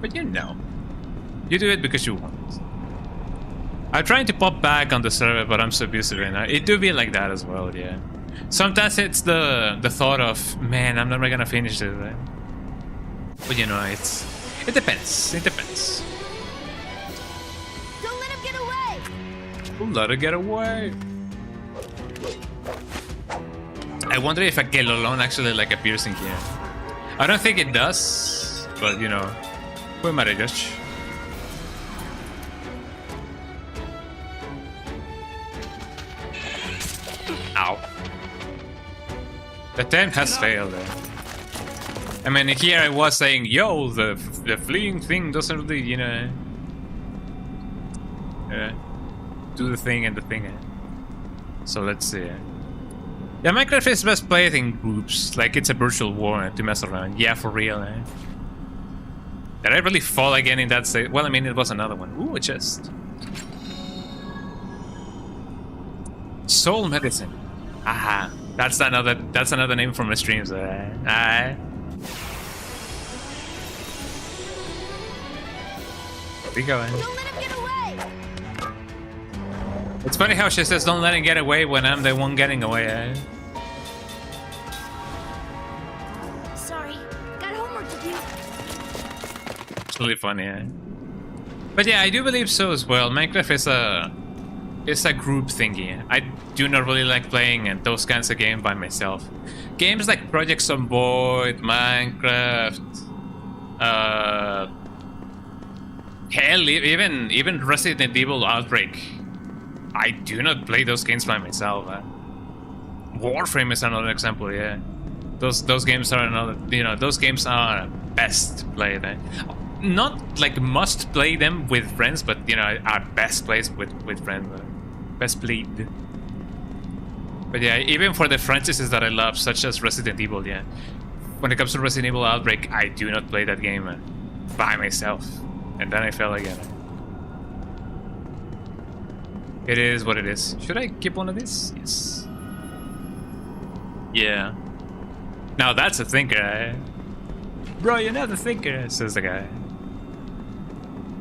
But you know, you do it because you want it. I'm trying to pop back on the server, but I'm so busy right now. It do be like that as well, yeah. Sometimes it's the thought of, man, I'm never gonna finish it, right? But you know, it depends. It depends. Don't let him get away! Don't let her get away. I wonder if a Kelolon actually like appears in here. I don't think it does, but you know. Who am I to judge? Ow. The attempt has failed. I mean, here I was saying, yo, the fleeing thing doesn't really, you know, do the thing and the thing. So let's see. Yeah, Minecraft is best played in groups, like it's a virtual war to mess around. Yeah, for real, eh? Did I really fall again in that state? Well, I mean, it was another one. Ooh, a chest. Soul medicine. Aha. That's another name for my streams. Where we going? Don't let him get away! It's funny how she says don't let him get away when I'm the one getting away, eh? Sorry, got homework to do. It's really funny, eh? But yeah, I do believe so as well. Minecraft is a group thingy. I do not really like playing those kinds of games by myself. Games like Project Zomboid, Minecraft, hell, even Resident Evil Outbreak. I do not play those games by myself. Warframe is another example, yeah. Those games are another, you know, those games are best played. Not like must play them with friends, but you know, are best played with friends. Best played. But yeah, even for the franchises that I love, such as Resident Evil, yeah. When it comes to Resident Evil Outbreak, I do not play that game by myself. And then I fell again. It is what it is. Should I keep one of these? Yes. Yeah. Now that's a thinker, eh? Bro, you're not a thinker, says the guy.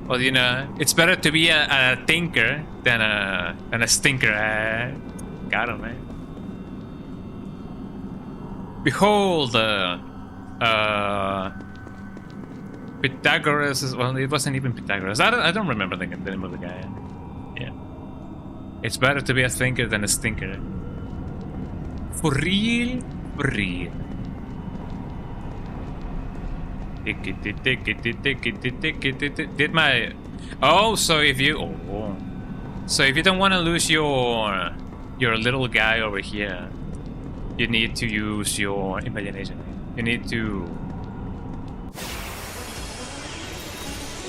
Well, you know, it's better to be a thinker than a stinker, eh? Got him, man. Behold, Pythagoras is, well, it wasn't even Pythagoras. I don't remember the name of the guy. Yeah. It's better to be a thinker than a stinker. For real? For real. Did my... Oh, so if you... Oh. So if you don't want to lose your little guy over here, you need to use your imagination. You need to...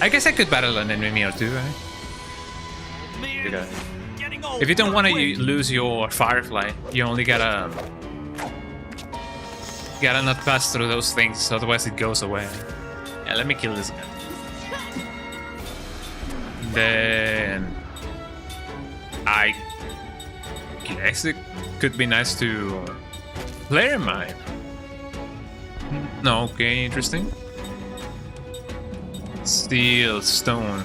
I guess I could battle an enemy or two, right? If you don't want to lose your Firefly, you only gotta not pass through those things, otherwise it goes away. Yeah, let me kill this guy. Then I guess it could be nice to player mine. No, okay, interesting. Steel stone.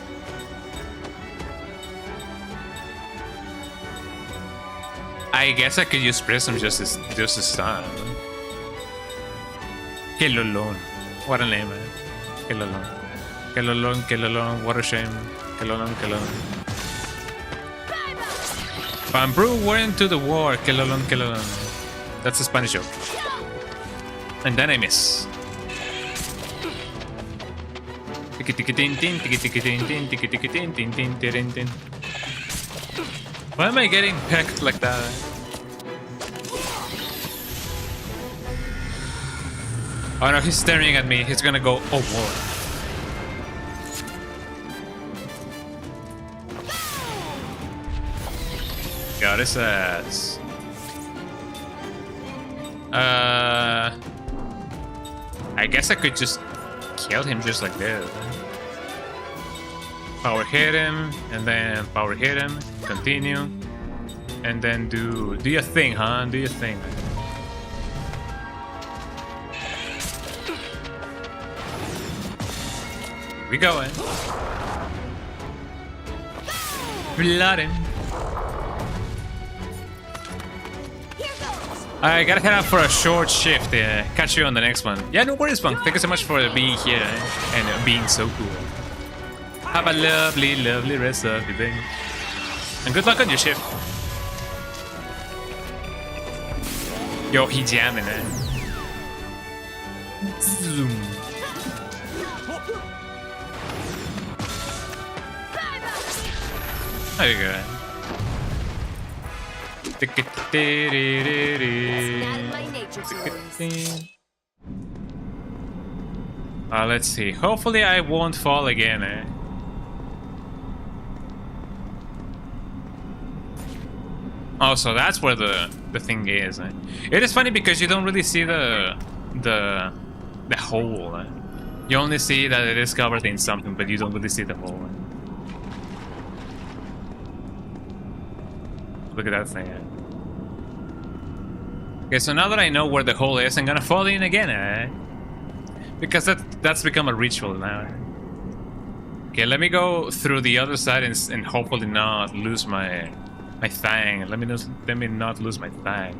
I guess I could use prism just to stun. Kelolon. What a name, man. Kelolon. Kelolon, Kelolon, what a shame. Kelolon, Kelolon. Bamboo went to the war. Kelolon, Kelolon. That's a Spanish joke. And then I miss. Why am I getting pecked like that? Oh no, he's staring at me. He's gonna go, oh war. Got his ass. I guess I could just kill him just like this. Power hit him, and then power hit him, continue, and then do your thing, huh? Do your thing. Here we go, eh? Blood him. I gotta head out for a short shift. Catch you on the next one. Yeah, no worries, Punk. Thank you so much for being here and being so cool. Have a lovely, lovely rest of your day. And good luck on your shift. Yo, he jamming, eh? Zoom. There you go. Let's see. Hopefully I won't fall again, eh? Oh, so that's where the thing is. Eh? It is funny because you don't really see the hole. Eh? You only see that it is covered in something, but you don't really see the hole. Eh? Look at that thing. Eh? Okay, so now that I know where the hole is, I'm gonna fall in again, eh? Because that's become a ritual now. Eh? Okay, let me go through the other side and hopefully not lose my thing. Let me not lose my thing.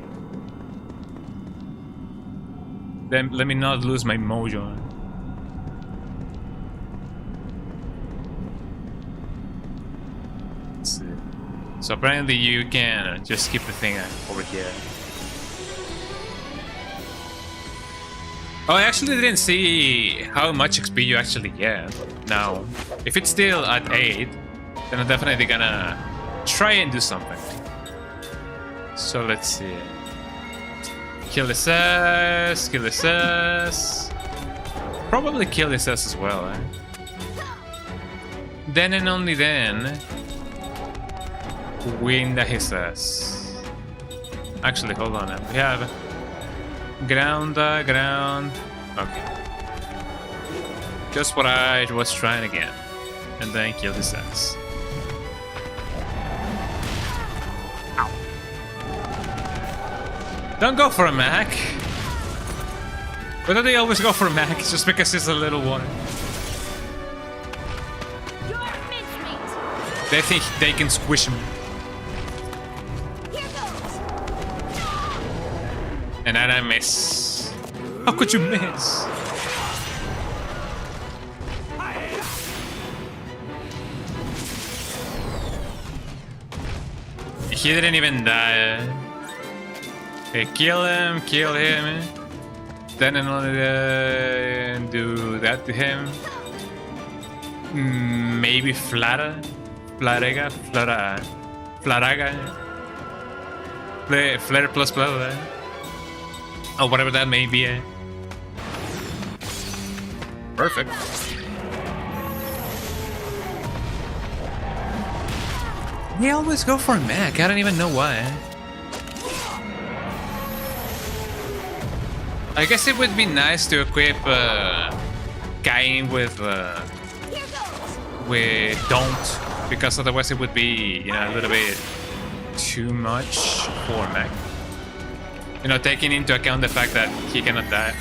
Then let me not lose my mojo. Let's see. So apparently you can just keep the thing over here. Oh, I actually didn't see how much XP you actually get. Now, if it's still at 8, then I'm definitely gonna try and do something. So let's see. Kill this ass, kill this ass. Probably kill this ass as well, eh? Then and only then, win the his ass. Actually, hold on. We have ground. Okay. Just what I was trying to get. And then kill this ass. Don't go for a Mac. Why do they always go for a Mac? Just because it's a little one. They think they can squish him. And then I miss. How could you miss? He didn't even die. Okay, kill him. Then another do that to him. Maybe Flaraga. Flare plus plus. Or whatever that may be. Perfect. They always go for a mech. I don't even know why. I guess it would be nice to equip Cain with don't, because otherwise it would be, you know, a little bit too much for mech. You know, taking into account the fact that he cannot die.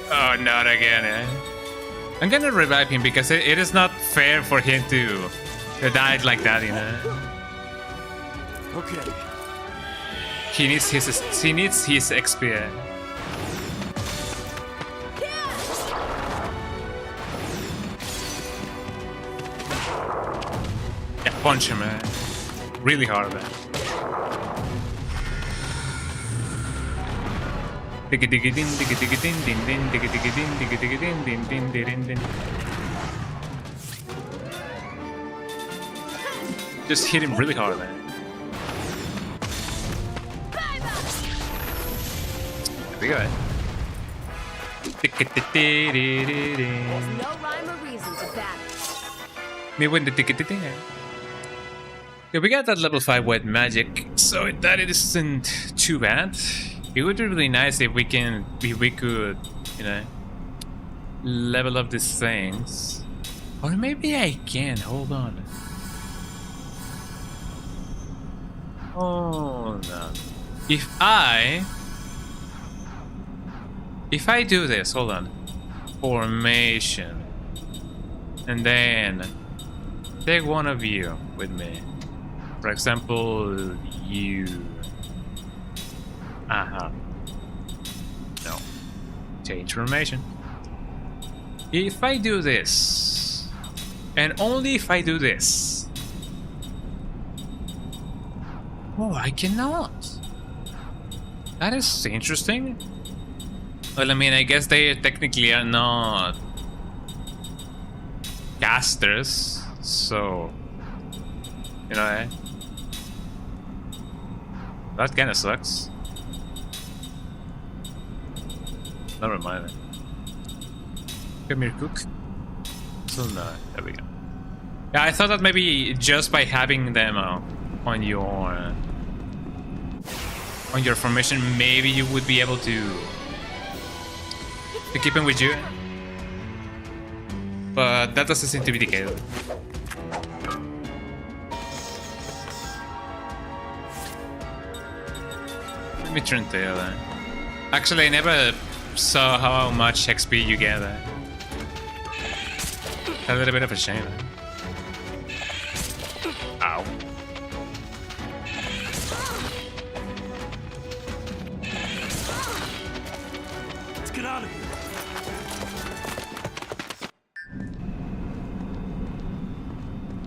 Oh, not again, eh? I'm gonna revive him because it is not fair for him to die like that, you know. Okay. He needs his XP. Yeah, punch him, man. Really hard, man. Just hit him really hard, man. There we go. There's no rhyme or reason to battle. Me win the ticket. Yeah, we got that level 5 wet magic, so that it isn't too bad. It would be really nice if we could, you know, level up these things. Or maybe I can. Hold on. Hold on. If I do this, hold on. Formation. And then take one of you with me. For example, you. No. Change formation. If I do this, and only if I do this. Oh, I cannot. That is interesting. Well, I mean, I guess they technically are not casters, so you know, eh? That kind of sucks. Never mind. Come here, cook. So no, there we go. Yeah, I thought that maybe just by having them on your formation, maybe you would be able to keep him with you. But that doesn't seem to be the case. Let me turn tail then. Actually, I never saw how much XP you get. A little bit of a shame. Ow. Let's get out of here.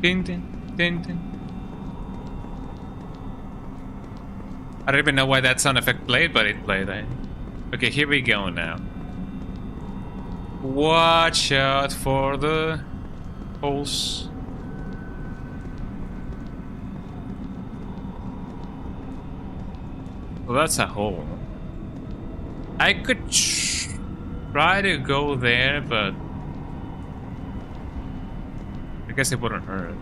Ding, ding, ding, ding. I don't even know why that sound effect played, but it played. Okay, here we go now. Watch out for the holes. Well, that's a hole. I could try to go there, but I guess it wouldn't hurt.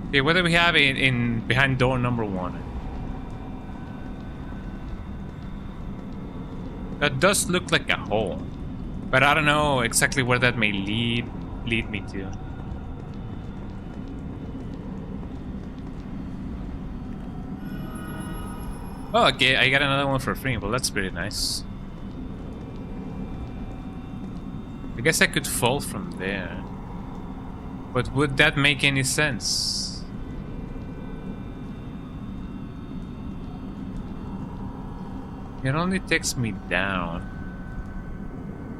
Okay, what do we have in behind door number 1? That does look like a hole, but I don't know exactly where that may lead me to. Oh, okay, I got another one for free. Well, that's pretty nice. I guess I could fall from there. But would that make any sense? It only takes me down.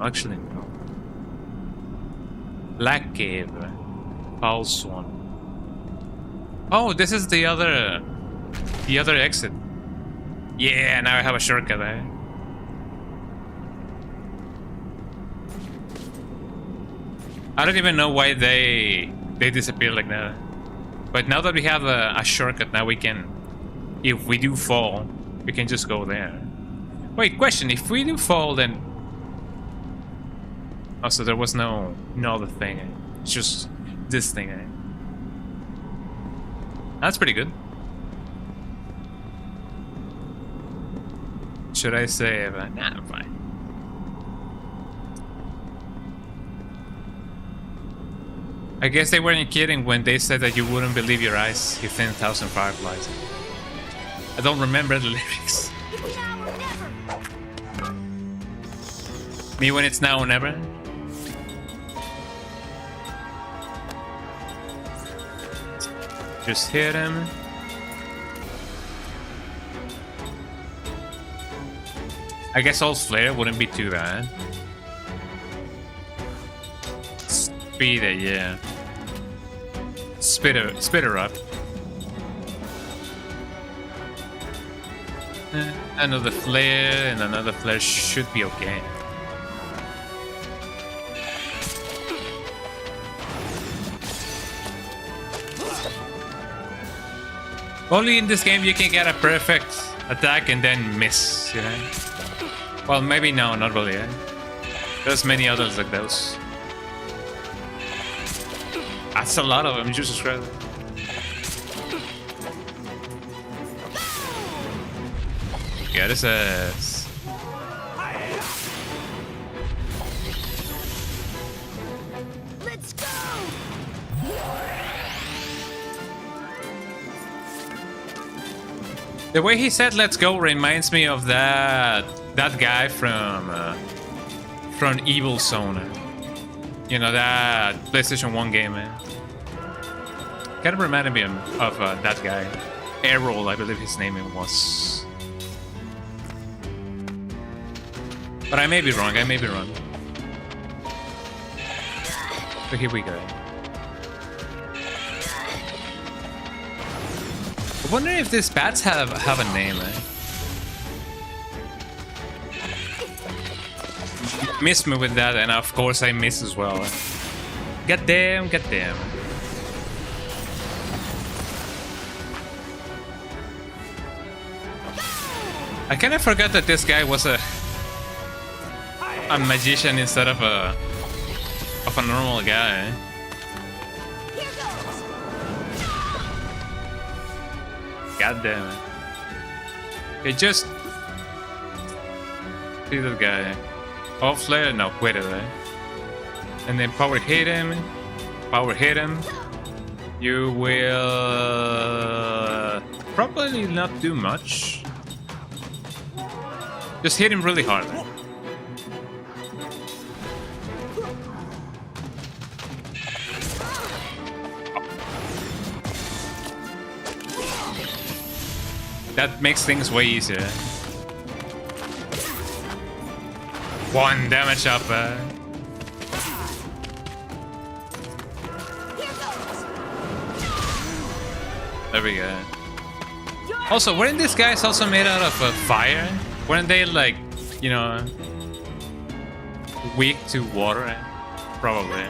Actually, no. Black Cave. Foul Swan. Oh, this is the other exit. Yeah, now I have a shortcut there. I don't even know why they disappear like that. But now that we have a shortcut, now we can, if we do fall, we can just go there. Wait, question, if we do fall, then... Oh, so there was no other thing. It's just this thing. That's pretty good. Should I save? Nah, I'm fine. I guess they weren't kidding when they said that you wouldn't believe your eyes if 10,000 fireflies. I don't remember the lyrics. Me when it's now or never? Just hit him. I guess all flare wouldn't be too bad. Speed it, yeah. Spit her up. Another flare and another flare should be okay. Only in this game you can get a perfect attack and then miss, you know? Well, maybe no, not really. There's many others like those. That's a lot of them, Jesus Christ. Yeah, this is... Let's go! The way he said "let's go" reminds me of that guy from Evil Zone. You know, that PlayStation 1 game, man. Kind of reminded me of that guy. Errol, I believe his name was. But I may be wrong, So here we go. I wonder if these bats have a name, Missed me with that, and of course I miss as well. Goddamn. I kind of forgot that this guy was a magician instead of a normal guy. God damn it. Okay, just see that guy. Off flare? No, quit it, right? And then power hit him. You will probably not do much. Just hit him really hard. That makes things way easier. 1 damage up. There we go. Also, weren't these guys also made out of fire? Weren't they like, you know, weak to water? Probably.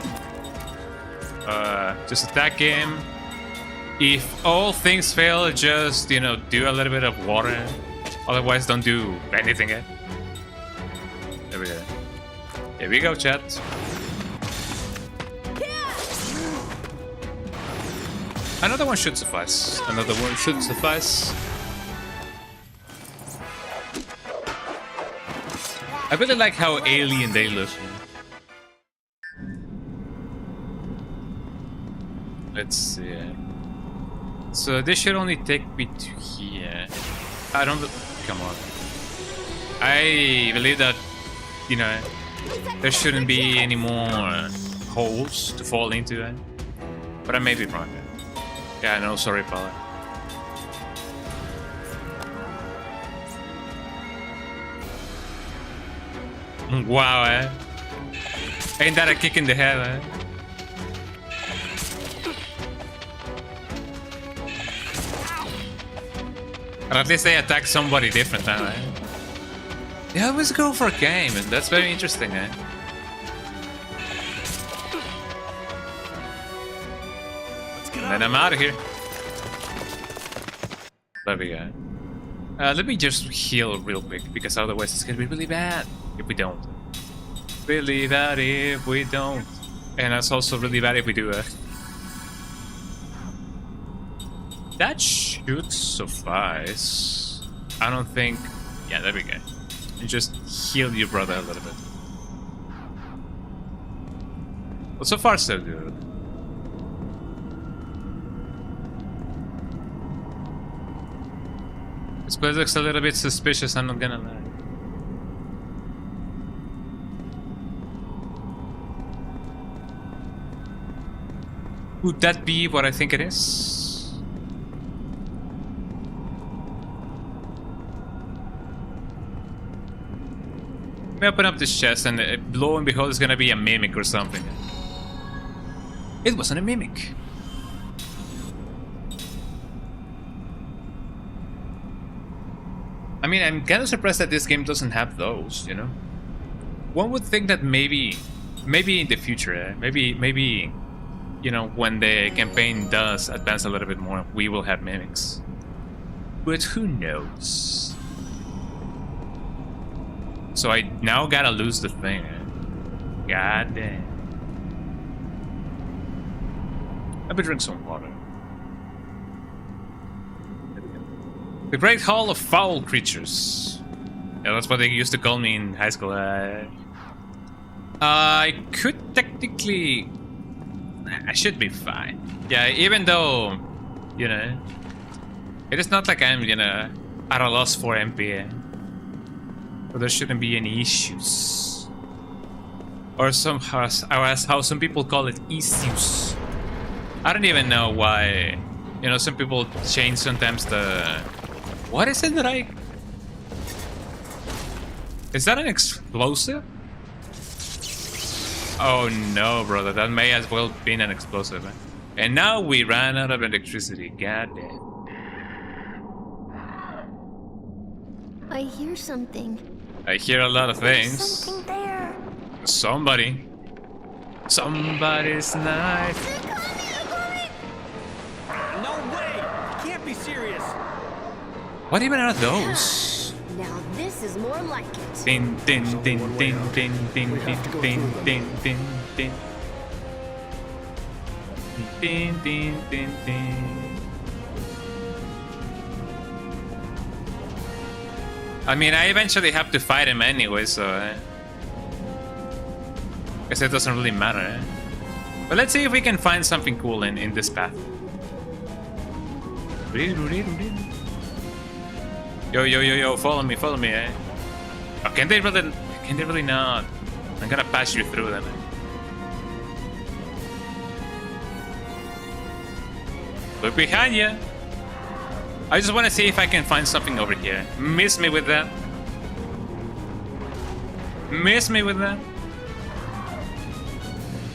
Just attack him. If all things fail, just, you know, do a little bit of water. Otherwise, don't do anything. There we go. Here we go, chat. Another one should suffice. I really like how alien they look. Let's see. So this should only take me to here. I don't. Come on. I believe that, you know, there shouldn't be any more holes to fall into, but I may be wrong. Yeah, no, sorry, Paula. Wow, ain't that a kick in the head, Or at least they attack somebody different, They always go for a game, and that's very interesting, And then I'm out of here. There we go. Let me just heal real quick, because otherwise it's gonna be really bad if we don't. Really bad if we don't. And that's also really bad if we do. That should suffice. I don't think... Yeah, there we go. And just heal your brother a little bit. Well, so far so good. This place looks a little bit suspicious, I'm not gonna lie. Would that be what I think it is? Let me open up this chest and lo and behold, it's gonna be a mimic or something. It wasn't a mimic. I mean, I'm kind of surprised that this game doesn't have those, you know? One would think that maybe in the future, maybe, you know, when the campaign does advance a little bit more, we will have mimics. But who knows? So I now gotta lose the thing. God damn. Let me drink some water. The Great Hall of Foul Creatures. Yeah, that's what they used to call me in high school. I could technically... I should be fine. Yeah, even though, you know, it is not like I'm, you know, at a loss for MP. But there shouldn't be any issues. Or somehow, as how some people call it, issues. I don't even know why. You know, some people change sometimes the... What is it that I... Is that an explosive? Oh no, brother, that may as well been an explosive. And now we ran out of electricity, god damn. I hear something. I hear a lot of things. Something there. Somebody. Somebody's knife. No way! Can't be serious! What even are those? Now this is more like it. Din din din din din din din din din din din. Din din din din. I mean, I eventually have to fight him anyway, so guess it doesn't really matter. But let's see if we can find something cool in this path. Yo, follow me, Oh, can they really not? I'm gonna pass you through them. Look behind you. I just want to see if I can find something over here. Miss me with that. Miss me with that.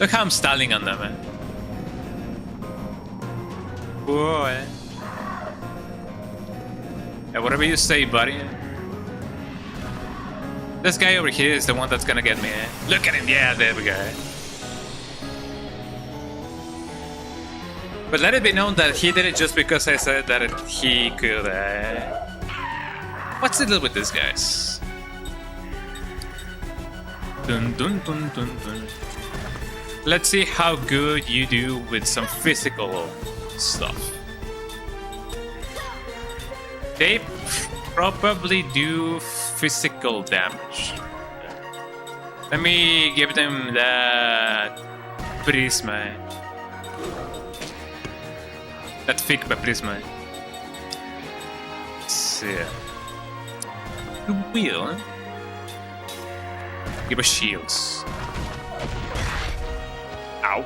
Look how I'm stalling on them, man. Boy. Yeah, whatever you say, buddy. This guy over here is the one that's gonna get me. Look at him. Yeah, there we go. But let it be known that he did it just because I said that he could. What's the deal with these guys? Dun dun dun dun dun. Let's see how good you do with some physical stuff. They probably do physical damage. Let me give them that prisma. That fake prisma. see. You will give us shields. Ow.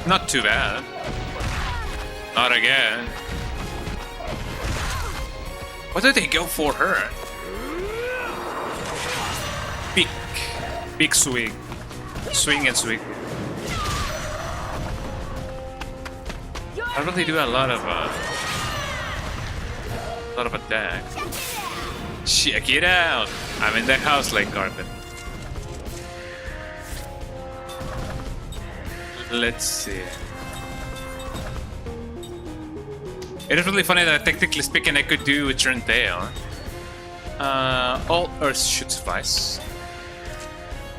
Not too bad. Not again. Why did they go for her? Big swing. Swing and swing. I really do a lot of attack. Check it out! I'm in the house like carpet. Let's see. It is really funny that technically speaking I could do turn tail. All earth should suffice.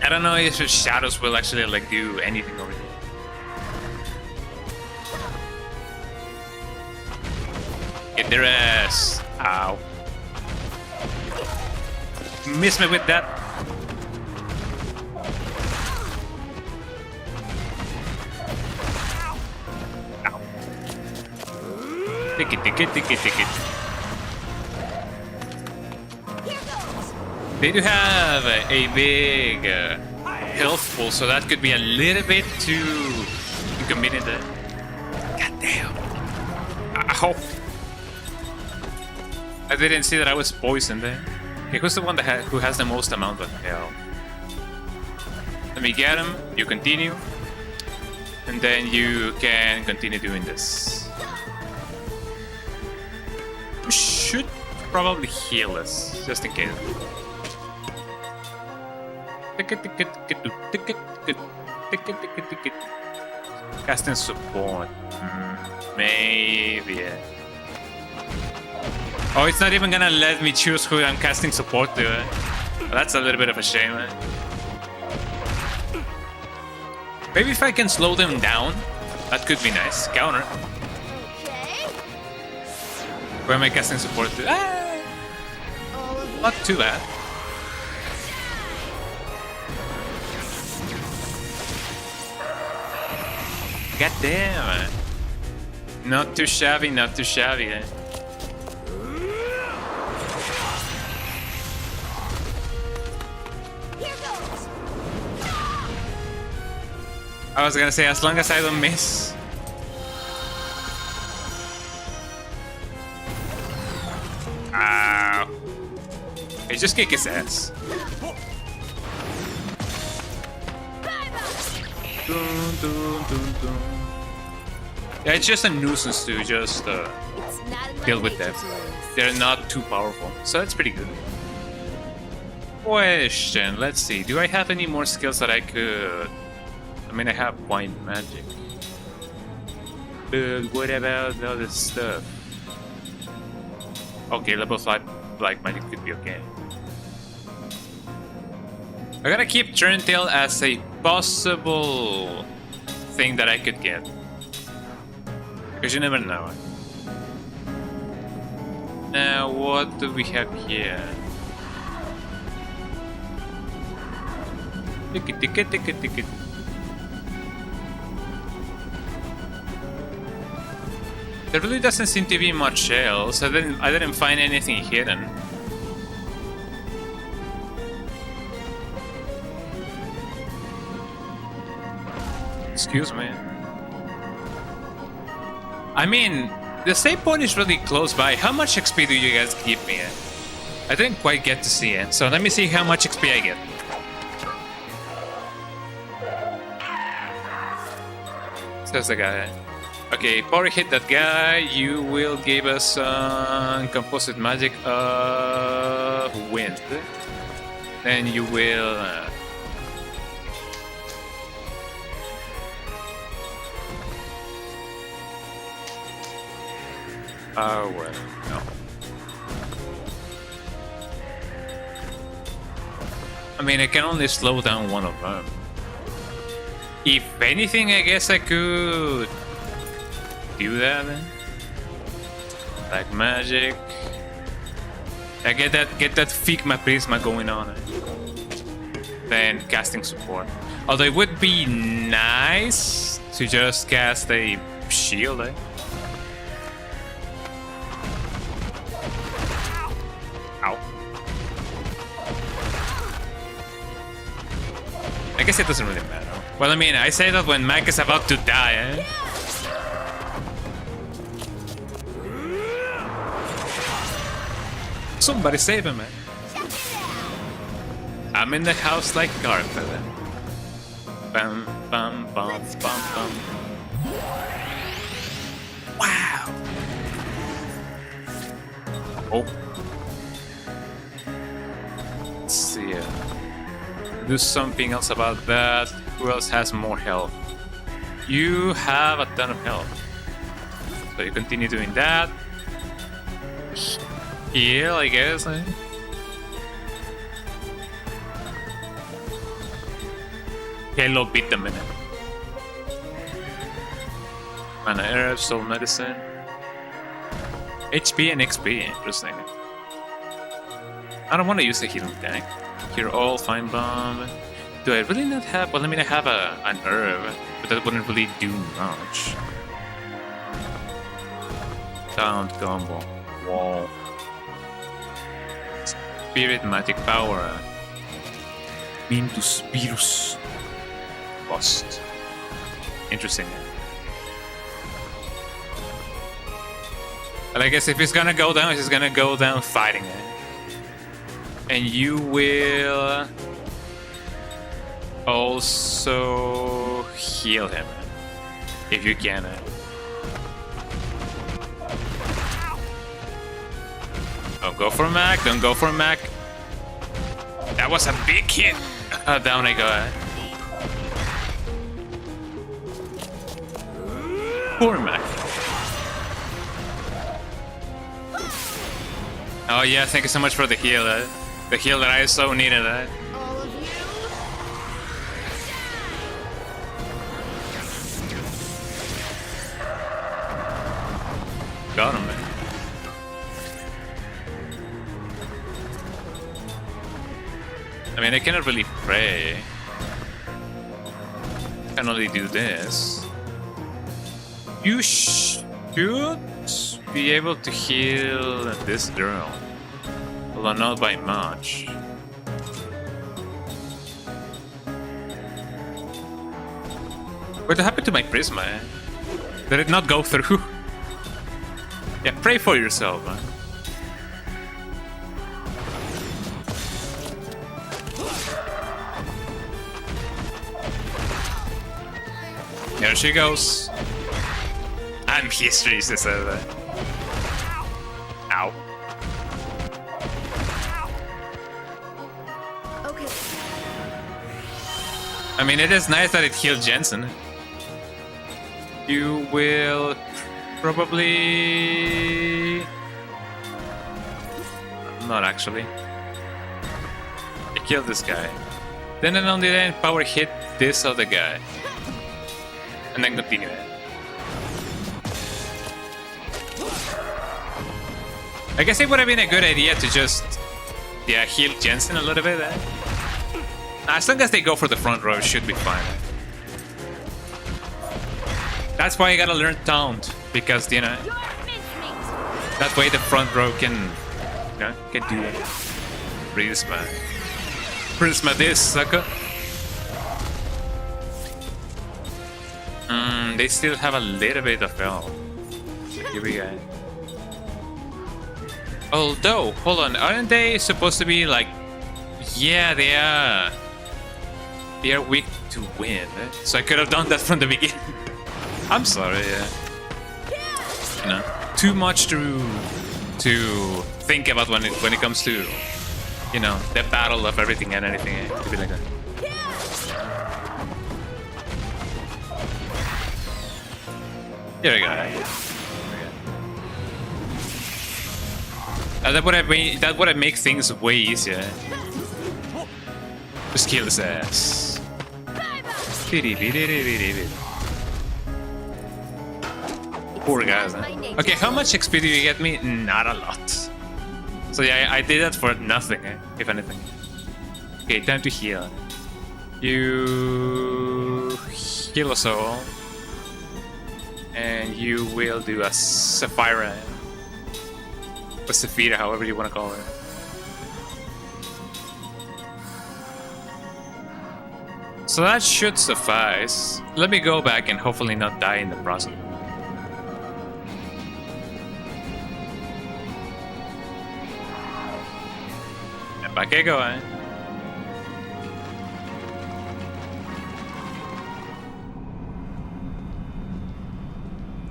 I don't know if the shadows will actually like do anything over here. Get their ass. Ow. Miss me with that. Ow. Take it. They do have a big health pool, so that could be a little bit too inconvenient there. God damn. Ow. I didn't see that I was poisoned there. Okay, who's the one that who has the most amount of health? Let me get him, you continue. And then you can continue doing this. You should probably heal us, just in case. Casting support. Maybe. Oh, it's not even gonna let me choose who I'm casting support to. Well, that's a little bit of a shame. Maybe if I can slow them down, that could be nice. Counter. Where am I casting support to? Ah! Not too bad. God damn. Not too shabby, not too shabby. I was gonna say, as long as I don't miss. Ow. Hey, just kick his ass. Dun, dun, dun, dun. Yeah, it's just a nuisance to just deal with them. They're not too powerful, so that's pretty good. Question, let's see. Do I have any more skills that I could... I mean, I have point magic. But what about the other stuff? Okay, level 5 black magic could be okay. I'm gonna keep Turntail as a possible thing that I could get. Because you never know. Now, what do we have here? Ticket. There really doesn't seem to be much else. I didn't find anything hidden. Excuse me. I mean, the save point is really close by. How much XP do you guys give me? I didn't quite get to see it, so let me see how much XP I get. Says the guy. Okay, power hit that guy. You will give us composite magic of wind. Then you will. Oh well, no. I mean, I can only slow down one of them. If anything, I guess I could do that then. Like magic. I get that Figma Prisma going on. Then casting support. Although it would be nice to just cast a shield, I guess it doesn't really matter. Well, I mean, I say that when Mac is about to die, eh? Somebody save him, man. I'm in the house like Garfield. Bam, bam, bam, bam, bam. Wow. Oh. Let's see. Do something else about that. Who else has more health? You have a ton of health. So you continue doing that. Heal, I guess. Hello, beat them in it. Mana herb, soul medicine. HP and XP, interesting. I don't want to use a healing tank. Here all, fine bomb. Do I really not have? Well, I mean, I have an herb, but that wouldn't really do much. Sound combo. Wall. Spirit magic power. Into Spirus. Lost. Interesting. But I guess if he's gonna go down, he's gonna go down fighting it. And you will also heal him if you can. Don't go for Mac, don't go for Mac. That was a big hit. Down I go. Poor Mac. Oh yeah, thank you so much for the heal. The heal that I so needed. Got him, man. I mean, I cannot really pray. I can only do this. You should be able to heal this girl, although not by much. What happened to my prisma? Did it not go through? Yeah, pray for yourself, man. There she goes. I'm history, she said that. Ow. Okay. I mean, it is nice that it healed Jensen. You will probably... Not actually. I killed this guy. Then and only then power hit this other guy. And then continue it. I guess it would have been a good idea to just, yeah, heal Jensen a little bit. As long as they go for the front row, it should be fine. That's why you gotta learn Taunt, because, you know, that way the front row can, you know, can do that. Prisma. Prisma this, sucker. They still have a little bit of health. Here we go. Although, hold on, aren't they supposed to be like... Yeah, they are. They are weak to wind. So I could have done that from the beginning. I'm sorry, yeah. You know, too much to think about when it comes to, you know, the battle of everything and anything. To be like that. There we go. That would have made things way easier. Just kill his ass. Poor guys. Okay, how much XP do you get me? Not a lot. So yeah, I did that for nothing, if anything. Okay, time to heal. You heal us all. And you will do a Sapphira. Or Saphira, however you want to call it. So that should suffice. Let me go back and hopefully not die in the process. And back I go, eh?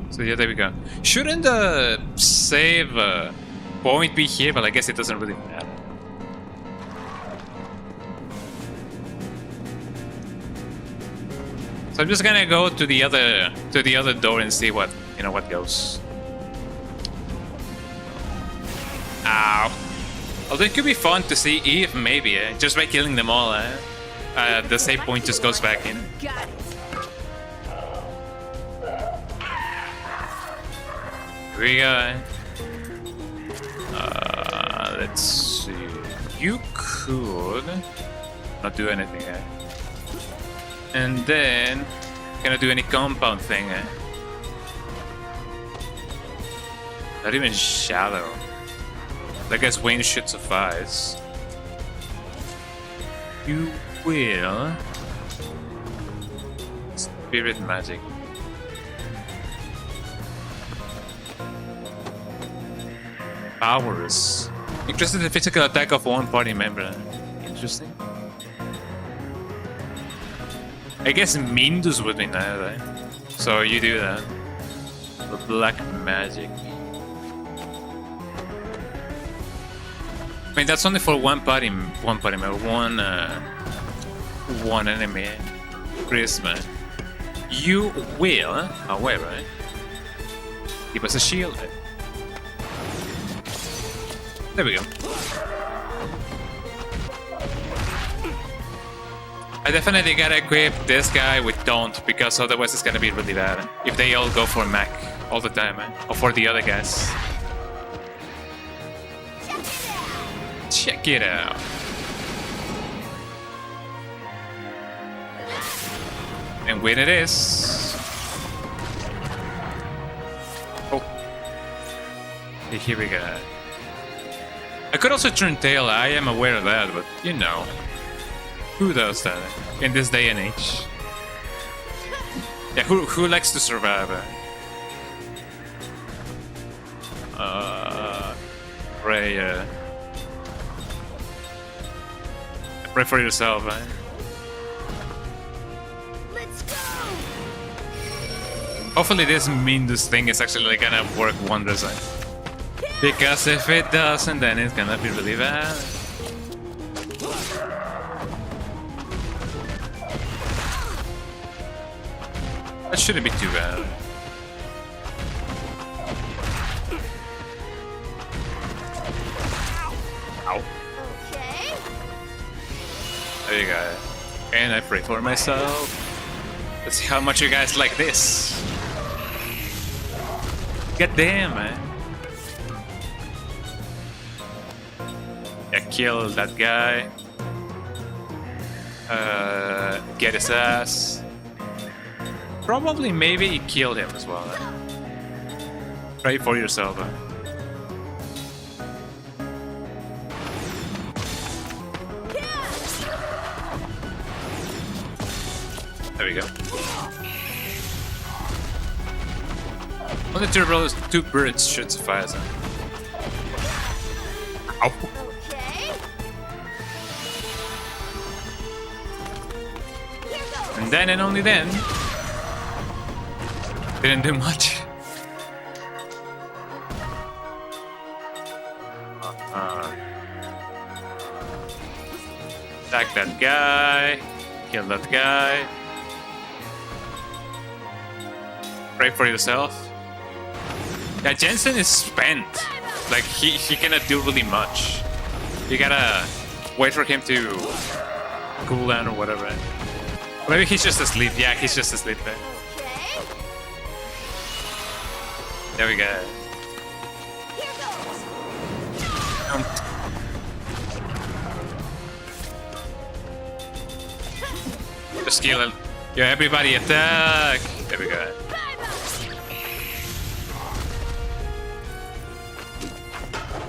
So yeah, there we go. Shouldn't the save point be here? But I guess it doesn't really matter. So I'm just gonna go to the other door and see what what goes. Ow! Although it could be fun to see if maybe just by killing them all, the save point just goes back in. Got it. Here we go. Let's see. You could not do anything, and then cannot do any compound thing, Not even shadow. I guess Wayne should suffice. You will spirit magic. Powers. Increases the physical attack of one party member. Interesting. I guess Mindus would be nice, right? So you do that. The black magic. I mean, that's only for one party member, one enemy. Christmas. You will, however, give us a shield. There we go. I definitely gotta equip this guy with Don't, because otherwise it's gonna be really bad. If they all go for Mac all the time, or for the other guys. Check it out. And when it is... Oh. Here we go. I could also turn tail, I am aware of that, but you know. Who does that in this day and age? Yeah, who likes to survive? Pray, pray for yourself, Let's go. Hopefully this Mindus thing is actually gonna work wonders, because if it doesn't, then it's gonna be really bad. That shouldn't be too bad. Ow. Okay. There you go. And I pray for myself. Let's see how much you guys like this. God damn, man. Yeah, kill that guy. Get his ass. Probably, maybe you killed him as well. Pray for yourself. There we go. Only two birds should suffice. Ow. Okay. And then and only then. Didn't do much. Attack that guy. Kill that guy. Pray for yourself. Yeah, Jensen is spent. Like, he cannot do really much. You gotta wait for him to cool down or whatever. Maybe he's just asleep. Yeah, he's just asleep there. There we go. Just kill him. Yeah, everybody attack! There we go.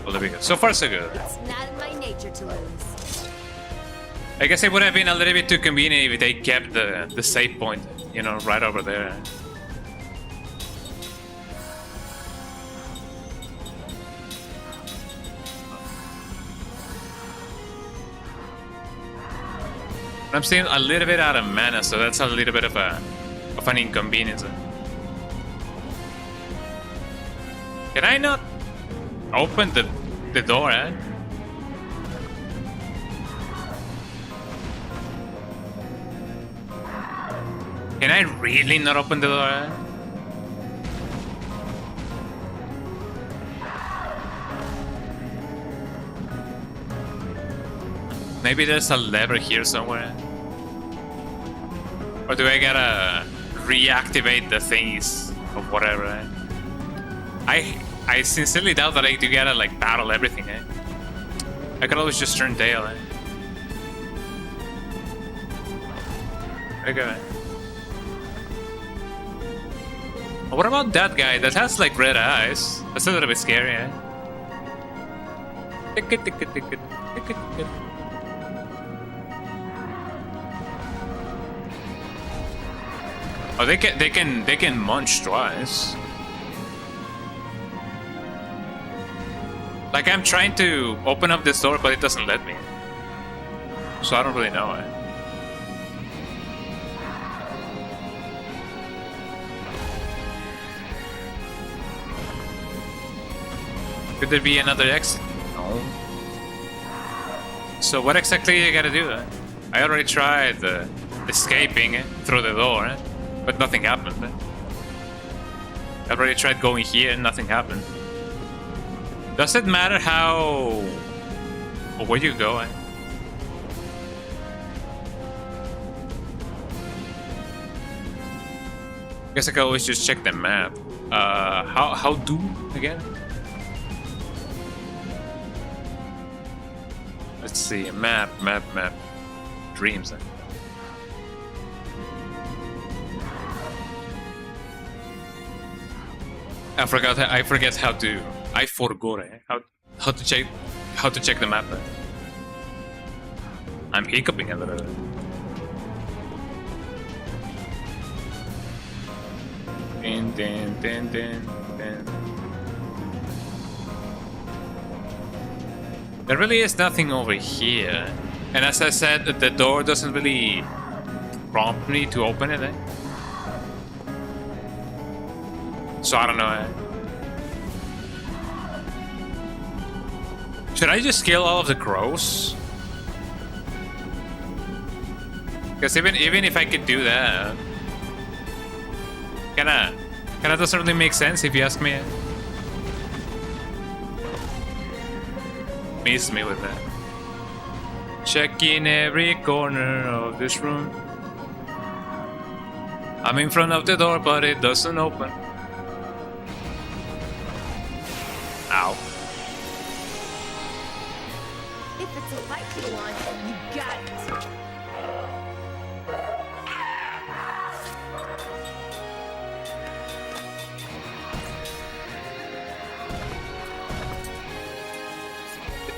Well, there we go. So far, so good. It's not in my nature to lose. I guess it would have been a little bit too convenient if they kept the save point, you know, right over there. I'm still a little bit out of mana, so that's a little bit of an inconvenience. Can I not open the door, eh? Can I really not open the door, eh? Maybe there's a lever here somewhere. Or do I gotta reactivate the thingies or whatever, eh? I sincerely doubt that I do gotta like battle everything, eh? I could always just turn tail, eh? Okay. What about that guy that has like red eyes? That's a little bit scary, eh? Oh, they can munch twice. Like I'm trying to open up this door, but it doesn't let me. So I don't really know, eh? Could there be another exit? No. So what exactly you gotta do? I already tried escaping through the door, but nothing happened. I already tried going here and nothing happened. Does it matter how or where you go? Guess I can always just check the map. How do again? Let's see, map. Dreams. I forgot how to. I forgot how to check the map. I'm hiccuping a little bit. Din. There really is nothing over here. And as I said, the door doesn't really prompt me to open it, eh? So I don't know, eh? Should I just kill all of the crows? Because even if I could do that, kinda doesn't really make sense if you ask me. Miss me with that. Checking every corner of this room. I'm in front of the door, but it doesn't open. Ow. If it's a fight you want, you got it.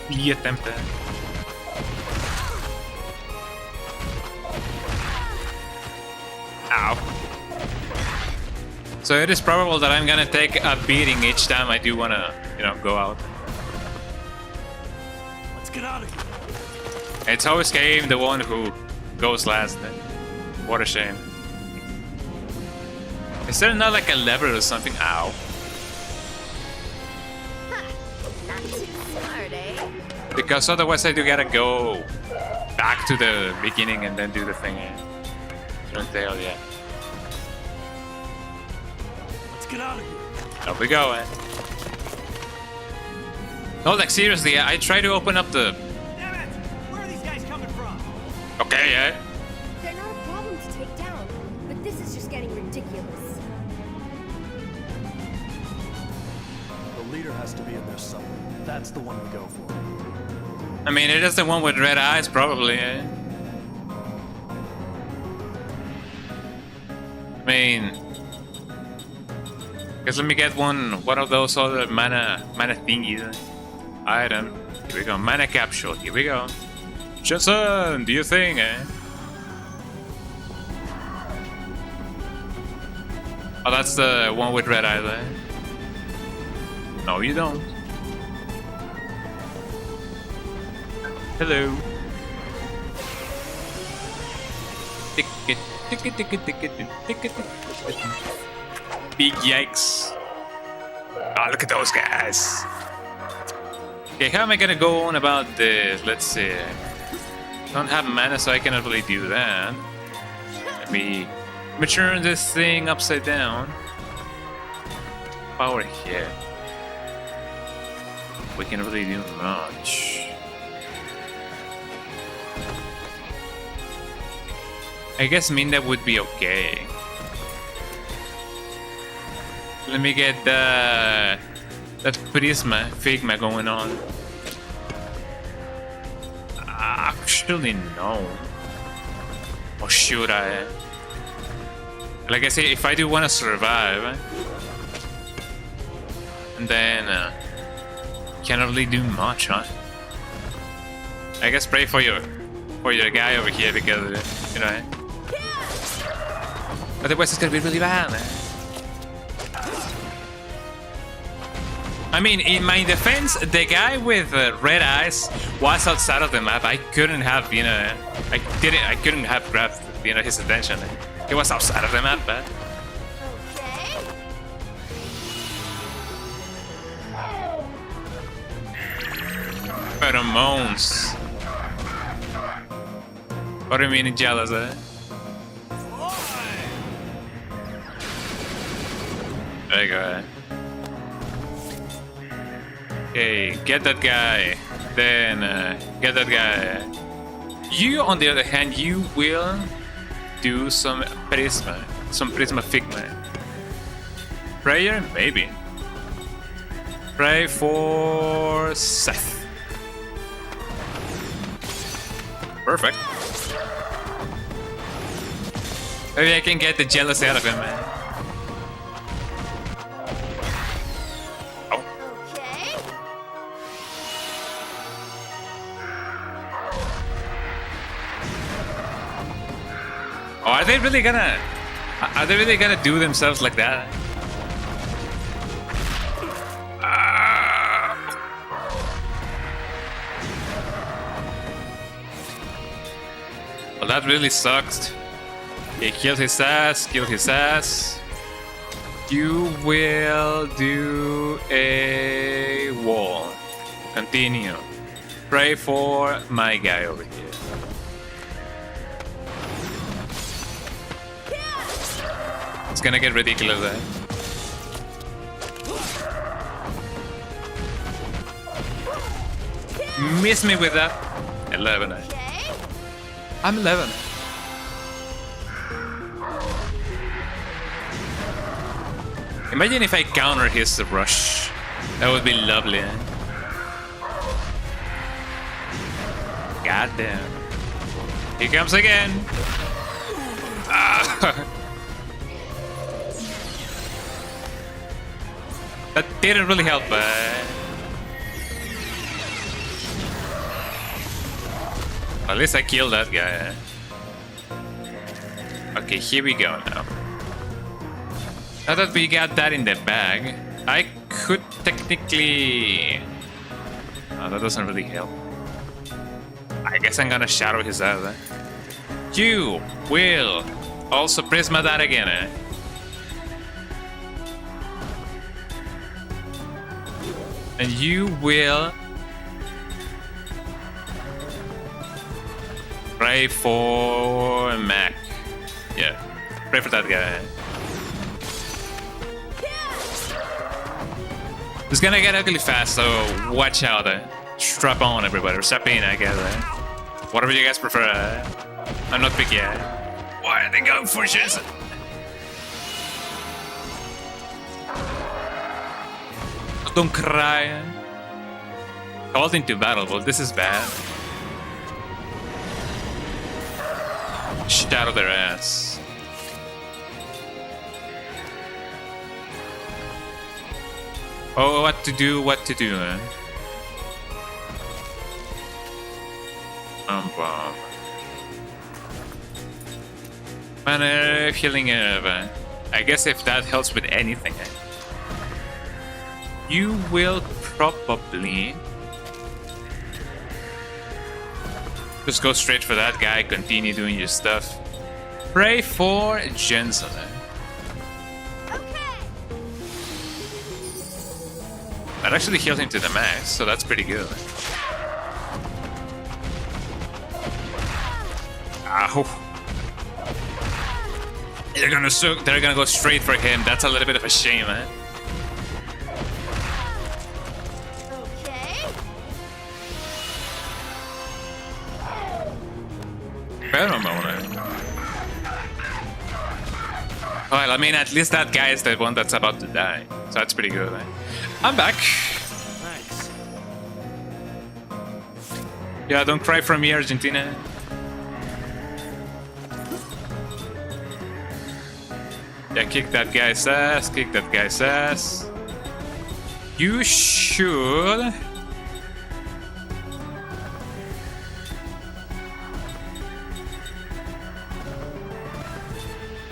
Be attempted. Ow. So it is probable that I'm gonna take a beating each time I do wanna, you know, go out. Let's get out of here. It's always game the one who goes last. What a shame. Is there not like a lever or something? Ow. Not too smart, eh? Because otherwise I do gotta go back to the beginning and then do the thing. Turn tail, yeah. Let's get out of here. Up we go, eh? No, like seriously, I try to open up the... Damn it! Where are these guys coming from? Okay, yeah. They're not a problem to take down, but this is just getting ridiculous. The leader has to be in there somewhere. That's the one we go for. I mean, it is the one with red eyes, probably, eh? I mean... Guess let me get one of those other mana thingies. Item. Here we go. Mana capsule. Here we go. Jensen, do you think, eh? Oh, that's the one with red eye there. No, you don't. Hello. Big yikes. Oh, look at those guys. Okay, how am I gonna go on about this? Let's see. Don't have mana, so I cannot really do that. Let me turn this thing upside down. Power here. We can't really do much. I guess Minda would be okay. Let me get that Prisma, Figma going on. Actually, no. Or should I? Like I say, if I do want to survive, and then can't really do much, huh? I guess pray for your guy over here because you know. Otherwise, it's gonna be really bad. I mean, in my defense, the guy with red eyes was outside of the map. I couldn't have, you know, I couldn't have grabbed, you know, his attention. He was outside of the map, but. Pheromones. What do you mean jealous, eh? There you go. Okay, get that guy. Then get that guy. You, on the other hand, you will do some Prisma Figma. Prayer? Maybe. Pray for Seth. Perfect. Maybe I can get the jealousy out of him, man. Oh, are they really gonna do themselves like that? Well, that really sucks. He killed his ass. You will do a wall. Continue. Pray for my guy over here. It's gonna get ridiculous, eh? Miss me with that. 11. I'm 11. Imagine if I counter his rush. That would be lovely, eh? God damn. He comes again. That didn't really help, but... At least I killed that guy. Okay, here we go now. Now that we got that in the bag, I could technically... Oh, that doesn't really help. I guess I'm gonna shadow his ass, eh? You will also Prisma that again, eh? And you will pray for Mac. Yeah, pray for that guy. It's gonna get ugly fast, so watch out. Strap on, everybody. Or strap in, I guess. Whatever you guys prefer. I'm not picky. Why are they going for shit? Don't cry. Called into battle. Well, this is bad. Shadow their ass. Oh, what to do, man. Bomb. Mana healing herb. I guess if that helps with anything, you will probably just go straight for that guy, continue doing your stuff. Pray for Jensen. That actually healed him to the max, so that's pretty good. Ow. They're gonna go straight for him. That's a little bit of a shame, man. Well, I mean, at least that guy is the one that's about to die. So that's pretty good, eh? I'm back. Nice. Yeah, don't cry for me, Argentina. Yeah, kick that guy's ass, kick that guy's ass. You should...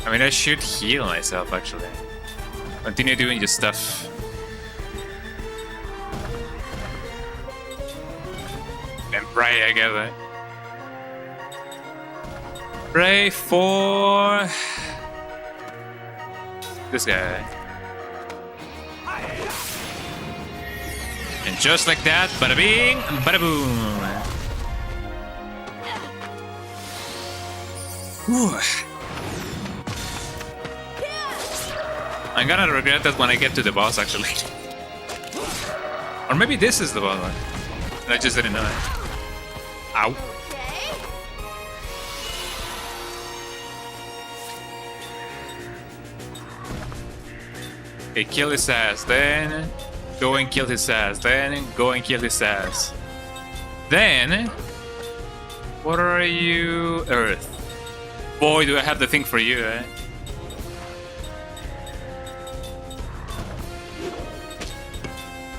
I mean, I should heal myself, actually. Continue doing your stuff. And pray, I guess. Pray for... this guy. And just like that, bada bing, bada boom. Whew. I'm gonna regret that when I get to the boss, actually. Or maybe this is the boss one. I just didn't know it. Ow. Okay, kill his ass, then go and kill his ass, then go and kill his ass. Then, what are you? Earth. Boy, do I have the thing for you, eh?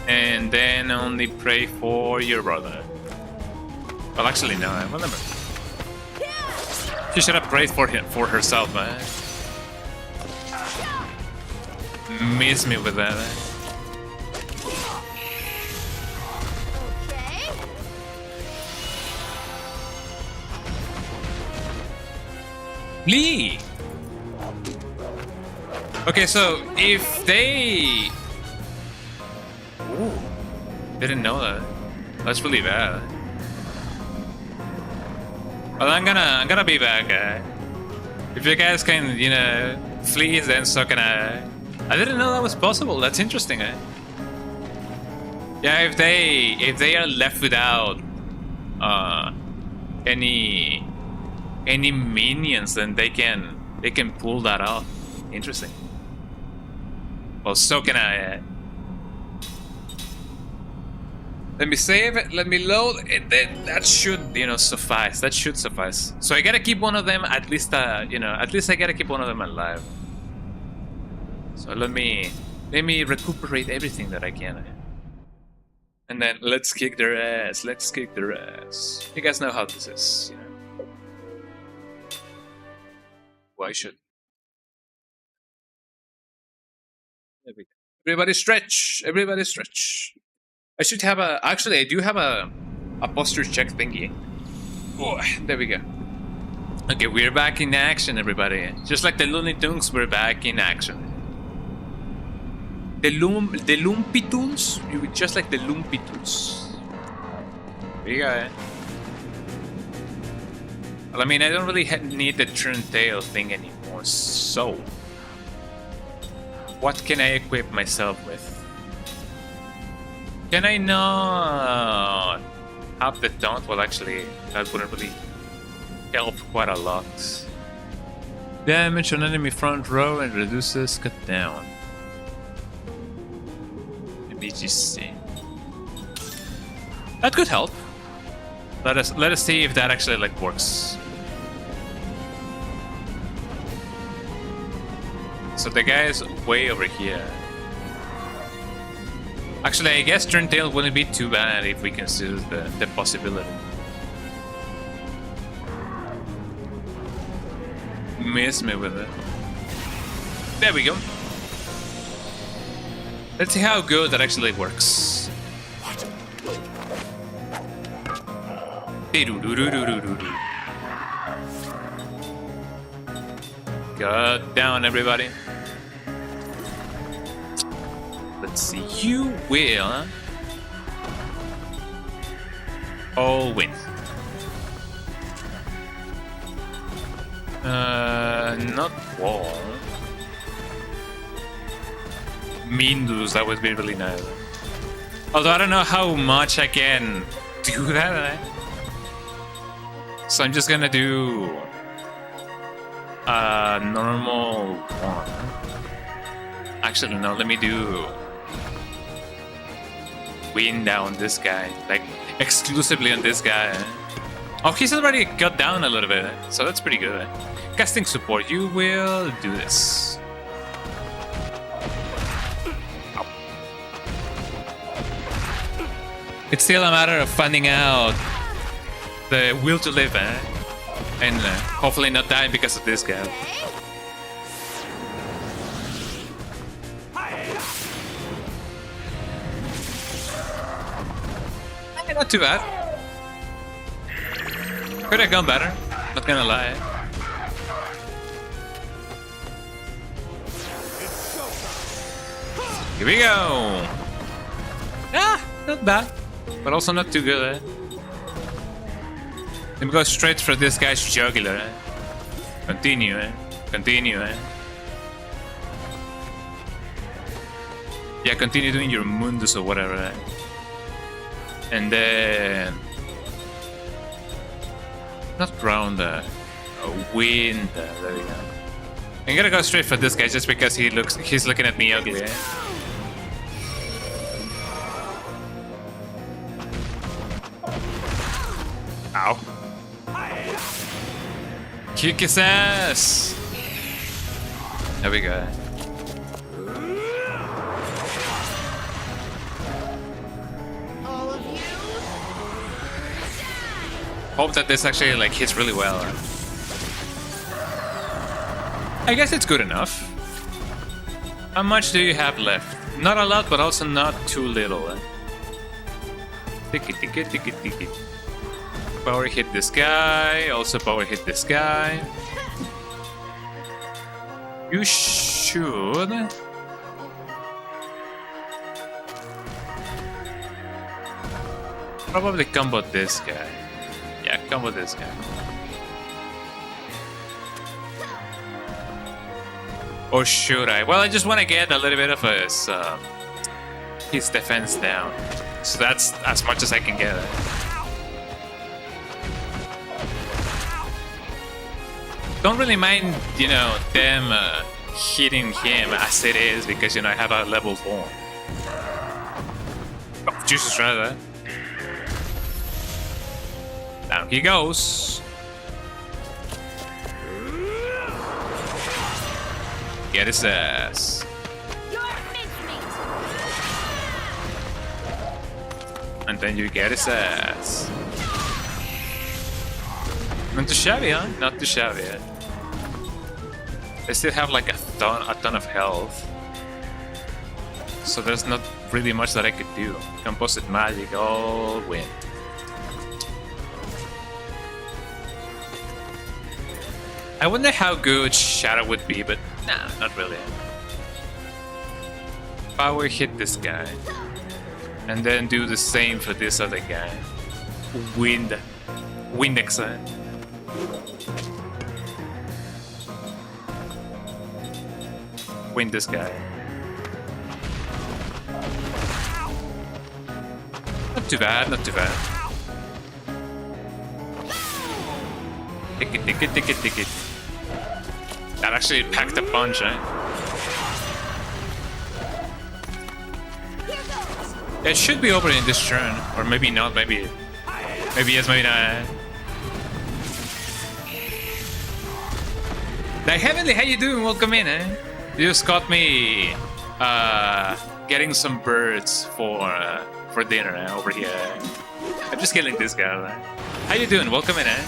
And then only pray for your brother. Well, actually, no, I remember. She should have prayed for him, for herself, man. Miss me with that. Lee. Okay, so if they... Ooh, didn't know that. That's really bad. Well, I'm gonna be back. If you guys can, you know, flee, then so can I. I didn't know that was possible. That's interesting, eh? Yeah, if they are left without any minions, then they can pull that off. Interesting. Well, so can I. Let me save it. Let me load. That should, you know, suffice. That should suffice. So I gotta keep one of them at least. You know, at least I gotta keep one of them alive. So let me recuperate everything that I can. And then let's kick their ass. Let's kick their ass. You guys know how this is, you know. Why should? There we go. Everybody stretch. Everybody stretch. I should have a... Actually, I do have a posture check thingy. Oh, there we go. Okay, we're back in action, everybody. Just like the Looney Tunes, we're back in action. The Lumpy Tunes? Just like the Lumpy Tunes. There you go, eh? Well, I mean, I don't really need the turn-tail thing anymore, so... What can I equip myself with? Can I not have the taunt? Well, actually, that wouldn't really help quite a lot. Damage on enemy front row and reduces cut down. BGC. That could help. Let us see if that actually like works. So the guy is way over here. Actually, I guess Turntail wouldn't be too bad if we consider the possibility. miss me with it. There we go. Let's see how good that actually works. God down, everybody. Let's see. You will all win. Not wall. Mean lose, that would be really nice. Although I don't know how much I can do that. So I'm just gonna do a normal one. Actually, no, let me do win down this guy. Like, exclusively on this guy. Oh, he's already got down a little bit, so that's pretty good. Casting support, you will do this. Ow. It's still a matter of finding out the will to live, and hopefully not die because of this guy. Not too bad. Could have gone better, not gonna lie. Here we go! Ah, not bad, but also not too good, Let me go straight for this guy's jugular, Continue, Continue, Yeah, continue doing your mundus or whatever, And then... Not ground, wind, there we go. I'm gonna go straight for this guy just because he's looking at me ugly, Ow. Kick his ass! There we go. Hope that this actually like hits really well. I guess it's good enough. How much do you have left? Not a lot, but also not too little. Ticket. Power hit this guy. Also power hit this guy. You should. Probably combo this guy. Yeah, combo this guy. Or should I? Well, I just want to get a little bit of his defense down. So that's as much as I can get. Don't really mind, you know, them hitting him as it is because, you know, I have a level 4. Oh, Jesus, rather. Down he goes. Get his ass. And then you get his ass. Not too shabby, huh? Not too shabby. They still have like a ton of health. So there's not really much that I could do. Composite magic, all win. I wonder how good Shadow would be, but nah, not really. Power hit this guy. And then do the same for this other guy. Windex. Win this guy. Not too bad, not too bad. Tick it. That actually packed a punch, eh? It should be over in this turn, or maybe not, maybe yes, maybe not. Like, Heavenly, how you doing? Welcome in, eh? You just caught me getting some birds for dinner over here. I'm just killing this guy. How you doing? Welcome in, eh?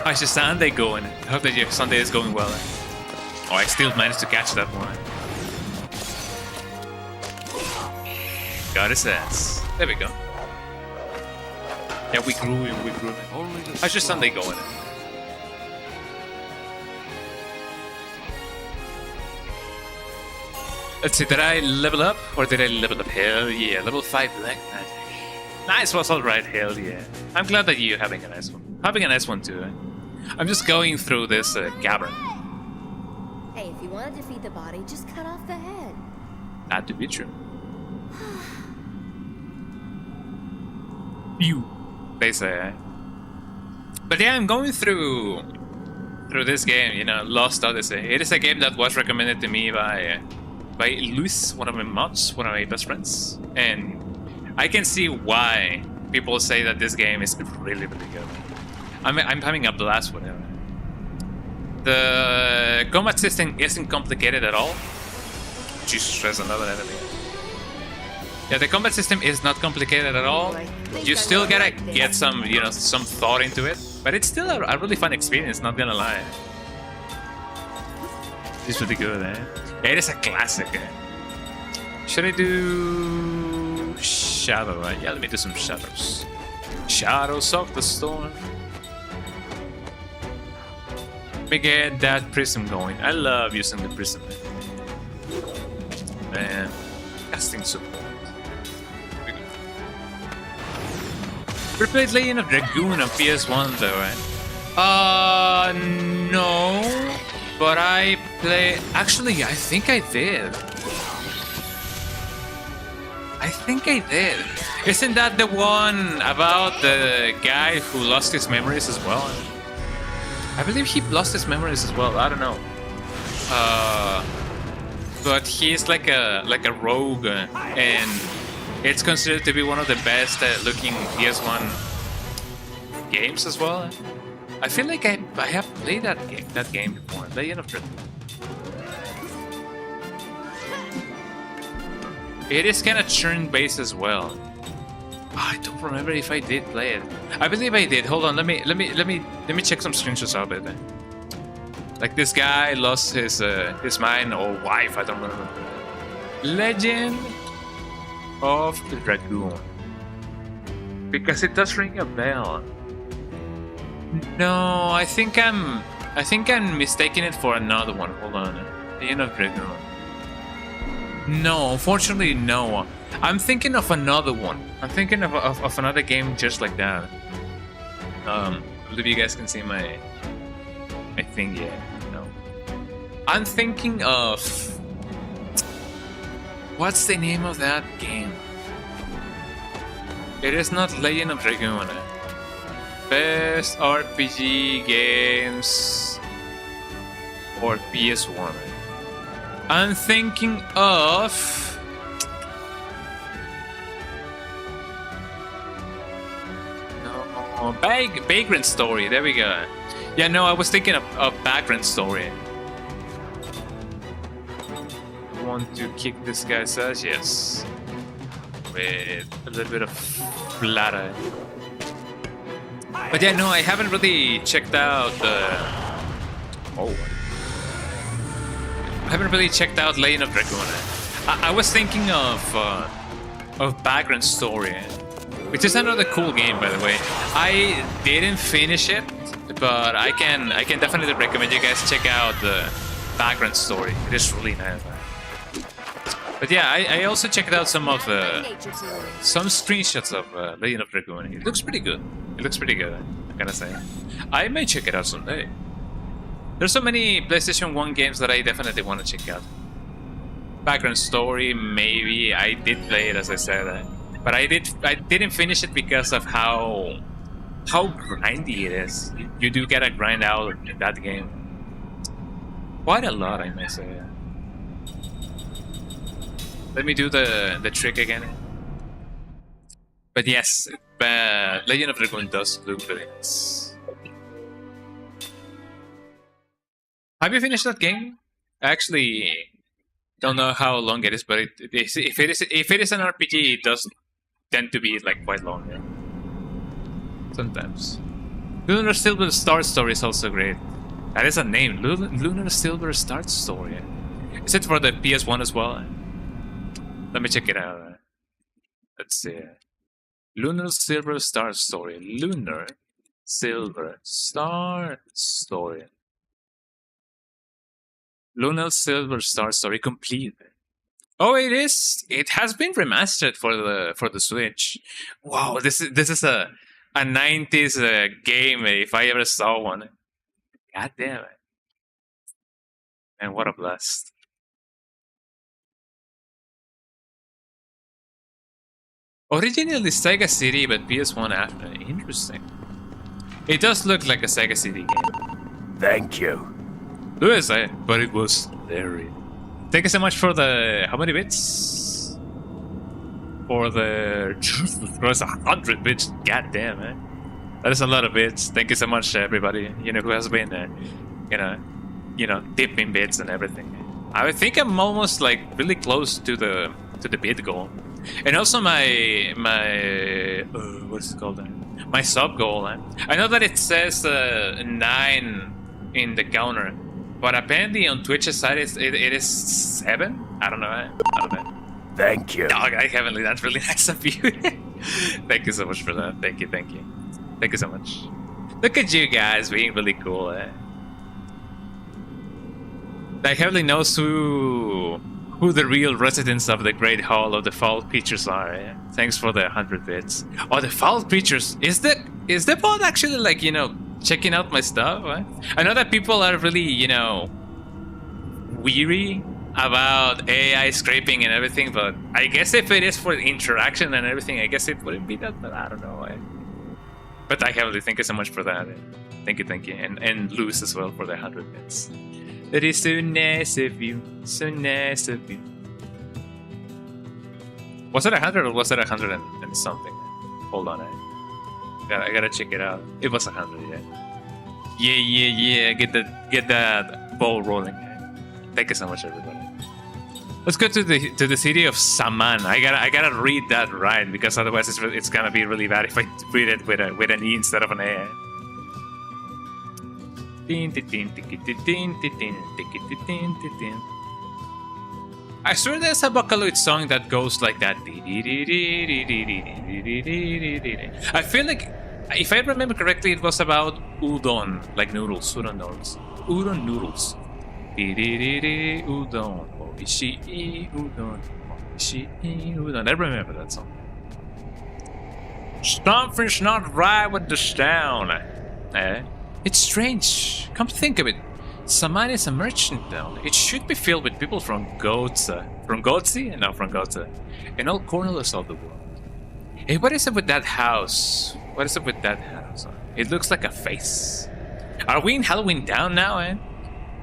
How's your Sunday going? I hope that your Sunday is going well. Oh, I still managed to catch that one. Got a sense. There we go. Yeah, we grew. How's your Sunday going? Let's see, did I level up? Or did I level up? Hell yeah, level 5 Black Magic. Nice was alright, hell yeah. I'm glad that you're having a nice one. Having a nice one too. I'm just going through this cavern. Hey, if you want to defeat the body, just cut off the head. That to be true. You, they say. But yeah, I'm going through this game, you know, Lost Odyssey. It is a game that was recommended to me by Luis, one of my mods, one of my best friends, and I can see why people say that this game is really, really good. I'm having a blast with it. The combat system isn't complicated at all. Jesus, there's another enemy. Yeah, the combat system is not complicated at all. You still gotta get some, you know, some thought into it, but it's still a really fun experience. Not gonna lie. It's really good, eh? It is a classic, eh? Should I do shadow, right? Yeah, let me do some shadows. Shadows of the storm. Let me get that prism going. I love using the prism. Man, casting support. We played Legend of Dragoon on PS1 though, right? No. But I play. Actually, I think I did. Isn't that the one about the guy who lost his memories as well? I believe he lost his memories as well. I don't know. But he's like a rogue, and it's considered to be one of the best looking PS1 games as well. I feel like I have played that game before. Legend of Dragoon. It is kind of turn-based as well. I don't remember if I did play it. I believe I did. Hold on, let me check some screenshots of it. Like this guy lost his mind or wife. I don't remember. Legend of the Dragoon. Because it does ring a bell. No, I think I'm mistaking it for another one. Hold on. Legend of Dragoon. No, unfortunately, no. I'm thinking of another one. I'm thinking of another game just like that. I believe you guys can see my thing here. No. I'm thinking of... What's the name of that game? It is not Legend of Dragoon. Best RPG games for PS1. I'm thinking of... No, Vagrant Story. There we go. Yeah, no, I was thinking of Vagrant Story. Want to kick this guy's ass? Yes. With a little bit of flatter. But yeah, no, I haven't really checked out I haven't really checked out Legend of Dragoon. I was thinking of Vagrant Story, which is another cool game, by the way. I didn't finish it, but I can definitely recommend you guys check out the Vagrant Story. It is really nice. But yeah, I also checked out some screenshots of Legend of Dragoon. It looks pretty good. It looks pretty good, I gotta say. I may check it out someday. There's so many PlayStation 1 games that I definitely want to check out. Background Story, maybe. I did play it, as I said, but I didn't finish it because of how grindy it is. You do get a grind out in that game. Quite a lot, I may say. Let me do the trick again. But yes, Legend of Dragoon does look really nice. Have you finished that game? I actually don't know how long it is, but if it is an RPG, it does tend to be like quite long. Yeah. Sometimes. Lunar Silver Star Story is also great. That is a name. Lunar Silver Star Story. Is it for the PS1 as well? Let me check it out. Let's see. Lunar Silver Star Story. Lunar Silver Star Story. Lunar Silver Star Story complete. Oh, it is. It has been remastered for the Switch. Wow, this is a 90s game if I ever saw one. God damn it. And what a blast. Originally Sega CD, but PS1 after. Interesting. It does look like a Sega CD game. Thank you. Louis, but it was very. Thank you so much for the. How many bits? For the. It was 100 bits. God damn, man. That is a lot of bits. Thank you so much, everybody. You know who has been, dipping bits and everything. I think I'm almost like really close to the bit goal, and also my what's it called? My sub goal. I know that it says 9 in the counter, but apparently on Twitch's side it is 7. I don't know. Thank you. Dog, I haven't. That's really nice of you. Thank you so much for that. Thank you. Thank you so much. Look at you guys being really cool. Like Heavenly knows who the real residents of the Great Hall of the Foul Creatures are. Thanks for the 100 bits. Oh, the Foul Creatures. Is the bot actually like, checking out my stuff? I know that people are really, weary about AI scraping and everything, but I guess if it is for interaction and everything, I guess it wouldn't be that, but I don't know. But I Heavenly, thank you so much for that. Thank you. And Luz as well for the 100 bits. That is so nice of you. So nice of you. Was it 100 or was it 100 and something? Hold on, I gotta check it out. It was 100, yeah. Yeah. Get that ball rolling. Thank you so much, everybody. Let's go to the city of Saman. I gotta read that right, because otherwise it's gonna be really bad if I read it with an E instead of an A. I swear there's a Vocaloid song that goes like that. I feel like, if I remember correctly, it was about udon, like noodles, udon noodles. Udon noodles. Udon, oishii udon, oishii udon. I remember that song. Something's not right with the sound. It's strange. Come to think of it, Saman is a merchant town. It should be filled with people from Gotza. From Gotzi? No, from Gotza. In all corners of the world. Hey, what is it with that house? It looks like a face. Are we in Halloween Town now,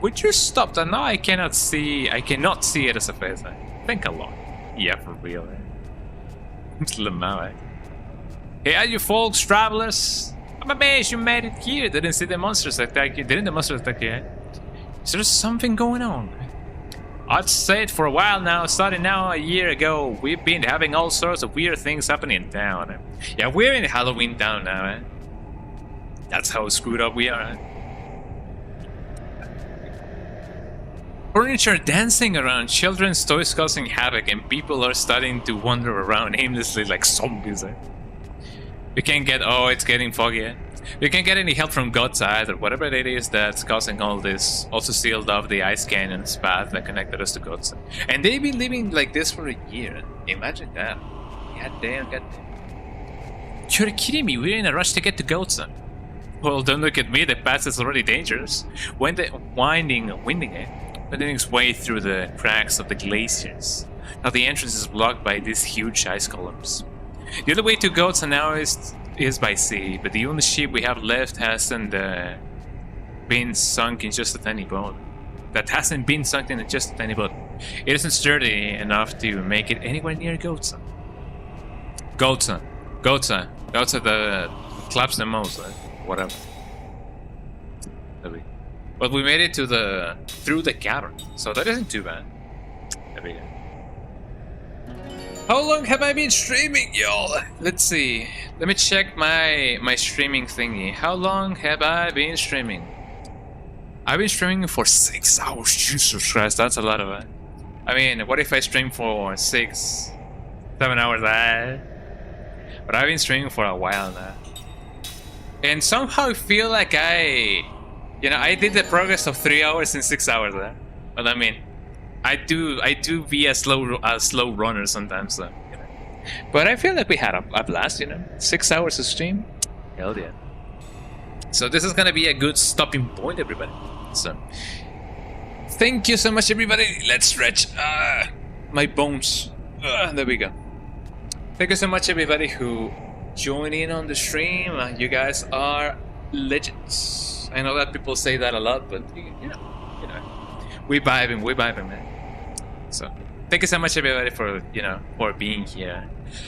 Would you stop that? No, I cannot see it as a face. Think a lot. Yeah, for real, Lamau, Hey, are you folks, travelers? I'm amazed you made it here. Didn't see the monsters attack you. Didn't the monsters attack you? Is there something going on? I'd say it for a while now. Starting now a year ago, we've been having all sorts of weird things happening in town. Yeah, we're in Halloween Town now, That's how screwed up we are. Furniture dancing around, children's toys causing havoc, and people are starting to wander around aimlessly like zombies. We can't get. Oh, it's getting foggy. We can't get any help from God's either. Whatever it is that's causing all this also sealed off the ice canyon's path that connected us to God's. And they've been living like this for a year. Imagine that. God damn. You're kidding me. We're in a rush to get to God's. Well, don't look at me. The path is already dangerous. Winding its way through the cracks of the glaciers. Now the entrance is blocked by these huge ice columns. The other way to Goatsa now is by sea, but the only ship we have left hasn't been sunk in just a tiny boat. It isn't sturdy enough to make it anywhere near Goatsa. Goatsa that claps the most, whatever. But we made it through the cavern, so that isn't too bad. There we go. How long have I been streaming, y'all? Let's see. Let me check my streaming thingy. How long have I been streaming? I've been streaming for 6 hours. Jesus Christ, that's a lot of it. I mean, what if I stream for 6, 7 hours? But I've been streaming for a while now. And somehow I feel like I did the progress of 3 hours in 6 hours there. But I mean, I do be a slow runner sometimes, so, you know. But I feel like we had a blast, 6 hours of stream, hell yeah. So this is gonna be a good stopping point, everybody. So thank you so much, everybody. Let's stretch my bones. There we go. Thank you so much, everybody who joined in on the stream. You guys are legends. I know that people say that a lot, but you know. We vibing, man. So, thank you so much, everybody, for being here.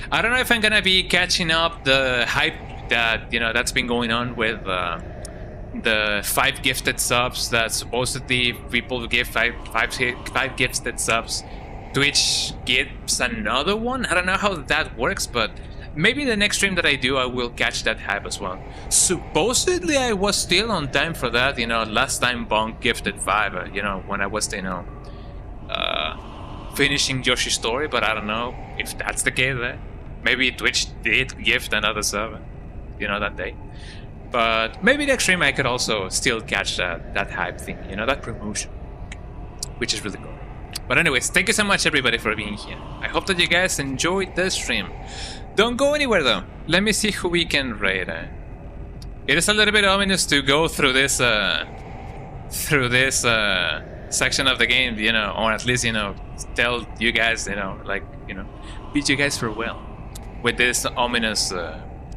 I don't know if I'm gonna be catching up the hype that that's been going on with the 5 gifted subs that supposedly people give five gifted subs. Twitch gives another one. I don't know how that works, but maybe the next stream that I do, I will catch that hype as well. Supposedly, I was still on time for that. Last time Bonk gifted 5. When I was, finishing Yoshi's story. But I don't know if that's the case. Maybe Twitch did gift another sub, that day. But maybe next stream I could also still catch that hype thing. That promotion, which is really cool. But anyways, thank you so much, everybody, for being here. I hope that you guys enjoyed the stream. Don't go anywhere though. Let me see who we can raid. It is a little bit ominous to go through this section of the game, or at least tell you guys, bid you guys farewell with this ominous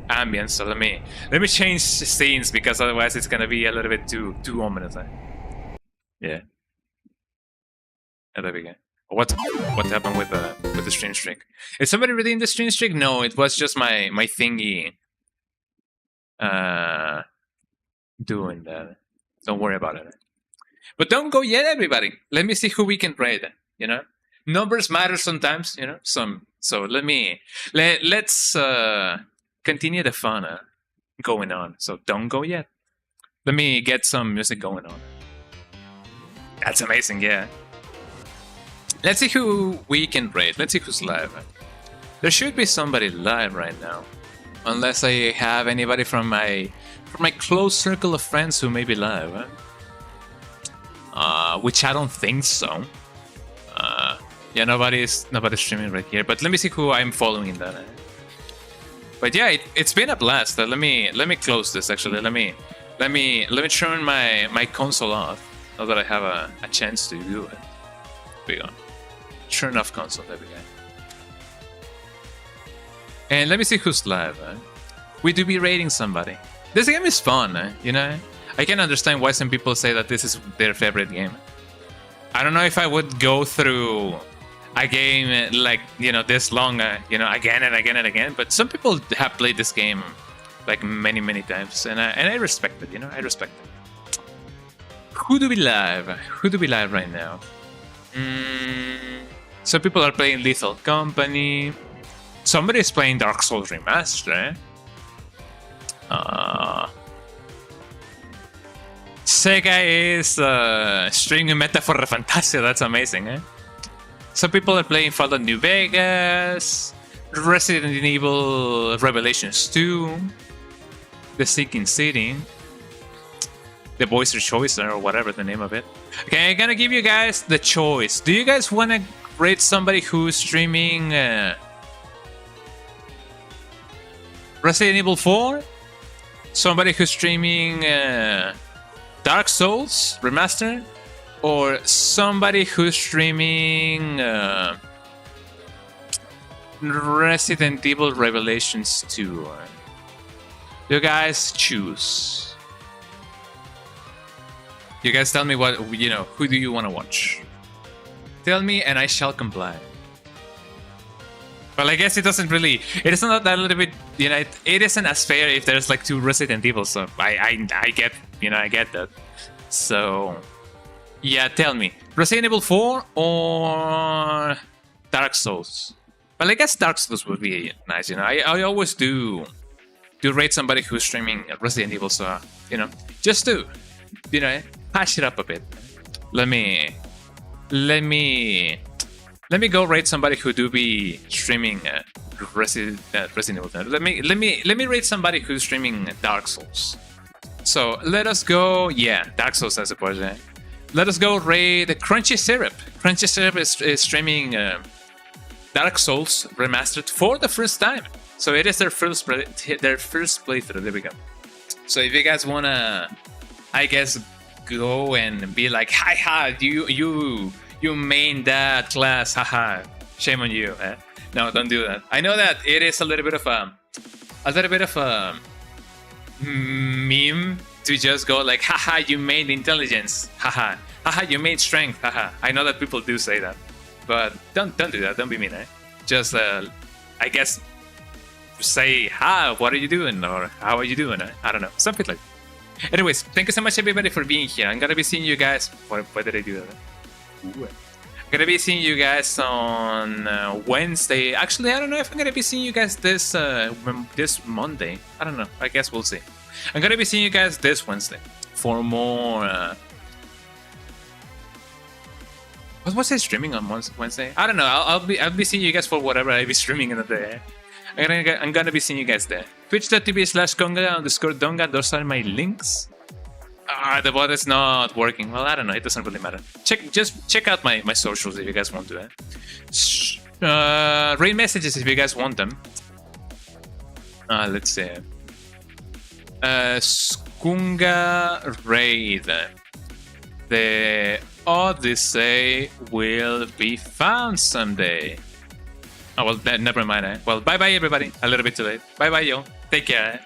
ambience. So let me change scenes, because otherwise it's gonna be a little bit too ominous. Yeah. There we go. What happened with the stream streak? Is somebody reading the stream streak? No, it was just my thingy doing that. Don't worry about it. But don't go yet, everybody. Let me see who we can raid. Numbers matter sometimes. So let's continue the fun going on. So don't go yet. Let me get some music going on. That's amazing, yeah. Let's see who we can raid. Let's see who's live. There should be somebody live right now, unless I have anybody from my close circle of friends who may be live. Which I don't think so. Yeah, nobody's streaming right here. But let me see who I'm following in that. But yeah, it's been a blast. Let me close this. Actually, let me turn my console off now that I have a chance to do it. There we go. Turn off console, there we go. And let me see who's live. We do be raiding somebody. This game is fun, I can understand why some people say that this is their favorite game. I don't know if I would go through a game like, this long, again and again and again, but some people have played this game like many times, and I respect it, I respect it. Who do we live? Who do we live right now? Some people are playing Lethal Company. Somebody is playing Dark Souls Remastered. Sega is streaming Metaphor Fantasia. That's amazing, Some people are playing Fallout New Vegas, Resident Evil Revelations 2, The Sinking City, The Voice Choicer, or whatever the name of it. Okay, I'm gonna give you guys the choice. Do you guys want to rate somebody who's streaming Resident Evil 4? Somebody who's streaming Dark Souls Remastered? Or somebody who's streaming Resident Evil Revelations 2? You guys choose. You guys tell me what, who do you want to watch? Tell me and I shall comply. Well, I guess it doesn't really, it is not that little bit, it isn't as fair if there's like 2 Resident Evil, so I get, I get that. So, yeah, tell me, Resident Evil 4 or Dark Souls? But I guess Dark Souls would be nice, you know. I always do rate somebody who's streaming Resident Evil, so you know, just to, you know, patch it up a bit. Let me go rate somebody who do be streaming Resident Evil. Let me rate somebody who's streaming Dark Souls. So let us go, yeah, Dark Souls, I suppose. Let us go rate the Crunchy Syrup. Crunchy Syrup is streaming Dark Souls Remastered for the first time. So it is their first playthrough. There we go. So if you guys wanna, I guess, go and be like, haha, you main that class, haha, shame on you. No, don't do that. I know that it is a little bit of a meme to just go like, haha, you made intelligence, haha, haha, you made strength, haha. I know that people do say that, but don't do that. Don't be mean. Just I guess say, hi, what are you doing, or how are you doing? I don't know, something like that. Anyways, thank you so much everybody for being here. I'm gonna be seeing you guys. Why did I do that? Ooh. I'm gonna be seeing you guys on Wednesday. Actually, I don't know if I'm gonna be seeing you guys this Monday. I don't know. I guess we'll see. I'm gonna be seeing you guys this Wednesday for more. What was I streaming on Wednesday? I don't know. I'll be seeing you guys for whatever I be streaming in the day. I'm gonna be seeing you guys there. Twitch.tv/Konga_Donga. Those are my links. The bot is not working. Well, I don't know. It doesn't really matter. Just check out my socials if you guys want to. Raid messages if you guys want them. Let's see. Skunga Raid. The Odyssey will be found someday. Oh, well, never mind. Well, bye-bye, everybody. A little bit too late. Bye-bye, y'all. Take care.